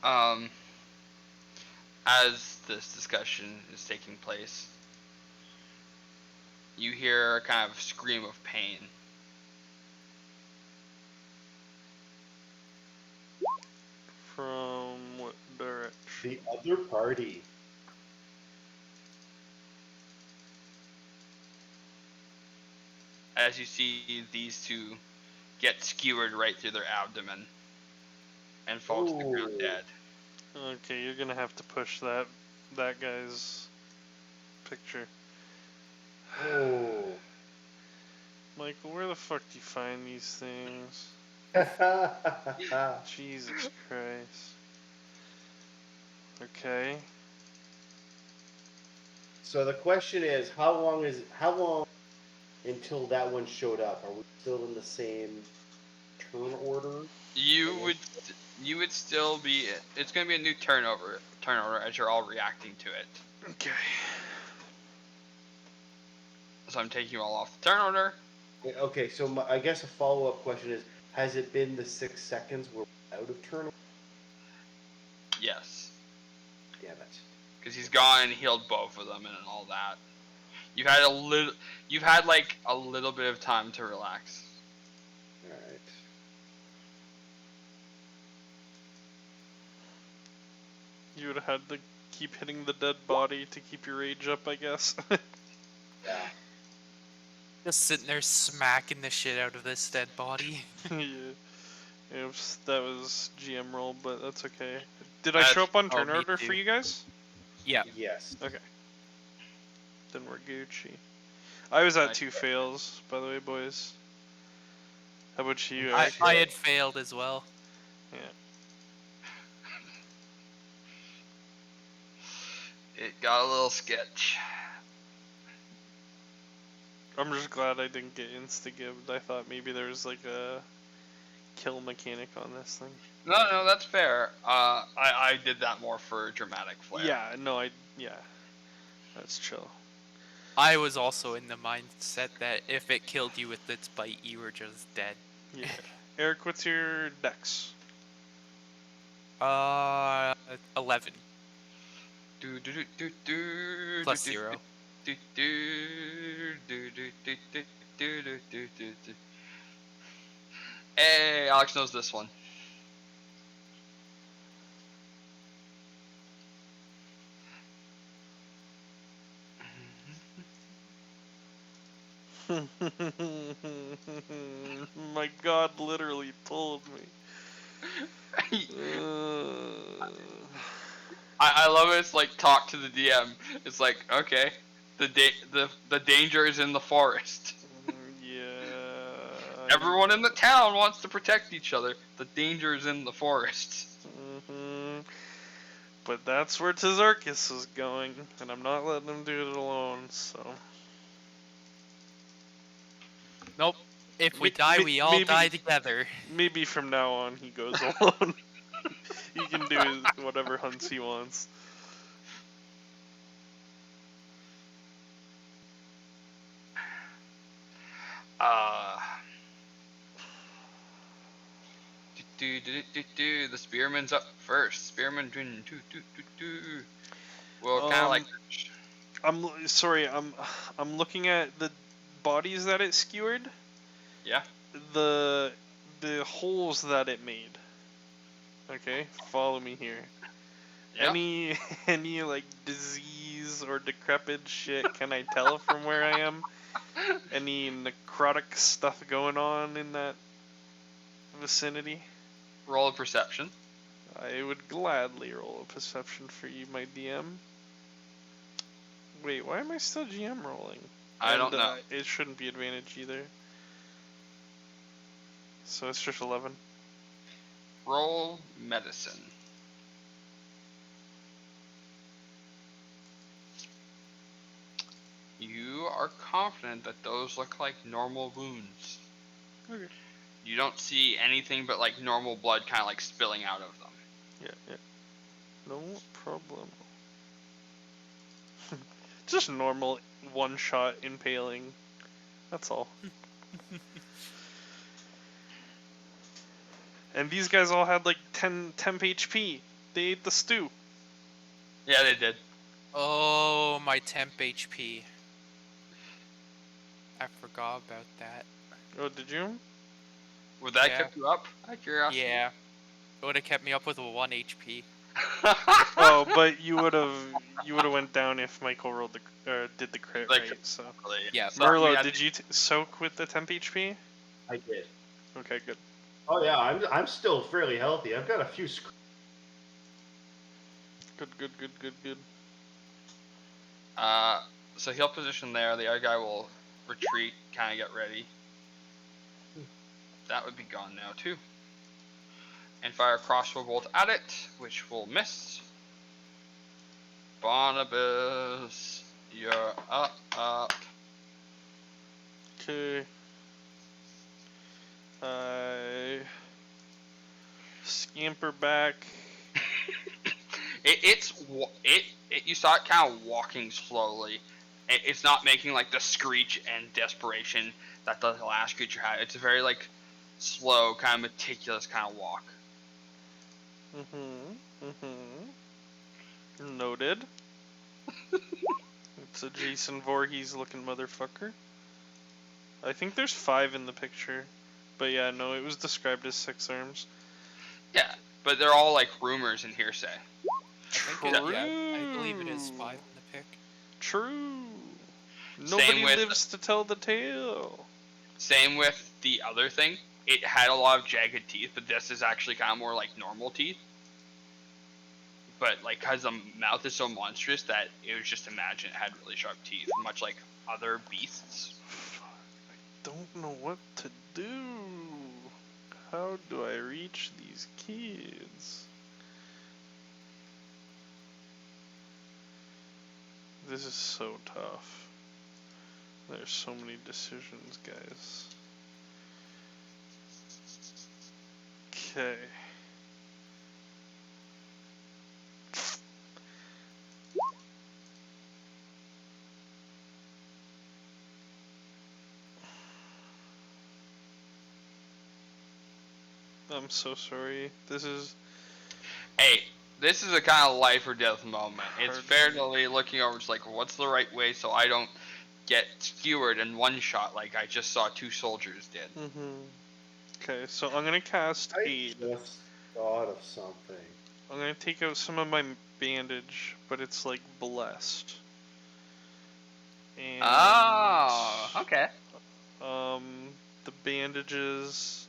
Speaker 3: Um, as this discussion is taking place, you hear a kind of scream of pain.
Speaker 4: From what direction?
Speaker 1: The other party.
Speaker 3: As you see these two get skewered right through their abdomen and fall to the ground
Speaker 1: Ooh.
Speaker 3: dead.
Speaker 4: Okay, you're gonna have to push that guy's picture.
Speaker 1: Oh.
Speaker 4: Michael, where the fuck do you find these things? Jesus Christ. Okay.
Speaker 1: So the question is, how long until that one showed up? Are we still in the same turn order?
Speaker 3: You would you would still be. It's going to be a new turnover as you're all reacting to it.
Speaker 4: Okay.
Speaker 3: So I'm taking you all off the turn order.
Speaker 1: Okay, so I guess a follow-up question is, has it been the 6 seconds we're out of turn order?
Speaker 3: Yes,
Speaker 1: Damn it.
Speaker 3: because he's gone and healed both of them and all that. You've had a little. You've had like a little bit of time to relax.
Speaker 1: Alright.
Speaker 4: You would have had to keep hitting the dead body to keep your rage up, I guess.
Speaker 1: Yeah.
Speaker 2: Just sitting there smacking the shit out of this dead body.
Speaker 4: Yeah. Oops, that was GM roll, but that's okay. Did I
Speaker 3: That's-
Speaker 4: show up on
Speaker 2: oh,
Speaker 4: turn
Speaker 2: me
Speaker 4: order for
Speaker 2: too.
Speaker 4: you guys?
Speaker 2: Yeah.
Speaker 1: Yes.
Speaker 4: Okay. Then we're Gucci. I was at
Speaker 3: Nice.
Speaker 4: 2 fails, by the way, boys. How about you,
Speaker 2: I,
Speaker 4: Eric?
Speaker 2: I had failed as well.
Speaker 4: Yeah.
Speaker 3: It got a little sketch.
Speaker 4: I'm just glad I didn't get insta-gibbed. I thought maybe there was like a kill mechanic on this thing.
Speaker 3: No, that's fair. I did that more for dramatic flair.
Speaker 4: Yeah, no, yeah. That's chill.
Speaker 2: I was also in the mindset that if it killed you with its bite, you were just dead.
Speaker 4: Yeah. Eric, what's your dex?
Speaker 2: 11
Speaker 3: Do do do do do
Speaker 2: plus
Speaker 3: do
Speaker 2: 0.
Speaker 3: do do do do do do do do do do do. Hey, Alex knows this one.
Speaker 4: My god literally told me.
Speaker 3: I love it. It's like talk to the DM. It's like okay, the danger is in the forest.
Speaker 4: Yeah.
Speaker 3: Everyone in the town wants to protect each other. The danger is in the forest.
Speaker 4: But that's where Tazarkis is going, and I'm not letting him do it alone, so.
Speaker 2: Nope. If we die, we all
Speaker 4: maybe-
Speaker 2: die together.
Speaker 4: Maybe from now on he goes alone. He can do whatever hunts he wants.
Speaker 3: The spearman's up first. Spearman. Well, kind of like.
Speaker 4: Sorry. I'm looking at the bodies that it skewered.
Speaker 3: Yeah.
Speaker 4: The holes that it made. Okay, follow me here.
Speaker 3: Yeah.
Speaker 4: Any like disease or decrepit shit? Can I tell from where I am? Any necrotic stuff going on in that vicinity?
Speaker 3: Roll of perception.
Speaker 4: I would gladly roll a perception for you, my DM. Wait, why am I still GM rolling?
Speaker 3: I don't know.
Speaker 4: It shouldn't be advantage either. So it's just 11.
Speaker 3: Roll medicine. You are confident that those look like normal wounds.
Speaker 4: Okay.
Speaker 3: You don't see anything but like normal blood kind of like spilling out of them.
Speaker 4: Yeah. No problem. Just normal one-shot impaling. That's all. And these guys all had like 10 temp HP. They ate the stew.
Speaker 3: Yeah, they did.
Speaker 2: Oh, my temp HP. I forgot about that.
Speaker 4: Oh, did you?
Speaker 3: Would that
Speaker 2: Yeah.
Speaker 3: keep you up? Out of curiosity.
Speaker 2: Yeah. It would have kept me up with 1 HP.
Speaker 4: Oh, but you would have went down if Michael rolled did the crit,
Speaker 3: Like,
Speaker 4: right? So
Speaker 2: Yeah.
Speaker 3: So, I mean,
Speaker 4: Merlot,
Speaker 3: I
Speaker 4: did you soak with the temp HP?
Speaker 1: I did.
Speaker 4: Okay, good.
Speaker 1: Oh yeah, I'm still fairly healthy. I've got a few.
Speaker 4: Good.
Speaker 3: So he'll position there. The other guy will retreat, kind of get ready. That would be gone now too. And fire a crossbow bolt at it, which will miss. Barnabas, you're up.
Speaker 4: Okay. I scamper back.
Speaker 3: You saw it kind of walking slowly. It's not making like the screech and desperation that the last creature had. It's a very like slow, kind of meticulous kind of walk.
Speaker 4: Noted. It's a Jason Voorhees looking motherfucker. I think there's 5 in the picture. But yeah, no, it was described as 6 arms.
Speaker 3: Yeah, but they're all like rumors and hearsay.
Speaker 2: I believe it is 5 in the pic.
Speaker 4: True.
Speaker 3: Same
Speaker 4: Nobody
Speaker 3: with-
Speaker 4: lives to tell the tale.
Speaker 3: Same with the other thing. It had a lot of jagged teeth, but this is actually kind of more like normal teeth. But like, cause the mouth is so monstrous that it was just imagine it had really sharp teeth, much like other beasts.
Speaker 4: Don't know what to do. How do I reach these kids? This is so tough. There's so many decisions, guys. Okay. I'm so sorry. This is
Speaker 3: Hey, this is a kind of life or death moment. It's
Speaker 4: Hard.
Speaker 3: fairly looking over. It's like, what's the right way so I don't get skewered in one shot like I just saw 2 soldiers did.
Speaker 4: Okay, so I'm gonna cast
Speaker 1: I
Speaker 4: aid.
Speaker 1: just thought of something.
Speaker 4: I'm gonna take out some of my bandage, but it's like blessed. And
Speaker 3: Oh, okay.
Speaker 4: the bandages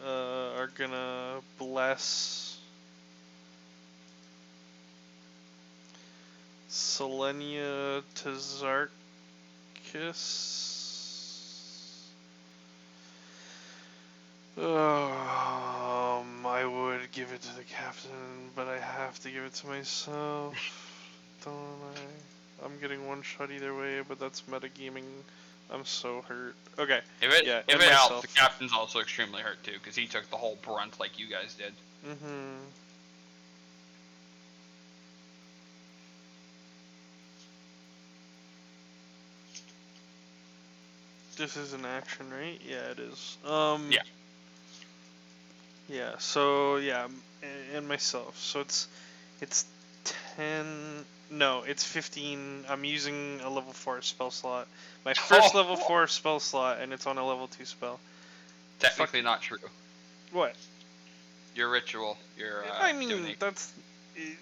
Speaker 4: are gonna bless Selenia Tazarchus. I would give it to the captain, but I have to give it to myself, don't I? I'm getting one shot either way, but that's metagaming. I'm so hurt. Okay.
Speaker 3: If it
Speaker 4: Yeah,
Speaker 3: if
Speaker 4: and
Speaker 3: it helps,
Speaker 4: myself.
Speaker 3: the captain's also extremely hurt too because he took the whole brunt like you guys did.
Speaker 4: This is an action, right? Yeah, it is.
Speaker 3: Yeah.
Speaker 4: Yeah. So yeah, and myself. So it's 10. No, it's 15. I'm using a level 4 spell slot. My first level 4 spell slot, and it's on a level 2 spell.
Speaker 3: Technically not true.
Speaker 4: What?
Speaker 3: Your ritual. You're
Speaker 4: I mean,
Speaker 3: doing.
Speaker 4: that's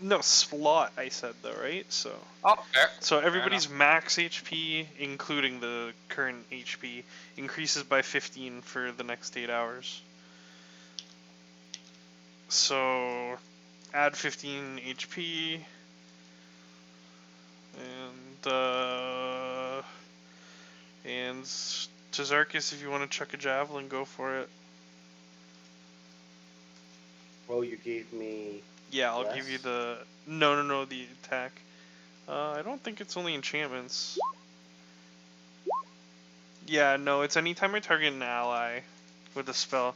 Speaker 4: no slot. I said though, right? So.
Speaker 3: Oh, fair.
Speaker 4: So
Speaker 3: Fair
Speaker 4: everybody's max HP, including the current HP, increases by 15 for the next 8 hours. So add 15 HP, and Tazarkus, if you want to chuck a javelin, go for it.
Speaker 1: Oh, you gave me.
Speaker 4: Yeah, I'll give you
Speaker 1: Less?
Speaker 4: the no, the attack. I don't think it's only enchantments. Yeah, no, it's anytime I target an ally with a spell.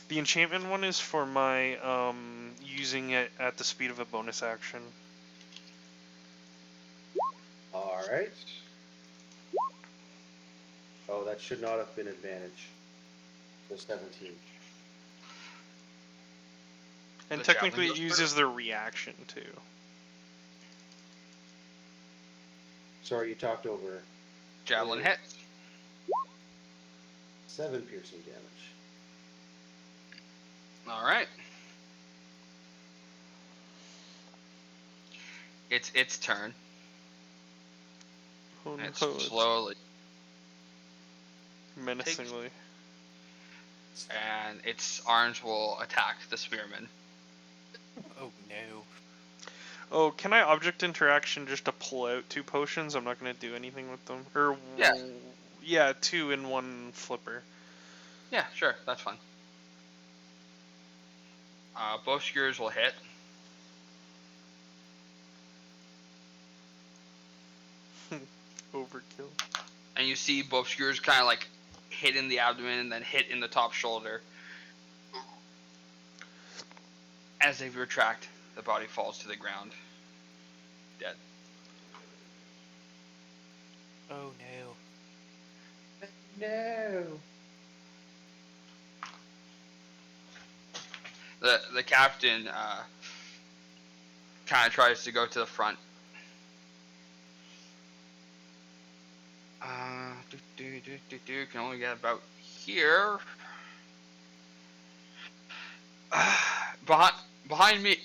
Speaker 4: The enchantment one is for my using it at the speed of a bonus action.
Speaker 1: Alright. Oh, that should not have been advantage. The 17.
Speaker 4: And
Speaker 3: The
Speaker 4: technically
Speaker 3: javelin
Speaker 4: it
Speaker 3: goes
Speaker 4: uses their reaction too.
Speaker 1: Sorry, you talked over.
Speaker 3: Javelin
Speaker 1: Yeah.
Speaker 3: hits.
Speaker 1: 7 piercing damage.
Speaker 3: All right. It's its turn.
Speaker 4: Oh
Speaker 3: And it's
Speaker 4: no, it's
Speaker 3: slowly
Speaker 4: menacingly.
Speaker 3: and its arms will attack the spearman.
Speaker 2: Oh no.
Speaker 4: Oh, can I object interaction just to pull out 2 potions? I'm not gonna do anything with them. Or
Speaker 3: Yeah.
Speaker 4: yeah, 2 in 1 flipper.
Speaker 3: Yeah, sure, that's fine. Both skewers will hit.
Speaker 4: Overkill.
Speaker 3: And you see both skewers kind of like hit in the abdomen and then hit in the top shoulder. As they retract, the body falls to the ground, dead.
Speaker 2: Oh no.
Speaker 1: No.
Speaker 3: The captain kind of tries to go to the front. Can only get about here. Behind me.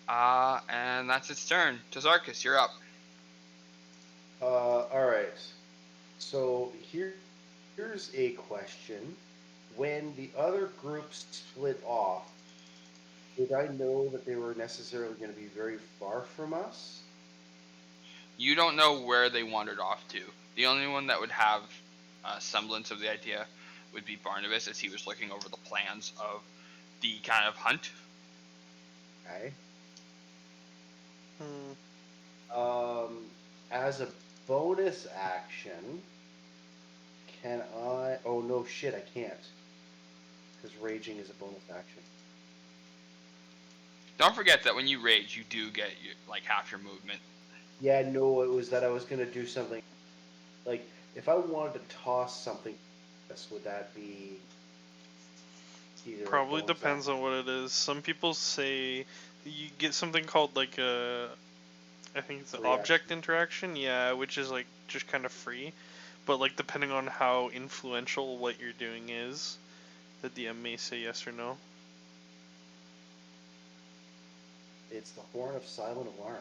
Speaker 3: And that's its turn. Tazarkus, you're up.
Speaker 1: Alright. So here's a question. When the other groups split off, did I know that they were necessarily going to be very far from us?
Speaker 3: You don't know where they wandered off to. The only one that would have a semblance of the idea would be Barnabas, as he was looking over the plans of the kind of hunt.
Speaker 1: Okay. As a bonus action, can I... Oh, no shit, I can't. Because raging is a bonus action.
Speaker 3: Don't forget that when you rage, you do get like half your movement.
Speaker 1: Yeah, no, it was that I was going to do something. Like, if I wanted to toss something, would that be either
Speaker 4: Probably
Speaker 1: a bonus
Speaker 4: depends on what it is. Some people say you get something called like a, I think it's an
Speaker 1: Free
Speaker 4: object
Speaker 1: action.
Speaker 4: interaction, yeah, which is like just kind of free. But like depending on how influential what you're doing is, the DM may say yes or no.
Speaker 1: It's the Horn of Silent Alarm.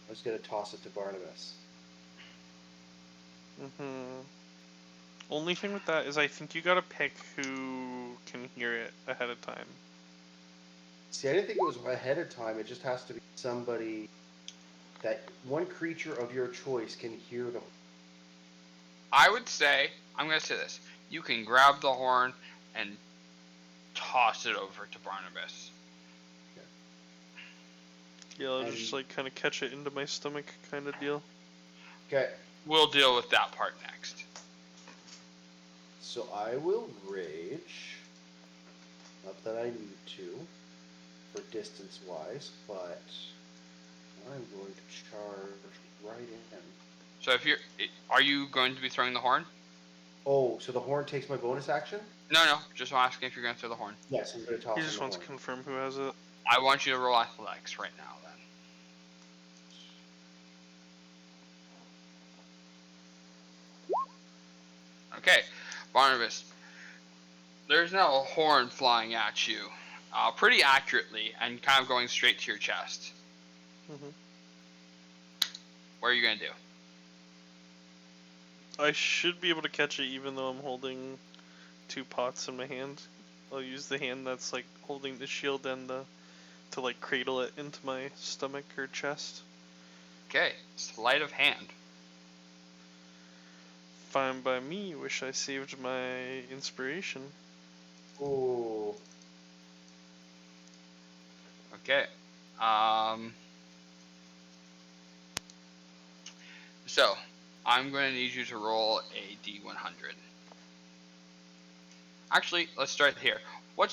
Speaker 1: I was going to toss it to Barnabas.
Speaker 4: Only thing with that is I think you gotta pick who can hear it ahead of time.
Speaker 1: See, I didn't think it was ahead of time. It just has to be somebody that one creature of your choice can hear the.
Speaker 3: I would say, I'm going to say this. You can grab the horn and toss it over to Barnabas.
Speaker 4: Yeah, I'll
Speaker 1: And-
Speaker 4: just like kind of catch it into my stomach kind of deal.
Speaker 1: Okay,
Speaker 3: We'll deal with that part next.
Speaker 1: so I will rage. Not that I need to, for distance-wise, but I'm going to charge right in.
Speaker 3: So are you going to be throwing the horn?
Speaker 1: Oh, so the horn takes my bonus action?
Speaker 3: No, just asking if you're gonna throw the horn.
Speaker 1: Yes, I'm going to toss
Speaker 4: He
Speaker 1: him
Speaker 4: just
Speaker 1: the
Speaker 4: wants to
Speaker 1: horn.
Speaker 4: confirm who has it.
Speaker 3: I want you to roll athletics right now, then. Okay, Barnabas. There's now a horn flying at you, pretty accurately, and kind of going straight to your chest.
Speaker 4: Hmm.
Speaker 3: What are you gonna do?
Speaker 4: I should be able to catch it even though I'm holding 2 pots in my hand. I'll use the hand that's like holding the shield and to like cradle it into my stomach or chest.
Speaker 3: Okay, sleight of hand.
Speaker 4: Fine by me. Wish I saved my inspiration.
Speaker 1: Ooh.
Speaker 3: Okay. So, I'm going to need you to roll a D100. Actually, let's start here. What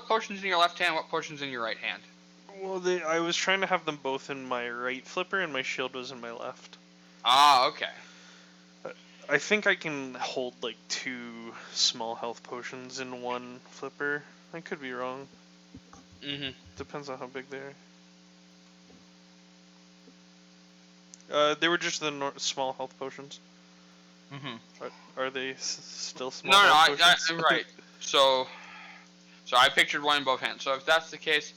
Speaker 3: potion's in your left hand? What potion's in your right hand?
Speaker 4: Well, I was trying to have them both in my right flipper, and my shield was in my left.
Speaker 3: Ah, okay.
Speaker 4: I think I can hold like 2 small health potions in one flipper. I could be wrong.
Speaker 3: Mhm.
Speaker 4: Depends on how big they are. They were just the small health potions.
Speaker 3: Mhm.
Speaker 4: Are they still small
Speaker 3: No,
Speaker 4: health
Speaker 3: I'm
Speaker 4: potions?
Speaker 3: right. So I pictured one in both hands. So if that's the case,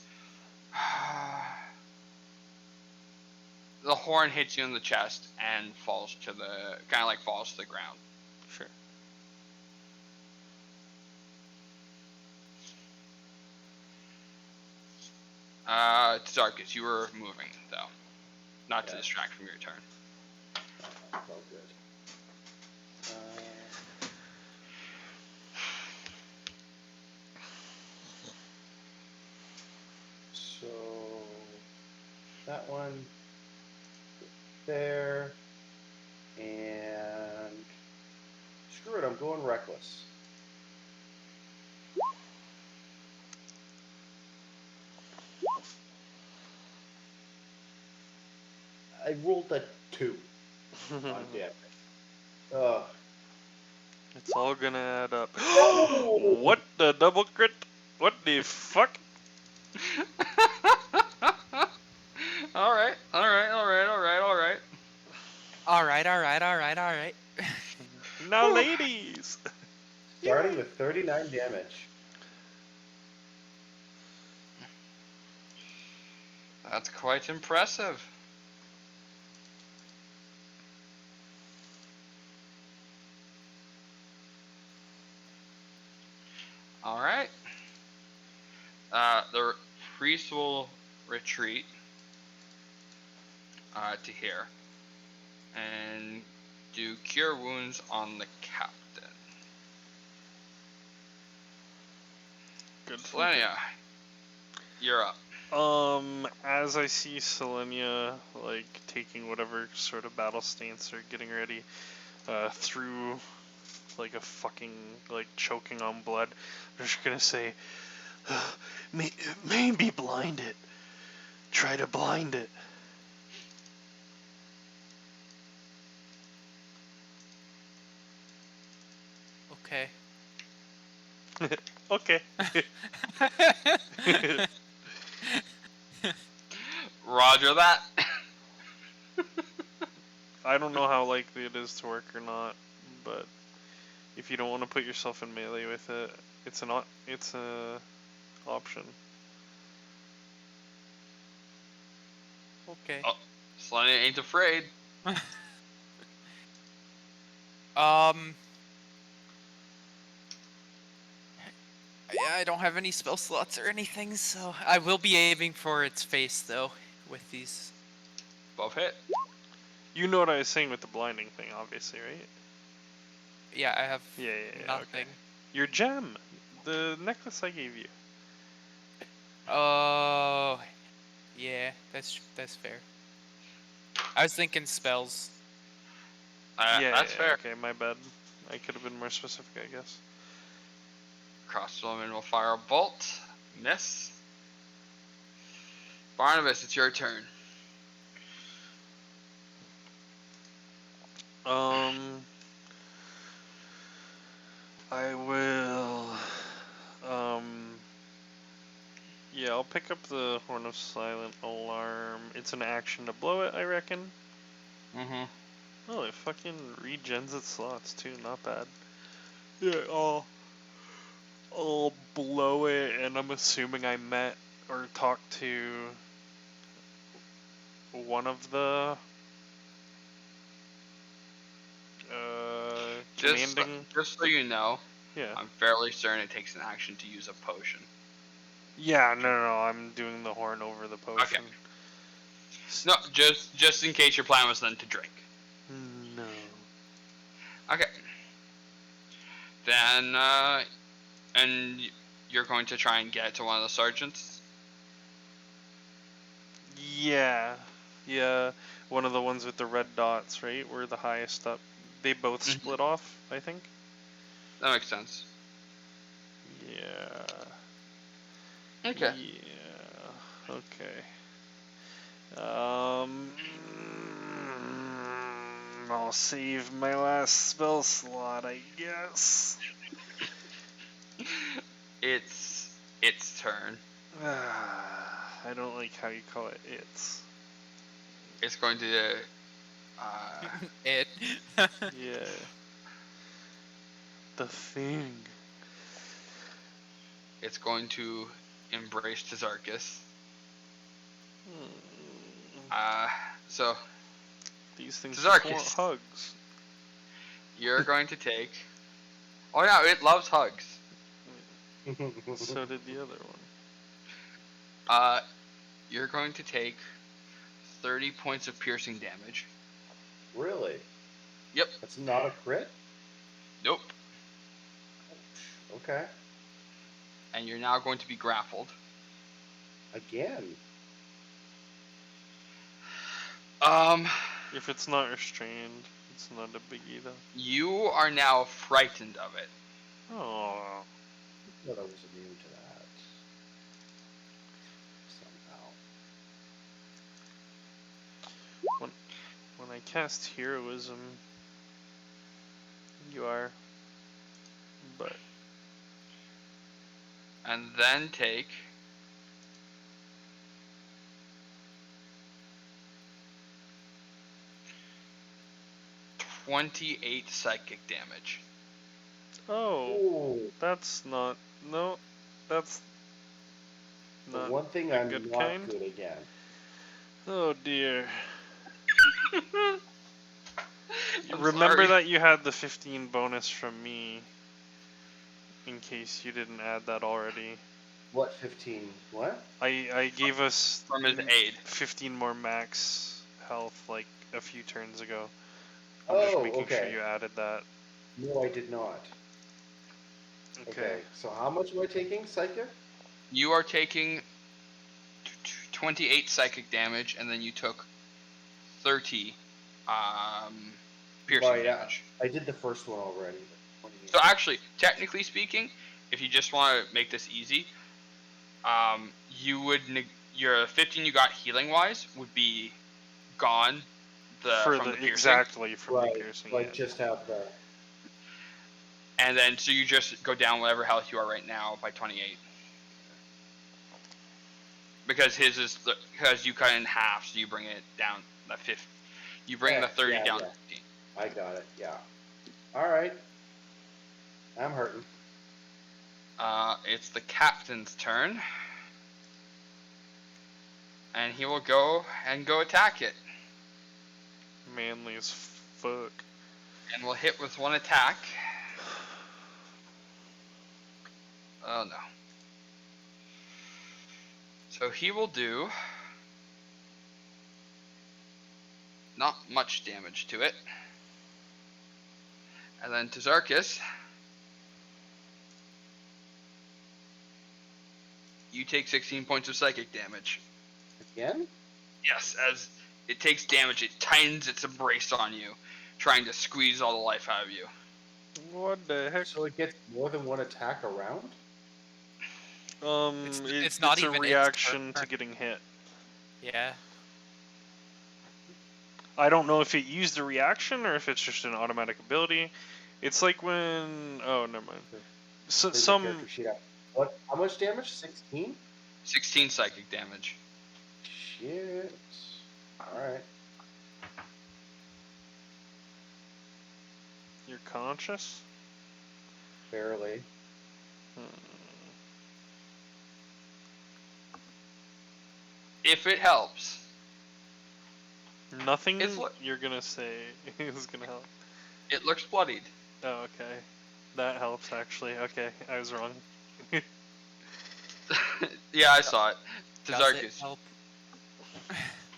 Speaker 3: the horn hits you in the chest and falls to the falls to the ground.
Speaker 4: Sure.
Speaker 3: Darkus, you were moving though, not to
Speaker 1: Okay.
Speaker 3: distract from your turn.
Speaker 1: Oh, good. So that one there, and screw it, I'm going reckless. I rolled a 2 on damage. Ugh.
Speaker 4: It's all gonna add up.
Speaker 1: Oh!
Speaker 4: What the double crit? What the fuck?
Speaker 3: All right.
Speaker 2: All right.
Speaker 4: Now,
Speaker 2: Whew.
Speaker 4: ladies.
Speaker 1: Starting with 39 damage.
Speaker 3: That's quite impressive. All right. The priest will retreat to here and do cure wounds on the captain.
Speaker 4: Good.
Speaker 3: Selenia, you're up.
Speaker 4: As I see Selenia like taking whatever sort of battle stance or getting ready, through like a fucking like choking on blood, I'm just gonna say, maybe blind it. Try to blind it.
Speaker 2: Okay.
Speaker 4: Okay.
Speaker 3: Roger that.
Speaker 4: I don't know how likely it is to work or not, but if you don't want to put yourself in melee with it, it's a option.
Speaker 2: Okay.
Speaker 3: Oh, Selenia ain't afraid.
Speaker 2: Yeah, I don't have any spell slots or anything, so I will be aiming for its face though with these.
Speaker 3: Both hit.
Speaker 4: You know what I was saying with the blinding thing, obviously, right?
Speaker 2: Yeah, I have
Speaker 4: Yeah,
Speaker 2: nothing.
Speaker 4: okay. Your gem, the necklace I gave you.
Speaker 2: Oh, yeah, that's fair. I was thinking spells.
Speaker 3: That's fair.
Speaker 4: Okay, my bad. I could have been more specific, I guess.
Speaker 3: Crossbowman will fire a bolt. Miss. Barnabas, it's your turn.
Speaker 4: I will. Yeah, I'll pick up the Horn of Silent Alarm. It's an action to blow it, I reckon.
Speaker 3: Mm-hmm.
Speaker 4: Oh, it fucking regens its slots too. Not bad. Yeah, I'll blow it, and I'm assuming I met or talked to one of the commanding.
Speaker 3: Just so you know,
Speaker 4: Yeah.
Speaker 3: I'm fairly certain it takes an action to use a potion.
Speaker 4: Yeah, no, I'm doing the horn over the potion.
Speaker 3: No, just in case your plan was then to drink.
Speaker 4: No.
Speaker 3: Okay. Then, and you're going to try and get to one of the sergeants?
Speaker 4: Yeah. One of the ones with the red dots, right? We're the highest up. They both split off, I think.
Speaker 3: That makes sense.
Speaker 4: Yeah.
Speaker 3: Okay.
Speaker 4: Yeah. Okay. I'll save my last spell slot, I guess.
Speaker 3: It's turn.
Speaker 4: I don't like how you call it it's.
Speaker 3: It's going to,
Speaker 2: It.
Speaker 4: Yeah. The thing.
Speaker 3: it's going to embrace Tazarchus. So
Speaker 4: These things
Speaker 3: Tazarchus.
Speaker 4: just want hugs.
Speaker 3: you're going to take. Oh yeah, it loves hugs.
Speaker 4: So did the other one.
Speaker 3: You're going to take 30 points of piercing damage.
Speaker 1: Really?
Speaker 3: Yep.
Speaker 1: That's not a crit?
Speaker 3: Nope.
Speaker 1: Okay.
Speaker 3: And you're now going to be grappled.
Speaker 1: Again.
Speaker 4: If it's not restrained, it's not a biggie though.
Speaker 3: You are now frightened of it.
Speaker 4: Oh.
Speaker 1: I thought I was immune to that. Somehow.
Speaker 4: When I cast heroism, you are. But
Speaker 3: And then take 28 psychic damage.
Speaker 4: oh,
Speaker 1: Ooh.
Speaker 4: that's not. No, that's
Speaker 1: The
Speaker 4: not.
Speaker 1: one thing
Speaker 4: a
Speaker 1: I'm
Speaker 4: good
Speaker 1: not
Speaker 4: kind.
Speaker 1: good again.
Speaker 4: Oh dear.
Speaker 3: I'm
Speaker 4: Remember
Speaker 3: sorry.
Speaker 4: that you had the 15 bonus from me. In case you didn't add that already.
Speaker 1: What, 15? What?
Speaker 4: I gave us
Speaker 3: From his aid.
Speaker 4: 15 more max health like a few turns ago. I'm just
Speaker 1: Oh,
Speaker 4: making sure
Speaker 1: okay.
Speaker 4: you added that.
Speaker 1: No, I did not.
Speaker 4: Okay.
Speaker 1: Okay, so how much am I taking, psychic?
Speaker 3: You are taking 28 psychic damage, and then you took 30 piercing
Speaker 1: Right,
Speaker 3: damage.
Speaker 1: I did the first one already.
Speaker 3: So actually, technically speaking, if you just want to make this easy, you would your 15 you got healing wise would be gone from the piercing.
Speaker 4: Exactly from
Speaker 1: Right,
Speaker 4: the piercing.
Speaker 1: so I
Speaker 4: Yeah.
Speaker 1: just have the...
Speaker 3: And then so you just go down whatever health you are right now by 28. Because his is because you cut it in half, so you bring it down the 50. You bring the 30
Speaker 1: yeah,
Speaker 3: down
Speaker 1: yeah.
Speaker 3: to 15.
Speaker 1: I got it, yeah. Alright. I'm hurting.
Speaker 3: It's the captain's turn. And he will go attack it.
Speaker 4: Manly as fuck.
Speaker 3: And will hit with one attack. Oh no. So he will do not much damage to it. And then Tazarchus, you take 16 points of psychic damage.
Speaker 1: Again?
Speaker 3: Yes, as it takes damage, it tightens its embrace on you, trying to squeeze all the life out of you.
Speaker 4: What the heck?
Speaker 1: So it gets more than one attack around?
Speaker 2: It's not even
Speaker 4: a
Speaker 2: its
Speaker 4: reaction to
Speaker 2: turn.
Speaker 4: getting hit.
Speaker 2: Yeah.
Speaker 4: I don't know if it used a reaction or if it's just an automatic ability. It's like when. Oh, never mind. So,
Speaker 1: Bring the
Speaker 4: some.
Speaker 1: character sheet up. What? How much damage? 16?
Speaker 3: 16 psychic damage.
Speaker 1: Shit. Alright.
Speaker 4: You're conscious?
Speaker 1: Barely.
Speaker 3: If it helps.
Speaker 4: Nothing
Speaker 3: It's lo-
Speaker 4: you're gonna say is gonna help.
Speaker 3: It looks bloodied.
Speaker 4: Oh, okay. That helps, actually. Okay, I was wrong.
Speaker 3: Yeah, I saw it.
Speaker 2: Does it
Speaker 3: Tazarkus.
Speaker 2: help?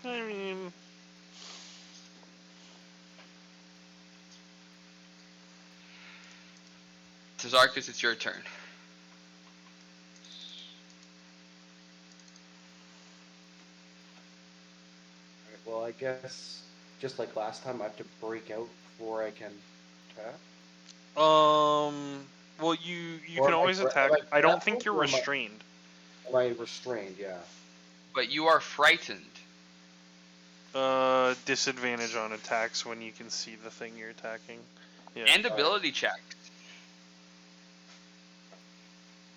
Speaker 4: I mean,
Speaker 3: Tazarkus, it's your turn.
Speaker 1: Alright, well, I guess, just like last time, I have to break out before I can attack.
Speaker 4: well, you
Speaker 1: Or
Speaker 4: can
Speaker 1: am I
Speaker 4: always
Speaker 1: gra-
Speaker 4: attack.
Speaker 1: am I
Speaker 4: I don't think
Speaker 1: grappled
Speaker 4: you're
Speaker 1: or am I-
Speaker 4: restrained.
Speaker 1: Am I restrained? Yeah.
Speaker 3: But you are frightened.
Speaker 4: Disadvantage on attacks when you can see the thing you're attacking. Yeah.
Speaker 3: And ability check.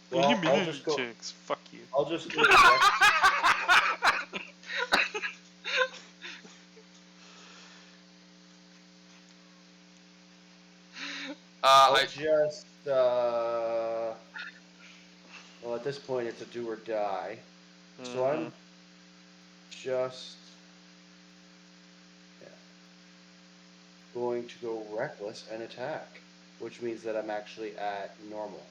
Speaker 1: Well, I'll just go.
Speaker 4: Chicks, fuck you.
Speaker 1: I'll just do direct. I'll just. Well, at this point, it's a do or die. So I'm just. Yeah, going to go reckless and attack, which means that I'm actually at normal.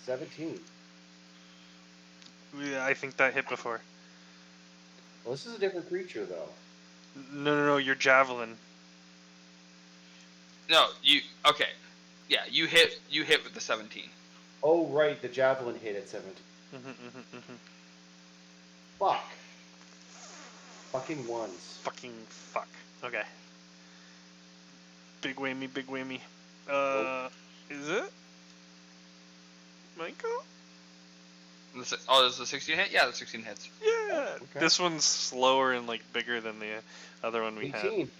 Speaker 1: 17.
Speaker 4: Yeah, I think that hit before.
Speaker 1: Well, this is a different creature, though.
Speaker 4: No, your javelin.
Speaker 3: No, you okay. Yeah, you hit with the 17.
Speaker 1: Oh, right, the javelin hit at 17. Fuck. Fucking ones.
Speaker 4: Fucking fuck. Okay. Big whammy, big whammy. Is it? Michael?
Speaker 3: Oh, is the 16 hit? Yeah, the 16 hits.
Speaker 4: Yeah.
Speaker 1: Okay.
Speaker 4: This one's slower and like bigger than the other one we had.
Speaker 1: 18.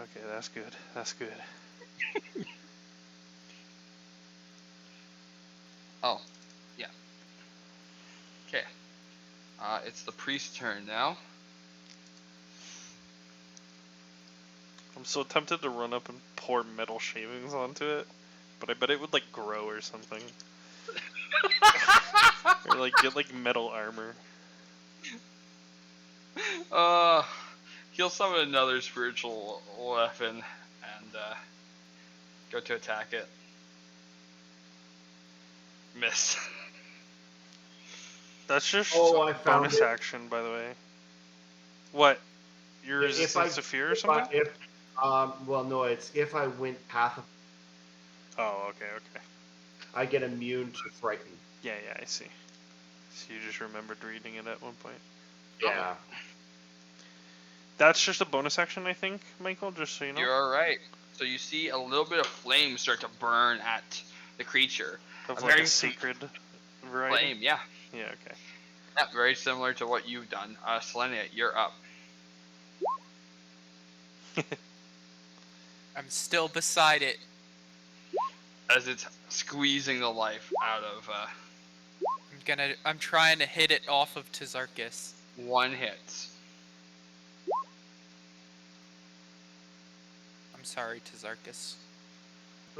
Speaker 4: Okay, that's good. That's good.
Speaker 3: Oh, yeah. Okay. It's the priest's turn now.
Speaker 4: I'm so tempted to run up and pour metal shavings onto it, but I bet it would like grow or something. Or like get like metal armor.
Speaker 3: He'll summon another spiritual weapon and go to attack it. Miss.
Speaker 4: That's just
Speaker 1: Oh,
Speaker 4: a
Speaker 1: I found
Speaker 4: bonus
Speaker 1: it.
Speaker 4: action, by the way. What? Your resistance to fear or something?
Speaker 1: Well, no, it's if I went path of,
Speaker 4: Oh, okay.
Speaker 1: I get immune to frighten.
Speaker 4: Yeah, I see. So you just remembered reading it at one point.
Speaker 1: Yeah.
Speaker 4: That's just a bonus action, I think, Michael, just so you know.
Speaker 3: You're alright. So you see a little bit of flame start to burn at the creature.
Speaker 4: Of
Speaker 3: a
Speaker 4: like
Speaker 3: very
Speaker 4: a sacred variety?
Speaker 3: Flame, yeah.
Speaker 4: Yeah, okay.
Speaker 3: Yeah, very similar to what you've done. Selenia, you're up.
Speaker 2: I'm still beside it.
Speaker 3: As it's squeezing the life out of
Speaker 2: I'm trying to hit it off of Tazarkus.
Speaker 3: one hit.
Speaker 2: I'm sorry, Tazarkus.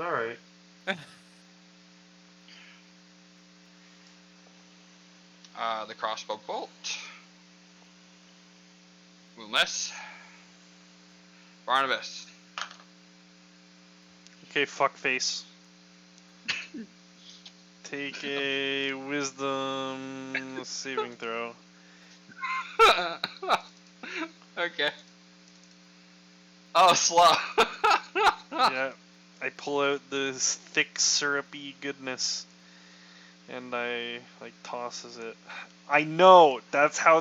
Speaker 1: Alright.
Speaker 3: The crossbow bolt will miss. Barnabas.
Speaker 4: Okay, fuckface. Take a wisdom saving throw.
Speaker 3: Okay. Oh, slow.
Speaker 4: Yeah, I pull out this thick syrupy goodness and I like tosses it. I know, that's how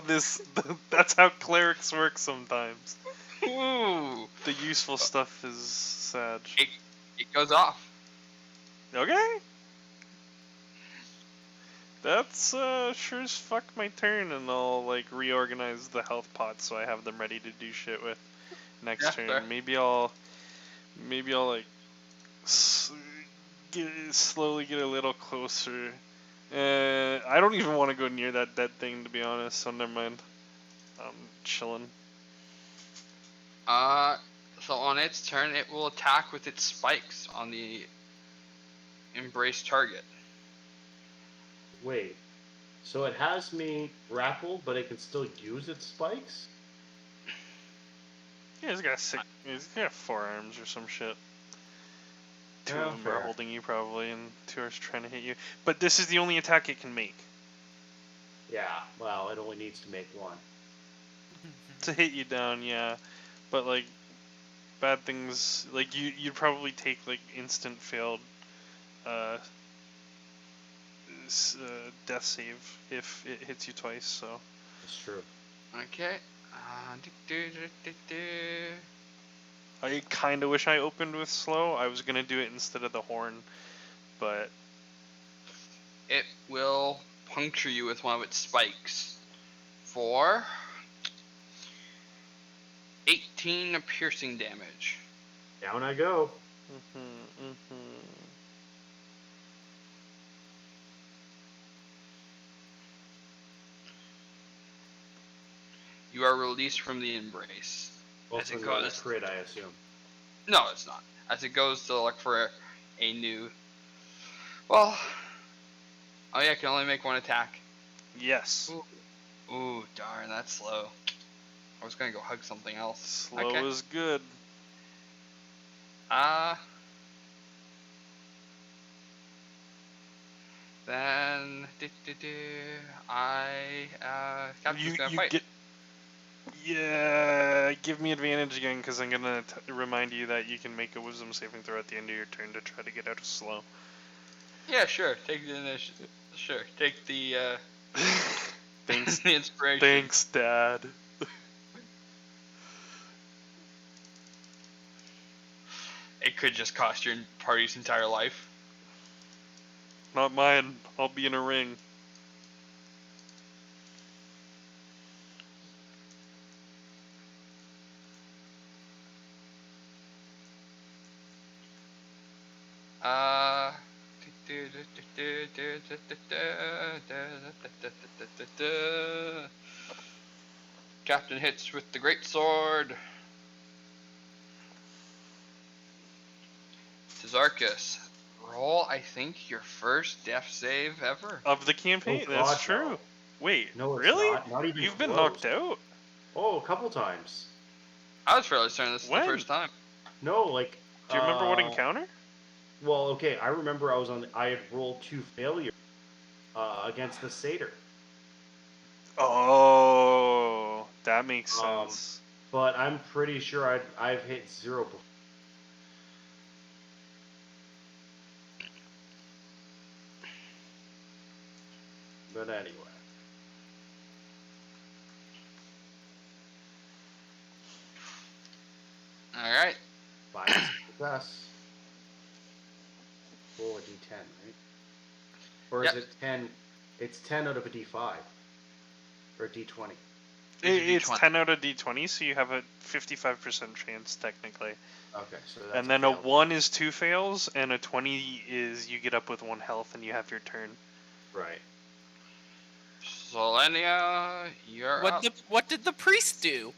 Speaker 4: clerics work sometimes.
Speaker 3: Ooh.
Speaker 4: The useful stuff is sad.
Speaker 3: It goes off.
Speaker 4: Okay. That's sure as fuck my turn, and I'll like reorganize the health pots so I have them ready to do shit with. next
Speaker 3: Yeah,
Speaker 4: turn.
Speaker 3: fair.
Speaker 4: Maybe I'll like slowly get a little closer. I don't even want to go near that dead thing, to be honest. So never mind. I'm chilling.
Speaker 3: So on its turn, it will attack with its spikes on the embraced target.
Speaker 1: Wait. So it has me grappled, but it can still use its spikes?
Speaker 4: Yeah, he's got 4 arms or some shit. 2
Speaker 1: Yeah,
Speaker 4: of them are
Speaker 1: fair.
Speaker 4: holding you probably, and 2 are trying to hit you. But this is the only attack it can make
Speaker 1: Yeah, well, it only needs to make one.
Speaker 4: to hit you down. Yeah, but like bad things, like you'd probably take like instant failed uh, death save if it hits you twice. So
Speaker 1: That's true.
Speaker 3: Okay.
Speaker 4: I kind of wish I opened with slow. I was gonna do it instead of the horn, but
Speaker 3: It will puncture you with one of its spikes for 18 piercing damage.
Speaker 1: Down I go.
Speaker 3: You are released from the embrace.
Speaker 1: Also
Speaker 3: it
Speaker 1: not a
Speaker 3: goes-
Speaker 1: crit, I assume.
Speaker 3: No, it's not. As it goes to look for a new. Well. Oh yeah, it can only make one attack.
Speaker 4: yes,
Speaker 3: Ooh, darn, that's slow. I was gonna go hug something else.
Speaker 4: slow
Speaker 3: Okay.
Speaker 4: is good.
Speaker 3: Then Captain's gonna fight.
Speaker 4: Yeah, give me advantage again because I'm gonna remind you that you can make a wisdom saving throw at the end of your turn to try to get out of slow.
Speaker 3: Yeah, sure. Take the initiative. Sure. Take the
Speaker 4: Thanks,
Speaker 3: the inspiration.
Speaker 4: thanks, Dad.
Speaker 3: It could just cost your party's entire life.
Speaker 4: Not mine. I'll be in a ring.
Speaker 3: Captain hits with the great sword. Tazarkus, roll, I think, your first death save ever.
Speaker 4: Of the campaign,
Speaker 1: Oh,
Speaker 4: that's
Speaker 1: God,
Speaker 4: true.
Speaker 1: no.
Speaker 4: Wait,
Speaker 1: No, it's
Speaker 4: really?
Speaker 1: not. Not even
Speaker 4: You've been
Speaker 1: close.
Speaker 4: knocked out?
Speaker 1: Oh, a couple times.
Speaker 3: I was fairly certain this is
Speaker 4: When?
Speaker 3: the first time.
Speaker 1: No, like.
Speaker 4: Do you remember what encounter?
Speaker 1: Well, okay, I remember I had rolled 2 failures against the satyr.
Speaker 4: Oh, that makes sense.
Speaker 1: But I'm pretty sure I've hit 0 before. But anyway.
Speaker 3: Alright.
Speaker 1: 5 is success. Roll a d10, right? Or is
Speaker 3: Yep.
Speaker 1: it 10? It's 10 out of a d5. Or a d20.
Speaker 4: It's
Speaker 3: D20.
Speaker 4: 10 out of d20, so you have a 55% chance, technically.
Speaker 1: Okay, so that's
Speaker 4: And then a
Speaker 1: fail.
Speaker 4: 1 is 2 fails, and a 20 is you get up with 1 health and you have your turn.
Speaker 1: Right.
Speaker 3: Solenia, you're up.
Speaker 2: What did the priest do?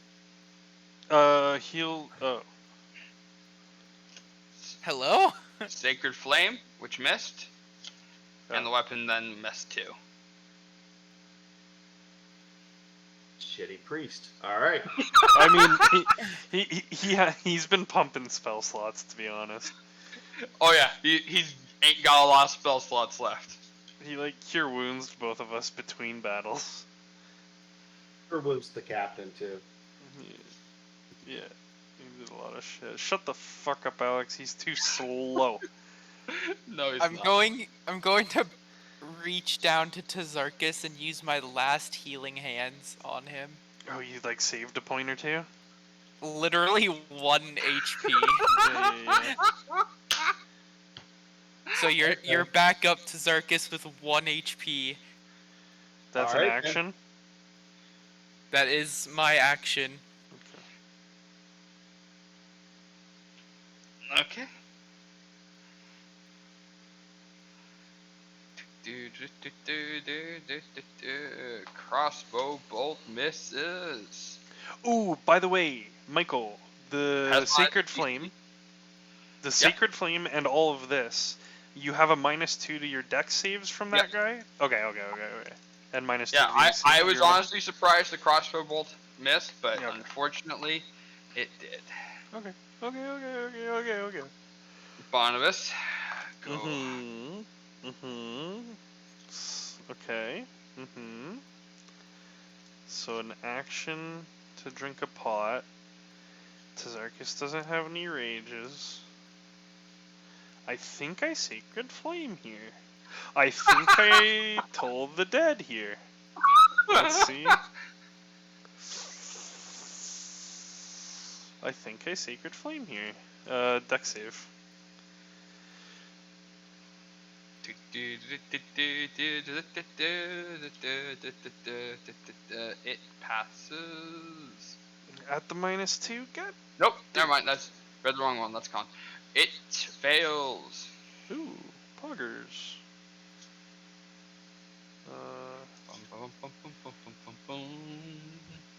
Speaker 4: Heal. Oh.
Speaker 2: Hello?
Speaker 3: Sacred Flame, which missed. And the weapon then missed too.
Speaker 1: Shitty priest. Alright.
Speaker 4: I mean, he's been pumping spell slots, to be honest.
Speaker 3: Oh yeah, he's ain't got a lot of spell slots left.
Speaker 4: He, like, cure wounds both of us between battles.
Speaker 1: Or was the captain, too.
Speaker 4: Yeah, he did a lot of shit. Shut the fuck up, Alex. He's too slow.
Speaker 3: No, he's
Speaker 2: I'm
Speaker 3: not.
Speaker 2: going to reach down to Tazarkus and use my last healing hands on him.
Speaker 4: Oh, you, like, saved a point or two?
Speaker 2: Literally 1 HP.
Speaker 4: Yeah.
Speaker 2: So you're back up to Tazarkus with 1 HP.
Speaker 4: That's
Speaker 1: Alright,
Speaker 4: an
Speaker 1: then.
Speaker 4: action?
Speaker 2: That is my action.
Speaker 3: Okay. Crossbow bolt misses.
Speaker 4: Ooh, by the way, Michael, the
Speaker 3: Has
Speaker 4: Sacred
Speaker 3: my-
Speaker 4: Flame, the
Speaker 3: Yep.
Speaker 4: Sacred Flame, and all of this, you have a -2 to your dex saves from that guy? Okay. And -2
Speaker 3: Yeah,
Speaker 4: to the AC.
Speaker 3: I was
Speaker 4: You remember?
Speaker 3: honestly surprised the crossbow bolt missed, but
Speaker 4: Yeah, okay.
Speaker 3: unfortunately, it did.
Speaker 4: Okay.
Speaker 3: Barnabas, go.
Speaker 4: Okay. So an action to drink a pot. Tazarkus doesn't have any rages. I think I Sacred Flame here. I think I told the dead here. Let's see. I think I Sacred Flame here. Deck save.
Speaker 3: It passes.
Speaker 4: At the -2, God.
Speaker 3: Nope, never mind. That's read the wrong one. That's con. It fails.
Speaker 4: Ooh, poggers.
Speaker 3: Bum, bum, bum, bum, bum, bum, bum, bum.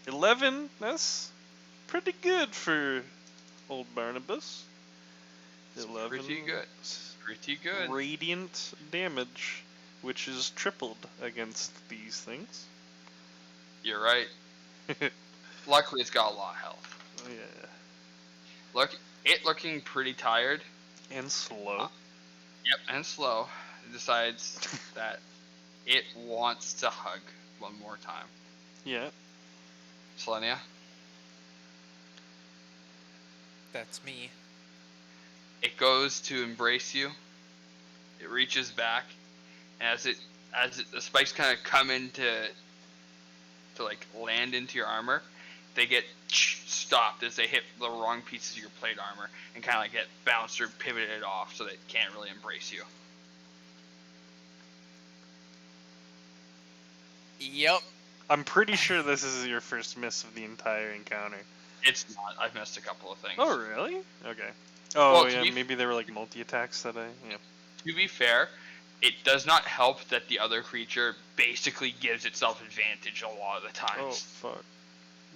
Speaker 4: 11. That's pretty good for old Barnabas.
Speaker 3: It's
Speaker 4: 11.
Speaker 3: pretty good. Pretty good.
Speaker 4: Radiant damage, which is tripled against these things.
Speaker 3: You're right. Luckily, it's got a lot of health.
Speaker 4: Oh, yeah.
Speaker 3: Looking pretty tired.
Speaker 4: And slow.
Speaker 3: Yep, and slow. It decides that it wants to hug one more time.
Speaker 4: Yeah.
Speaker 3: Selenia,
Speaker 2: That's me.
Speaker 3: it goes to embrace you. It reaches back, and as the spikes kind of come into to like land into your armor, they get stopped as they hit the wrong pieces of your plate armor and kind of like get bounced or pivoted off, so that it can't really embrace you.
Speaker 2: Yep.
Speaker 4: I'm pretty sure this is your first miss of the entire encounter.
Speaker 3: It's not. I've missed a couple of things.
Speaker 4: Oh, really? Okay. Oh,
Speaker 3: Well, to
Speaker 4: yeah,
Speaker 3: be-
Speaker 4: maybe they were like multi-attacks that I... Yeah.
Speaker 3: To be fair, it does not help that the other creature basically gives itself advantage a lot of the
Speaker 4: Oh,
Speaker 3: times.
Speaker 4: fuck.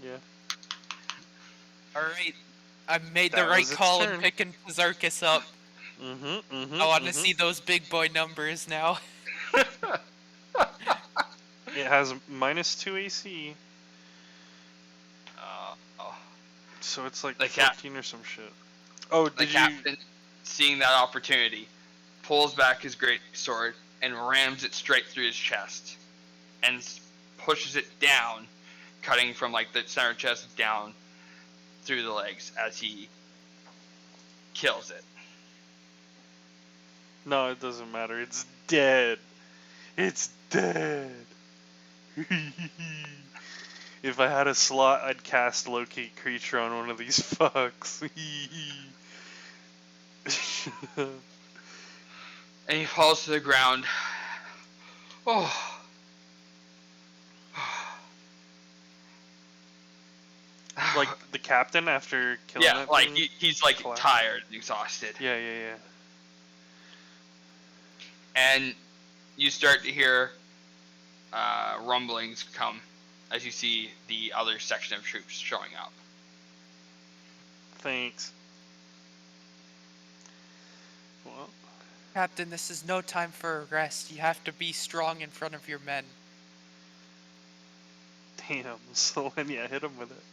Speaker 4: Yeah.
Speaker 2: Alright. I made
Speaker 4: That
Speaker 2: the right
Speaker 4: was its
Speaker 2: call
Speaker 4: turn.
Speaker 2: in picking Tazarkus up. I want to see those big boy numbers now.
Speaker 4: It has -2 AC,
Speaker 3: Oh.
Speaker 4: so it's like
Speaker 3: The cap-
Speaker 4: 14 or some shit. Oh,
Speaker 3: The
Speaker 4: did you...
Speaker 3: captain, seeing that opportunity, pulls back his great sword and rams it straight through his chest, and pushes it down, cutting from like the center chest down through the legs as he kills it.
Speaker 4: No, it doesn't matter. It's dead. It's dead. If I had a slot, I'd cast Locate Creature on one of these fucks.
Speaker 3: And he falls to the ground. Oh.
Speaker 4: Like the captain after killing
Speaker 3: yeah,
Speaker 4: that
Speaker 3: like
Speaker 4: thing?
Speaker 3: he's like
Speaker 4: collapsed.
Speaker 3: tired and exhausted.
Speaker 4: Yeah.
Speaker 3: And you start to hear rumblings come as you see the other section of troops showing up.
Speaker 4: Thanks. Well,
Speaker 2: Captain, this is no time for a rest. You have to be strong in front of your men.
Speaker 4: damn. Selenia hit him with it.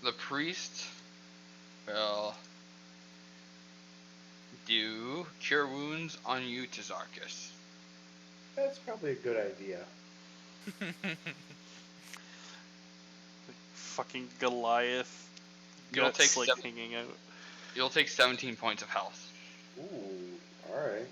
Speaker 3: The priest will do cure wounds on you, Tazarkus.
Speaker 1: That's probably a good idea.
Speaker 4: Fucking Goliath.
Speaker 3: You'll
Speaker 4: Guts
Speaker 3: take
Speaker 4: like
Speaker 3: seven-
Speaker 4: hanging out.
Speaker 3: You'll take 17 points of health.
Speaker 1: Ooh, alright.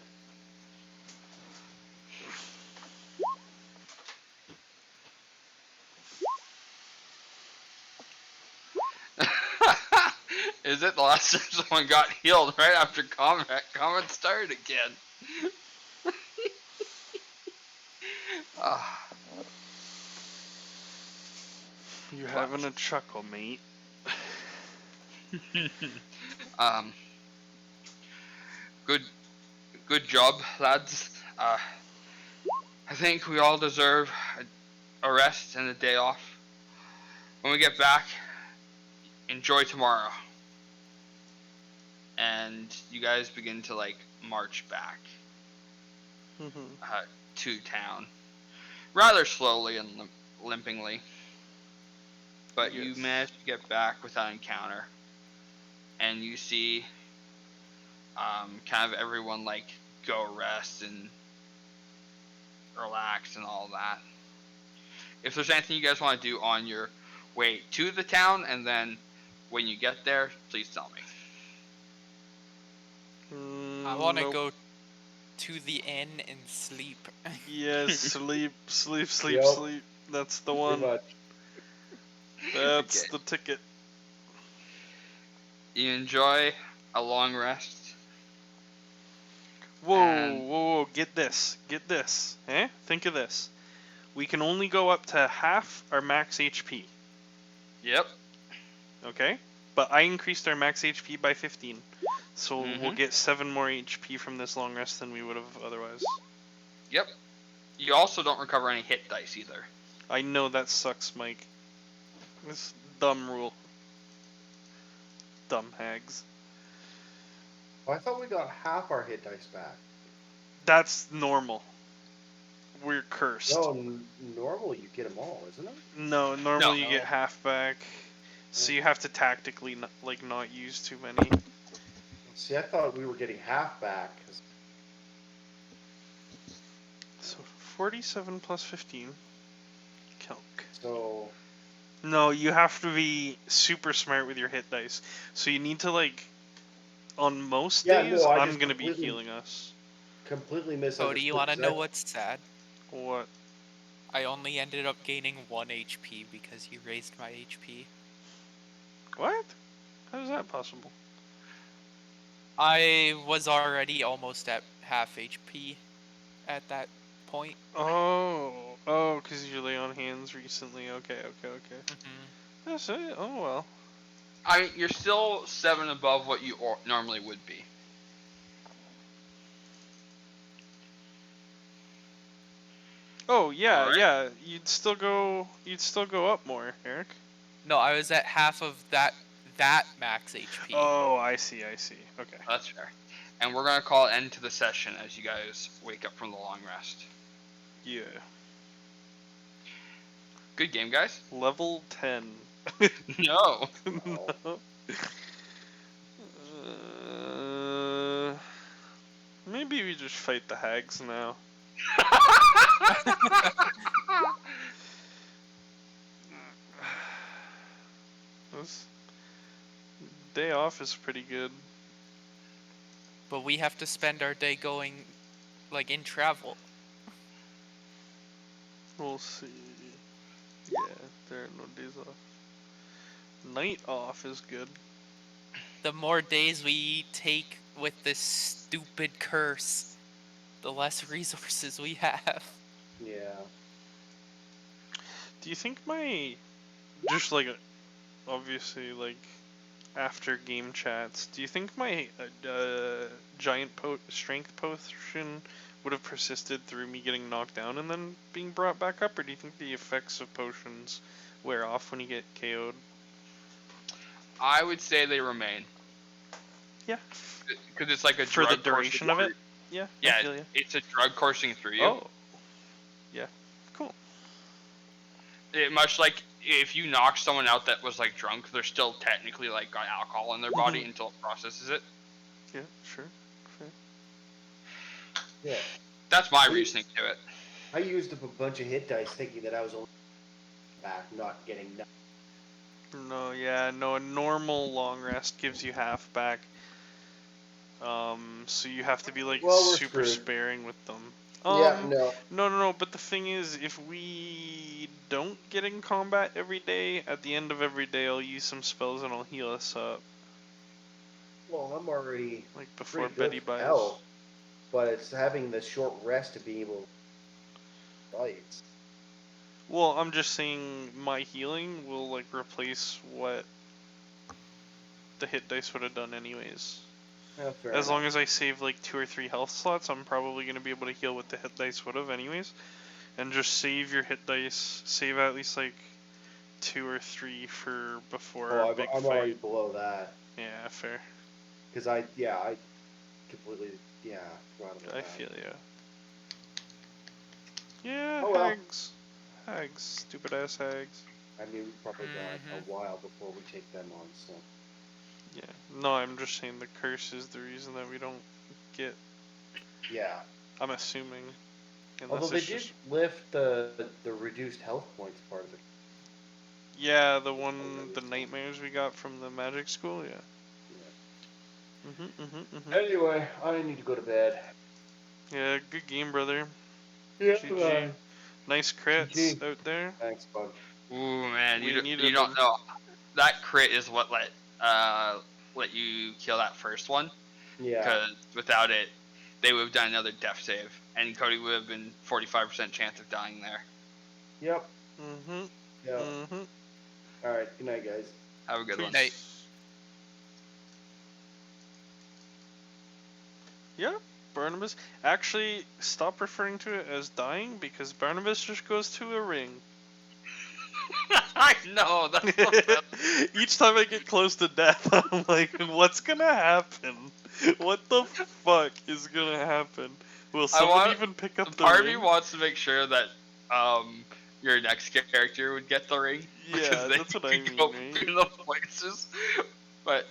Speaker 3: Is it the last time someone got healed right after combat? Combat started again. Ah,
Speaker 4: You
Speaker 3: but
Speaker 4: having a chuckle, mate?
Speaker 3: um, good good job, lads. I think we all deserve a rest and a day off. When we get back, enjoy tomorrow. And you guys begin to like march back
Speaker 4: Mm-hmm.
Speaker 3: to town, rather slowly and limpingly. But you
Speaker 4: Yes.
Speaker 3: manage to get back without encounter, and you see kind of everyone like go rest and relax and all that. If there's anything you guys want to do on your way to the town, and then when you get there, please tell me.
Speaker 2: I want to
Speaker 4: Nope.
Speaker 2: go to the inn and sleep.
Speaker 4: Yes, sleep, sleep, sleep,
Speaker 1: Yep.
Speaker 4: sleep. That's the
Speaker 1: Pretty
Speaker 4: one.
Speaker 1: much.
Speaker 4: That's
Speaker 3: Okay.
Speaker 4: the ticket.
Speaker 3: You enjoy a long rest,
Speaker 4: Whoa,
Speaker 3: and
Speaker 4: whoa, get this, eh? Think of this. We can only go up to half our max HP,
Speaker 3: yep.
Speaker 4: okay? But I increased our max HP by 15, so we'll
Speaker 3: Mhm.
Speaker 4: get 7 more HP from this long rest than we would have otherwise.
Speaker 3: Yep. You also don't recover any hit dice either.
Speaker 4: I know that sucks, Mike. This dumb rule. Dumb hags.
Speaker 1: Oh, I thought we got half our hit dice back.
Speaker 4: That's normal. We're cursed.
Speaker 1: No, normally you get them all, isn't it?
Speaker 4: No, normally you
Speaker 2: No.
Speaker 4: get half back. So you have to tactically not use too many.
Speaker 1: See, I thought we were getting half back.
Speaker 4: So 47 plus 15. Calc.
Speaker 1: So
Speaker 4: No, you have to be super smart with your hit dice. So you need to on most
Speaker 1: Yeah,
Speaker 4: days,
Speaker 1: no, I
Speaker 4: I'm
Speaker 1: just
Speaker 4: gonna be
Speaker 1: completely-
Speaker 4: healing us.
Speaker 1: completely
Speaker 2: Cody,
Speaker 1: misunderstood.
Speaker 2: you want to
Speaker 1: 'cause
Speaker 2: know what's sad?
Speaker 4: What?
Speaker 2: I only ended up gaining 1 HP because you raised my HP.
Speaker 4: What? How is that possible?
Speaker 2: I was already almost at half HP at that point.
Speaker 4: Oh, because you lay on hands recently. Okay.
Speaker 2: Hmm.
Speaker 4: That's it. Oh well.
Speaker 3: I mean, you're still 7 above what you normally would be.
Speaker 4: Oh yeah,
Speaker 3: All right.
Speaker 4: yeah. You'd still go up more, Eric.
Speaker 2: No, I was at half of that max HP.
Speaker 4: Oh, I see. Okay.
Speaker 3: That's fair. And we're gonna call an end to the session as you guys wake up from the long rest.
Speaker 4: Yeah.
Speaker 3: Good game, guys.
Speaker 4: Level 10.
Speaker 3: No.
Speaker 4: No. Maybe we just fight the hags now. This day off is pretty good.
Speaker 2: But we have to spend our day going, like, in travel.
Speaker 4: We'll see. Yeah, there are no days off. Night off is good.
Speaker 2: The more days we take with this stupid curse, the less resources we have.
Speaker 1: Yeah.
Speaker 4: Do you think my just like obviously like after game chats, do you think my giant strength potion would have persisted through me getting knocked down and then being brought back up, or do you think the effects of potions wear off when you get KO'd?
Speaker 3: I would say they remain.
Speaker 4: Yeah.
Speaker 3: Because it's like a
Speaker 4: For
Speaker 3: drug
Speaker 4: the duration of it? Yeah.
Speaker 3: Yeah,
Speaker 4: I feel ya.
Speaker 3: it's a drug coursing through you.
Speaker 4: Oh. Yeah. Cool.
Speaker 3: Much like if you knock someone out that was like drunk, they're still technically like got alcohol in their body until it processes it.
Speaker 4: Yeah. Sure.
Speaker 1: Yeah.
Speaker 3: That's my
Speaker 1: We-
Speaker 3: reasoning to it.
Speaker 1: I used up a bunch of hit dice thinking that I was only back, not getting nothing.
Speaker 4: No, yeah, no, a normal long rest gives you half back. So you have to be like
Speaker 1: Well, we're
Speaker 4: super
Speaker 1: screwed.
Speaker 4: sparing with them.
Speaker 1: Yeah, no.
Speaker 4: No, but the thing is, if we don't get in combat every day, at the end of every day I'll use some spells and I'll heal us up.
Speaker 1: Well, I'm already
Speaker 4: Like before
Speaker 1: pretty
Speaker 4: Betty
Speaker 1: good for
Speaker 4: buys.
Speaker 1: health, but it's having the short rest to be able fights.
Speaker 4: Well, I'm just saying my healing will like replace what the hit dice would have done anyways.
Speaker 1: Yeah, fair
Speaker 4: As long
Speaker 1: enough.
Speaker 4: as I save like 2 or 3 health slots, I'm probably going to be able to heal what the hit dice would have anyways. And just save your hit dice. Save at least like 2 or 3 for before
Speaker 1: Oh,
Speaker 4: a big
Speaker 1: I'm
Speaker 4: fight.
Speaker 1: already below that.
Speaker 4: Yeah, fair.
Speaker 1: Because I completely, forgot about
Speaker 4: I
Speaker 1: that.
Speaker 4: feel ya. Yeah,
Speaker 1: Oh, well.
Speaker 4: hags. Hags. Stupid ass hags.
Speaker 1: I mean, we probably got a
Speaker 2: Mhm.
Speaker 1: while before we take them on, so.
Speaker 4: Yeah. No, I'm just saying the curse is the reason that we don't get.
Speaker 1: Yeah.
Speaker 4: I'm assuming.
Speaker 1: Although
Speaker 4: Unless
Speaker 1: they
Speaker 4: it's
Speaker 1: did
Speaker 4: just.
Speaker 1: lift the reduced health points part of it.
Speaker 4: Yeah, the
Speaker 1: Already, so.
Speaker 4: nightmares we got from the magic school, yeah.
Speaker 1: Yeah. Anyway, I need to go to bed.
Speaker 4: Yeah, good game, brother.
Speaker 1: Yeah.
Speaker 4: GG. Nice crits
Speaker 1: GG.
Speaker 4: out there.
Speaker 1: Thanks, bud.
Speaker 3: Ooh, man,
Speaker 4: We
Speaker 3: you
Speaker 4: needed
Speaker 3: don't
Speaker 4: them.
Speaker 3: know. That crit is what let you kill that first one.
Speaker 1: Yeah.
Speaker 3: Because without it, they would have done another death save, and Cody would have been 45% chance of dying there.
Speaker 1: Yep.
Speaker 4: Mm-hmm.
Speaker 1: Yep.
Speaker 4: Mm-hmm.
Speaker 1: All right. Good night, guys.
Speaker 3: Have a good one.
Speaker 2: Night.
Speaker 4: Yeah, Barnabas. Actually, stop referring to it as dying because Barnabas just goes to a ring.
Speaker 3: I know, that's the best.
Speaker 4: Each time I get close to death, I'm like, what's gonna happen? What the fuck is gonna happen? Will someone even pick up the
Speaker 3: Part of me
Speaker 4: ring?
Speaker 3: wants to make sure that your next character would get the ring. Because
Speaker 4: Yeah,
Speaker 3: then
Speaker 4: that's
Speaker 3: you
Speaker 4: what I
Speaker 3: could
Speaker 4: mean,
Speaker 3: go
Speaker 4: right?
Speaker 3: between the places. But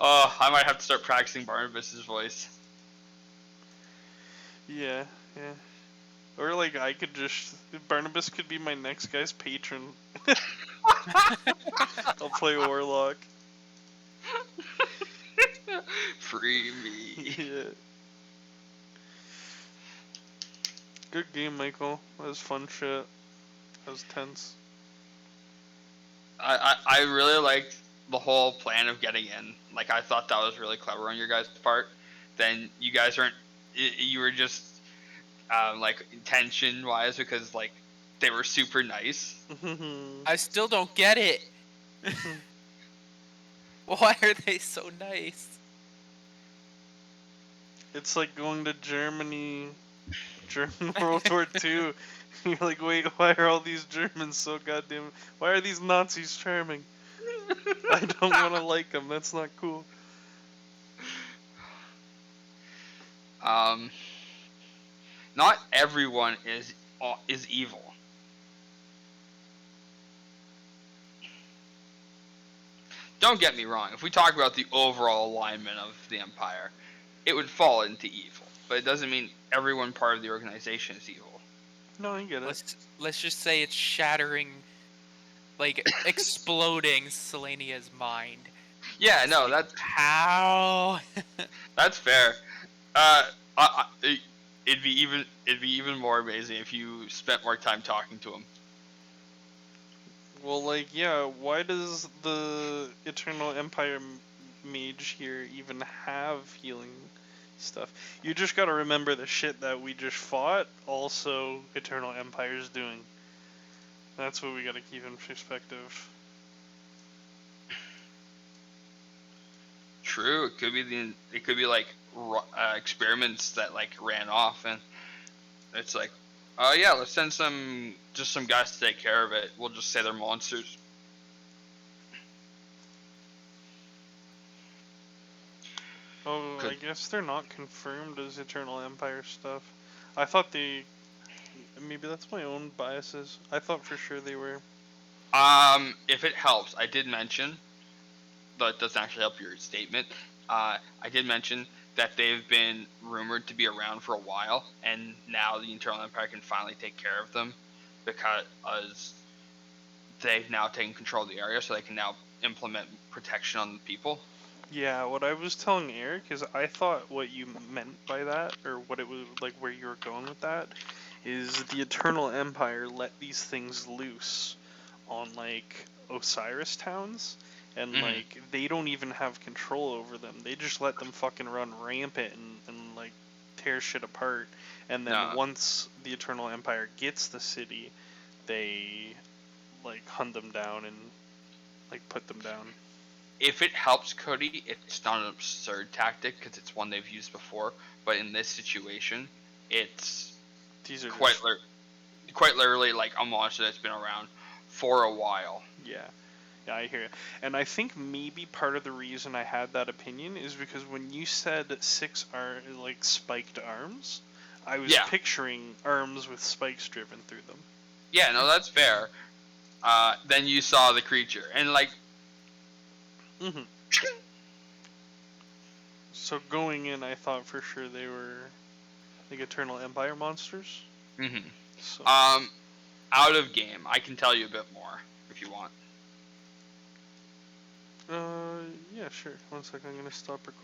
Speaker 3: I might have to start practicing Barnabas's voice.
Speaker 4: Yeah, yeah. Or like I could just Barnabas could be my next guy's patron. I'll play Warlock.
Speaker 3: Free me.
Speaker 4: Yeah. Good game, Michael. That was fun shit. That was tense.
Speaker 3: I really liked the whole plan of getting in. Like, I thought that was really clever on your guys' part. Then you guys aren't. You were just like intention wise because like they were super nice.
Speaker 2: I still don't get it. Why are they so nice?
Speaker 4: It's like going to Germany, German World War II. You're like, wait, why are all these Germans so goddamn? Why are these Nazis charming? I don't want to like them. That's not cool.
Speaker 3: Not everyone is evil. Don't get me wrong. If we talk about the overall alignment of the Empire, it would fall into evil. But it doesn't mean everyone part of the organization is evil.
Speaker 4: No, I get it.
Speaker 2: Let's just say it's shattering, like exploding Selenia's mind.
Speaker 3: Yeah,
Speaker 2: It's
Speaker 3: no,
Speaker 2: like,
Speaker 3: that's
Speaker 2: how?
Speaker 3: that's fair. It'd be even more amazing if you spent more time talking to him.
Speaker 4: Well, like, yeah, why does the Eternal Empire mage here even have healing stuff? You just gotta remember the shit that we just fought, also Eternal Empire's doing. That's what we gotta keep in perspective.
Speaker 3: True, it could be like experiments that like ran off, and it's like, oh yeah, let's send some guys to take care of it. We'll just say they're monsters.
Speaker 4: Oh, I
Speaker 3: Could
Speaker 4: guess they're not confirmed as Eternal Empire stuff. I thought they... Maybe that's my own biases. I thought for sure they were.
Speaker 3: if it helps, I did mention, though it doesn't actually help your statement. I did mention that they've been rumored to be around for a while, and now the Internal Empire can finally take care of them because they've now taken control of the area, so they can now implement protection on the people.
Speaker 4: Yeah, what I was telling Eric is I thought what you meant by that, or what it was like where you were going with that, is the Eternal Empire let these things loose on like Osiris towns, and
Speaker 3: Mhm.
Speaker 4: like they don't even have control over them. They just let them fucking run rampant and like tear shit apart, and then
Speaker 3: No.
Speaker 4: once the Eternal Empire gets the city, they like hunt them down and like put them down.
Speaker 3: If it helps Cody, it's not an absurd tactic because it's one they've used before. But in this situation, it's
Speaker 4: These are
Speaker 3: quite
Speaker 4: just,
Speaker 3: quite literally like a monster that's been around for a while.
Speaker 4: yeah, I hear you. And I think maybe part of the reason I had that opinion is because when you said 6 like spiked arms, I was
Speaker 3: Yeah.
Speaker 4: picturing arms with spikes driven through them.
Speaker 3: Yeah, no, that's fair. Then you saw the creature, and like,
Speaker 4: Mm-hmm. So going in, I thought for sure they were like Eternal Empire monsters.
Speaker 3: mhm.
Speaker 4: So
Speaker 3: Out of game, I can tell you a bit more if you want.
Speaker 4: yeah, sure. 1 second, I'm gonna stop recording.